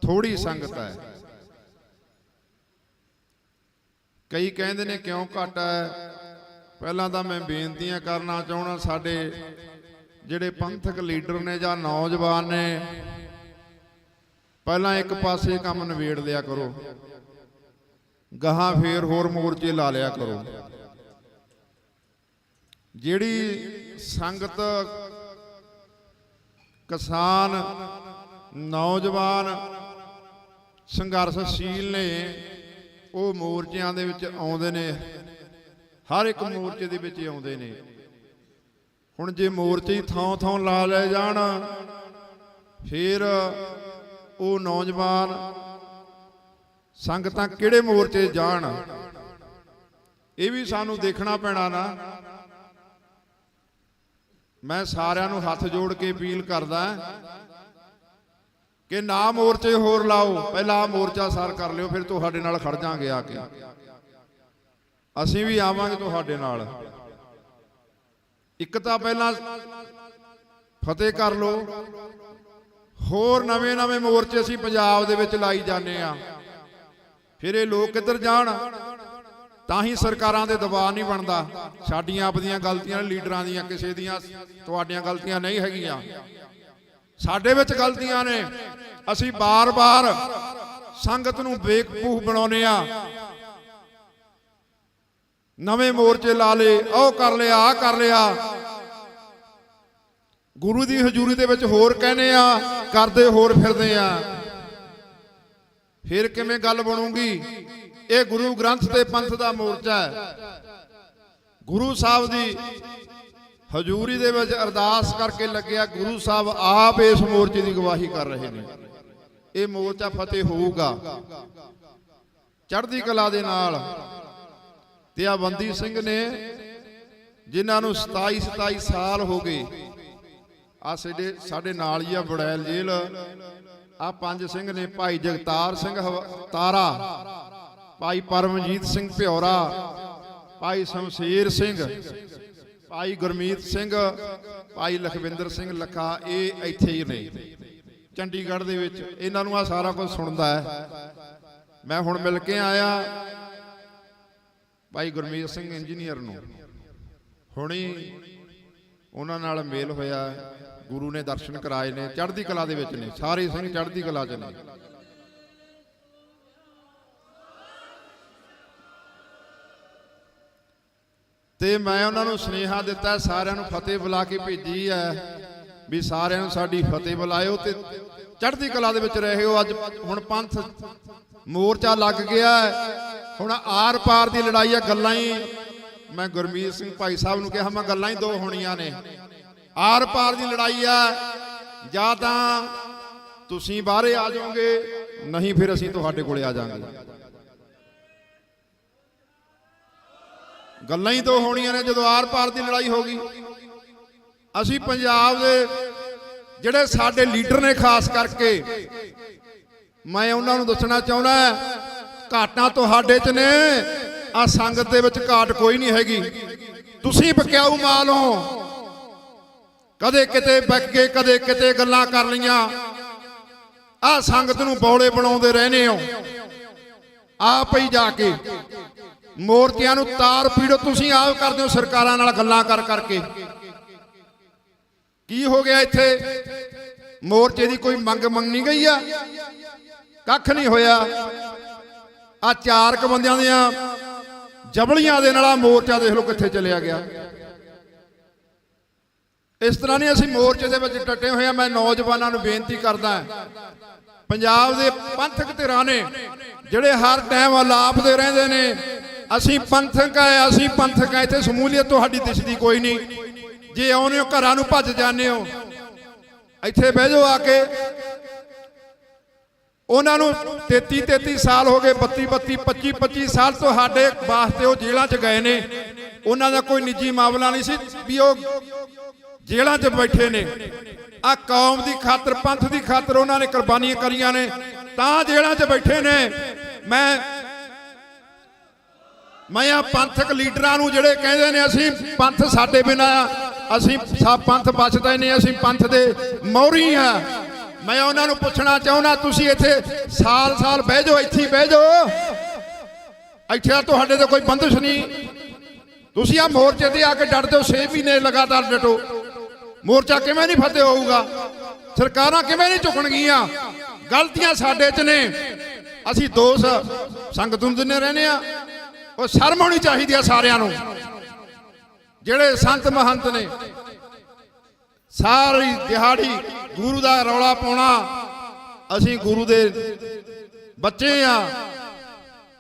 ਥੋੜੀ ਸੰਗਤ ਹੈ। ਕਈ ਕਹਿੰਦੇ ਨੇ ਕਿਉਂ ਘੱਟ ਹੈ। ਪਹਿਲਾਂ ਤਾਂ ਮੈਂ ਬੇਨਤੀਆਂ ਕਰਨਾ ਚਾਹੁੰਦਾ, ਸਾਡੇ ਜਿਹੜੇ ਪੰਥਕ ਲੀਡਰ ਨੇ ਜਾਂ ਨੌਜਵਾਨ ਨੇ, ਪਹਿਲਾਂ ਇੱਕ ਪਾਸੇ ਕੰਮ ਨਿਬੇੜ ਲਿਆ ਕਰੋ, ਗਾਹਾਂ ਫੇਰ ਹੋਰ ਮੋਰਚੇ ਲਾ ਲਿਆ ਕਰੋ। ਜਿਹੜੀ ਸੰਗਤ ਕਿਸਾਨ ਨੌਜਵਾਨ ਸੰਘਰਸ਼ਸ਼ੀਲ ਨੇ ਉਹ ਮੋਰਚਿਆਂ ਦੇ ਵਿੱਚ ਆਉਂਦੇ ਨੇ, ਹਰ ਇੱਕ ਮੋਰਚੇ ਦੇ ਵਿੱਚ ਆਉਂਦੇ ਨੇ। ਹੁਣ ਜੇ ਮੋਰਚੇ ਥਾਂ ਥਾਂ ਲਾ ਲਏ ਜਾਣ ਫਿਰ ਉਹ ਨੌਜਵਾਨ ਸੰਗਤਾਂ ਕਿਹੜੇ ਮੋਰਚੇ ਜਾਣ, ਇਹ ਵੀ ਸਾਨੂੰ ਦੇਖਣਾ ਪੈਣਾ ਨਾ। ਮੈਂ ਸਾਰਿਆਂ ਨੂੰ ਹੱਥ ਜੋੜ ਕੇ ਅਪੀਲ ਕਰਦਾ ਕਿ ਨਾ ਮੋਰਚੇ ਹੋਰ ਲਾਓ, ਪਹਿਲਾਂ ਮੋਰਚਾ ਸਾਰ ਕਰ ਲਿਓ, ਫਿਰ ਤੁਹਾਡੇ ਨਾਲ ਖੜ ਜਾਾਂਗੇ ਆ ਕੇ, ਅਸੀਂ ਵੀ ਆਵਾਂਗੇ ਤੁਹਾਡੇ ਨਾਲ। ਇੱਕ ਤਾਂ ਪਹਿਲਾਂ ਫਤਿਹ ਕਰ ਲਓ, ਹੋਰ ਨਵੇਂ ਮੋਰਚੇ ਅਸੀਂ ਪੰਜਾਬ ਦੇ ਵਿੱਚ ਲਾਈ ਜਾਂਦੇ ਆ, ਫਿਰ ਇਹ ਲੋਕ ਕਿੱਧਰ ਜਾਣ। ਤਾਂ ਹੀ ਸਰਕਾਰਾਂ ਦੇ ਦਬਾਅ ਨਹੀਂ ਬਣਦਾ। ਸਾਡੀਆਂ ਆਪਣੀਆਂ ਗਲਤੀਆਂ ਨੇ, ਲੀਡਰਾਂ ਦੀਆਂ, ਕਿਸੇ ਦੀਆਂ ਤੁਹਾਡੀਆਂ ਗਲਤੀਆਂ ਨਹੀਂ ਹੈਗੀਆਂ, ਸਾਡੇ ਵਿੱਚ ਗਲਤੀਆਂ ਨੇ। ਅਸੀਂ ਬਾਰ-ਬਾਰ ਸੰਗਤ ਨੂੰ ਬੇਵਕੂਫ ਬਣਾਉਂਦੇ ਆ। ਨਵੇਂ ਮੋਰਚੇ ਲਾ ਲਏ, ਉਹ ਕਰ ਲਿਆ, ਆਹ ਕਰ ਲਿਆ, ਗੁਰੂ ਦੀ ਹਜ਼ੂਰੀ ਦੇ ਵਿੱਚ ਹੋਰ ਕਹਿੰਦੇ ਆ, ਕਰਦੇ ਹੋਰ ਫਿਰਦੇ ਆ, ਫਿਰ ਕਿਵੇਂ ਗੱਲ ਬਣੂਗੀ। ਇਹ ਗੁਰੂ ਗ੍ਰੰਥ ਤੇ ਪੰਥ ਦਾ ਮੋਰਚਾ ਹੈ। ਗੁਰੂ ਸਾਹਿਬ ਦੀ ਹਜ਼ੂਰੀ ਦੇ ਵਿੱਚ ਅਰਦਾਸ ਕਰਕੇ ਲੱਗਿਆ, ਗੁਰੂ ਸਾਹਿਬ ਆਪ ਇਸ ਮੋਰਚੇ ਦੀ ਗਵਾਹੀ ਕਰ ਰਹੇ ਨੇ। ਇਹ ਮੋਰਚਾ ਫਤਿਹ ਹੋਊਗਾ ਚੜ੍ਹਦੀ ਕਲਾ ਦੇ ਨਾਲ। ਤੇ ਆ ਬੰਦੀ ਸਿੰਘ ਨੇ ਜਿਨ੍ਹਾਂ ਨੂੰ 27 ਸਾਲ ਹੋ ਗਏ, ਆ ਸਾਡੇ ਨਾਲ ਹੀ ਆ ਬੜੈਲ ਜੇਲ੍ਹ, ਆ 5 ਸਿੰਘ ਨੇ, ਭਾਈ ਜਗਤਾਰ ਸਿੰਘ ਤਾਰਾ, ਭਾਈ ਪਰਮਜੀਤ ਸਿੰਘ ਭਿਉਰਾ, ਭਾਈ ਸ਼ਮਸ਼ੀਰ ਸਿੰਘ, ਭਾਈ ਗੁਰਮੀਤ ਸਿੰਘ, ਭਾਈ ਲਖਵਿੰਦਰ ਸਿੰਘ ਲੱਖਾ, ਇਹ ਇੱਥੇ ਹੀ ਨੇ ਚੰਡੀਗੜ੍ਹ ਦੇ ਵਿੱਚ। ਇਹਨਾਂ ਨੂੰ ਆ ਸਾਰਾ ਕੁਝ ਸੁਣਦਾ ਹੈ। ਮੈਂ ਹੁਣ ਮਿਲ ਕੇ ਆਇਆ ਭਾਈ ਗੁਰਮੀਤ ਸਿੰਘ ਇੰਜੀਨੀਅਰ ਨੂੰ, ਹੁਣੀ ਉਹਨਾਂ ਨਾਲ ਮੇਲ ਹੋਇਆ, ਗੁਰੂ ਨੇ ਦਰਸ਼ਨ ਕਰਾਏ ਨੇ, ਚੜ੍ਹਦੀ ਕਲਾ ਦੇ ਵਿੱਚ ਨੇ, ਸਾਰੇ ਸਿੰਘ ਚੜ੍ਹਦੀ ਕਲਾ 'ਚ ਨੇ। ਤੇ ਮੈਂ ਉਹਨਾਂ ਨੂੰ ਸੁਨੇਹਾ ਦਿੱਤਾ, ਸਾਰਿਆਂ ਨੂੰ ਫਤਿਹ ਬੁਲਾ ਕੇ ਭੇਜੀ ਹੈ ਵੀ ਸਾਰਿਆਂ ਨੂੰ ਸਾਡੀ ਫਤਿਹ ਬੁਲਾਇਓ ਤੇ ਚੜ੍ਹਦੀ ਕਲਾ ਦੇ ਵਿੱਚ ਰਹਿਓ। ਅੱਜ ਹੁਣ ਪੰਥ ਮੋਰਚਾ ਲੱਗ ਗਿਆ, ਹੁਣ ਆਰ ਪਾਰ ਦੀ ਲੜਾਈ ਆ। ਗੱਲਾਂ ਹੀ ਮੈਂ ਗੁਰਮੀਤ ਸਿੰਘ ਭਾਈ ਸਾਹਿਬ ਨੂੰ ਕਿਹਾ, ਮੈਂ ਗੱਲਾਂ ਹੀ ਦੋ ਹੋਣੀਆਂ ਨੇ, ਆਰ ਪਾਰ ਦੀ ਲੜਾਈ ਆ। ਜਾਂ ਤਾਂ ਤੁਸੀਂ ਬਾਹਰੇ ਆ ਜਾਓਗੇ, ਨਹੀਂ ਫਿਰ ਅਸੀਂ ਤੁਹਾਡੇ ਕੋਲੇ ਆ ਜਾਵਾਂਗੇ। ਗੱਲਾਂ ਹੀ ਦੋ ਹੋਣੀਆਂ ਨੇ ਜਦੋਂ ਆਰ ਪਾਰ ਦੀ ਲੜਾਈ ਹੋ ਗਈ। ਅਸੀਂ ਪੰਜਾਬ ਦੇ ਜਿਹੜੇ ਸਾਡੇ ਲੀਡਰ ਨੇ, ਖਾਸ ਕਰਕੇ ਮੈਂ ਉਹਨਾਂ ਨੂੰ ਦੱਸਣਾ ਚਾਹੁੰਦਾ, ਘਾਟਾਂ ਤੁਹਾਡੇ 'ਚ ਨੇ, ਆ ਸੰਗਤ ਦੇ ਵਿੱਚ ਘਾਟ ਕੋਈ ਨਹੀਂ ਹੈਗੀ। ਤੁਸੀਂ ਬਕਿਆਊ ਮਾਲ ਹੋ, ਕਦੇ ਕਿਤੇ ਬਕ ਕੇ ਕਦੇ ਕਿਤੇ ਗੱਲਾਂ ਕਰ ਲਈਆਂ, ਆ ਸੰਗਤ ਨੂੰ ਬੌਲੇ ਬਣਾਉਂਦੇ ਰਹਿੰਦੇ ਹੋ। ਆਪ ਹੀ ਜਾ ਕੇ ਮੋਰਚਿਆਂ ਨੂੰ ਤਾਰ ਪੀੜੋ, ਤੁਸੀਂ ਆਪ ਕਰਦੇ ਹੋ ਸਰਕਾਰਾਂ ਨਾਲ ਗੱਲਾਂ ਕਰ ਕਰਕੇ। ਕੀ ਹੋ ਗਿਆ ਇੱਥੇ? ਮੋਰਚੇ ਦੀ ਕੋਈ ਮੰਗ ਮੰਨੀ ਗਈ ਆ? ਕੱਖ ਨਹੀਂ ਹੋਇਆ। ਆ 4 ਬੰਦਿਆਂ ਦੀਆਂ ਜਬਲੀਆਂ ਦੇ ਨਾਲ ਆ ਮੋਰਚਾ ਦੇਖ ਲਓ ਕਿੱਥੇ ਚਲਿਆ ਗਿਆ। ਇਸ ਤਰ੍ਹਾਂ ਨਹੀਂ ਅਸੀਂ ਮੋਰਚੇ ਦੇ ਵਿੱਚ ਡਟੇ ਹੋਏ ਆ। ਮੈਂ ਨੌਜਵਾਨਾਂ ਨੂੰ ਬੇਨਤੀ ਕਰਦਾ, ਪੰਜਾਬ ਦੇ ਪੰਥਕ ਧਿਰਾਂ ਨੇ ਜਿਹੜੇ ਹਰ ਟਾਈਮ ਅਲਾਪਦੇ ਰਹਿੰਦੇ ਨੇ, ਅਸੀਂ ਪੰਥਕ ਆ, ਅਸੀਂ ਪੰਥਕ ਆ, ਇੱਥੇ ਸਮੂਲੀਅਤ ਤੁਹਾਡੀ ਦਿਸਦੀ ਕੋਈ ਨਹੀਂ। ਜੇ ਆਉਂਦੇ ਹੋ ਘਰਾਂ ਨੂੰ ਭੱਜ ਜਾਂਦੇ ਹੋ, ਇੱਥੇ ਬਹਿ ਜਾਓ ਆ ਕੇ। ਉਹਨਾਂ ਨੂੰ 33 ਸਾਲ ਹੋ ਗਏ, 32 25 ਸਾਲ ਤੁਹਾਡੇ ਵਾਸਤੇ ਉਹ ਜੇਲ੍ਹਾਂ 'ਚ ਗਏ ਨੇ। ਉਹਨਾਂ ਦਾ ਕੋਈ ਨਿੱਜੀ ਮਾਮਲਾ ਨਹੀਂ ਸੀ ਵੀ ਉਹ ਜੇਲ੍ਹਾਂ 'ਚ ਬੈਠੇ ਨੇ। ਆ ਕੌਮ ਦੀ ਖਾਤਰ, ਪੰਥ ਦੀ ਖਾਤਰ ਉਹਨਾਂ ਨੇ ਕੁਰਬਾਨੀਆਂ ਕਰੀਆਂ ਨੇ, ਤਾਂ ਜੇਲ੍ਹਾਂ 'ਚ ਬੈਠੇ ਨੇ। ਮੈਂ ਆ ਪੰਥਕ ਲੀਡਰਾਂ ਨੂੰ ਜਿਹੜੇ ਕਹਿੰਦੇ ਨੇ ਅਸੀਂ ਪੰਥ ਸਾਡੇ ਬਿਨਾਂ ਅਸੀਂ ਪੰਥ ਬਚਦਾ ਹੀ ਨਹੀਂ, ਅਸੀਂ ਪੰਥ ਦੇ ਮੋਹਰੀ ਆ, ਮੈਂ ਉਹਨਾਂ ਨੂੰ ਪੁੱਛਣਾ ਚਾਹੁੰਦਾ, ਤੁਸੀਂ ਇੱਥੇ ਸਾਲ ਬਹਿ ਜਾਓ, ਇੱਥੇ ਹੀ ਬਹਿ ਜਾਓ, ਇੱਥੇ ਤੁਹਾਡੇ ਤੇ ਕੋਈ ਬੰਦਿਸ਼ ਨਹੀਂ। ਤੁਸੀਂ ਆ ਮੋਰਚੇ ਤੇ ਆ ਕੇ ਡਟਦੇ ਹੋ, 6 ਮਹੀਨੇ ਲਗਾਤਾਰ ਡਟੋ। ਮੋਰਚਾ ਕਿਵੇਂ ਨਹੀਂ ਫਤਿਹ ਹੋਊਗਾ? ਸਰਕਾਰਾਂ ਕਿਵੇਂ ਨਹੀਂ ਝੁਕਣਗੀਆਂ? ਗਲਤੀਆਂ ਸਾਡੇ 'ਚ ਨੇ, ਅਸੀਂ ਦੋਸ਼ ਸੰਗਤ ਨੂੰ ਦਿੰਦੇ ਰਹਿੰਦੇ ਆ। ਉਹ ਸ਼ਰਮ ਹੋਣੀ ਚਾਹੀਦੀ ਆ ਸਾਰਿਆਂ ਨੂੰ। ਜਿਹੜੇ ਸੰਤ ਮਹੰਤ ਨੇ ਸਾਰੀ ਦਿਹਾੜੀ ਗੁਰੂ ਦਾ ਰੌਲਾ ਪਾਉਣਾ, ਅਸੀਂ ਗੁਰੂ ਦੇ ਬੱਚੇ ਆ,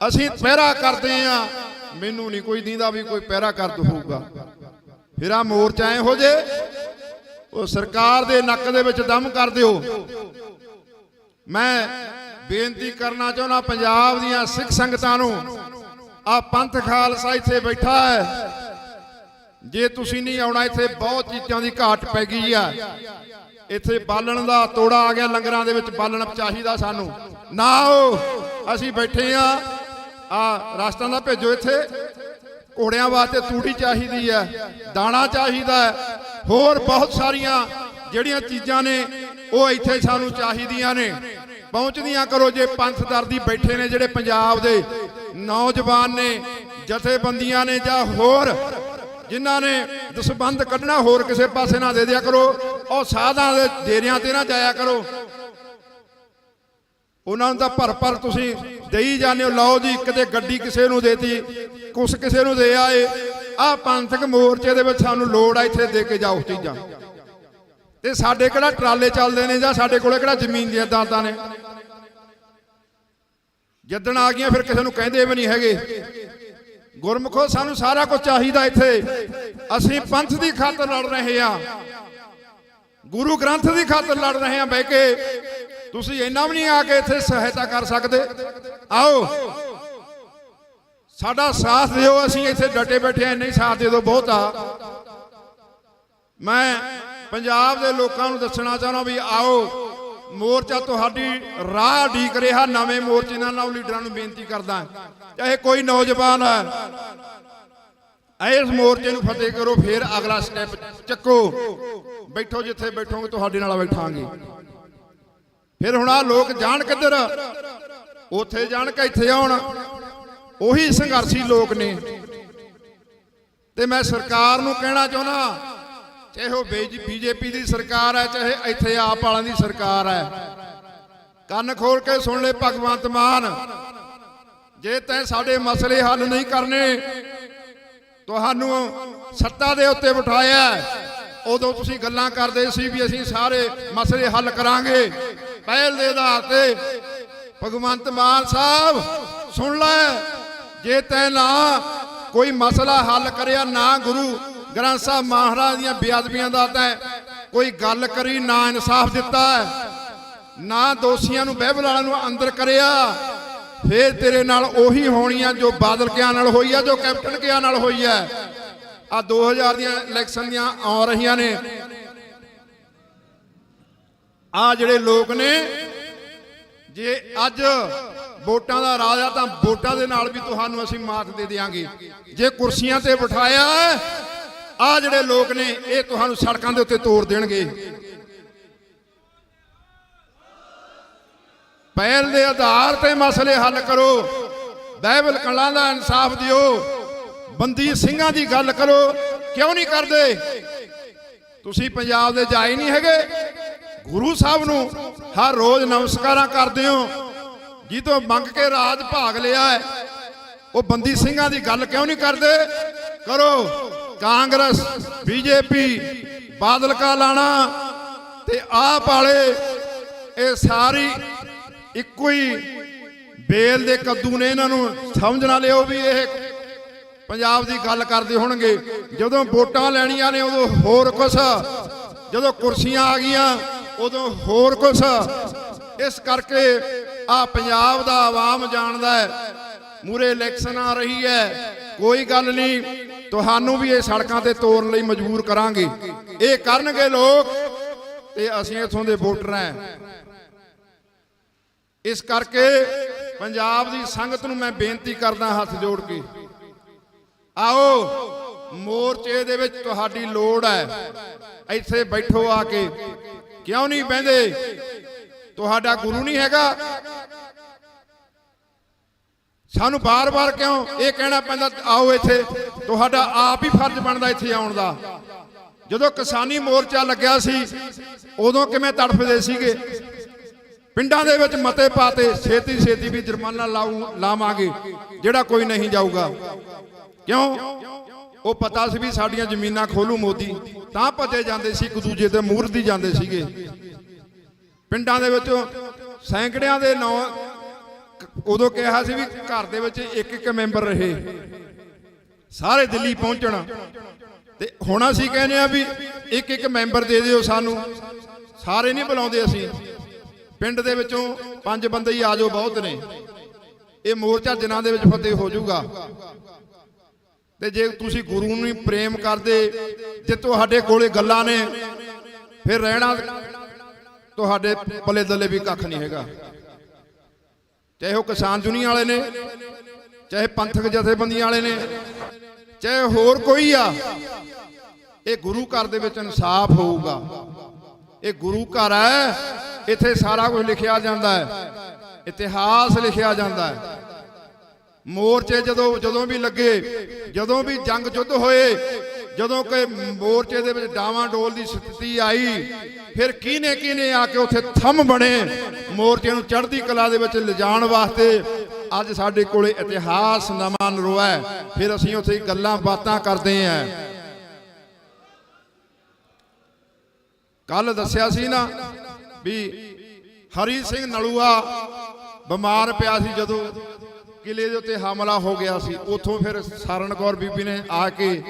ਅਸੀਂ ਪਹਿਰਾ ਕਰਦੇ ਆ। ਮੈਨੂੰ ਨਹੀਂ ਕੋਈ ਦੀਂਦਾ ਵੀ ਕੋਈ ਪਹਿਰਾ ਕਰਦ ਹੋਊਗਾ। ਫਿਰ ਆ ਮੋਰਚਾ ਇਹੋ ਜੇ ਉਹ ਸਰਕਾਰ ਦੇ ਨੱਕ ਦੇ ਵਿੱਚ ਦਮ ਕਰ ਦਿਓ। ਮੈਂ ਬੇਨਤੀ ਕਰਨਾ ਚਾਹੁੰਦਾ ਪੰਜਾਬ ਦੀਆਂ ਸਿੱਖ ਸੰਗਤਾਂ ਨੂੰ, ਆ ਪੰਥ ਖਾਲਸਾ ਇੱਥੇ ਬੈਠਾ ਹੈ, ਜੇ ਤੁਸੀਂ ਨਹੀਂ ਆਉਣਾ ਇੱਥੇ ਬਹੁਤ ਚੀਜ਼ਾਂ ਦੀ ਘਾਟ ਪੈ ਗਈ ਆ। ਇੱਥੇ ਬਾਲਣ ਦਾ ਤੋੜਾ ਆ ਗਿਆ, ਲੰਗਰਾਂ ਦੇ ਵਿੱਚ ਬਾਲਣ ਚਾਹੀਦਾ ਸਾਨੂੰ, ਨਾ ਆਓ, ਅਸੀਂ ਬੈਠੇ ਆ। ਰਾਸ਼ਟਰਾਂ ਦਾ ਭੇਜੋ, ਇੱਥੇ ਘੋੜਿਆਂ ਵਾਸਤੇ ਤੂੜੀ ਚਾਹੀਦੀ ਹੈ, ਦਾਣਾ ਚਾਹੀਦਾ ਹੈ, ਹੋਰ ਬਹੁਤ ਸਾਰੀਆਂ ਜਿਹੜੀਆਂ ਚੀਜ਼ਾਂ ਨੇ ਉਹ ਇੱਥੇ ਸਾਨੂੰ ਚਾਹੀਦੀਆਂ ਨੇ, ਪਹੁੰਚਦੀਆਂ ਕਰੋ। ਜੇ ਪੰਥ ਦਰਦੀ ਬੈਠੇ ਨੇ ਜਿਹੜੇ ਪੰਜਾਬ ਦੇ ਨੌਜਵਾਨ ਨੇ, ਜਥੇਬੰਦੀਆਂ ਨੇ, ਜਾਂ ਹੋਰ ਜਿਨ੍ਹਾਂ ਨੇ ਦਸਬੰਧ ਕੱਢਣਾ, ਹੋਰ ਕਿਸੇ ਪਾਸੇ ਨਾ ਦੇ ਦਿਆ ਕਰੋ। ਉਹ ਸਾਧਾਂ ਦੇ ਡੇਰਿਆਂ ਤੇ ਨਾ ਜਾਇਆ ਕਰੋ, ਉਹਨਾਂ ਨੂੰ ਤਾਂ ਭਰ ਤੁਸੀਂ ਦੇਈ ਜਾਂਦੇ ਹੋ। ਲਓ ਜੀ, ਕਿਤੇ ਗੱਡੀ ਕਿਸੇ ਨੂੰ ਦੇਤੀ, ਕੁਛ ਕਿਸੇ ਨੂੰ ਦੇ ਆਏ। ਆ ਪੰਥਕ ਮੋਰਚੇ ਦੇ ਵਿੱਚ ਸਾਨੂੰ ਲੋੜ ਆ, ਇੱਥੇ ਦੇ ਕੇ ਜਾਓ ਚੀਜ਼ਾਂ। ਤੇ ਸਾਡੇ ਕਿਹੜਾ ਟਰਾਲੇ ਚੱਲਦੇ ਨੇ, ਜਾਂ ਸਾਡੇ ਕੋਲੇ ਕਿਹੜਾ ਜ਼ਮੀਨ ਦੀਆਂ ਦਾਤਾਂ ਨੇ? ਜਿੱਦਣ ਆ ਗਈਆਂ ਫਿਰ ਕਿਸੇ ਨੂੰ ਕਹਿੰਦੇ ਵੀ ਨਹੀਂ ਹੈਗੇ। ਗੁਰਮੁਖੋ, ਸਾਨੂੰ ਸਾਰਾ ਕੁਝ ਚਾਹੀਦਾ ਇੱਥੇ। ਅਸੀਂ ਪੰਥ ਦੀ ਖਾਤਰ ਲੜ ਰਹੇ ਆ, ਗੁਰੂ ਗ੍ਰੰਥ ਦੀ ਖਾਤਰ ਲੜ ਰਹੇ ਆ ਬਹਿ ਕੇ। ਤੁਸੀਂ ਇੰਨਾ ਵੀ ਨਹੀਂ ਆ ਕੇ ਇੱਥੇ ਸਹਾਇਤਾ ਕਰ ਸਕਦੇ? ਆਓ ਸਾਡਾ ਸਾਥ ਦਿਓ, ਅਸੀਂ ਇੱਥੇ ਡਟੇ ਬੈਠੇ ਆ, ਨਹੀਂ ਸਾਥ ਦੇ ਦਿਓ ਬਹੁਤ ਆ। ਮੈਂ ਪੰਜਾਬ ਦੇ ਲੋਕਾਂ ਨੂੰ ਦੱਸਣਾ ਚਾਹੁੰਦਾ ਵੀ ਆਓ, ਮੋਰਚਾ ਤੁਹਾਡੀ ਰਾਹ ਢੀਕ ਰਿਹਾ। ਨਵੇਂ ਮੋਰਚੇ ਨਾਲ ਲੀਡਰਾਂ ਨੂੰ ਬੇਨਤੀ ਕਰਦਾ, ਚਾਹੇ ਕੋਈ ਨੌਜਵਾਨ ਹੈ, ਇਸ ਮੋਰਚੇ ਨੂੰ ਫਤਿਹ ਕਰੋ, ਫਿਰ ਅਗਲਾ ਸਟੈਪ ਚੱਕੋ। ਬੈਠੋ ਜਿੱਥੇ ਬੈਠੋਗੇ, ਤੁਹਾਡੇ ਨਾਲ ਬੈਠਾਂਗੇ। ਫਿਰ ਹੁਣ ਆ ਲੋਕ ਜਾਣ ਕਿੱਧਰ, ਉੱਥੇ ਜਾਣ ਕਿ ਇੱਥੇ ਆਉਣ। ਉਹੀ ਸੰਘਰਸ਼ੀ ਲੋਕ ਨੇ। ਤੇ ਮੈਂ ਸਰਕਾਰ ਨੂੰ ਕਹਿਣਾ ਚਾਹੁੰਦਾ, ਚਾਹੇ ਉਹ ਬੀਜੇਪੀ ਦੀ ਸਰਕਾਰ ਹੈ, ਚਾਹੇ ਇੱਥੇ ਆਪ ਵਾਲਿਆਂ ਦੀ ਸਰਕਾਰ ਹੈ, ਕੰਨ ਖੋਲ ਕੇ ਸੁਣ ਲੈ ਭਗਵੰਤ ਮਾਨ, ਜੇ ਤੈਂ ਸਾਡੇ ਮਸਲੇ ਹੱਲ ਨਹੀਂ ਕਰਨੇ, ਤੁਹਾਨੂੰ ਸੱਤਾ ਦੇ ਉੱਤੇ ਬਿਠਾਇਆ, ਉਦੋਂ ਤੁਸੀਂ ਗੱਲਾਂ ਕਰਦੇ ਸੀ ਵੀ ਅਸੀਂ ਸਾਰੇ ਮਸਲੇ ਹੱਲ ਕਰਾਂਗੇ ਪਹਿਲ ਦੇ ਆਧਾਰ ਤੇ। ਭਗਵੰਤ ਮਾਨ ਸਾਹਿਬ ਸੁਣ ਲੈ, ਜੇ ਤੈਂ ਨਾ ਕੋਈ ਮਸਲਾ ਹੱਲ ਕਰਿਆ, ਨਾ ਗੁਰੂ ਗ੍ਰੰਥ ਸਾਹਿਬ ਮਹਾਰਾਜ ਦੀਆਂ ਬੇਅਦਬੀਆਂ ਦਾ ਤੈਂ ਕੋਈ ਗੱਲ ਕਰੀ, ਨਾ ਇਨਸਾਫ ਦਿੱਤਾ, ਨਾ ਦੋਸ਼ੀਆਂ ਨੂੰ ਬਾਈਬਲ ਵਾਲਿਆਂ ਨੂੰ ਅੰਦਰ ਕਰਿਆ, ਫੇਰ ਤੇਰੇ ਨਾਲ ਉਹੀ ਹੋਣੀ ਆ ਜੋ ਬਾਦਲ ਕਿਆਂ ਨਾਲ ਹੋਈ ਆ, ਜੋ ਕੈਪਟਨ ਕਿਆਂ ਨਾਲ ਹੋਈ ਆ। ਆ 2000 ਦੀਆਂ ਇਲੈਕਸ਼ਨ ਦੀਆਂ ਆ ਰਹੀਆਂ ਨੇ। ਆ ਜਿਹੜੇ ਲੋਕ ਨੇ, ਜੇ ਅੱਜ ਵੋਟਾਂ ਦਾ ਰਾਜ ਆ ਤਾਂ ਵੋਟਾਂ ਦੇ ਨਾਲ ਵੀ ਤੁਹਾਨੂੰ ਅਸੀਂ ਮਾਤ ਦੇ ਦਿਆਂਗੇ। ਜੇ ਕੁਰਸੀਆਂ ਤੇ ਬਿਠਾਇਆ, ਆ ਜਿਹੜੇ ਲੋਕ ਨੇ ਇਹ ਤੁਹਾਨੂੰ ਸੜਕਾਂ ਦੇ ਉੱਤੇ ਤੋੜ ਦੇਣਗੇ। ਪਹਿਲ ਦੇ ਆਧਾਰ ਤੇ ਮਸਲੇ ਹੱਲ ਕਰੋ, ਬਾਈਬਲ ਕਲਾਂ ਦਾ ਇਨਸਾਫ ਦਿਓ, ਬੰਦੀ ਸਿੰਘਾਂ ਦੀ ਗੱਲ ਕਰੋ। ਕਿਉਂ ਨਹੀਂ ਕਰਦੇ? ਤੁਸੀਂ ਪੰਜਾਬ ਦੇ ਜਾਏ ਨਹੀਂ ਹੈਗੇ, ਗੁਰੂ ਸਾਹਿਬ ਨੂੰ ਹਰ ਰੋਜ਼ ਨਮਸਕਾਰਾਂ ਕਰਦੇ ਹੋ, ਜਿੱਦੋਂ ਮੰਗ ਕੇ ਰਾਜ ਭਾਗ ਲਿਆ ਹੈ। ਉਹ ਬੰਦੀ ਸਿੰਘਾਂ ਦੀ ਗੱਲ ਕਿਉਂ ਨਹੀਂ ਕਰਦੇ? ਕਰੋ। ਕਾਂਗਰਸ, ਬੀਜੇਪੀ, ਬਾਦਲ ਕਾ ਲਾਣਾ ਤੇ ਆਪ ਵਾਲੇ, ਇਹ ਸਾਰੀ ਇੱਕੋ ਹੀ ਬੇਲ ਦੇ ਕੱਦੂ ਨੇ। ਇਹਨਾਂ ਨੂੰ ਸਮਝ ਨਾ ਲਿਓ ਵੀ ਇਹ ਪੰਜਾਬ ਦੀ ਗੱਲ ਕਰਦੇ ਹੋਣਗੇ। ਜਦੋਂ ਵੋਟਾਂ ਲੈਣੀਆਂ ਨੇ ਉਦੋਂ ਹੋਰ ਕੁਛ, ਜਦੋਂ ਕੁਰਸੀਆਂ ਆ ਗਈਆਂ ਉਦੋਂ ਹੋਰ ਕੁਛ। ਇਸ ਕਰਕੇ ਆ ਪੰਜਾਬ ਦਾ ਆਵਾਮ ਜਾਣਦਾ ਹੈ, ਮੂਰੇ ਇਲੈਕਸ਼ਨ ਆ ਰਹੀ ਹੈ, ਕੋਈ ਗੱਲ ਨਹੀਂ, ਤੁਹਾਨੂੰ ਵੀ ਇਹ ਸੜਕਾਂ ਤੇ ਤੋਰਨ ਲਈ ਮਜਬੂਰ ਕਰਾਂਗੇ। ਇਹ ਕਰਨਗੇ ਲੋਕ, ਤੇ ਅਸੀਂ ਇਥੋਂ ਦੇ ਵੋਟਰ ਹਾਂ। ਇਸ ਕਰਕੇ ਪੰਜਾਬ ਦੀ ਸੰਗਤ ਨੂੰ ਮੈਂ ਬੇਨਤੀ ਕਰਦਾ ਹੱਥ ਜੋੜ ਕੇ, ਆਓ ਮੋਰਚੇ ਦੇ ਵਿੱਚ ਤੁਹਾਡੀ ਲੋੜ ਹੈ। ਇੱਥੇ ਬੈਠੋ ਆ ਕੇ। ਕਿਉਂ ਨਹੀਂ ਬਹਿੰਦੇ? ਤੁਹਾਡਾ ਗੁਰੂ ਨਹੀਂ ਹੈਗਾ? ਸਾਨੂੰ ਬਾਰ-ਬਾਰ ਕਿਉਂ ਇਹ ਕਹਿਣਾ ਪੈਂਦਾ ਆਓ ਇੱਥੇ? ਤੁਹਾਡਾ ਆਪ ਹੀ ਫਰਜ਼ ਬਣਦਾ ਇੱਥੇ ਆਉਣ ਦਾ। ਜਦੋਂ ਕਿਸਾਨੀ ਮੋਰਚਾ ਲੱਗਿਆ ਸੀ ਉਦੋਂ ਕਿਵੇਂ ਤੜਫਦੇ ਸੀਗੇ? ਪਿੰਡਾਂ ਦੇ ਵਿੱਚ ਮਤੇ ਪਾਤੇ, ਛੇਤੀ ਵੀ ਜੁਰਮਾਨਾ ਲਾਵਾਂਗੇ ਜਿਹੜਾ ਕੋਈ ਨਹੀਂ ਜਾਊਗਾ। ਕਿਉਂ? ਉਹ ਪਤਾ ਸੀ ਵੀ ਸਾਡੀਆਂ ਜ਼ਮੀਨਾਂ ਖੋਲੂ ਮੋਦੀ, ਤਾਂ ਭੱਜੇ ਜਾਂਦੇ ਸੀ, ਇੱਕ ਦੂਜੇ ਤੇ ਮੂਰਦੀ ਜਾਂਦੇ ਸੀਗੇ। ਪਿੰਡਾਂ ਦੇ ਵਿੱਚ ਸੈਂਕੜਿਆਂ ਦੇ ਨਾਂ, ਉਦੋਂ ਕਿਹਾ ਸੀ ਵੀ ਘਰ ਦੇ ਵਿੱਚ ਇੱਕ ਮੈਂਬਰ ਰਹੇ, ਸਾਰੇ ਦਿੱਲੀ ਪਹੁੰਚਣ। ਤੇ ਹੁਣ ਅਸੀਂ ਕਹਿੰਦੇ ਆ ਵੀ ਇੱਕ ਮੈਂਬਰ ਦੇ ਦਿਓ ਸਾਨੂੰ, ਸਾਰੇ ਨਹੀਂ ਬੁਲਾਉਂਦੇ ਅਸੀਂ। ਪਿੰਡ ਦੇ ਵਿੱਚੋਂ 5 ਬੰਦੇ ਹੀ ਆ ਜਾਓ, ਬਹੁਤ ਨੇ। ਇਹ ਮੋਰਚਾ ਦਿਨਾਂ ਦੇ ਵਿੱਚ ਫਤਿਹ ਹੋ ਜਾਊਗਾ। ਤੇ ਜੇ ਤੁਸੀਂ ਗੁਰੂ ਨੂੰ ਪ੍ਰੇਮ ਕਰਦੇ, ਜੇ ਤੁਹਾਡੇ ਕੋਲੇ ਗੱਲਾਂ ਨੇ, ਫਿਰ ਰਹਿਣਾ ਤੁਹਾਡੇ ਪੱਲੇ ਦੱਲੇ ਵੀ ਕੱਖ ਨਹੀਂ ਹੈਗਾ। ਚਾਹੇ ਉਹ ਕਿਸਾਨ ਦੁਨੀਆ ਵਾਲੇ ਨੇ, ਚਾਹੇ ਪੰਥਕ ਜਥੇਬੰਦੀਆਂ ਵਾਲੇ ਨੇ, ਚਾਹੇ ਹੋਰ ਕੋਈ ਆ, ਇਹ ਗੁਰੂ ਘਰ ਦੇ ਵਿੱਚ ਇਨਸਾਫ ਹੋਊਗਾ। ਇਹ ਗੁਰੂ ਘਰ ਹੈ, ਇੱਥੇ ਸਾਰਾ ਕੁਝ ਲਿਖਿਆ ਜਾਂਦਾ ਹੈ, ਇਤਿਹਾਸ ਲਿਖਿਆ ਜਾਂਦਾ ਹੈ। ਮੋਰਚੇ ਜਦੋਂ ਵੀ ਲੱਗੇ, ਜਦੋਂ ਵੀ ਜੰਗ ਯੁੱਧ ਹੋਏ, ਜਦੋਂ ਕਿ ਮੋਰਚੇ ਦੇ ਵਿੱਚ ਡਾਵਾਂ ਡੋਲ ਦੀ ਸਥਿਤੀ ਆਈ, ਫਿਰ ਕਿਹਨੇ ਆ ਕੇ ਉੱਥੇ ਥੰਮ ਬਣੇ ਮੋਰਚੇ ਨੂੰ ਚੜ੍ਹਦੀ ਕਲਾ ਦੇ ਵਿੱਚ ਲਿਜਾਣ ਵਾਸਤੇ। ਅੱਜ ਸਾਡੇ ਕੋਲੇ ਇਤਿਹਾਸ ਨਵਾਂ ਨਰੋਆ ਹੈ, ਫਿਰ ਅਸੀਂ ਉੱਥੇ ਗੱਲਾਂ ਬਾਤਾਂ ਕਰਦੇ ਆਂ। ਕੱਲ ਦੱਸਿਆ ਸੀ ਨਾ ਵੀ ਹਰੀ ਸਿੰਘ ਨਲੂਆ ਬਿਮਾਰ ਪਿਆ ਸੀ, ਜਦੋਂ ਕਿਲੇ ਦੇ ਉੱਤੇ ਹਮਲਾ ਹੋ ਗਿਆ ਸੀ। ਉੱਥੋਂ ਫਿਰ ਸਾਰਨ ਕੌਰ ਬੀਬੀ ਨੇ ਆ ਕੇ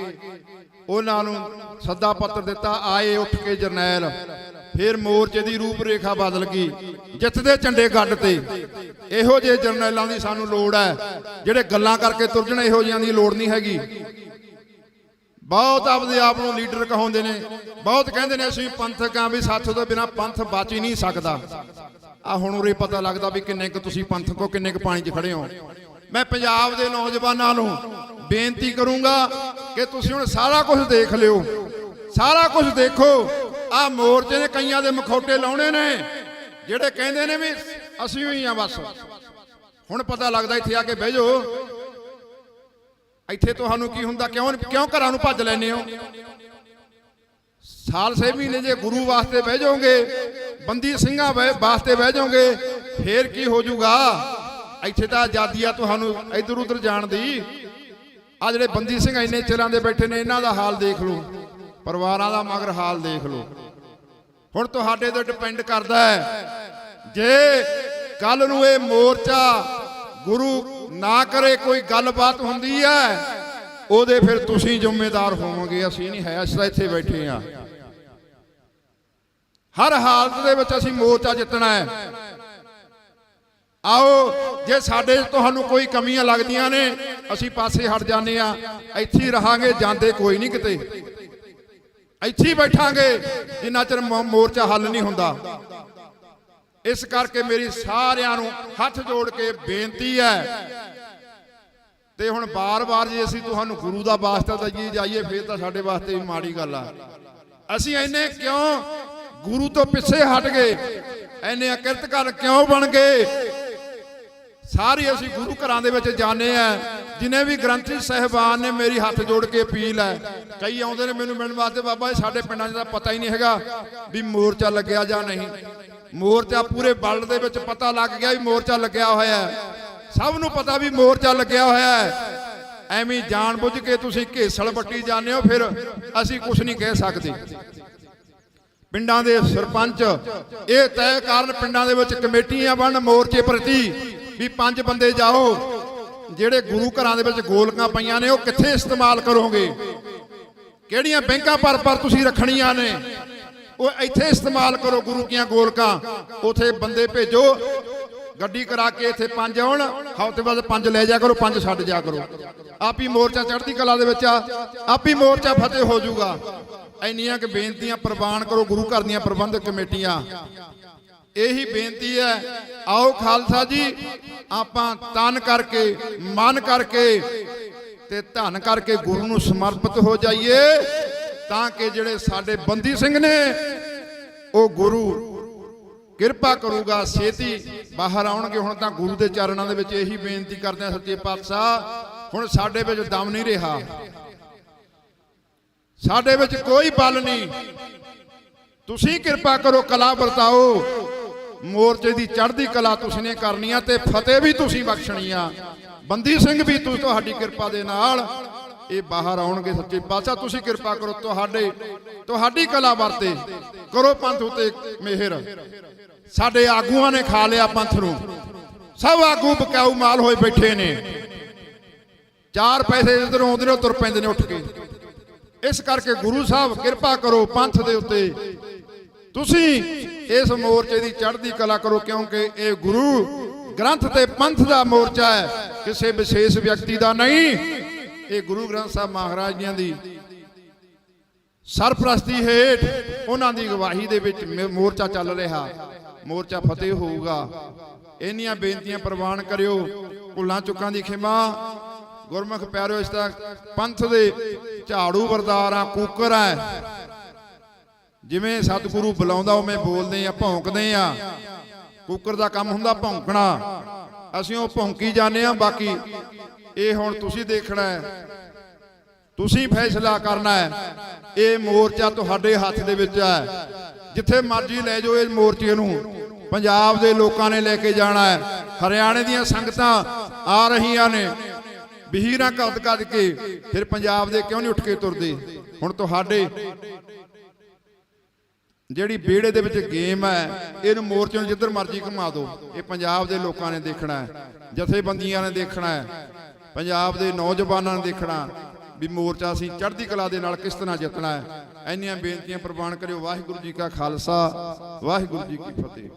ਉਹਨਾਂ ਨੂੰ ਸੱਦਾ ਪੱਤਰ ਦਿੱਤਾ, ਆਏ ਉੱਠ ਕੇ ਜਰਨੈਲ। ਫਿਰ ਮੋਰਚੇ ਦੀ ਰੂਪ ਰੇਖਾ ਬਦਲ ਗਈ, ਜਿੱਤਦੇ ਝੰਡੇ ਗੱਡ ਤੇ। ਇਹੋ ਜਿਹੇ ਜਰਨੈਲਾਂ ਦੀ ਸਾਨੂੰ ਲੋੜ ਹੈ, ਜਿਹੜੇ ਗੱਲਾਂ ਕਰਕੇ ਤੁਰ ਜਾਣ। ਇਹੋ ਜਿਹੀਆਂ ਦੀ ਲੋੜ ਨਹੀਂ ਹੈਗੀ। ਬਹੁਤ ਆਪਦੇ ਆਪ ਨੂੰ ਲੀਡਰ ਕਹਾਉਂਦੇ ਨੇ, ਬਹੁਤ ਕਹਿੰਦੇ ਨੇ ਅਸੀਂ ਪੰਥਕ ਆਂ, ਵੀ ਸਾਥੋਂ ਤੋਂ ਬਿਨਾਂ ਪੰਥ ਬਚ ਹੀ ਨਹੀਂ ਸਕਦਾ। ਆ ਹੁਣ ਉਰੇ ਪਤਾ ਲੱਗਦਾ ਵੀ ਕਿੰਨੇ ਕੁ ਤੁਸੀਂ ਪੰਥਕ ਹੋ, ਕਿੰਨੇ ਕੁ ਪਾਣੀ 'ਚ ਖੜੇ ਹੋ। ਮੈਂ ਪੰਜਾਬ ਦੇ ਨੌਜਵਾਨਾਂ ਨੂੰ ਬੇਨਤੀ ਕਰੂੰਗਾ ਕਿ ਤੁਸੀਂ ਹੁਣ ਸਾਰਾ ਕੁਝ ਦੇਖ ਲਿਓ, ਸਾਰਾ ਕੁਝ ਦੇਖੋ। ਆ ਮੋਰਚੇ ਨੇ ਕਈਆਂ ਦੇ ਮਖੌਟੇ ਲਾਉਣੇ ਨੇ, ਜਿਹੜੇ ਕਹਿੰਦੇ ਨੇ ਵੀ ਅਸੀਂ ਹੀ ਆ ਬਸ। ਹੁਣ ਪਤਾ ਲੱਗਦਾ ਇੱਥੇ ਆ ਕੇ ਬਹਿ ਜਾਓ, ਇੱਥੇ ਤੁਹਾਨੂੰ ਕੀ ਹੁੰਦਾ, ਕਿਉਂ ਘਰਾਂ ਨੂੰ ਭੱਜ ਲੈਂਦੇ ਹੋ? ਸਾਲ 6 ਮਹੀਨੇ ਜੇ ਗੁਰੂ ਵਾਸਤੇ ਬਹਿ ਜਾਓਗੇ, ਬੰਦੀ ਸਿੰਘਾਂ ਵਾਸਤੇ ਬਹਿ ਜਾਓਗੇ, ਫੇਰ ਕੀ ਹੋ ਜਾਊਗਾ? ਇੱਥੇ ਤਾਂ ਆਜ਼ਾਦੀ ਆ ਤੁਹਾਨੂੰ ਇੱਧਰ ਉੱਧਰ ਜਾਣ ਦੀ। ਆ ਜਿਹੜੇ ਬੰਦੀ ਸਿੰਘ ਇੰਨੇ ਚਿਰਾਂ ਦੇ ਬੈਠੇ ਨੇ, ਇਹਨਾਂ ਦਾ ਹਾਲ ਦੇਖ ਲਓ, ਪਰਿਵਾਰਾਂ ਦਾ ਮਗਰ ਹਾਲ ਦੇਖ ਲਓ। ਹੁਣ ਤੁਹਾਡੇ ਤੇ ਡਿਪੈਂਡ ਕਰਦਾ ਹੈ, ਜੇ ਕੱਲ ਨੂੰ ਇਹ ਮੋਰਚਾ ਗੁਰੂ ਨਾ ਕਰੇ, ਕੋਈ ਗੱਲਬਾਤ ਹੁੰਦੀ ਹੈ, ਉਹਦੇ ਫਿਰ ਤੁਸੀਂ ਜ਼ਿੰਮੇਦਾਰ ਹੋਵੋਗੇ, ਅਸੀਂ ਨਹੀਂ ਹੈ। ਅਸੀਂ ਤਾਂ ਇੱਥੇ ਬੈਠੇ ਆ, ਹਰ ਹਾਲਤ ਦੇ ਵਿੱਚ ਅਸੀਂ ਮੋਰਚਾ ਜਿੱਤਣਾ ਹੈ। ਆਓ, ਜੇ ਸਾਡੇ ਤੁਹਾਨੂੰ ਕੋਈ ਕਮੀਆਂ ਲੱਗਦੀਆਂ ਨੇ, ਅਸੀਂ ਪਾਸੇ ਹਟ ਜਾਂਦੇ ਆ, ਇੱਥੇ ਹੀ ਰਹਾਂਗੇ, ਜਾਂਦੇ ਕੋਈ ਨਹੀਂ ਕਿਤੇ, ਇੱਥੇ ਹੀ ਬੈਠਾਂਗੇ ਜਿੰਨਾ ਚਿਰ ਮੋਰਚਾ ਹੱਲ ਨਹੀਂ ਹੁੰਦਾ। ਇਸ ਕਰਕੇ ਮੇਰੀ ਸਾਰਿਆਂ ਨੂੰ ਹੱਥ ਜੋੜ ਕੇ ਬੇਨਤੀ ਹੈ, ਤੇ ਹੁਣ ਬਾਰ-ਬਾਰ ਜੇ ਅਸੀਂ ਤੁਹਾਨੂੰ ਗੁਰੂ ਦਾ ਵਾਸਤਾ ਦਈਏ ਜਾਈਏ, ਫਿਰ ਤਾਂ ਸਾਡੇ ਵਾਸਤੇ ਵੀ ਮਾੜੀ ਗੱਲ ਆ। ਅਸੀਂ ਇੰਨੇ ਕਿਉਂ ਗੁਰੂ ਤੋਂ ਪਿੱਛੇ ਹਟ ਗਏ, ਇੰਨੇ ਅਕਿਰਤਕਾਰ ਕਿਉਂ ਬਣ ਗਏ? ਸਾਰੇ ਅਸੀਂ ਗੁਰੂ ਘਰਾਂ ਦੇ ਵਿੱਚ ਜਾਂਦੇ ਆ, ਜਿਨੇ ਵੀ ਗ੍ਰੰਥੀ ਸਾਹਿਬਾਨ ਨੇ ਮੇਰੀ ਹੱਥ ਜੋੜ ਕੇ ਅਪੀਲ ਹੈ। ਕਈ ਆਉਂਦੇ ਨੇ ਮੈਨੂੰ ਮਿਲਣ ਵਾਸਤੇ, ਬਾਬਾ ਜੀ ਸਾਡੇ ਪਿੰਡਾਂ 'ਚ ਤਾਂ ਪਤਾ ਹੀ ਨਹੀਂ ਹੈਗਾ ਵੀ ਮੋਰਚਾ ਲੱਗਿਆ ਜਾਂ ਨਹੀਂ। ਮੋਰਚਾ ਪੂਰੇ ਵਰਲਡ ਦੇ ਵਿੱਚ ਪਤਾ ਲੱਗ ਗਿਆ ਵੀ ਮੋਰਚਾ ਲੱਗਿਆ ਹੋਇਆ ਹੈ, ਸਭ ਨੂੰ ਪਤਾ ਵੀ ਮੋਰਚਾ ਲੱਗਿਆ ਹੋਇਆ ਹੈ। ਐਵੇਂ ਜਾਣ ਬੁੱਝ ਕੇ ਤੁਸੀਂ ਘੇਸਲ ਵੱਟੀ ਜਾਂਦੇ ਹੋ, ਫਿਰ ਅਸੀਂ ਕੁਝ ਨਹੀਂ ਕਹਿ ਸਕਦੇ। ਪਿੰਡਾਂ ਦੇ ਸਰਪੰਚ ਇਹ ਤੈਅ ਕਰਨ, ਪਿੰਡਾਂ ਦੇ ਵਿੱਚ ਕਮੇਟੀਆਂ ਬਣਨ ਮੋਰਚੇ ਪ੍ਰਤੀ, ਵੀ 5 ਬੰਦੇ ਜਾਓ, ਜਿਹੜੇ ਗੁਰੂ ਘਰਾਂ ਦੇ ਵਿੱਚ ਗੋਲਕਾਂ ਪਈਆਂ ਨੇ ਉਹ ਕਿੱਥੇ ਇਸਤੇਮਾਲ ਕਰੋਗੇ, ਕਿਹੜੀਆਂ ਬੈਂਕਾਂ ਪਰ ਤੁਸੀਂ ਰੱਖਣੀਆਂ ਨੇ, ਉਹ ਇੱਥੇ ਇਸਤੇਮਾਲ ਕਰੋ ਗੁਰੂ ਦੀਆਂ ਗੋਲਕਾਂ। ਉਥੇ ਬੰਦੇ ਭੇਜੋ, ਗੱਡੀ ਕਰਾ ਕੇ ਇੱਥੇ 5 ਆਉਣ, ਹਫ਼ਤੇ ਬਾਅਦ 5 ਲੈ ਜਾ ਕਰੋ, 5 ਛੱਡ ਜਾ ਕਰੋ। ਆਪ ਹੀ ਮੋਰਚਾ ਚੜ੍ਹਦੀ ਕਲਾ ਦੇ ਵਿੱਚ ਆ, ਆਪ ਹੀ ਮੋਰਚਾ ਫਤਿਹ ਹੋ ਜਾਊਗਾ। ਇੰਨੀਆਂ ਕਿ ਬੇਨਤੀਆਂ ਪ੍ਰਵਾਨ ਕਰੋ ਗੁਰੂ ਘਰ ਦੀਆਂ ਪ੍ਰਬੰਧਕ ਕਮੇਟੀਆਂ, ਇਹੀ ਬੇਨਤੀ ਹੈ। ਆਓ ਖਾਲਸਾ ਜੀ, ਆਪਾਂ ਤਨ ਕਰਕੇ, ਮਨ ਕਰਕੇ ਤੇ ਧਨ ਕਰਕੇ ਗੁਰੂ ਨੂੰ ਸਮਰਪਿਤ ਹੋ ਜਾਈਏ, ਤਾਂ ਕਿ ਜਿਹੜੇ ਸਾਡੇ ਬੰਦੀ ਸਿੰਘ ਨੇ ਉਹ ਗੁਰੂ ਕਿਰਪਾ ਕਰੂਗਾ, ਛੇਤੀ ਬਾਹਰ ਆਉਣਗੇ। ਹੁਣ ਤਾਂ ਗੁਰੂ ਦੇ ਚਰਨਾਂ ਦੇ ਵਿੱਚ ਇਹੀ ਬੇਨਤੀ ਕਰਦੇ ਆ, ਸੱਚੇ ਪਾਤਸ਼ਾਹ ਹੁਣ ਸਾਡੇ ਵਿੱਚ ਦਮ ਨਹੀਂ ਰਿਹਾ, ਸਾਡੇ ਵਿੱਚ ਕੋਈ ਬਲ ਨਹੀਂ, ਤੁਸੀਂ ਕਿਰਪਾ ਕਰੋ, ਕਲਾ ਵਰਤਾਓ। ਮੋਰਚੇ ਦੀ ਚੜ੍ਹਦੀ ਕਲਾ ਤੁਸੀਂ ਨੇ ਕਰਨੀ ਆ, ਤੇ ਫਤਿਹ ਵੀ ਤੁਸੀਂ ਬਖਸ਼ਣੀ ਆ। ਬੰਦੀ ਸਿੰਘ ਵੀ ਤੁਹਾਡੀ ਕਿਰਪਾ ਦੇ ਨਾਲ ਇਹ ਬਾਹਰ ਆਉਣਗੇ। ਸੱਚੇ ਪਾਤਸ਼ਾਹ ਤੁਸੀਂ ਕਿਰਪਾ ਕਰੋ, ਤੁਹਾਡੀ ਕਲਾ ਵਰਤੇ, ਕਰੋ ਪੰਥ ਉਤੇ ਮਿਹਰ। ਸਾਡੇ ਆਗੂਆਂ ਨੇ ਖਾ ਲਿਆ ਪੰਥ ਨੂੰ, ਸਭ ਆਗੂ ਬਕਾਊ ਮਾਲ ਹੋਏ ਬੈਠੇ ਨੇ, 4 ਪੈਸੇ ਇਧਰੋਂ ਆਉਂਦੇ ਨੇ ਤੁਰ ਪੈਂਦੇ ਨੇ ਉੱਠ ਕੇ। ਇਸ ਕਰਕੇ ਗੁਰੂ ਸਾਹਿਬ ਕਿਰਪਾ ਕਰੋ ਪੰਥ ਦੇ ਉੱਤੇ, ਤੁਸੀਂ ਇਸ ਮੋਰਚੇ ਦੀ ਚੜ੍ਹਦੀ ਕਲਾ ਕਰੋ, ਕਿਉਂਕਿ ਇਹ ਗੁਰੂ ਗ੍ਰੰਥ ਤੇ ਪੰਥ ਦਾ ਮੋਰਚਾ ਹੈ, ਕਿਸੇ ਵਿਸ਼ੇਸ਼ ਵਿਅਕਤੀ ਦਾ ਨਹੀਂ। ਇਹ ਗੁਰੂ ਗ੍ਰੰਥ ਸਾਹਿਬ ਮਹਾਰਾਜ ਜੀਆਂ ਦੀ ਸਰਪ੍ਰਸਤੀ ਹੇਠ, ਉਹਨਾਂ ਦੀ ਅਗਵਾਈ ਦੇ ਵਿੱਚ ਮੋਰਚਾ ਚੱਲ ਰਿਹਾ, ਮੋਰਚਾ ਫਤਿਹ ਹੋਊਗਾ। ਇੰਨੀਆਂ ਬੇਨਤੀਆਂ ਪ੍ਰਵਾਨ ਕਰਿਓ, ਭੁੱਲਾਂ ਚੁੱਕਾਂ ਦੀ ਖਿਮਾ। ਗੁਰਮੁਖ ਪਿਆਰਿਓ, ਇਸ ਦਾ ਪੰਥ ਦੇ ਝਾੜੂ ਵਰਦਾਰ ਆ, ਕੂਕਰ ਹੈ, ਜਿਵੇਂ ਸਤਿਗੁਰੂ ਬੁਲਾਉਂਦਾ ਉਵੇਂ ਬੋਲਦੇ ਆ, ਭੌਂਕਦੇ ਆ। ਕੂਕਰ ਦਾ ਕੰਮ ਹੁੰਦਾ ਭੌਂਕਣਾ, ਅਸੀਂ ਉਹ ਭੌਂਕੀ ਜਾਂਦੇ ਆ। ਬਾਕੀ ਇਹ ਹੁਣ ਤੁਸੀਂ ਦੇਖਣਾ ਹੈ, ਤੁਸੀਂ ਫੈਸਲਾ ਕਰਨਾ ਹੈ। ਇਹ ਮੋਰਚਾ ਤੁਹਾਡੇ ਹੱਥ ਦੇ ਵਿੱਚ ਹੈ, ਜਿੱਥੇ ਮਰਜ਼ੀ ਲੈ ਜਾਓ ਇਸ ਮੋਰਚੇ ਨੂੰ। ਪੰਜਾਬ ਦੇ ਲੋਕਾਂ ਨੇ ਲੈ ਕੇ ਜਾਣਾ ਹੈ, ਹਰਿਆਣੇ ਦੀਆਂ ਸੰਗਤਾਂ ਆ ਰਹੀਆਂ ਨੇ, ਬਹੀਰਾਂ ਕੱਦ ਕੇ, ਫਿਰ ਪੰਜਾਬ ਦੇ ਕਿਉਂ ਨਹੀਂ ਉੱਠ ਕੇ ਤੁਰਦੇ? ਹੁਣ ਤੁਹਾਡੇ ਜਿਹੜੀ ਵਿਹੜੇ ਦੇ ਵਿੱਚ ਗੇਮ ਹੈ, ਇਹਨੂੰ ਮੋਰਚੇ ਨੂੰ ਜਿੱਧਰ ਮਰਜ਼ੀ ਘੁਮਾ ਦਿਓ। ਇਹ ਪੰਜਾਬ ਦੇ ਲੋਕਾਂ ਨੇ ਦੇਖਣਾ ਹੈ, ਜਥੇਬੰਦੀਆਂ ਨੇ ਦੇਖਣਾ ਹੈ, ਪੰਜਾਬ ਦੇ ਨੌਜਵਾਨਾਂ ਨੇ ਦੇਖਣਾ ਵੀ ਮੋਰਚਾ ਅਸੀਂ ਚੜ੍ਹਦੀ ਕਲਾ ਦੇ ਨਾਲ ਕਿਸ ਤਰ੍ਹਾਂ ਜਿੱਤਣਾ ਹੈ। ਇੰਨੀਆਂ ਬੇਨਤੀਆਂ ਪ੍ਰਵਾਨ ਕਰਿਓ। ਵਾਹਿਗੁਰੂ ਜੀ ਕਾ ਖਾਲਸਾ, ਵਾਹਿਗੁਰੂ ਜੀ ਕੀ ਫਤਿਹ।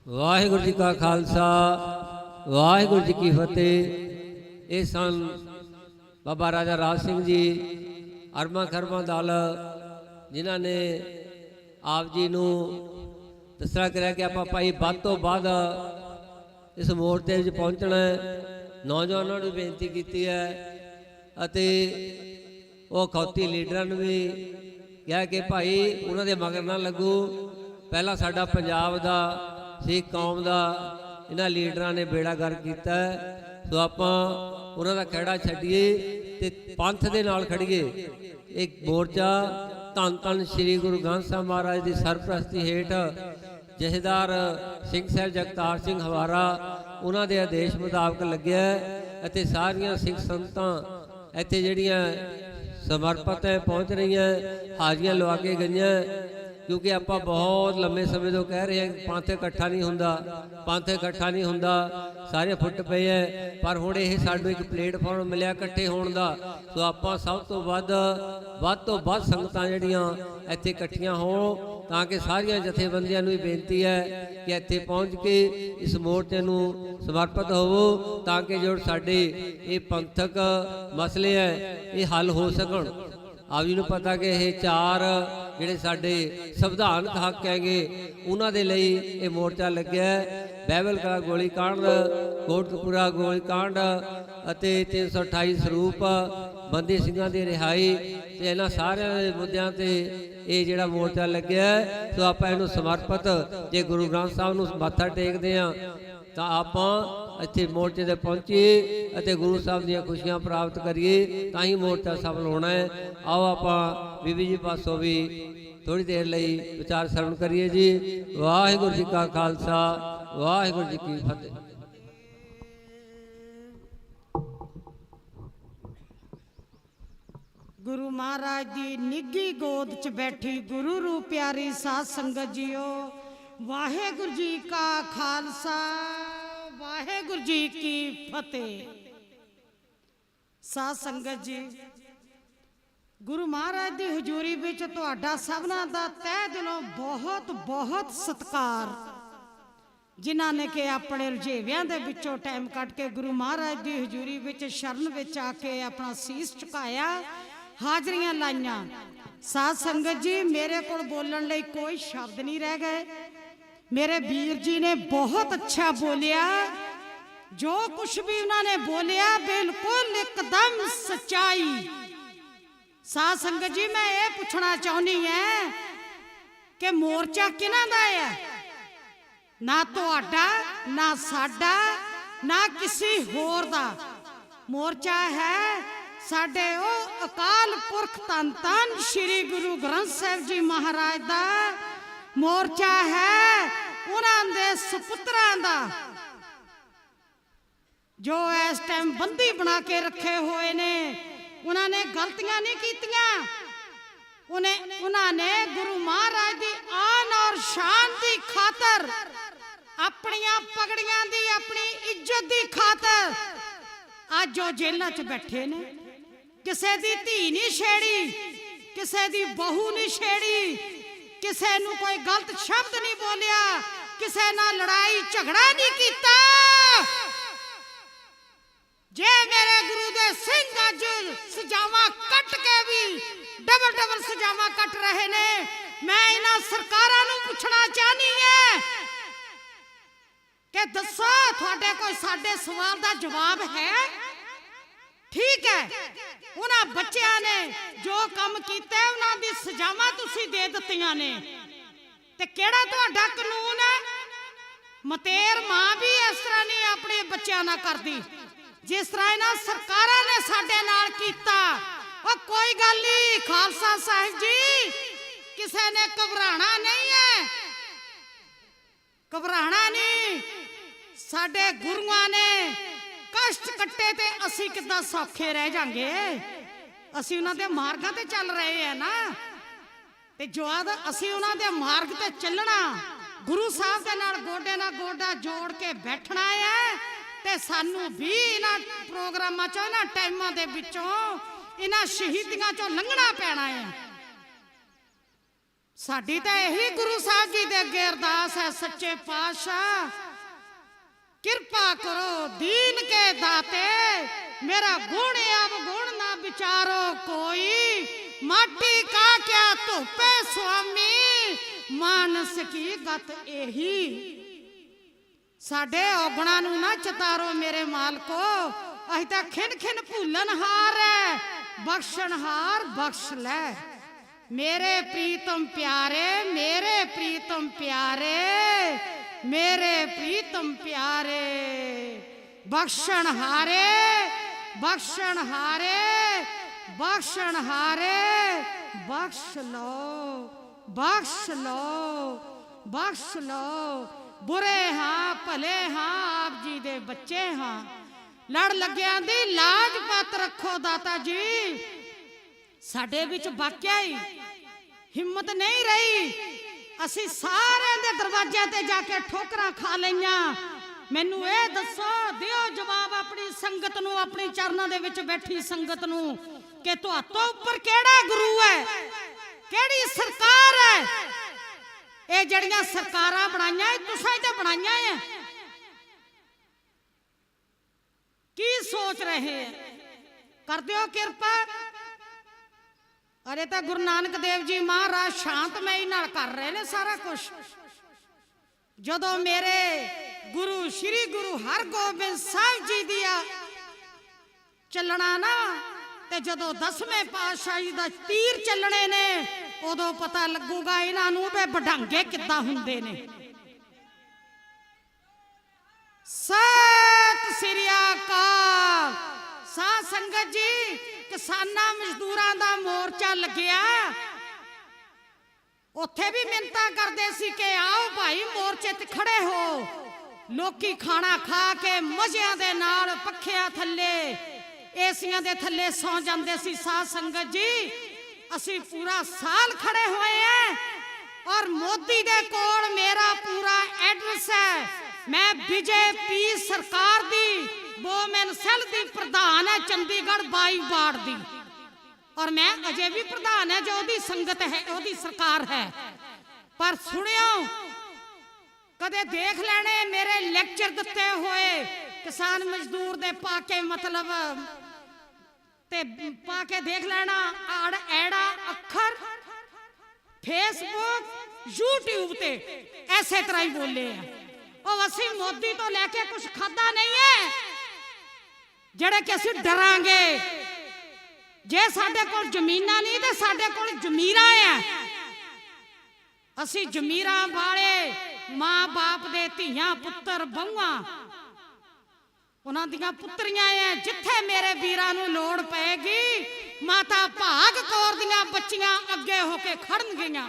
ਵਾਹਿਗੁਰੂ ਜੀ ਕਾ ਖਾਲਸਾ, ਵਾਹਿਗੁਰੂ ਜੀ ਕੀ ਫਤਿਹ। ਇਹ ਸਨ ਬਾਬਾ ਰਾਜਾ ਰਾਜ ਸਿੰਘ ਜੀ, ਅਰਮਾਂ ਖਰਮਾਂ ਦਲ, ਜਿਨ੍ਹਾਂ ਨੇ ਆਪ ਜੀ ਨੂੰ ਦੱਸਣਾ ਕਰਿਆ ਕਿ ਆਪਾਂ ਭਾਈ ਵੱਧ ਤੋਂ ਵੱਧ ਇਸ ਮੋਰਚੇ ਵਿੱਚ ਪਹੁੰਚਣਾ ਹੈ। ਨੌਜਵਾਨਾਂ ਨੂੰ ਬੇਨਤੀ ਕੀਤੀ ਹੈ ਅਤੇ ਉਹ ਅਖੌਤੀ ਲੀਡਰਾਂ ਨੂੰ ਵੀ ਕਿਹਾ ਕਿ ਭਾਈ ਉਹਨਾਂ ਦੇ ਮਗਰ ਨਾ ਲੱਗੋ। ਪਹਿਲਾਂ ਸਾਡਾ ਪੰਜਾਬ ਦਾ ਸਿੱਖ ਕੌਮ ਦਾ ਇਹਨਾਂ ਲੀਡਰਾਂ ਨੇ ਬੇੜਾ ਗਰਕ ਕੀਤਾ ਹੈ। ਸੋ ਆਪਾਂ ਉਹਨਾਂ ਦਾ ਖਹਿੜਾ ਛੱਡੀਏ ਤੇ ਪੰਥ ਦੇ ਨਾਲ ਖੜੀਏ। ਇੱਕ ਮੋਰਚਾ ਧੰਨ ਧੰਨ ਸ੍ਰੀ ਗੁਰੂ ਗ੍ਰੰਥ ਸਾਹਿਬ ਮਹਾਰਾਜ ਦੀ ਸਰਪ੍ਰਸਤੀ ਹੇਠ ਜਥੇਦਾਰ ਸਿੰਘ ਸਾਹਿਬ ਜਗਤਾਰ ਸਿੰਘ ਹਵਾਰਾ ਉਹਨਾਂ ਦੇ ਆਦੇਸ਼ ਮੁਤਾਬਕ ਲੱਗਿਆ ਅਤੇ ਸਾਰੀਆਂ ਸਿੱਖ ਸੰਗਤਾਂ ਇੱਥੇ ਜਿਹੜੀਆਂ ਸਮਰਪਿਤ ਹੈ ਪਹੁੰਚ ਰਹੀਆਂ, ਹਾਜ਼ਰੀਆਂ ਲਵਾ ਕੇ ਗਈਆਂ। ਕਿਉਂਕਿ ਆਪਾਂ ਬਹੁਤ ਲੰਮੇ ਸਮੇਂ ਤੋਂ ਕਹਿ ਰਹੇ ਹਾਂ ਕਿ ਪੰਥ ਇਕੱਠਾ ਨਹੀਂ ਹੁੰਦਾ, ਪੰਥ ਇਕੱਠਾ ਨਹੀਂ ਹੁੰਦਾ, ਸਾਰੇ ਫੁੱਟ ਪਏ ਹੈ। ਪਰ ਹੁਣ ਇਹ ਸਾਨੂੰ ਇੱਕ ਪਲੇਟਫਾਰਮ ਮਿਲਿਆ ਇਕੱਠੇ ਹੋਣ ਦਾ। ਸੋ ਆਪਾਂ ਸਭ ਤੋਂ ਵੱਧ ਸੰਗਤਾਂ ਜਿਹੜੀਆਂ ਇੱਥੇ ਇਕੱਠੀਆਂ ਹੋਣ ਤਾਂ ਕਿ ਸਾਰੀਆਂ ਜਥੇਬੰਦੀਆਂ ਨੂੰ ਵੀ ਬੇਨਤੀ ਹੈ ਕਿ ਇੱਥੇ ਪਹੁੰਚ ਕੇ ਇਸ ਮੋਰਚੇ ਨੂੰ ਸਮਰਪਿਤ ਹੋਵੋ ਤਾਂ ਕਿ ਜੋ ਸਾਡੇ ਇਹ ਪੰਥਕ ਮਸਲੇ ਹੈ ਇਹ ਹੱਲ ਹੋ ਸਕਣ। ਆਪ ਜੀ ਨੂੰ ਪਤਾ ਕਿ ਇਹ 4 ਜਿਹੜੇ ਸਾਡੇ ਸੰਵਿਧਾਨਕ ਹੱਕ ਹੈਗੇ ਉਹਨਾਂ ਦੇ ਲਈ ਇਹ ਮੋਰਚਾ ਲੱਗਿਆ ਹੈ। ਬਾਈਬਲ ਕਲਾ ਗੋਲੀ ਕਾਂਡ, ਕੋਟਕਪੂਰਾ ਗੋਲੀ ਕਾਂਡ ਅਤੇ 328 ਸਰੂਪ, ਬੰਦੀ ਸਿੰਘਾਂ ਦੀ ਰਿਹਾਈ ਤੇ ਇਹਨਾਂ ਸਾਰਿਆਂ ਦੇ ਮੁੱਦਿਆਂ ਤੇ ਇਹ ਜਿਹੜਾ ਮੋਰਚਾ ਲੱਗਿਆ ਹੈ। ਸੋ ਆਪਾਂ ਇਹਨੂੰ ਸਮਰਪਿਤ ਜੇ ਗੁਰੂ ਗ੍ਰੰਥ ਸਾਹਿਬ ਨੂੰ ਮੱਥਾ ਟੇਕਦੇ ਹਾਂ ਤਾਂ ਆਪਾਂ ਇੱਥੇ ਮੋਰਚੇ ਤੇ ਪਹੁੰਚੀਏ ਅਤੇ ਗੁਰੂ ਸਾਹਿਬ ਦੀਆਂ ਖੁਸ਼ੀਆਂ ਪ੍ਰਾਪਤ ਕਰੀਏ ਤਾਂ ਹੀ ਮੋਰਚਾ ਸਫਲ ਹੋਣਾ ਹੈ। ਆਓ ਆਪਾਂ ਬੀਬੀ ਜੀ ਪਾਸੋਂ ਵੀ ਥੋੜੀ ਦੇਰ ਲਈ ਵਿਚਾਰ ਸਰਵਣ ਕਰੀਏ ਜੀ। ਵਾਹਿਗੁਰੂ ਜੀ ਕਾ ਖਾਲਸਾ, ਵਾਹਿਗੁਰੂ ਜੀ ਕੀ ਫਤਿਹ। गुरु महाराज दी निੱघੀ गोद च बैठी गुरु रूप प्यारी साध संगत जीओ, वाहेगुरु जी का खालसा, वाहेगुरु जी की फतेह। साध संगत जी, गुरु महाराज दी हजूरी विच तुहाडा सबना दा तह दिलों बहुत बहुत सत्कार, जिन्हां ने कि अपने रुझेवियां दे विचों टाइम कट के गुरु महाराज दी हजूरी विच शरण विच आके अपना सीस झुकाया, हाजरियां लाइया। साध संगत जी, मेरे को बोलण लई कोई शब्द नहीं रह गए। मेरे वीर जी ने बहुत अच्छा बोलिया, जो कुछ भी उन्होंने बोलिया बिल्कुल एकदम सच्चाई। साध संगत जी, मैं ये पूछना चाहनी है कि मोर्चा किन्हां दा है? ना तुहाडा, ना साडा, ना किसी होर दा। मोर्चा है साडे ओ अकाल पुरख धन धन श्री गुरु ग्रंथ साहिब जी महाराज दा। मोर्चा है उन्हां दे सुपुत्रां दा जो इस टाइम बंदी बना के रखे हुए ने। उन्होंने गलतियां नहीं कीतियां, उन्होंने गुरु महाराज दी आन और शान दी खातर, अपनियां पगड़ियां दी, अपनी इज्जत दी खातर आज जो जेलों च बैठे ने, किसे दी धी नहीं छेड़ी, किसे दी बहू नहीं छेड़ी, किसे नू कोई गलत शब्द नहीं बोलिया, किसे ना लड़ाई झगड़ा नहीं कीता। जे मेरे गुरु दे सिंह अज सजावां कट के भी डबल डबल सजावां कट रहे ने, मैं इन्हां सरकारां नू पुछना चाहनी है कि दसो तुहाडे कोई साडे सवाल दा जवाब है? ठीक है, उन्हां बच्चियां ने जो काम कीता उन्हां दी सजावां तुसीं दे दित्तियां ने, ते किहड़ा तुहाडा कानून है? मतेर मां भी इस तरह नहीं अपने बच्चों नाल करदी जिस तरह इन्हां सरकारां ने साडे नाल कीता। और कोई गल नहीं खालसा साहिब जी, किसी ने घबराना नहीं है, घबराना नहीं। साडे गुरुआं ने कष्ट कट्टे ते असी किद्दां सौखे रह जांगे? असी उन्हां दे मार्गां ते चल रहे हैं ना, ते जो असी उन्हां दे मार्ग ते चलना, गुरु साहब दे नाल गोडे नाल गोडा जोड़ के बैठना है। ते सानू भी इन्हां प्रोग्रामां चों, इन्हां टाइमां दे विचों, इन्हां शहीदियां चों लंघना पैना है। साडी तां यही गुरु साहब जी दे अगे अरदास है, सच्चे पातशाह कृपा करो दीन के दाते, मेरा गुण अवगुण ना विचारो कोई, माटी का क्या धोपे स्वामी, मानस की गत एही। साडे औगणा नू ना चितारो मेरे मालको, असीं तां खिन खिन भूलन हार है, बख्शण हार बख्श लै। मेरे प्रीतम प्यारे, मेरे प्रीतम प्यारे, मेरे प्रीतम प्यारे, बख्शण हारे, बख्शण हारे, बख्शण हारे, बख्श लो, बख्श लो, बख्श लो। बुरे हाँ भले हाँ आप जी दे बच्चे हाँ, लड़ लग्या दी लाज पत रखो दाता जी। साडे विच वाकिया ही हिम्मत नहीं रही, असी सारे दे दरवाजे ते जाके ठोकरां खा लईयां। मैनू ये दसो, दिओ जवाब अपनी संगत नू, अपनी चरनां दे विच बैठी संगत नू, कि तुहातों उपर केड़ा गुरु है, केड़ी सरकार है। ये जड़ियां सरकारां बनाईयां तुसां ही ते बनाईयां है, की सोच रहे हैं? कर दिओ किरपा। अरे तो गुरु नानक देव जी महाराज शांतमई नाल कर रहे ने सारा कुछ। जदों मेरे गुरु श्री गुरु हरगोबिंद साहिब जी दिया चलना ना, ते जदों 10वें पातशाही दा तीर चलने ने, उदों पता लगूगा इन्हां नूं वे बढांगे किद्दां हुंदे ने। सत श्री अकाल। साध संगत जी, किसानां मजदूरां दा मोर्चा लग्या, उत्थे भी मिन्नतां करदे सी कि आओ भाई मोर्चे ते खड़े हो। लोकी खाना खा के मज़िਆਂ दे नाल पੱਖਿਆਂ थल्ले एसियां दे थल्ले सौ जांदे सी। साध संगत जी, असी पूरा साल खड़े हुए हैं और मोदी दे कोल मेरा पूरा एड्रेस है। मैं बीजेपी सरकार दी वोमेन सेल दी प्रधान है, चंडीगढ़ 22 वार्ड दी, और मैं अजे भी प्रधान है जो ओदी संगत है, ओदी सरकार है। पर सुनियो, कदे देख लेने मेरे लेक्चर दिते हुए किसान मजदूर दे पाके, मतलब ते पाके देख लेना आड़ एड़ा अखर फेसबुक यूट्यूब ते ऐसे तरह ही बोले हैं। और असी मोदी तो लेके कुछ खादा नहीं है जड़े कि असी डरांगे। जे साडे कोल जमीनां नहीं ते साडे कोल जमीरां है। असी जमीरां वाले मां बाप दे धीआं पुत्तर बहुआं उन्हां दियां पुत्रियां है। जिथे मेरे वीरां नूं लोड़ पैगी, माता भाग कौर दियां बच्चियां अगे होके खड़नगियां।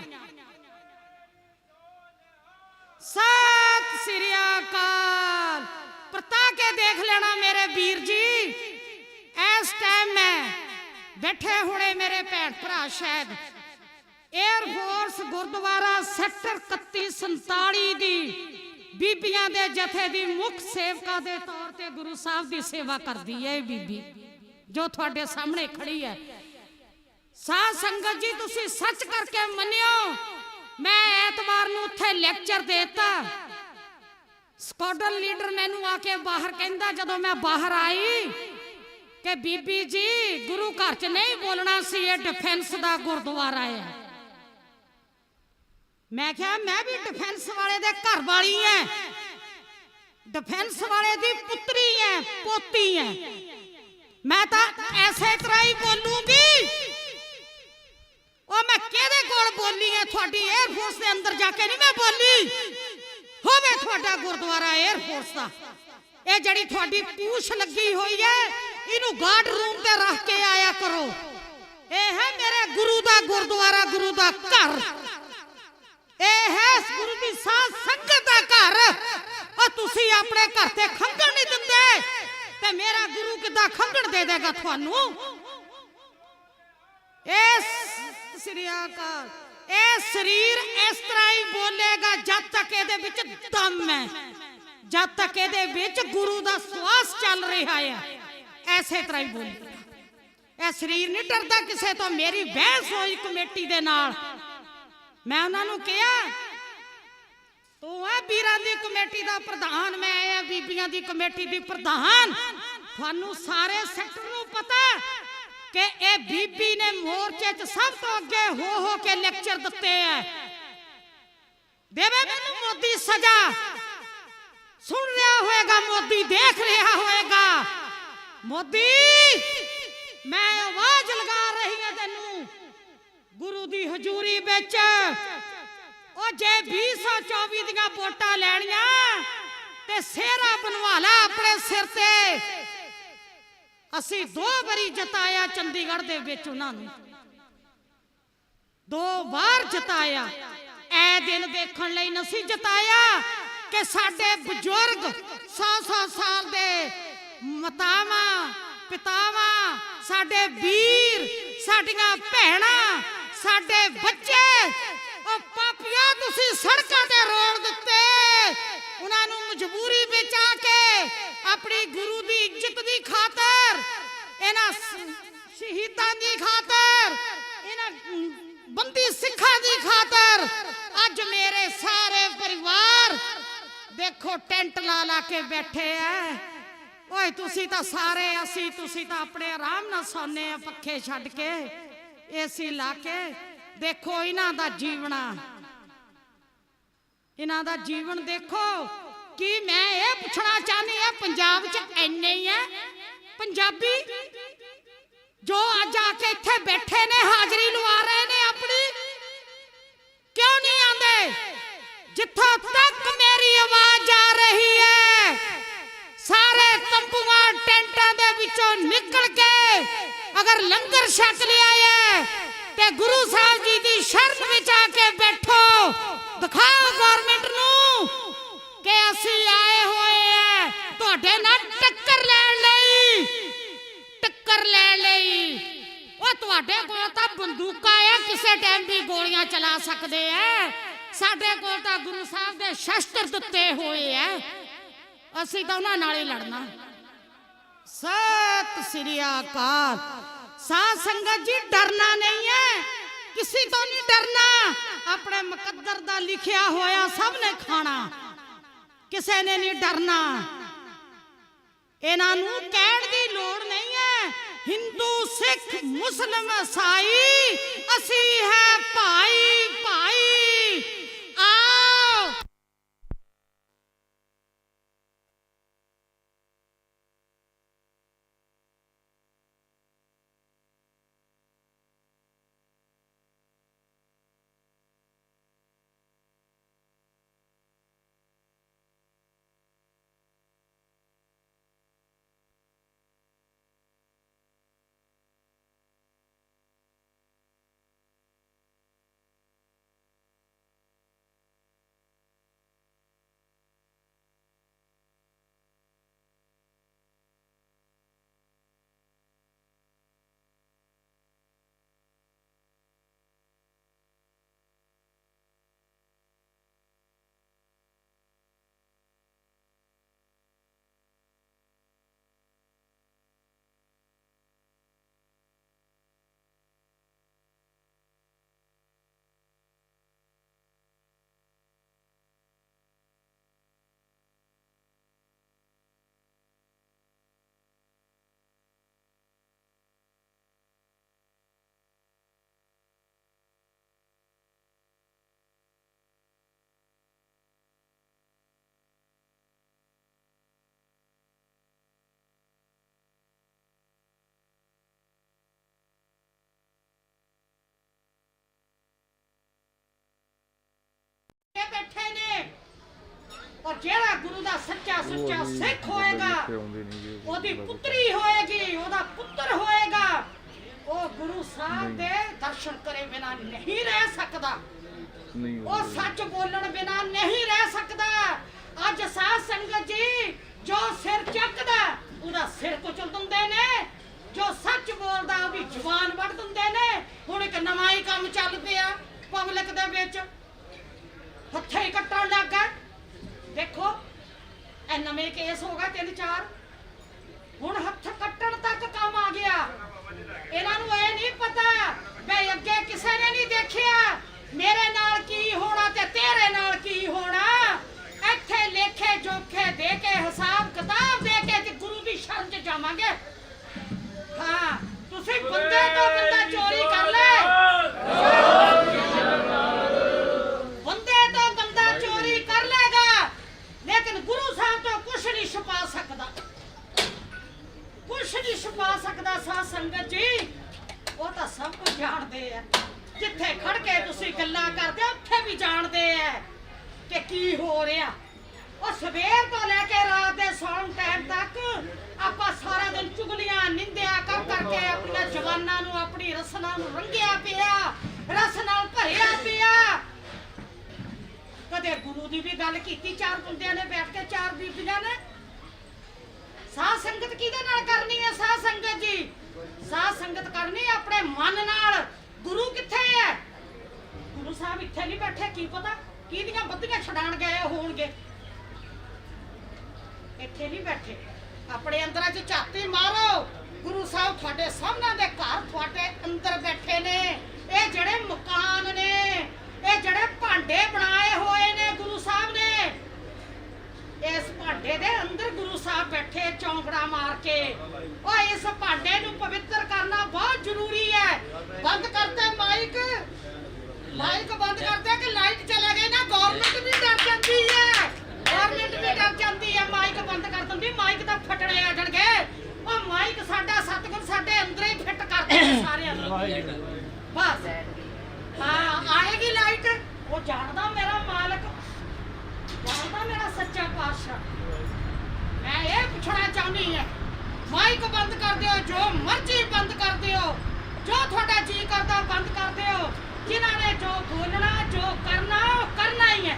सत श्री अकाल। प्रता के देख लेना मेरे वीर जी, इस टाइम में बैठे हुए मेरे भैन भरा शायद एयरफोर्स गुरुद्वारा सेक्टर 3147 दी बीबियां दे जथे दी मुख सेवका दे तौर ते गुरु साहब दी सेवा कर दी है बीबी जो थोड़े सामने खड़ी है। साध संगत जी, तुसी सच करके मनियो, मैं एतवार नूं उत्थे लेक्चर देता। स्क्वाड्रन लीडर मैनू आके बाहर कहंदा, जदों मैं बाहर आई कि बीबी जी गुरु घर च नहीं बोलना सी, ये डिफेंस दा गुरुद्वारा है। मैं क्या, मैं भी डिफेंस वाले दे घर वाली है, डिफेंस वाले दी पुत्री है, पोती है। मैं तो ऐसे तरह ही बोलूंगी। और मैं केदे कोल बोली है? थोड़ी एयरफोर्स के अंदर जाके नहीं मैं बोली। होवे थोड़ा गुरुद्वारा एयरफोर्स का, ये जड़ी थोड़ी पूछ लगी हुई है, इनू गार्ड रूम ते रख के आया करो। ये है मेरे गुरु दा गुरुद्वारा, गुरु दा घर। ये है गुरु दी साध संगत दा घर। और तुसी अपने घर ते खंगण नहीं दिंदे ते मेरा गुरु किदा खंगण दे देगा थानू? श्री अकाल। ए शरीर इस तरह ही बोलेगा जब तक ਇਹਦੇ ਵਿੱਚ दम है, जब तक ਇਹਦੇ ਵਿੱਚ गुरु ਦਾ श्वास चल रहा है, ऐसे तरह ही बोलेगा। ए शरीर नहीं डरदा किसे तो। मेरी बहस हुई कमेटी दे नाल, मैं उन्होंने कहा तू है वीरां दी कमेटी दा प्रधान, मैं है बीबियां दी कमेटी दी प्रधान, ਤੁਹਾਨੂੰ ਸਾਰੇ ਸੈਕਟਰ ਨੂੰ ਪਤਾ ਕਿ ਇਹ ਬੀਬੀ ਨੇ ਮੋਰਚੇ 'ਚ ਸਭ ਤੋਂ ਅੱਗੇ ਹੋ ਕੇ ਲੈਕਚਰ ਦਿੱਤੇ ਐ। ਦੇਵੇ ਮੈਨੂੰ ਮੋਦੀ ਸਜ਼ਾ, ਸੁਣ ਰਿਹਾ ਹੋਏਗਾ ਮੋਦੀ, ਦੇਖ ਰਿਹਾ ਹੋਏਗਾ ਮੋਦੀ, ਮੈਂ ਆਵਾਜ਼ ਲਗਾ ਰਹੀ ਹਾਂ ਤੈਨੂੰ ਗੁਰੂ ਦੀ ਹਜ਼ੂਰੀ ਵਿੱਚ। ਉਹ ਜੇ 2024 ਦੀਆਂ ਵੋਟਾਂ ਲੈਣੀਆਂ ਤੇ ਸਿਹਰਾ ਬਣਵਾ ਲੈ ਆਪਣੇ ਸਿਰ ਤੇ। ਅਸੀਂ 2 ਵਾਰੀ ਜਿਤਾਇਆ ਚੰਡੀਗੜ੍ਹ ਦੇ ਵਿੱਚ ਉਹਨਾਂ ਨੂੰ, 2 ਵਾਰ ਜਿਤਾਇਆ। ਐ ਦਿਨ ਦੇਖਣ ਲਈ ਨਹੀਂ ਜਿਤਾਇਆ ਕਿ ਸਾਡੇ ਬਜ਼ੁਰਗ 100 ਸਾਲ ਦੇ ਮਾਤਾਵਾਂ ਪਿਤਾਵਾਂ, ਸਾਡੇ ਵੀਰ, ਸਾਡੀਆਂ ਭੈਣਾਂ, ਸਾਡੇ ਬੱਚੇ, ਉਹ ਪਾਪੀਆਂ ਤੁਸੀਂ ਸੜਕਾਂ ਤੇ ਰੋੜ ਦਿੱਤੇ। ਉਹਨਾਂ ਨੂੰ ਮਜਬੂਰੀ ਵਿੱਚ ਆ ਕੇ ਆਪਣੀ ਗੁਰੂ ਦੀ ਇੱਜ਼ਤ ਦੀ ਖਾਤਰ, ਇਹਨਾਂ ਸ਼ਹੀਦਾਂ ਦੀ ਖਾਤਰ, ਇਹਨਾਂ ਬੰਦੀ ਸਿੱਖਾਂ ਦੀ ਖਾਤਰ ਅੱਜ ਮੇਰੇ ਸਾਰੇ ਪਰਿਵਾਰ ਦੇਖੋ ਟੈਂਟ ਲਾ ਕੇ ਬੈਠੇ ਐ। ਓਏ ਤੁਸੀਂ ਤਾਂ ਸਾਰੇ, ਅਸੀਂ ਤੁਸੀਂ ਤਾਂ ਆਪਣੇ ਆਰਾਮ ਨਾਲ ਸੌਂਦੇ ਆ ਪੱਖੇ ਛੱਡ ਕੇ, ਏਸੀ ਲਾ ਕੇ। ਦੇਖੋ ਇਹਨਾਂ ਦਾ ਜੀਵਣਾ, ਇਹਨਾਂ ਦਾ ਜੀਵਨ ਦੇਖੋ। ਕੀ ਮੈਂ ਇਹ ਪੁੱਛਣਾ ਚਾਹਨੀ ਆ, ਪੰਜਾਬ 'ਚ ਇੰਨੇ ਹੀ ਆ ਪੰਜਾਬੀ ਜੋ ਅੱਜ ਆ ਕੇ ਇੱਥੇ ਬੈਠੇ ਨੇ, ਹਾਜ਼ਰੀ ਲਵਾ ਰਹੇ ਨੇ ਆਪਣੀ, ਕਿਉਂ ਨਹੀਂ ਆਉਂਦੇ? ਜਿੱਥੋਂ ਤੱਕ ਮੇਰੀ ਆਵਾਜ਼ ਆ ਰਹੀ ਹੈ, ਸਾਰੇ ਤੰਬੂਆਂ ਟੈਂਟਾਂ ਦੇ ਵਿੱਚੋਂ ਨਿਕਲ ਕੇ ਅਗਰ ਲੰਗਰ ਛਕ ਲਿਆ ਹੈ ਤੇ ਗੁਰੂ ਸਾਹਿਬ ਜੀ ਦੀ ਸ਼ਰਨ ਵਿੱਚ ਆ ਕੇ ਬੈਠੋ। ਦਿਖਾਓ ਗਵਰਨਮੈਂਟ ਨੂੰ ਕਿ ਅਸੀਂ ਆਏ ਹੋਏ ਆ ਤੁਹਾਡੇ ਨਾਲ ਟੱਕਰ ਲੈਣ ਲਈ, ਟੱਕਰ ਲੈਣ ਲਈ। ਉਹ ਤੁਹਾਡੇ ਕੋਲ ਤਾਂ ਬੰਦੂਕਾਂ ਆ, ਕਿਸੇ ਟਾਈਮ ਵੀ ਗੋਲੀਆਂ ਚਲਾ ਸਕਦੇ ਆ। ਸਾਡੇ ਕੋਲ ਤਾਂ ਗੁਰੂ ਸਾਹਿਬ ਦੇ ਸ਼ਸਤਰ ਦਿੱਤੇ ਹੋਏ ਆ, ਅਸੀਂ ਤਾਂ ਉਹਨਾਂ ਨਾਲ ਹੀ ਲੜਨਾ। ਸਤਿ ਸ੍ਰੀ ਅਕਾਲ। ਸਾਧ ਸੰਗਤ ਜੀ, ਡਰਨਾ ਨਹੀਂ ਹੈ, ਕਿਸੇ ਤੋਂ ਨਹੀਂ ਡਰਨਾ। ਆਪਣੇ ਮੁਕੱਦਰ ਦਾ ਲਿਖਿਆ ਹੋਇਆ ਸਭ ਨੇ ਖਾਣਾ, ਕਿਸੇ ਨੇ ਨਹੀਂ ਡਰਨਾ। ਇਹਨਾਂ ਨੂੰ ਕਹਿਣ ਦੀ ਲੋੜ ਨਹੀਂ ਹੈ ਹਿੰਦੂ ਸਿੱਖ ਮੁਸਲਿਮ ਈਸਾਈ, ਅਸੀਂ ਹੈ ਭਾਈ ਭਾਈ। ਆਓ ਬੈਠੇ ਨੇ, ਔਰ ਜਿਹੜਾ ਗੁਰੂ ਦਾ ਸੱਚਾ ਸੁੱਚਾ ਸਿੱਖ ਹੋਏਗਾ, ਉਹਦੀ ਪੁੱਤਰੀ ਹੋਏਗੀ, ਉਹਦਾ ਪੁੱਤਰ ਹੋਏਗਾ, ਉਹ ਗੁਰੂ ਸਾਹਿਬ ਦੇ ਦਰਸ਼ਨ ਕਰੇ ਬਿਨਾ ਨਹੀਂ ਰਹਿ ਸਕਦਾ। ਉਹ ਸੱਚ ਬੋਲਣ ਬਿਨਾ ਨਹੀਂ ਰਹਿ ਸਕਦਾ। ਅੱਜ ਸਾਧ ਸੰਗਤ ਜੀ, ਜੋ ਸਿਰ ਚੱਕਦਾ ਉਹਦਾ ਸਿਰ ਕੁਚਲ ਦਿੰਦੇ ਨੇ, ਜੋ ਸੱਚ ਬੋਲਦਾ ਉਹਦੀ ਜ਼ੁਬਾਨ ਵੱਢ ਦਿੰਦੇ ਨੇ। ਹੁਣ ਇੱਕ ਨਵਾਂ ਹੀ ਕੰਮ ਚੱਲ ਪਿਆ ਪਬਲਿਕ ਦੇ ਵਿੱਚ, ਹੱਥੇ ਹੀ ਕੱਟਣ ਲੱਗ ਗਏ। ਦੇਖੋ ਇਹ ਨਵੇਂ ਕੇਸ ਹੋ ਗਏ 3-4, ਹੁਣ ਹੱਥ ਕੱਟਣ ਤੱਕ ਕੰਮ ਆ ਗਿਆ। ਇਹਨਾਂ ਨੂੰ ਇਹ ਨਹੀਂ ਪਤਾ ਬਈ ਅੱਗੇ ਕਿਸੇ ਨੇ ਨਹੀਂ ਦੇਖਿਆ ਮੇਰੇ ਨਾਲ ਕੀ ਹੋਣਾ ਤੇ ਤੇਰੇ ਨਾਲ ਕੀ ਹੋਣਾ। ਇੱਥੇ ਲੇਖੇ ਜੋਖੇ ਦੇ ਕੇ, ਹਿਸਾਬ ਕਿਤਾਬ ਦੇ ਕੇ ਤੇ ਗੁਰੂ ਦੀ ਸ਼ਰਨ 'ਚ ਜਾਵਾਂਗੇ। ਕੋਈ ਬੰਦੇ ਤੋਂ ਬੰਦਾ ਚੋਰੀ ਕਰ ਲੈ, ਬੰਦੇ ਤੋਂ ਬੰਦਾ ਚੋਰੀ ਕਰ ਲੇਗਾ, ਲੇਕਿਨ ਗੁਰੂ ਸਾਹਿਬ ਤੋਂ ਕੁਛ ਨਹੀਂ ਛੁਪਾ ਸਕਦਾ, ਕੁਛ ਨਹੀਂ ਛੁਪਾ ਸਕਦਾ। ਸਾਧ ਸੰਗਤ ਜੀ, ਉਹ ਤਾਂ ਸਭ ਕੁਝ ਜਾਣਦੇ ਆ। ਜਿੱਥੇ ਖੜ ਕੇ ਤੁਸੀਂ ਗੱਲਾਂ ਕਰਦੇ ਹੋ ਉੱਥੇ ਵੀ ਜਾਣਦੇ ਆ ਕਿ ਕੀ ਹੋ ਰਿਹਾ। ਉਹ ਸਵੇਰ ਤੋਂ ਲੈ ਕੇ ਰਾਤ ਦੇ ਸੌਣ ਟਾਈਮ ਤੱਕ ਆਪਾਂ ਸਾਰਾ ਦਿਨ ਚੁਗਲੀਆਂ ਨਿੰਦਿਆ ਕਰ ਕਰਕੇ ਆਪਣੀਆਂ ਜਵਾਨਾਂ ਨੂੰ, ਆਪਣੀ ਰਸਨਾ ਨੂੰ ਰੰਗਿਆ ਪਿਆ, ਰਸ ਨਾਲ ਭਰਿਆ ਪਿਆ। ਕਦੇ ਗੁਰੂ ਦੀ ਵੀ ਗੱਲ ਕੀਤੀ ਚਾਰ ਬੰਦਿਆਂ ਨੇ ਬੈਠ ਕੇ, ਚਾਰ ਬੀਬੀਆਂ ਨੇ। ਸਾਧ ਸੰਗਤ ਕਿਹਦੇ ਨਾਲ ਕਰਨੀ ਹੈ? ਸਾਧ ਸੰਗਤ ਜੀ, ਸਾਧ ਸੰਗਤ ਕਰਨੀ ਆਪਣੇ ਮਨ ਨਾਲ। ਗੁਰੂ ਕਿੱਥੇ ਹੈ? ਗੁਰੂ ਸਾਹਿਬ ਇੱਥੇ ਨਹੀਂ ਬੈਠੇ, ਕੀ ਪਤਾ ਕਿਹਦੀਆਂ ਬੱਧੀਆਂ ਛਡਾਣ ਗਏ ਹੋਣਗੇ। ਇੱਥੇ ਨਹੀਂ ਬੈਠੇ, ਆਪਣੇ ਅੰਦਰਾਂ 'ਚ ਝਾਤੀ ਮਾਰੋ। ਗੁਰੂ ਸਾਹਿਬ ਤੁਹਾਡੇ ਸਾਹਮਣੇ ਦੇ ਘਰ ਤੁਹਾਡੇ ਅੰਦਰ ਬੈਠੇ ਨੇ। ਇਹ ਜਿਹੜੇ ਮਕਾਨ ਨੇ, ਇਹ ਜਿਹੜੇ ਭਾਂਡੇ ਬਣਾਏ ਹੋਏ ਨੇ ਗੁਰੂ ਸਾਹਿਬ ਨੇ, ਇਸ ਭਾਂਡੇ ਦੇ ਅੰਦਰ ਗੁਰੂ ਸਾਹਿਬ ਬੈਠੇ ਚੌਂਕੜਾ ਮਾਰ ਕੇ। ਉਹ ਇਸ ਭਾਂਡੇ ਨੂੰ ਪਵਿੱਤਰ ਕਰਨਾ ਬਹੁਤ ਜ਼ਰੂਰੀ ਹੈ। ਬੰਦ ਕਰਤੇ ਮਾਈਕ, ਮਾਈਕ ਬੰਦ ਕਰਦੇ ਕਿ ਲਾਈਟ ਚਲੇ ਗਈ ਨਾ, ਗਵਰਨਮੈਂਟ ਵੀ ਡਰ ਜਾਂਦੀ ਹੈ, ਗਵਰਨਮੈਂਟ ਵੀ ਡਰ ਜਾਂਦੀ ਹੈ। ਮਾਈਕ ਬੰਦ ਕਰ ਦਿੰਦੀ, ਮਾਈਕ ਤਾਂ ਫਟਣੇ ਆ ਜਾਣਗੇ। ਉਹ ਮਾਈਕ ਸਾਡਾ ਸਤਿਗੁਰ ਸਾਡੇ ਅੰਦਰ ਹੀ ਫਿੱਟ ਕਰਦੇ ਨੇ ਸਾਰਿਆਂ ਨੂੰ। ਬਸ ਹਾਂ, ਆਏਗੀ ਲਾਈਟ। ਉਹ ਜਾਣਦਾ ਮੇਰਾ ਮਾਲਕ, ਜਾਣਦਾ ਮੇਰਾ ਸੱਚਾ ਪਾਤਸ਼ਾਹ। ਮੈਂ ਇਹ ਪੁੱਛਣਾ ਚਾਹੁੰਦੀ ਹਾਂ, ਮਾਈਕ ਬੰਦ ਕਰ ਦਿਓ, ਜੋ ਮਰਜ਼ੀ ਬੰਦ ਕਰ ਦਿਓ, ਜੋ ਤੁਹਾਡਾ ਜੀ ਕਰਦਾ ਬੰਦ ਕਰ ਦਿਓ। ਜਿਨ੍ਹਾਂ ਨੇ ਜੋ ਬੋਲਣਾ, ਜੋ ਕਰਨਾ, ਉਹ ਕਰਨਾ ਹੀ ਹੈ।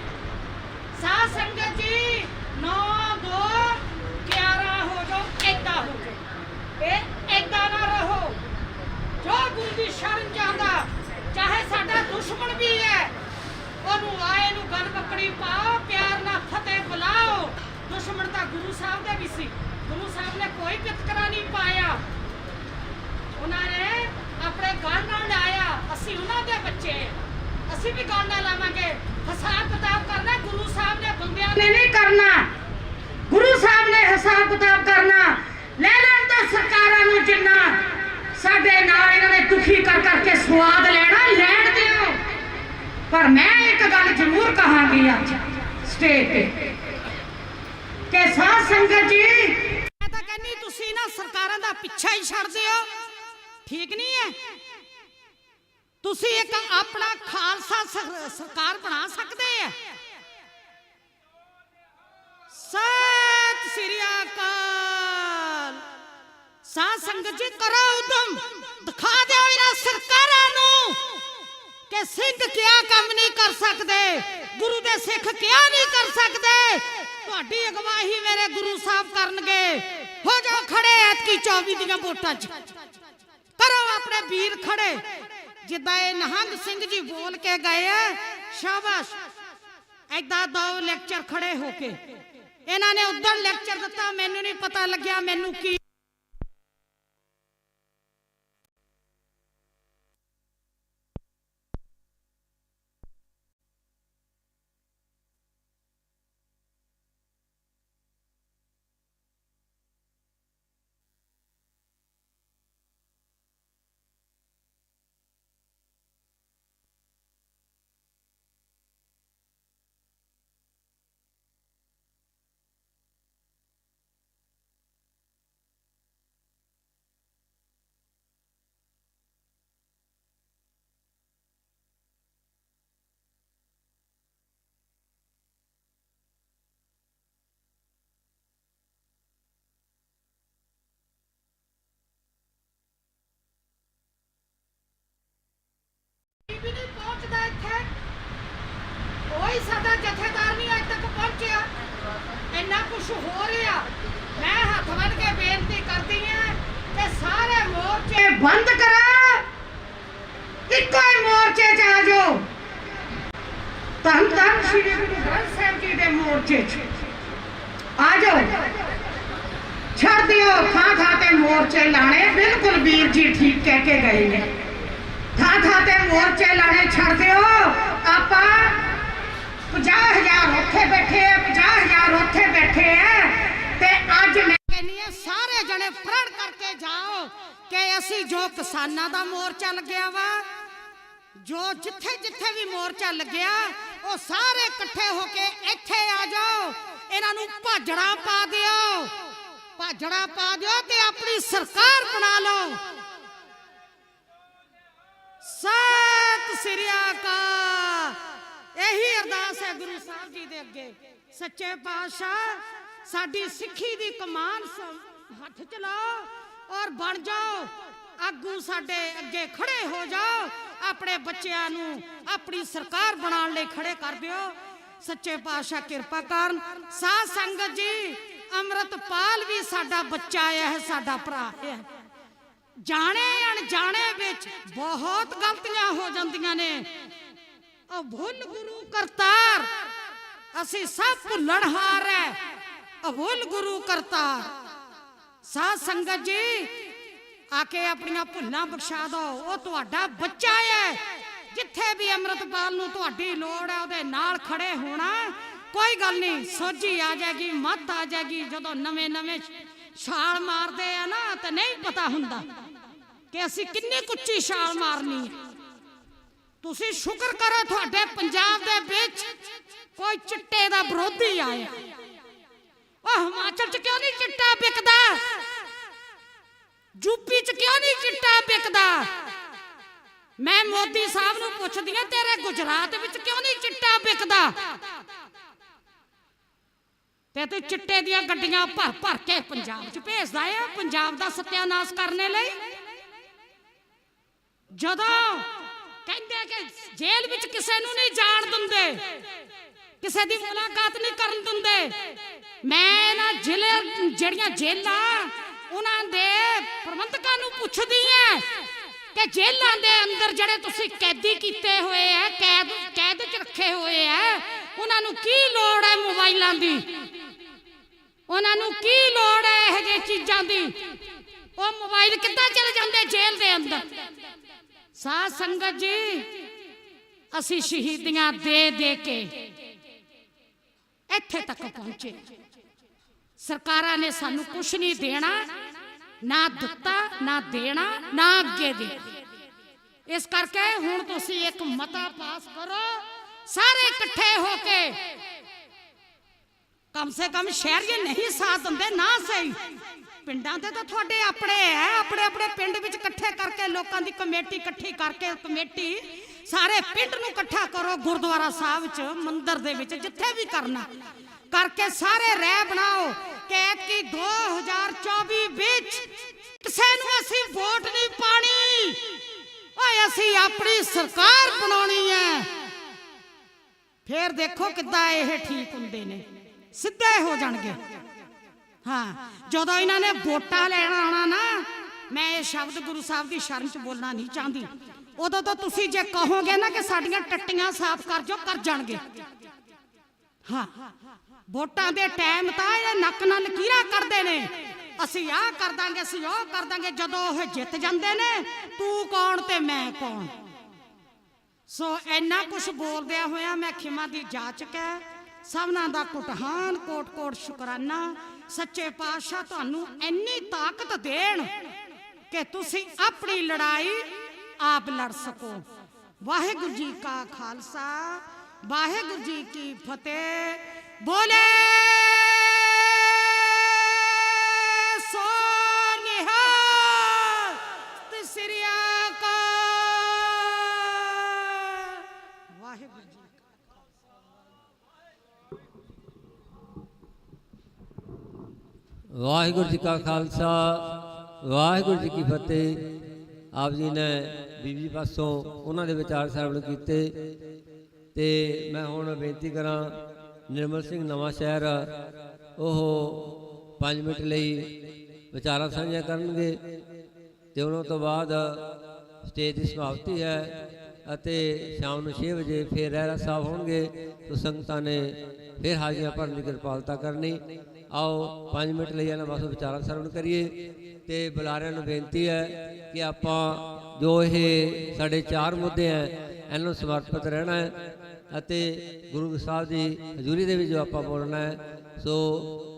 ਸਾਧ ਸੰਗਤ ਜੀ, 9-2-11 ਹੋ ਜਾਓ, ਏਦਾਂ ਹੋ ਜਾਓ, ਇਹ ਏਦਾਂ ਨਾ ਰਹੋ। ਜੋ ਗੁਰੂ ਦੀ ਸ਼ਰਨ ਚਾਹੁੰਦਾ, ਚਾਹੇ ਸਾਡਾ ਦੁਸ਼ਮਣ ਵੀ ਹੈ, ਉਹਨੂੰ ਆਏ ਨੂੰ ਗੱਲ ਪਕੜੀ ਪਾਓ, ਪਿਆਰ ਨਾਲ ਫਤਿਹ ਬੁਲਾਓ। ਦੁਸ਼ਮਣ ਤਾਂ ਗੁਰੂ ਸਾਹਿਬ ਦੇ ਵੀ ਸੀ, ਗੁਰੂ ਸਾਹਿਬ ਨੇ ਕੋਈ ਵਿਤਕਰਾ ਨਹੀਂ ਪਾਇਆ। ਉਹਨਾਂ ਨੇ ਆਪਣੇ ਗਲ ਨਾਲ ਲਾਇਆ, ਅਸੀਂ ਉਹਨਾਂ ਦੇ ਬੱਚੇ, ਅਸੀਂ ਵੀ ਗਲ ਨਾਲ ਲਾਵਾਂਗੇ। ਹਿਸਾਬ ਕਿਤਾਬ ਕਰਨਾ ਗੁਰੂ ਸਾਹਿਬ ਨੇ ਬੰਦਿਆਂ ਨੇ ਨਹੀਂ ਕਰਨਾ, ਗੁਰੂ ਸਾਹਿਬ ਨੇ ਹਿਸਾਬ ਕਿਤਾਬ ਕਰਨਾ। ਲੈ ਲੈਣ ਤਾਂ ਸਰਕਾਰਾਂ ਨੂੰ ਜਿੰਨਾ ਸਾਡੇ ਨਾਲ ਇਹਨਾਂ ਨੇ ਦੁਖੀ ਕਰ ਕਰਕੇ ਸਵਾਦ ਲੈਣਾ, ਲੈਣ ਦਿਓ। ਪਰ ਮੈਂ ਇੱਕ ਗੱਲ ਜ਼ਰੂਰ ਕਹਾਂਗੀ ਅੱਜ ਸਟੇਜ ਤੇ ਕਿ ਸਾਧ ਸੰਗਤ ਜੀ, ਮੈਂ ਤਾਂ ਕਹਿੰਦੀ ਤੁਸੀਂ ਨਾ ਸਰਕਾਰਾਂ ਦਾ ਪਿੱਛਾ ਹੀ ਛੱਡ ਦਿਓ, ਠੀਕ ਨਹੀਂ ਹੈ? ਤੁਸੀਂ ਇੱਕ ਆਪਣਾ ਖਾਲਸਾ ਸਰਕਾਰ ਬਣਾ ਸਕਦੇ ਆ। ਸਤਿ ਸ੍ਰੀ ਅਕਾਲ। ਸਾਧ ਸੰਗਤ ਜੀ, ਕਰੋ ਉਦਮ, ਦਿਖਾ ਦਿਓ ਇਹਨਾਂ ਸਰਕਾਰਾਂ ਨੂੰ ਕਿ ਸਿੰਘ ਕਿਆ ਕੰਮ ਨਹੀਂ ਕਰ ਸਕਦੇ, ਗੁਰੂ ਦੇ ਸਿੱਖ ਕਿਆ ਨਹੀਂ ਕਰ ਸਕਦੇ। ਤੁਹਾਡੀ ਅਗਵਾਈ ਮੇਰੇ ਗੁਰੂ ਸਾਹਿਬ ਕਰਨਗੇ। ਹੋ ਜਾਓ ਖੜੇ ਐਤਕੀ 24 ਦੀਆਂ ਵੋਟਾਂ 'ਚ, ਕਰੋ ਆਪਣੇ ਵੀਰ ਖੜੇ। ਜਿੱਦਾਂ ਇਹ ਨਿਹੰਗ ਸਿੰਘ ਜੀ ਬੋਲ ਕੇ ਗਏ ਆ, ਸ਼ਾਬਾਸ਼। ਏਦਾਂ ਦੋ ਲੈਕਚਰ ਖੜੇ ਹੋ ਕੇ ਇਹਨਾਂ ਨੇ ਉਦੋਂ ਲੈਕਚਰ ਦਿੱਤਾ, ਮੈਨੂੰ ਨਹੀਂ ਪਤਾ ਲੱਗਿਆ ਮੈਨੂੰ ਕੀ ਵੀ ਨਹੀਂ ਪਹੁੰਚਦਾ ਇੱਥੇ, ਕੋਈ ਸਾਡਾ ਜਥੇਦਾਰ ਨਹੀਂ ਅੱਜ ਤੱਕ ਪਹੁੰਚਿਆ। ਇੰਨਾ ਕੁਝ ਹੋ ਰਿਹਾ। ਮੈਂ ਹੱਥ ਬੰਨ੍ਹ ਕੇ ਬੇਨਤੀ ਕਰਦੀ ਹਾਂ ਕਿ ਸਾਰੇ ਮੋਰਚੇ ਬੰਦ ਕਰੋ, ਇੱਕੋ ਹੀ ਮੋਰਚੇ 'ਚ ਆ ਜਾਓ। ਧੰਨ ਧੰਨ ਸ੍ਰੀ ਗੁਰੂ ਗ੍ਰੰਥ ਸਾਹਿਬ ਜੀ ਦੇ ਮੋਰਚੇ 'ਚ ਆ ਜਾਓ। ਛੱਡ ਦਿਓ ਥਾਂ ਥਾਂ ਤੇ ਮੋਰਚੇ ਲਾਣੇ। ਬਿਲਕੁਲ ਵੀਰ ਜੀ ਠੀਕ ਕਹਿ ਕੇ ਗਏ ਨੇ, ਥਾਂ ਥਾਂ ਤੇ ਮੋਰਚੇ ਲਾਣੇ ਛੱਡ ਦਿਓ। ਆਪਾਂ 50,000 ਉੱਥੇ ਬੈਠੇ ਆ, 50,000 ਉੱਥੇ ਬੈਠੇ ਆ। ਤੇ ਅੱਜ ਮੈਂ ਕਹਿੰਦੀ ਆ ਸਾਰੇ ਜਣੇ ਪ੍ਰਣ ਕਰਕੇ ਜਾਓ ਕਿ ਅਸੀਂ ਜੋ ਕਿਸਾਨਾਂ ਦਾ ਮੋਰਚਾ ਲੱਗਿਆ ਵਾ, ਜੋ ਜਿੱਥੇ ਜਿੱਥੇ ਵੀ ਮੋਰਚਾ ਲੱਗਿਆ, ਉਹ ਸਾਰੇ ਇਕੱਠੇ ਹੋ ਕੇ ਇੱਥੇ ਆ ਜਾਓ, ਇਹਨਾਂ ਨੂੰ ਭਾਜੜਾ ਪਾ ਦਿਓ, ਭਾਜੜਾ ਪਾ ਦਿਓ ਤੇ ਆਪਣੀ ਸਰਕਾਰ ਬਣਾ ਲਓ। ਸਤਿ ਸ੍ਰੀ ਅਕਾਲ। ਇਹੀ ਅਰਦਾਸ ਹੈ ਗੁਰੂ ਸਾਹਿਬ ਜੀ ਦੇ ਅੱਗੇ, ਸੱਚੇ ਪਾਤਸ਼ਾਹ ਸਾਡੀ ਸਿੱਖੀ ਦੀ ਕਮਾਨ ਹੱਥ ਚ ਲਾਓ ਔਰ ਬਣ ਜਾਓ ਆਗੂ, ਸਾਡੇ ਅੱਗੇ ਖੜੇ ਹੋ ਜਾਓ, ਆਪਣੇ ਬੱਚਿਆਂ ਨੂੰ ਆਪਣੀ ਸਰਕਾਰ ਬਣਾਉਣ ਲਈ ਖੜੇ ਕਰ ਦਿਓ। ਸੱਚੇ ਪਾਤਸ਼ਾਹ ਕਿਰਪਾ ਕਰਨ। ਸਾਧ ਸੰਗਤ ਜੀ, ਅੰਮ੍ਰਿਤਪਾਲ ਵੀ ਸਾਡਾ ਬੱਚਾ ਹੈ, ਸਾਡਾ ਭਰਾ ਹੈ। ਜਾਣੇ ਅਣਜਾਣੇ ਵਿੱਚ ਬਹੁਤ ਗਲਤੀਆਂ ਹੋ ਜਾਂਦੀਆਂ ਨੇ। ਉਹ ਭੁੱਲ ਗੁਰੂ ਕਰਤਾਰ, ਅਸੀਂ ਸਭ ਭੁੱਲਣਹਾਰ ਹੈ। ਅਭੁੱਲ ਗੁਰੂ ਕਰਤਾਰ। ਸਾਧ ਸੰਗਤ ਜੀ, ਆ ਕੇ ਆਪਣੀਆਂ ਭੁੱਲਾਂ ਬਖਸ਼ਾ ਦਿਓ। ਉਹ ਤੁਹਾਡਾ ਬੱਚਾ ਹੈ। ਜਿੱਥੇ ਵੀ ਅੰਮ੍ਰਿਤਪਾਲ ਨੂੰ ਤੁਹਾਡੀ ਲੋੜ ਹੈ, ਉਹਦੇ ਨਾਲ ਖੜੇ ਹੋਣਾ। ਕੋਈ ਗੱਲ ਨਹੀਂ, ਸੋਝੀ ਆ ਜਾਏਗੀ, ਮੱਤ ਆ ਜਾਏਗੀ। ਜਦੋਂ ਨਵੇਂ ਨਵੇਂ ਛਾਲ ਮਾਰਦੇ ਆ ਨਾ, ਤੇ ਨਹੀਂ ਪਤਾ ਹੁੰਦਾ ਕਿ ਅਸੀਂ ਕਿੰਨੀ ਕੁੱਚੀ ਛਾਲ ਮਾਰਨੀ ਹੈ। ਤੁਸੀਂ ਸ਼ੁਕਰ ਕਰੋ ਤੁਹਾਡੇ ਪੰਜਾਬ ਦੇ ਵਿੱਚ ਕੋਈ ਚਿੱਟੇ ਦਾ ਵਿਰੋਧੀ ਆਇਆ। ਉਹ ਹਿਮਾਚਲ ਚ ਕਿਉਂ ਨਹੀਂ ਚਿੱਟਾ ਵਿਕਦਾ? ਯੂਪੀ ਚ ਕਿਉਂ ਨਹੀਂ ਚਿੱਟਾ ਵਿਕਦਾ? ਮੈਂ ਮੋਦੀ ਸਾਹਿਬ ਨੂੰ ਪੁੱਛਦੀ ਆ, ਤੇਰੇ ਗੁਜਰਾਤ ਵਿੱਚ ਕਿਉਂ ਨਹੀਂ ਚਿੱਟਾ ਵਿਕਦਾ? ਤੇ ਤੂੰ ਚਿੱਟੇ ਦੀਆਂ ਗੱਡੀਆਂ ਭਰ ਭਰ ਕੇ ਪੰਜਾਬ ਚ ਭੇਜਦਾ ਆ, ਪੰਜਾਬ ਦਾ ਸਤਿਆਨਾਸ਼ ਕਰਨ ਲਈ। ਜਦੋਂ ਕਹਿੰਦੇ ਕਿ ਜੇਲ੍ਹ ਵਿੱਚ ਕਿਸੇ ਨੂੰ ਨਹੀਂ ਜਾਣ ਦਿੰਦੇ, ਕਿਸੇ ਦੀ ਮੁਲਾਕਾਤ ਨਹੀਂ ਕਰਨ ਦਿੰਦੇ, ਮੈਂ ਨਾ ਜ਼ਿਲ੍ਹੇ ਜਿਹੜੀਆਂ ਜੇਲ੍ਹਾਂ ਉਹਨਾਂ ਦੇ ਪ੍ਰਬੰਧਕਾਂ ਨੂੰ ਪੁੱਛਦੀ ਐ ਕਿ ਜੇਲ੍ਹਾਂ ਦੇ ਅੰਦਰ ਜਿਹੜੇ ਤੁਸੀਂ ਕੈਦੀ ਕੀਤੇ ਹੋਏ ਐ, ਕੈਦ ਚ ਰੱਖੇ ਹੋਏ ਐ, ਉਹਨਾਂ ਨੂੰ ਕੀ ਲੋੜ ਹੈ ਮੋਬਾਈਲਾਂ ਦੀ? ਉਹਨਾਂ ਨੂੰ ਕੀ ਲੋੜ ਹੈ ਇਹੋ ਜਿਹੀ ਚੀਜ਼ਾਂ ਦੀ? ਉਹ ਮੋਬਾਈਲ ਕਿੱਦਾਂ ਚਲੇ ਜਾਂਦੇ ਜੇਲ੍ਹ ਦੇ ਅੰਦਰ? ਸਾਧ ਸੰਗਤ ਜੀ, ਅਸੀਂ ਸ਼ਹੀਦੀਆਂ ਦੇ ਦੇ ਕੇ ਇੱਥੇ ਤੱਕ ਪਹੁੰਚੇ। ਸਰਕਾਰਾਂ ਨੇ ਸਾਨੂੰ ਕੁਛ ਨਹੀਂ ਦੇਣਾ, ਨਾ ਦਿੱਤਾ, ਨਾ ਦੇਣਾ, ਨਾ ਅੱਗੇ ਦੇ। ਇਸ ਕਰਕੇ ਹੁਣ ਤੁਸੀਂ ਇੱਕ ਮਤਾ ਪਾਸ ਕਰੋ, ਸਾਰੇ ਇਕੱਠੇ ਹੋ ਕੇ। ਕਮ ਸੇ ਕਮ ਸ਼ਹਿਰੀਏ ਨਹੀਂ ਸਾਥ ਦਿੰਦੇ ਨਾ ਸਹੀ, ਪਿੰਡਾਂ ਦੇ ਤਾਂ ਤੁਹਾਡੇ ਆਪਣੇ ਹੈ। ਆਪਣੇ ਆਪਣੇ ਪਿੰਡ ਵਿੱਚ ਇਕੱਠੇ ਕਰਕੇ ਲੋਕਾਂ ਦੀ ਕਮੇਟੀ ਇਕੱਠੀ ਕਰਕੇ, ਕਮੇਟੀ ਸਾਰੇ ਪਿੰਡ ਨੂੰ ਇਕੱਠਾ ਕਰੋ, ਗੁਰਦੁਆਰਾ ਸਾਹਿਬ 'ਚ, ਮੰਦਿਰ ਦੇ ਵਿੱਚ, ਜਿੱਥੇ ਵੀ ਕਰਨਾ ਕਰਕੇ ਸਾਰੇ ਰਹਿ ਬਣਾਓ ਕਿ ਐਤਕੀ 2024 ਵਿੱਚ ਕਿਸੇ ਨੂੰ ਅਸੀਂ ਵੋਟ ਨਹੀਂ ਪਾਣੀ, ਓਏ ਅਸੀਂ ਆਪਣੀ ਸਰਕਾਰ ਬਣਾਉਣੀ ਹੈ। ਫੇਰ ਦੇਖੋ ਕਿੱਦਾਂ ਇਹ ਠੀਕ ਹੁੰਦੇ ਨੇ, ਸਿੱਧੇ ਹੋ ਜਾਣਗੇ। ਹਾਂ, ਜਦੋਂ ਇਹਨਾਂ ਨੇ ਵੋਟਾਂ ਲੈਣ ਆਉਣਾ ਨਾ, ਮੈਂ ਇਹ ਸ਼ਬਦ ਗੁਰੂ ਸਾਹਿਬ ਦੀ ਸ਼ਰਨ 'ਚ ਬੋਲਣਾ ਨਹੀਂ ਚਾਹੁੰਦੀ, ਉਦੋਂ ਤਾਂ ਤੁਸੀਂ ਜੇ ਕਹੋਗੇ ਨਾ ਕਿ ਸਾਡੀਆਂ ਟੱਟੀਆਂ ਸਾਫ਼ ਕਰ ਜੋ, ਕਰ ਜਾਣਗੇ। ਹਾਂ, ਵੋਟਾਂ ਦੇ ਟਾਈਮ ਤਾਂ ਇਹ ਨੱਕ ਨਾਲ ਲਕੀਰਾਂ ਕਰਦੇ ਨੇ, ਅਸੀਂ ਆਹ ਕਰ ਦਾਂਗੇ, ਅਸੀਂ ਉਹ ਕਰ ਦਾਂਗੇ। ਜਦੋਂ ਉਹ ਜਿੱਤ ਜਾਂਦੇ ਨੇ, ਤੂੰ ਕੌਣ ਤੇ ਮੈਂ ਕੌਣ। ਸੋ ਇੰਨਾ ਕੁਛ ਬੋਲਦਿਆਂ ਹੋਇਆ ਮੈਂ ਖਿਮਾ ਦੀ ਜਾਚਕ ਹੈ। ਸਭਨਾਂ ਦਾ ਕੁਟਹਾਨ, ਕੋਟ ਕੋਟ ਸ਼ੁਕਰਾਨਾ। ਸੱਚੇ ਪਾਤਸ਼ਾਹ ਤੁਹਾਨੂੰ ਇੰਨੀ ਤਾਕਤ ਦੇਣ ਕਿ ਤੁਸੀਂ ਆਪਣੀ ਲੜਾਈ ਆਪ ਲੜ ਸਕੋ। ਵਾਹਿਗੁਰੂ ਜੀ ਕਾ ਖਾਲਸਾ, ਵਾਹਿਗੁਰੂ ਜੀ ਕੀ ਫਤਿਹ। ਬੋਲੇ ਸੋ ਨਿਹਾਲ, ਸਤਿ ਸ੍ਰੀ ਅਕਾਲ। ਵਾਹਿਗੁਰੂ ਜੀ ਵਾਹਿਗੁਰੂ ਜੀ ਕਾ ਖਾਲਸਾ, ਵਾਹਿਗੁਰੂ ਜੀ ਕੀ ਫਤਿਹ। ਆਪ ਜੀ ਨੇ ਬੀਬੀ ਪਾਸੋਂ ਉਹਨਾਂ ਦੇ ਵਿਚਾਰ ਸਰਵਣ ਕੀਤੇ ਤੇ ਮੈਂ ਹੁਣ ਬੇਨਤੀ ਕਰਾਂ ਨਿਰਮਲ ਸਿੰਘ ਨਵਾਂ ਸ਼ਹਿਰ, ਉਹ 5 ਮਿੰਟ ਲਈ ਵਿਚਾਰਾਂ ਸਾਂਝੀਆਂ ਕਰਨਗੇ ਤੇ ਉਹਨਾਂ ਤੋਂ ਬਾਅਦ ਸਟੇਜ ਦੀ ਸਮਾਪਤੀ ਹੈ ਅਤੇ ਸ਼ਾਮ ਨੂੰ 6 ਵਜੇ ਫਿਰ ਰਹਿਰਾ ਸਾਹਿਬ ਹੋਣਗੇ। तो संगतां ने फिर हाजियां भरन की कृपालता करनी। आओ 5 मिनट ਲਈ ਇਹਨਾਂ ਵਾਸਤੇ ਵਿਚਾਰਾਂ ਸਰਵਣ ਕਰੀਏ ਤੇ ਬੁਲਾਰਿਆਂ ਨੂੰ ਬੇਨਤੀ ਹੈ ਕਿ ਆਪਾਂ ਜੋ ਇਹ ਸਾਡੇ 4 ਮੁੱਦੇ ਹੈ ਇਹਨਾਂ ਨੂੰ ਸਮਰਪਿਤ ਰਹਿਣਾ ਹੈ ਅਤੇ ਗੁਰੂ ਸਾਹਿਬ ਦੀ ਹਜ਼ੂਰੀ ਦੇ ਵਿੱਚ ਜੋ ਆਪਾਂ ਬੋਲਣਾ ਹੈ। ਸੋ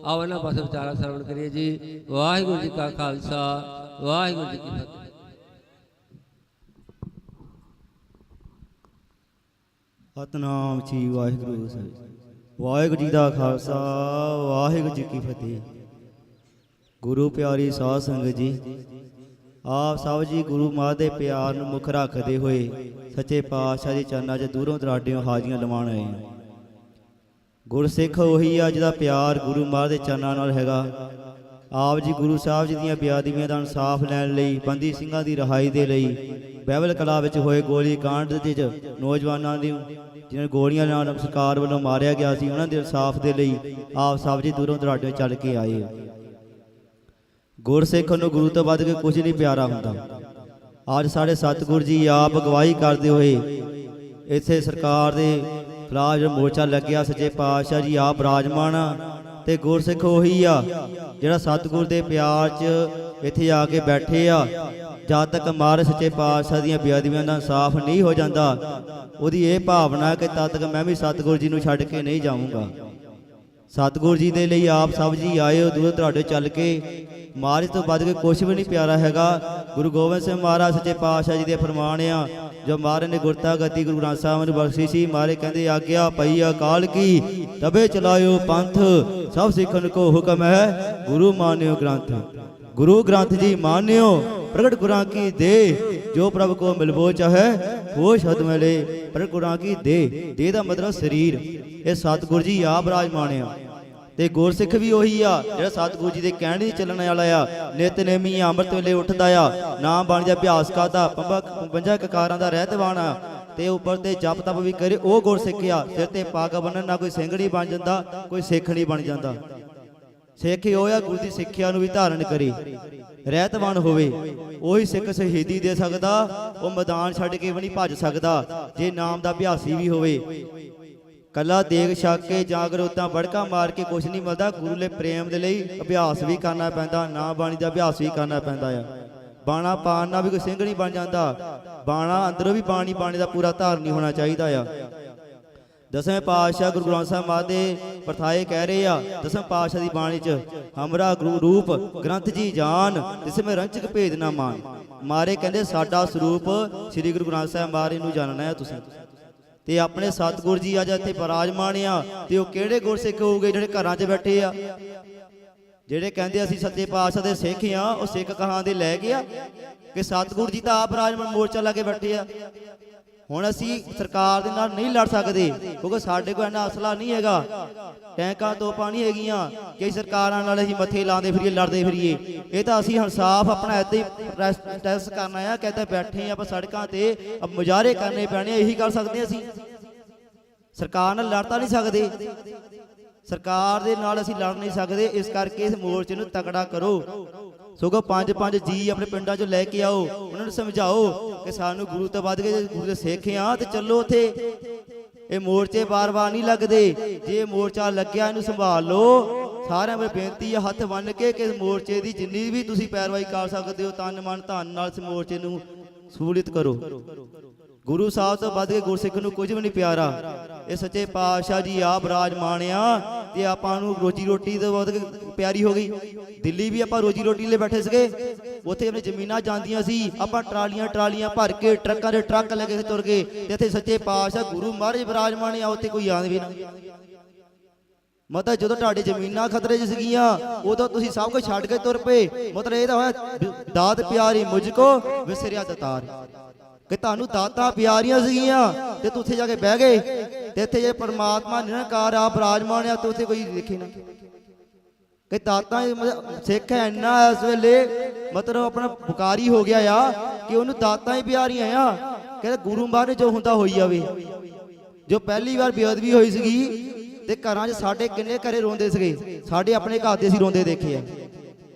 ਆਓ ਇਹਨਾਂ ਪਾਸੇ ਵਿਚਾਰਾਂ ਸਰਵਣ ਕਰੀਏ ਜੀ। ਵਾਹਿਗੁਰੂ ਜੀ ਕਾ ਖਾਲਸਾ, ਵਾਹਿਗੁਰੂ ਜੀ ਕੀ ਫਤਿਹ। ਸਤਨਾਮ ਜੀ ਵਾਹਿਗੁਰੂ ਸਾਹਿਬ। ਵਾਹਿਗੁਰੂ ਜੀ ਦਾ ਖਾਲਸਾ ਵਾਹਿਗੁਰੂ ਜੀ ਕੀ ਫਤਿਹ। ਗੁਰੂ ਪਿਆਰੀ ਸਾਧ ਸੰਗਤ ਜੀ, ਆਪ ਸਭ ਜੀ ਗੁਰੂ ਮਹਾਰਾਜ ਦੇ ਪਿਆਰ ਨੂੰ ਮੁੱਖ ਰੱਖਦੇ ਹੋਏ ਸੱਚੇ ਪਾਤਸ਼ਾਹ ਦੇ ਚਰਨਾਂ 'ਚ ਦੂਰੋਂ ਦਰਾਡਿਓਂ ਹਾਜ਼ਰੀਆਂ ਲਵਾਉਣ ਆਏ ਹਾਂ। ਗੁਰਸਿੱਖ ਉਹੀ ਆ ਜਿਹਦਾ ਪਿਆਰ ਗੁਰੂ ਮਹਾਰਾਜ ਦੇ ਚਰਨਾਂ ਨਾਲ ਹੈਗਾ। ਆਪ ਜੀ ਗੁਰੂ ਸਾਹਿਬ ਜੀ ਦੀਆਂ ਬੇਅਦਬੀਆਂ ਦਾ ਇਨਸਾਫ ਲੈਣ ਲਈ, ਬੰਦੀ ਸਿੰਘਾਂ ਦੀ ਰਿਹਾਈ ਦੇ ਲਈ, ਬਹਿਬਲ ਕਲਾ ਵਿੱਚ ਹੋਏ ਗੋਲੀ ਕਾਂਡ ਦੇ ਵਿੱਚ ਨੌਜਵਾਨਾਂ ਦੀ ਜਿਹਨਾਂ ਨੂੰ ਗੋਲੀਆਂ ਨਾਲ ਸਰਕਾਰ ਵੱਲੋਂ ਮਾਰਿਆ ਗਿਆ ਸੀ, ਉਹਨਾਂ ਦੇ ਇਨਸਾਫ ਦੇ ਲਈ ਆਪ ਸਭ ਜੀ ਦੂਰੋਂ ਦਰਾਡਿਓਂ ਚੱਲ ਕੇ ਆਏ। ਗੁਰਸਿੱਖ ਨੂੰ ਗੁਰੂ ਤੋਂ ਵੱਧ ਕੇ ਕੁਝ ਨਹੀਂ ਪਿਆਰਾ ਹੁੰਦਾ। ਅੱਜ ਸਾਡੇ ਸਤਿਗੁਰੂ ਜੀ ਆਪ ਅਗਵਾਈ ਕਰਦੇ ਹੋਏ ਇੱਥੇ ਸਰਕਾਰ ਦੇ ਖਿਲਾਫ ਮੋਰਚਾ ਲੱਗਿਆ। ਸੱਚੇ ਪਾਤਸ਼ਾਹ ਜੀ ਆਪ ਬਿਰਾਜਮਾਨ ਤੇ ਗੁਰਸਿੱਖ ਉਹੀ ਆ ਜਿਹੜਾ ਸਤਿਗੁਰ ਦੇ ਪਿਆਰ 'ਚ ਇੱਥੇ ਆ ਕੇ ਬੈਠੇ ਆ। ਜਦ ਤੱਕ ਮਹਾਰਾਜ ਸੱਚੇ ਪਾਤਸ਼ਾਹ ਦੀਆਂ ਬੇਅਦਬੀਆਂ ਦਾ ਇਨਸਾਫ ਨਹੀਂ ਹੋ ਜਾਂਦਾ, ਉਹਦੀ ਇਹ ਭਾਵਨਾ ਕਿ ਤਦ ਤੱਕ ਮੈਂ ਵੀ ਸਤਿਗੁਰੂ ਜੀ ਨੂੰ ਛੱਡ ਕੇ ਨਹੀਂ ਜਾਊਂਗਾ। ਸਤਿਗੁਰੂ ਜੀ ਦੇ ਲਈ ਆਪ ਸਭ ਜੀ ਆਏ ਹੋ ਦੂਰ ਦਰਾਡੇ ਚੱਲ ਕੇ। ਮਹਾਰਾਜ ਤੋਂ ਵੱਧ ਕੇ ਕੁਛ ਵੀ ਨਹੀਂ ਪਿਆਰਾ ਹੈਗਾ। ਗੁਰੂ ਗੋਬਿੰਦ ਸਿੰਘ ਮਹਾਰਾਜ ਸੱਚੇ ਪਾਤਸ਼ਾਹ ਜੀ ਦੇ ਫਰਮਾਨ ਆ, ਜੋ ਮਹਾਰਾਜ ਨੇ ਗੁਰਤਾ ਗਤੀ ਗੁਰੂ ਗ੍ਰੰਥ ਸਾਹਿਬ ਨੂੰ ਬਖਸ਼ੀ ਸੀ। ਮਹਾਰਾਜ ਕਹਿੰਦੇ ਆਗਿਆ ਪਈ ਅਕਾਲ ਕੀ, ਤਬੇ ਚਲਾਇਓ ਪੰਥ, ਸਭ ਸਿੱਖਨ ਕੋ ਹੁਕਮ ਹੈ, ਗੁਰੂ ਮਾਨਿਓ ਗ੍ਰੰਥ। ਗੁਰੂ ਗ੍ਰੰਥ ਜੀ ਮਾਨਿਓ, ਪ੍ਰਗਟ ਗੁਰਾਂ ਕੀ ਦੇ, ਜੋ ਪ੍ਰਭ ਕੋ ਮਿਲਬੋ ਚਾਹੇ, ਉਹ ਸ਼ਬਦ ਮਿਲੇ ਪ੍ਰਗਟ ਗੁਰਾਂ ਕੀ ਦੇ। ਦੇ ਦਾ ਮਤਲਬ ਸਰੀਰ। ਇਹ ਸਤਿਗੁਰੂ ਜੀ ਆਪ ਬਿਰਾਜਮਾਨ ਆ। ਤੇ ਗੁਰਸਿੱਖ ਵੀ ਉਹੀ ਆ ਜਿਹੜਾ ਸਤਿਗੁਰੂ ਜੀ ਦੇ ਕਹਿਣ ਦੀ ਚੱਲਣ ਵਾਲਾ ਆ। ਨਿਤਨੇਮੀ ਅੰਮ੍ਰਿਤ ਵੇਲੇ ਉੱਠਦਾ ਆ, ਨਾਮ ਬਣ ਜਾ ਅਭਿਆਸ ਕਰਦਾ, 55 ਕਕਾਰਾਂ ਦਾ ਰਹਿਤਵਾਨ ਆ, ਤੇ ਉੱਪਰ ਤੇ ਜਪ ਤਪ ਵੀ ਕਰੇ, ਉਹ ਗੁਰਸਿੱਖ ਆ। ਸਿਰ ਤੇ ਪੱਗ ਬੰਨਣ ਨਾਲ ਕੋਈ ਸਿੰਘ ਨਹੀਂ ਬਣ ਜਾਂਦਾ, ਕੋਈ ਸਿੱਖ ਨਹੀਂ ਬਣ ਜਾਂਦਾ। ਸਿੱਖ ਉਹ ਆ ਗੁਰੂ ਦੀ ਸਿੱਖਿਆ ਨੂੰ ਵੀ ਧਾਰਨ ਕਰੇ, ਰਹਿਤਵਾਨ ਹੋਵੇ। ਉਹੀ ਸਿੱਖ ਸ਼ਹੀਦੀ ਦੇ ਸਕਦਾ, ਉਹ ਮੈਦਾਨ ਛੱਡ ਕੇ ਵੀ ਨਹੀਂ ਭੱਜ ਸਕਦਾ ਜੇ ਨਾਮ ਦਾ ਅਭਿਆਸੀ ਵੀ ਹੋਵੇ। ਕੱਲਾ ਦੇਖ ਛੱਕ ਕੇ ਜਾਗਰੂਕਤਾ ਵੜਕਾ ਮਾਰ ਕੇ ਕੁਛ ਨਹੀਂ ਮਿਲਦਾ। ਗੁਰੂ ਦੇ ਪ੍ਰੇਮ ਦੇ ਲਈ ਅਭਿਆਸ ਵੀ ਕਰਨਾ ਪੈਂਦਾ, ਨਾ ਬਾਣੀ ਦਾ ਅਭਿਆਸ ਵੀ ਕਰਨਾ ਪੈਂਦਾ ਆ। ਬਾਣਾ ਪਾਣ ਨਾਲ ਵੀ ਕੋਈ ਸਿੰਘ ਨਹੀਂ ਬਣ ਜਾਂਦਾ। ਬਾਣਾ ਅੰਦਰੋਂ ਵੀ ਬਾਣੀ ਦਾ ਪੂਰਾ ਧਾਰਨੀ ਹੋਣਾ ਚਾਹੀਦਾ ਆ। ਦਸਵੇਂ ਪਾਤਸ਼ਾਹ ਗੁਰੂ ਗ੍ਰੰਥ ਸਾਹਿਬ ਮਹਾਰਾਜ ਦੇ ਪਰਥਾਏ ਕਹਿ ਰਹੇ ਆ ਦਸਵੇਂ ਪਾਤਸ਼ਾਹ ਦੀ ਬਾਣੀ 'ਚ, ਹਮਰਾ ਗੁਰੂ ਰੂਪ ਗ੍ਰੰਥ ਜੀ ਜਾਨ, ਜਿਸ ਮੇਂ ਰੰਚਕ ਭੇਦ ਨਾ ਮਾਨ। ਮਾਰੇ ਕਹਿੰਦੇ ਸਾਡਾ ਸਰੂਪ ਸ੍ਰੀ ਗੁਰੂ ਗ੍ਰੰਥ ਸਾਹਿਬ ਮਹਾਰਾਜ ਨੂੰ ਜਾਣਨਾ ਹੈ ਤੁਸੀਂ। ਤੇ ਆਪਣੇ ਸਤਿਗੁਰੂ ਜੀ ਅੱਜ ਇੱਥੇ ਬਿਰਾਜਮਾਨ ਆ। ਤੇ ਉਹ ਕਿਹੜੇ ਗੁਰਸਿੱਖ ਹੋਊਗੇ ਜਿਹੜੇ ਘਰਾਂ 'ਚ ਬੈਠੇ ਆ, ਜਿਹੜੇ ਕਹਿੰਦੇ ਅਸੀਂ ਸੱਚੇ ਪਾਤਸ਼ਾਹ ਦੇ ਸਿੱਖ ਆ। ਉਹ ਸਿੱਖ ਕਹਾਂ ਦੇ ਲੈ ਗਿਆ ਕਿ ਸਤਿਗੁਰੂ ਜੀ ਤਾਂ ਆਪ ਬਿਰਾਜਮਾਨ ਮੋਰਚਾ ਲਾ ਕੇ ਬੈਠੇ ਆ। ਹੁਣ ਅਸੀਂ ਸਰਕਾਰ ਦੇ ਨਾਲ ਨਹੀਂ ਲੜ ਸਕਦੇ ਕਿਉਂਕਿ ਸਾਡੇ ਕੋਲ ਇੰਨਾ ਅਸਲਾ ਨਹੀਂ ਹੈਗਾ, ਟੈਂਕਾਂ ਤੋਪਾਂ ਨਹੀਂ ਹੈਗੀਆਂ ਕਿ ਸਰਕਾਰਾਂ ਨਾਲ ਅਸੀਂ ਮੱਥੇ ਲਾਉਂਦੇ ਫਿਰੀਏ, ਲੜਦੇ ਫਿਰੀਏ। ਇਹ ਤਾਂ ਅਸੀਂ ਇਨਸਾਫ ਆਪਣਾ ਇੱਦਾਂ ਹੀ ਪ੍ਰੈਸ ਕਰਨਾ ਆ। ਕਹਿੰਦੇ ਬੈਠੇ ਆਪਾਂ ਸੜਕਾਂ ਤੇ, ਮੁਜ਼ਾਹਰੇ ਕਰਨੇ ਪੈਣੇ, ਇਹੀ ਕਰ ਸਕਦੇ ਅਸੀਂ। ਸਰਕਾਰ ਨਾਲ ਲੜ ਤਾਂ ਨਹੀਂ ਸਕਦੇ, ਸਰਕਾਰ ਦੇ ਨਾਲ ਅਸੀਂ ਲੜ ਨਹੀਂ ਸਕਦੇ। ਇਸ ਕਰਕੇ ਇਸ ਮੋਰਚੇ ਨੂੰ ਤਕੜਾ ਕਰੋ। ਸਗੋਂ 5-5 ਜੀ ਆਪਣੇ ਪਿੰਡਾਂ 'ਚੋਂ ਲੈ ਕੇ ਆਓ, ਉਹਨਾਂ ਨੂੰ ਸਮਝਾਓ ਕਿ ਸਾਨੂੰ ਗੁਰੂ ਤੋਂ ਵੱਧ ਕੇ ਗੁਰੂ ਦੇ ਸਿੱਖ ਆ ਤੇ ਚੱਲੋ ਉੱਥੇ। ਇਹ ਮੋਰਚੇ ਵਾਰ-ਵਾਰ ਨਹੀਂ ਲੱਗਦੇ। ਜੇ ਮੋਰਚਾ ਲੱਗਿਆ ਇਹਨੂੰ ਸੰਭਾਲ ਲਓ। ਸਾਰਿਆਂ ਨੂੰ ਬੇਨਤੀ ਹੈ ਹੱਥ ਬੰਨ੍ਹ ਕੇ ਕਿ ਮੋਰਚੇ ਦੀ ਜਿੰਨੀ ਵੀ ਤੁਸੀਂ ਪੈਰਵਾਈ ਕਰ ਸਕਦੇ ਹੋ, ਤਨ ਮਨ ਧਨ ਨਾਲ ਇਸ ਮੋਰਚੇ ਨੂੰ ਸਹੂਲੀਅਤ ਕਰੋ। ਗੁਰੂ ਸਾਹਿਬ ਤੋਂ ਵੱਧ ਕੇ ਗੁਰਸਿੱਖ ਨੂੰ ਕੁਝ ਵੀ ਨਹੀਂ ਪਿਆਰਾ। ਇਹ ਸੱਚੇ ਪਾਤਸ਼ਾਹ ਜੀ ਆਪ ਬਿਰਾਜਮਾਨ ਆ। ਤੇ ਆਪਾਂ ਨੂੰ ਰੋਜੀ ਰੋਟੀ ਤੋਂ ਬਹੁਤ ਪਿਆਰੀ ਹੋ ਗਈ। ਦਿੱਲੀ ਵੀ ਆਪਾਂ ਰੋਜੀ ਰੋਟੀ ਲਈ ਬੈਠੇ ਸੀਗੇ, ਉੱਥੇ ਆਪਣੀ ਜ਼ਮੀਨਾਂ ਜਾਂਦੀਆਂ ਸੀ, ਆਪਾਂ ਟਰਾਲੀਆਂ ਭਰ ਕੇ ਟਰੱਕਾਂ ਦੇ ਟਰੱਕ ਲੈ ਕੇ ਤੁਰ ਗਏ। ਤੇ ਇੱਥੇ ਸੱਚੇ ਪਾਤਸ਼ਾਹ ਗੁਰੂ ਮਹਾਰਾਜ ਬਿਰਾਜਮਾਨ ਆ, ਉੱਥੇ ਕੋਈ ਆਂਦ ਵੀ ਨਾ। ਮਤਲਬ ਜਦੋਂ ਤੁਹਾਡੀ ਜ਼ਮੀਨਾਂ ਖਤਰੇ 'ਚ ਸੀਗੀਆਂ, ਉਦੋਂ ਤੁਸੀਂ ਸਭ ਕੁਝ ਛੱਡ ਕੇ ਤੁਰ ਪਏ। ਮਤਲਬ ਇਹ ਤਾਂ ਹੋਇਆ ਦਾਤ ਪਿਆਰੀ ਮੁਝ ਕੋ ਵਿਸਰਿਆ ਦਤਾਰ, ਕਿ ਤੁਹਾਨੂੰ ਦਾਤਾਂ ਪਿਆਰੀਆਂ ਸੀਗੀਆਂ ਤੇ ਤੂੰ ਉੱਥੇ ਜਾ ਕੇ ਬਹਿ ਗਏ। ਤੇ ਇੱਥੇ ਜੇ ਪਰਮਾਤਮਾ ਨਿਰੰਕਾਰ ਆ ਬਿਰਾਜਮਾਨ ਆ, ਤੇ ਉੱਥੇ ਕੋਈ ਦੇਖੇ ਨਾ ਕਿ ਦਾਤਾਂ ਸਿੱਖ ਇੰਨਾ ਇਸ ਵੇਲੇ ਮਤਲਬ ਆਪਣਾ ਬੁਕਾਰੀ ਹੋ ਗਿਆ ਆ ਕਿ ਉਹਨੂੰ ਦਾਤਾਂ ਹੀ ਪਿਆਰੀਆਂ ਆ। ਕਹਿੰਦੇ ਗੁਰੂ ਮਹਾਰਾਜ ਜੋ ਹੁੰਦਾ ਹੋਈ ਜਾਵੇ। ਜੋ ਪਹਿਲੀ ਵਾਰ ਬੇਅਦਬੀ ਹੋਈ ਸੀਗੀ ਤੇ ਘਰਾਂ 'ਚ ਸਾਡੇ ਕਿੰਨੇ ਘਰੇ ਰੋਂਦੇ ਸੀਗੇ, ਸਾਡੇ ਆਪਣੇ ਘਰ ਦੇ ਅਸੀਂ ਰੋਂਦੇ ਦੇਖੇ ਆ।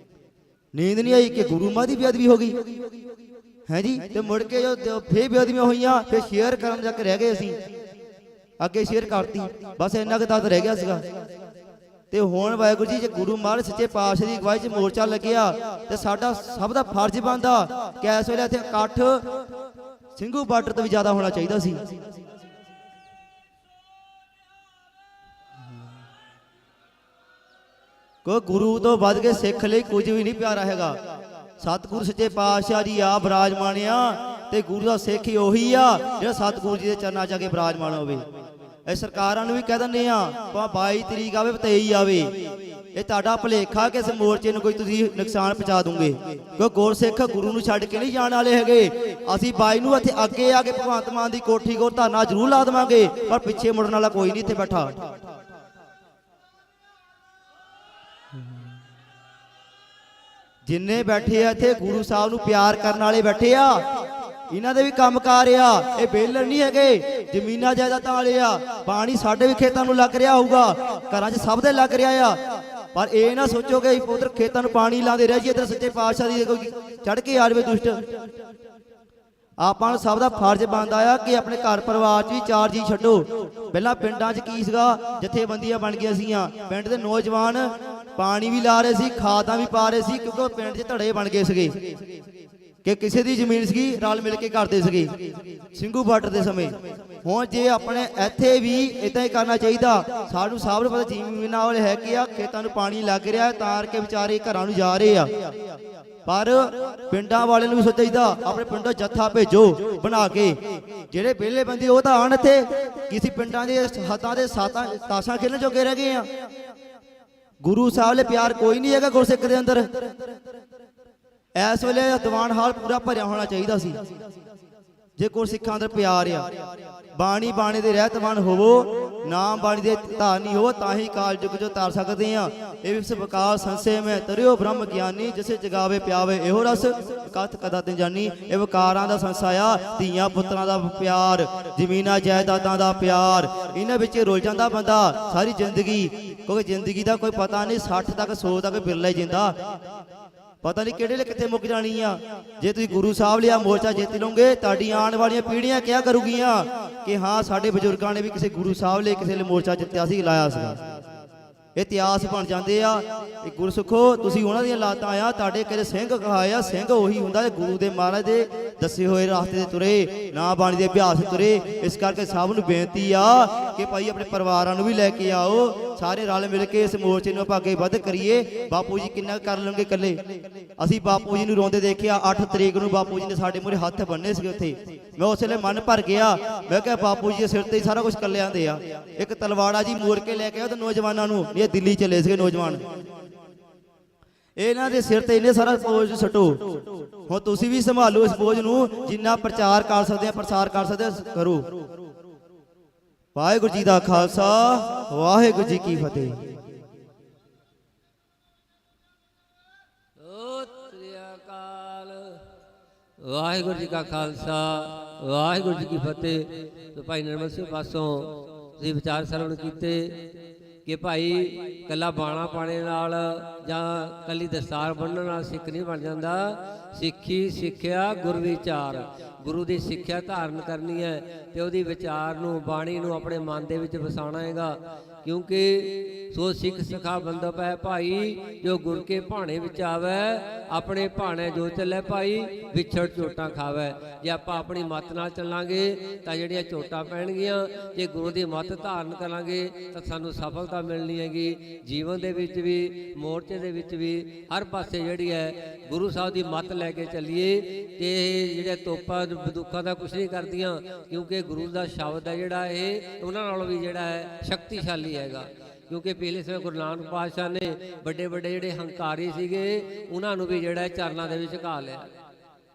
ਨੀਂਦ ਨਹੀਂ ਆਈ ਕਿ ਗੁਰੂ ਮਹਾਰਾਜ ਦੀ ਬੇਅਦਬੀ ਹੋ ਗਈ ਹੈ ਜੀ। ਤੇ ਮੁੜ ਕੇ ਜੋ ਫੇਰ ਬੇਅਦਬੀਆਂ ਹੋਈਆਂ, ਫਿਰ ਸ਼ੇਅਰ ਕਰਨ ਜਾ ਕੇ ਰਹਿ ਗਏ। ਅਸੀਂ ਅੱਗੇ ਸ਼ੇਅਰ ਕਰਤੀ, ਬਸ ਇੰਨਾ ਕੁ ਤੱਕ ਰਹਿ ਗਿਆ ਸੀਗਾ। ਤੇ ਹੁਣ ਵਾਹਿਗੁਰੂ ਜੀ ਜੇ ਗੁਰੂ ਮਹਾਰਾਜ ਸੱਚੇ ਪਾਤਸ਼ਾਹ ਦੀ ਅਗਵਾਈ 'ਚ ਮੋਰਚਾ ਲੱਗਿਆ ਤੇ ਸਾਡਾ ਸਭ ਦਾ ਫਰਜ਼ ਬਣਦਾ ਕਿ ਇਸ ਵੇਲੇ ਇੱਥੇ ਇਕੱਠ ਸਿੰਘੂ ਬਾਰਡਰ ਤੋਂ ਵੀ ਜ਼ਿਆਦਾ ਹੋਣਾ ਚਾਹੀਦਾ ਸੀ। ਕੋ ਗੁਰੂ ਤੋਂ ਵੱਧ ਕੇ ਸਿੱਖ ਲਈ ਕੁਝ ਵੀ ਨਹੀਂ ਪਿਆਰਾ ਹੈਗਾ। ਸਤਿਗੁਰੂ ਸੱਚੇ ਪਾਤਸ਼ਾਹ ਜੀ ਆ ਬਿਰਾਜਮਾਨ ਆ ਤੇ ਗੁਰੂ ਦਾ ਸਿੱਖ ਉਹੀ ਆ ਜਿਹੜਾ ਸਤਿਗੁਰੂ ਜੀ ਦੇ ਚਰਨਾਂ 'ਚ ਆ ਕੇ ਬਿਰਾਜਮਾਨ ਹੋਵੇ। ਇਹ ਸਰਕਾਰਾਂ ਨੂੰ ਵੀ ਕਹਿ ਦਿੰਦੇ ਆ ਭਾਵੇਂ 22 ਤਰੀਕ ਆਵੇ 23 ਆਵੇ, ਇਹ ਤੁਹਾਡਾ ਭੁਲੇਖਾ ਕਿ ਇਸ ਮੋਰਚੇ ਨੂੰ ਕੋਈ ਤੁਸੀਂ ਨੁਕਸਾਨ ਪਹੁੰਚਾ ਦੂੰਗੇ, ਕਿਉਂ ਗੁਰਸਿੱਖ ਗੁਰੂ ਨੂੰ ਛੱਡ ਕੇ ਨਹੀਂ ਜਾਣ ਵਾਲੇ ਹੈਗੇ। ਅਸੀਂ 22 ਨੂੰ ਇੱਥੇ ਅੱਗੇ ਆ ਕੇ ਭਗਵੰਤ ਮਾਨ ਦੀ ਕੋਠੀ ਕੋਲ ਧਰਨਾ ਜ਼ਰੂਰ ਲਾ ਦੇਵਾਂਗੇ, ਪਰ ਪਿੱਛੇ ਮੁੜਨ ਵਾਲਾ ਕੋਈ ਨਹੀਂ ਇੱਥੇ ਬੈਠਾ। ਜਿੰਨੇ ਬੈਠੇ ਆ ਇੱਥੇ ਗੁਰੂ ਸਾਹਿਬ ਨੂੰ ਪਿਆਰ ਕਰਨ ਵਾਲੇ ਬੈਠੇ ਆ, ਇਹਨਾਂ ਦੇ ਵੀ ਕੰਮਕਾਰ ਆ, ਇਹ ਬੇਲਰ ਨਹੀਂ ਹੈਗੇ, ਜ਼ਮੀਨਾਂ ਜਾਇਦਾਦਾਂ ਵਾਲੇ ਆ। ਪਾਣੀ ਸਾਡੇ ਵੀ ਖੇਤਾਂ ਨੂੰ ਲੱਗ ਰਿਹਾ ਹੋਊਗਾ, ਘਰਾਂ 'ਚ ਸਭ ਦੇ ਲੱਗ ਰਿਹਾ ਆ, ਪਰ ਇਹ ਨਾ ਸੋਚੋ ਕਿ ਉਧਰ ਖੇਤਾਂ ਨੂੰ ਪਾਣੀ ਲਾਉਂਦੇ ਰਹਿ ਜੀ, ਇੱਧਰ ਸੱਚੇ ਪਾਤਸ਼ਾਹ ਦੀ ਕੋਈ ਚੜ ਕੇ ਆ ਜਾਵੇ ਦੁਸ਼ਟ। ਆਪਾਂ ਨੂੰ ਸਭ ਦਾ ਫਰਜ਼ ਬਣਦਾ ਆ ਕਿ ਆਪਣੇ ਘਰ ਪਰਿਵਾਰ 'ਚ ਵੀ 4 ਜੀ ਛੱਡੋ। ਪਹਿਲਾਂ ਪਿੰਡਾਂ 'ਚ ਕੀ ਸੀਗਾ, ਜਥੇਬੰਦੀਆਂ ਬਣ ਗਈਆਂ ਸੀਗੀਆਂ, ਪਿੰਡ ਦੇ ਨੌਜਵਾਨ ਪਾਣੀ ਵੀ ਲਾ ਰਹੇ ਸੀ, ਖਾਦਾਂ ਵੀ ਪਾ ਰਹੇ ਸੀ, ਕਿਉਂਕਿ ਪਿੰਡ 'ਚ ਧੜੇ ਬਣ ਗਏ ਸੀਗੇ ਕਿ ਕਿਸੇ ਦੀ ਜ਼ਮੀਨ ਸੀਗੀ ਰਲ ਮਿਲ ਕੇ ਕਰਦੇ ਸੀਗੇ ਸਿੰਘੂ ਬਾਰਡਰ ਦੇ ਸਮੇਂ। ਹੁਣ ਜੇ ਆਪਣੇ ਇੱਥੇ ਵੀ ਇਦਾਂ ਹੀ ਕਰਨਾ ਚਾਹੀਦਾ। ਸਾਨੂੰ ਸਭ ਨੂੰ ਪਤਾ ਜ਼ਮੀਨਾਂ ਵਾਲੇ ਹੈ ਕਿ ਆ ਖੇਤਾਂ ਨੂੰ ਪਾਣੀ ਲੱਗ ਰਿਹਾ, ਤਾਰ ਕੇ ਵਿਚਾਰੇ ਘਰਾਂ ਨੂੰ ਜਾ ਰਹੇ ਆ, ਪਰ ਪਿੰਡਾਂ ਵਾਲੇ ਨੂੰ ਵੀ ਸੋਚਣਾ ਚਾਹੀਦਾ ਆਪਣੇ ਪਿੰਡੋਂ ਜੱਥਾ ਭੇਜੋ ਬਣਾ ਕੇ, ਜਿਹੜੇ ਵਿਹਲੇ ਬੰਦੇ ਉਹ ਤਾਂ ਆਣ ਇੱਥੇ। ਕਿਸੇ ਪਿੰਡਾਂ ਦੇ ਹੱਥਾਂ ਦੇ ਤਾਸ਼ਾਂ ਖੇਲਣ ਜੋਗੇ ਰਹਿ ਗਏ ਆ। ਗੁਰੂ ਸਾਹਿਬ ਲਈ ਪਿਆਰ ਕੋਈ ਨਹੀਂ ਹੈਗਾ ਗੁਰਸਿੱਖ ਦੇ ਅੰਦਰ। ਇਸ ਵੇਲੇ ਦੀਵਾਨ ਹਾਲ ਪੂਰਾ ਭਰਿਆ ਹੋਣਾ ਚਾਹੀਦਾ ਸੀ ਜੇ ਗੁਰਸਿੱਖਾਂ ਅੰਦਰ ਪਿਆਰ ਆ। ਬਾਣੀ ਬਾਣੇ ਦੇ ਰਹਿਤਵਾਨ ਹੋਵੋ, ਨਾਮ ਬਾਣੀ ਦੇ ਧਾਰਨੀ ਹੋਵੋ, ਤਾਂ ਹੀ ਕਾਲ ਯੁਗ ਜੋ ਤਾਰ ਸਕਦੇ ਆ। ਇਹ ਵਿਸ ਵਿਕਾਲ ਸੰਸੇ ਮੈਂ ਤਰਿਓ ਬ੍ਰਹਮ ਗਿਆਨੀ, ਜਿਸੇ ਜਗਾਵੇ ਪਿਆਵੇ ਇਹੋ ਰਸ ਕਥ ਕਦਾ ਤੇ ਜਾਨੀ। ਇਹ ਵਿਕਾਰਾਂ ਦਾ ਸੰਸਾ ਆ, ਧੀਆਂ ਪੁੱਤਰਾਂ ਦਾ ਪਿਆਰ, ਜ਼ਮੀਨਾਂ ਜਾਇਦਾਦਾਂ ਦਾ ਪਿਆਰ, ਇਹਨਾਂ ਵਿੱਚ ਰੁੱਝ ਜਾਂਦਾ ਬੰਦਾ ਸਾਰੀ ਜ਼ਿੰਦਗੀ, ਕਿਉਂਕਿ ਜ਼ਿੰਦਗੀ ਦਾ ਕੋਈ ਪਤਾ ਨਹੀਂ, 60 ਤੱਕ 100 ਤੱਕ ਬਿਰਲਾ ਹੀ ਜਿੰਦਾ, ਪਤਾ ਨਹੀਂ ਕਿਹੜੇ ਲਈ ਕਿੱਥੇ ਮੁੱਕ ਜਾਣੀ ਆ। ਜੇ ਤੁਸੀਂ ਗੁਰੂ ਸਾਹਿਬ ਲਿਆ ਮੋਰਚਾ ਜਿੱਤ ਲਓਗੇ, ਤੁਹਾਡੀ ਆਉਣ ਵਾਲੀਆਂ ਪੀੜ੍ਹੀਆਂ ਕਿਆ ਕਰੂਗੀਆਂ ਕਿ ਹਾਂ ਸਾਡੇ ਬਜ਼ੁਰਗਾਂ ਨੇ ਵੀ ਕਿਸੇ ਗੁਰੂ ਸਾਹਿਬ ਲਈ ਕਿਸੇ ਲਈ ਮੋਰਚਾ ਜਿੱਤਿਆ ਸੀ, ਲਾਇਆ ਸੀਗਾ। ਇਤਿਹਾਸ ਬਣ ਜਾਂਦੇ ਆ। ਇਹ ਗੁਰਸਿੱਖੋ ਤੁਸੀਂ ਉਹਨਾਂ ਦੀਆਂ ਲਾਤਾਂ ਆ, ਤੁਹਾਡੇ ਕਿਹੜੇ ਸਿੰਘ ਕਹਾਏ ਆ, ਸਿੰਘ ਉਹੀ ਹੁੰਦਾ ਜੇ ਗੁਰੂ ਦੇ ਮਹਾਰਾਜ ਦੇ ਦੱਸੇ ਹੋਏ ਰਸਤੇ ਤੇ ਤੁਰੇ, ਨਾ ਬਾਣੀ ਦੇ ਅਭਿਆਸ ਤੁਰੇ। ਇਸ ਕਰਕੇ ਸਭ ਨੂੰ ਬੇਨਤੀ ਆ ਕਿ ਭਾਈ ਆਪਣੇ ਪਰਿਵਾਰਾਂ ਨੂੰ ਵੀ ਲੈ ਕੇ ਆਓ, ਸਾਰੇ ਰਲ ਮਿਲ ਕੇ ਇਸ ਮੋਰਚੇ ਨੂੰ ਆਪਾਂ ਅੱਗੇ ਵੱਧ ਕਰੀਏ। ਬਾਪੂ ਜੀ ਕਿੰਨਾ ਕਰ ਲੈਣਗੇ ਇਕੱਲੇ, ਅਸੀਂ ਬਾਪੂ ਜੀ ਨੂੰ ਰੋਂਦੇ ਦੇਖਿਆ। 8 ਤਰੀਕ ਨੂੰ ਬਾਪੂ ਜੀ ਨੇ ਸਾਡੇ ਮੂਹਰੇ ਹੱਥ ਬੰਨੇ ਸੀਗੇ ਉੱਥੇ, ਮੈਂ ਉਸ ਵੇਲੇ ਮਨ ਭਰ ਗਿਆ। ਮੈਂ ਕਿਹਾ ਬਾਪੂ ਜੀ ਦੇ ਸਿਰ ਤੇ ਹੀ ਸਾਰਾ ਕੁਝ ਕੱਲਿਆਂ ਦੇ ਆ। ਇੱਕ ਤਲਵਾੜਾ ਜੀ ਮੋੜ ਕੇ ਲੈ ਕੇ ਆਓ ਤੇ ਨੌਜਵਾਨਾਂ ਨੂੰ, ਇਹ ਦਿੱਲੀ ਚਲੇ ਸੀਗੇ ਨੌਜਵਾਨ, ਇਹਨਾਂ ਦੇ ਸਿਰ ਤੇ ਇਹਨੇ ਸਾਰਾ ਬੋਝ ਸੁੱਟੋ। ਹੁਣ ਤੁਸੀਂ ਵੀ ਸੰਭਾਲੋ ਇਸ ਬੋਝ ਨੂੰ, ਜਿੰਨਾ ਪ੍ਰਚਾਰ ਕਰ ਸਕਦੇ ਆ ਪ੍ਰਸਾਰ ਕਰ ਸਕਦੇ ਆ ਕਰੋ। ਵਾਹਿਗੁਰੂ ਜੀ ਦਾ ਖਾਲਸਾ, ਵਾਹਿਗੁਰੂ ਜੀ ਕੀ ਫਤਿਹ। ਵਾਹਿਗੁਰੂ ਜੀ ਕਾ ਖਾਲਸਾ, ਵਾਹਿਗੁਰੂ ਜੀ ਕੀ ਫਤਿਹ। ਤੇ ਭਾਈ ਨਿਰਮਲ ਸਿੰਘ ਪਾਸੋਂ ਤੁਸੀਂ ਵਿਚਾਰ ਸਰਵਣ ਕੀਤੇ ਕਿ ਭਾਈ ਕੱਲਾ ਬਾਣਾ ਪਾਣੇ ਨਾਲ ਜਾਂ ਕੱਲੀ ਦਸਤਾਰ ਬੰਨ੍ਹਣ ਨਾਲ ਸਿੱਖ ਨਹੀਂ ਬਣ ਜਾਂਦਾ। ਸਿੱਖੀ ਸਿੱਖਿਆ ਗੁਰ ਵਿਚਾਰ, ਗੁਰੂ ਦੀ ਸਿੱਖਿਆ ਧਾਰਨ ਕਰਨੀ ਹੈ ਤੇ ਉਹਦੀ ਵਿਚਾਰ ਨੂੰ ਬਾਣੀ ਨੂੰ ਆਪਣੇ ਮਨ ਦੇ ਵਿੱਚ ਵਸਾਉਣਾ ਹੈਗਾ। ਕਿਉਂਕਿ ਸੋ ਸਿੱਖ ਸਿਖਾ ਬੰਦਪ ਹੈ ਭਾਈ, ਜੋ ਗੁਰ ਕੇ ਭਾਣੇ ਵਿੱਚ ਆਵੇ, ਆਪਣੇ ਭਾਣੇ ਜੋ ਚੱਲੇ ਭਾਈ, ਵਿਛੜ ਝੋਟਾਂ ਖਾਵੇ। ਜੇ ਆਪਾਂ ਆਪਣੀ ਮੱਤ ਨਾਲ ਚੱਲਾਂਗੇ ਤਾਂ ਜਿਹੜੀਆਂ ਝੋਟਾਂ ਪੈਣਗੀਆਂ, ਜੇ ਗੁਰੂ ਦੀ ਮੱਤ ਧਾਰਨ ਕਰਾਂਗੇ ਤਾਂ ਸਾਨੂੰ ਸਫਲਤਾ ਮਿਲਣੀ ਹੈਗੀ। ਜੀਵਨ ਦੇ ਵਿੱਚ ਵੀ, ਮੋਰਚੇ ਦੇ ਵਿੱਚ ਵੀ, ਹਰ ਪਾਸੇ ਜਿਹੜੀ ਹੈ ਗੁਰੂ ਸਾਹਿਬ ਦੀ ਮੱਤ ਲੈ ਕੇ ਚੱਲੀਏ। ਤੇ ਜਿਹੜੇ ਤੋਪਾਂ ਬੰਦੂਕਾਂ ਦਾ ਕੁਛ ਨਹੀਂ ਕਰਦੀਆਂ, ਕਿਉਂਕਿ ਗੁਰੂ ਦਾ ਸ਼ਬਦ ਹੈ ਜਿਹੜਾ ਇਹ ਉਹਨਾਂ ਨਾਲੋਂ ਵੀ ਜਿਹੜਾ ਹੈ ਸ਼ਕਤੀਸ਼ਾਲੀ ਹੈਗਾ। ਕਿਉਂਕਿ ਪਹਿਲੇ ਸਮੇਂ ਗੁਰੂ ਨਾਨਕ ਪਾਤਸ਼ਾਹ ਨੇ ਵੱਡੇ ਵੱਡੇ ਜਿਹੜੇ ਹੰਕਾਰੀ ਸੀਗੇ ਉਹਨਾਂ ਨੂੰ ਵੀ ਜਿਹੜਾ ਚਰਨਾਂ ਦੇ ਵਿੱਚ ਘਾ ਲਿਆ।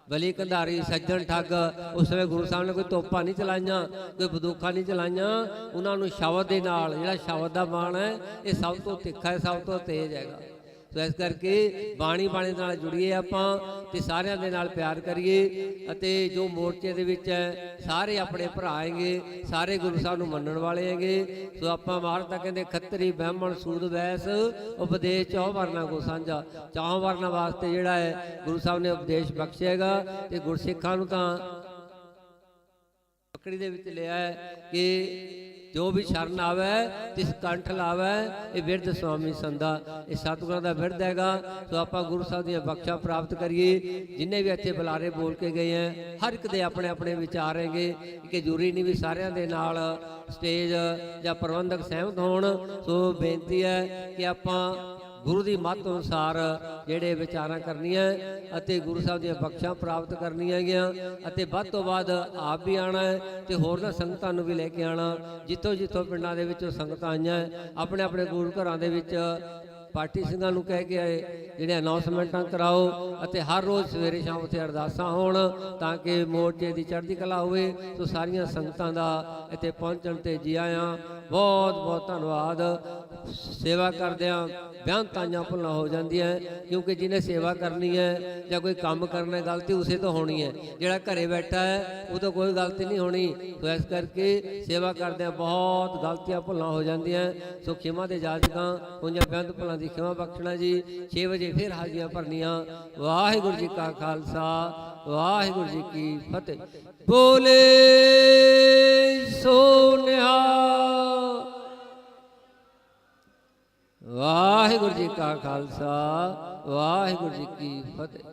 ਬਲੀ ਕੰਧਾਰੀ, ਸੱਜਣ ਠੱਗ, ਉਸ ਸਮੇਂ ਗੁਰੂ ਸਾਹਿਬ ਨੇ ਕੋਈ ਤੋਪਾਂ ਨਹੀਂ ਚਲਾਈਆਂ, ਕੋਈ ਬੰਦੂਕਾਂ ਨਹੀਂ ਚਲਾਈਆਂ। ਉਹਨਾਂ ਨੂੰ ਸ਼ਬਦ ਦੇ ਨਾਲ, ਜਿਹੜਾ ਸ਼ਬਦ ਦਾ ਬਾਣ ਹੈ ਇਹ ਸਭ ਤੋਂ ਤਿੱਖਾ ਹੈ, ਸਭ ਤੋਂ ਤੇਜ਼ ਹੈਗਾ। ਸੋ ਇਸ ਕਰਕੇ ਬਾਣੀ ਬਾਣੇ ਨਾਲ ਜੁੜੀਏ ਆਪਾਂ ਤੇ ਸਾਰਿਆਂ ਦੇ ਨਾਲ ਪਿਆਰ ਕਰੀਏ। ਅਤੇ ਜੋ ਮੋਰਚੇ ਦੇ ਵਿੱਚ ਹੈ ਸਾਰੇ ਆਪਣੇ ਭਰਾ ਹੈਗੇ, ਸਾਰੇ ਗੁਰੂ ਸਾਹਿਬ ਨੂੰ ਮੰਨਣ ਵਾਲੇ ਹੈਗੇ। ਸੋ ਆਪਾਂ ਮਹਾਰਾਜ ਤਾਂ ਕਹਿੰਦੇ ਖੱਤਰੀ ਬ੍ਰਾਹਮਣ ਸੂਦ ਵੈਸ ਉਪਦੇਸ਼ 4 ਵਰਨਾ ਕੋ ਸਾਂਝਾ। 4 ਵਰਨਾ ਵਾਸਤੇ ਜਿਹੜਾ ਹੈ ਗੁਰੂ ਸਾਹਿਬ ਨੇ ਉਪਦੇਸ਼ ਬਖਸ਼ਿਆ ਹੈਗਾ। ਤੇ ਗੁਰਸਿੱਖਾਂ ਨੂੰ ਤਾਂ ਪਕੜੀ ਦੇ ਵਿੱਚ ਲਿਆ ਹੈ ਕਿ ਜੋ ਵੀ ਸ਼ਰਨ ਆਵੇ ਤਿਸ ਕੰਠ ਲਾਵੇ, ਇਹ ਬਿਰਧ ਸੁਆਮੀ ਸੰਦਾ। ਇਹ ਸਤਿਗੁਰਾਂ ਦਾ ਬਿਰਧ ਹੈਗਾ। ਸੋ ਆਪਾਂ ਗੁਰੂ ਸਾਹਿਬ ਦੀਆਂ ਬਖਸ਼ਾਂ ਪ੍ਰਾਪਤ ਕਰੀਏ। ਜਿੰਨੇ ਵੀ ਇੱਥੇ ਬੁਲਾਰੇ ਬੋਲ ਕੇ ਗਏ ਹੈ, ਹਰ ਇੱਕ ਦੇ ਆਪਣੇ ਆਪਣੇ ਵਿਚਾਰ ਹੈਗੇ ਕਿ ਜ਼ਰੂਰੀ ਨਹੀਂ ਵੀ ਸਾਰਿਆਂ ਦੇ ਨਾਲ ਸਟੇਜ ਜਾਂ ਪ੍ਰਬੰਧਕ ਸਹਿਮਤ ਹੋਣ। ਸੋ ਬੇਨਤੀ ਹੈ ਕਿ ਆਪਾਂ ਗੁਰੂ ਦੀ ਮੱਤ ਅਨੁਸਾਰ ਜਿਹੜੇ ਵਿਚਾਰਾਂ ਕਰਨੀਆਂ ਅਤੇ ਗੁਰੂ ਸਾਹਿਬ ਦੀਆਂ ਬਖਸ਼ਾਂ ਪ੍ਰਾਪਤ ਕਰਨੀਆਂ ਹੈਗੀਆਂ ਅਤੇ ਵੱਧ ਤੋਂ ਵੱਧ ਆਪ ਵੀ ਆਉਣਾ ਹੈ ਤੇ ਹੋਰਨਾਂ ਸੰਗਤਾਂ ਨੂੰ ਵੀ ਲੈ ਕੇ ਆਉਣਾ। ਜਿੱਥੋਂ ਜਿੱਥੋਂ ਪਿੰਡਾਂ ਦੇ ਵਿੱਚੋਂ ਸੰਗਤਾਂ ਆਈਆਂ ਆਪਣੇ ਆਪਣੇ ਗੁਰੂ ਘਰਾਂ ਦੇ ਵਿੱਚ ਪਾਰਟੀ ਸਿੰਘਾਂ ਨੂੰ ਕਹਿ ਕੇ ਆਏ ਜਿਹੜੇ ਅਨਾਉਂਸਮੈਂਟਾਂ ਕਰਾਓ ਅਤੇ ਹਰ ਰੋਜ਼ ਸਵੇਰੇ ਸ਼ਾਮ ਉੱਥੇ ਅਰਦਾਸਾਂ ਹੋਣ ਤਾਂ ਕਿ ਮੋਰਚੇ ਦੀ ਚੜ੍ਹਦੀ ਕਲਾ ਹੋਵੇ। ਸੋ ਸਾਰੀਆਂ ਸੰਗਤਾਂ ਦਾ ਇੱਥੇ ਪਹੁੰਚਣ ਤੇ ਜੀ ਆਇਆਂ ਬਹੁਤ ਬਹੁਤ ਧੰਨਵਾਦ। ਸੇਵਾ ਕਰਦਿਆਂ ਬਿਆਨਤਾਂ ਭੁੱਲਾਂ ਹੋ ਜਾਂਦੀਆਂ ਕਿਉਂਕਿ ਜਿਹਨੇ ਸੇਵਾ ਕਰਨੀ ਹੈ ਜਾਂ ਕੋਈ ਕੰਮ ਕਰਨਾ ਹੈ ਗਲਤੀ ਉਸੇ ਤੋਂ ਹੋਣੀ ਹੈ। ਜਿਹੜਾ ਘਰੇ ਬੈਠਾ ਹੈ ਉਹ ਤਾਂ ਕੋਈ ਗਲਤੀ ਨਹੀਂ ਹੋਣੀ। ਸੋ ਇਸ ਕਰਕੇ ਸੇਵਾ ਕਰਦਿਆਂ ਬਹੁਤ ਗਲਤੀਆਂ ਭੁੱਲਾਂ ਹੋ ਜਾਂਦੀਆਂ। ਸੋ ਖਿਮਾ ਦੇ ਜਾਚਕਾਂ ਉਹਨਾਂ ਬਿਆਨਤ ਭੁੱਲਾਂ ਦੀ ਖਿਮਾ ਬਖਸ਼ਣਾ ਜੀ। 6 ਵਜੇ ਫਿਰ ਹਾਜ਼ਰੀਆਂ ਭਰਨੀਆਂ। ਵਾਹਿਗੁਰੂ ਜੀ ਕਾ ਖਾਲਸਾ ਵਾਹਿਗੁਰੂ ਜੀ ਕੀ ਫਤਿਹ। ਬੋਲੇ ਸੋ ਨਿਹਾਲ। ਵਾਹਿਗੁਰੂ ਜੀ ਕਾ ਖਾਲਸਾ ਵਾਹਿਗੁਰੂ ਜੀ ਕੀ ਫਤਿਹ।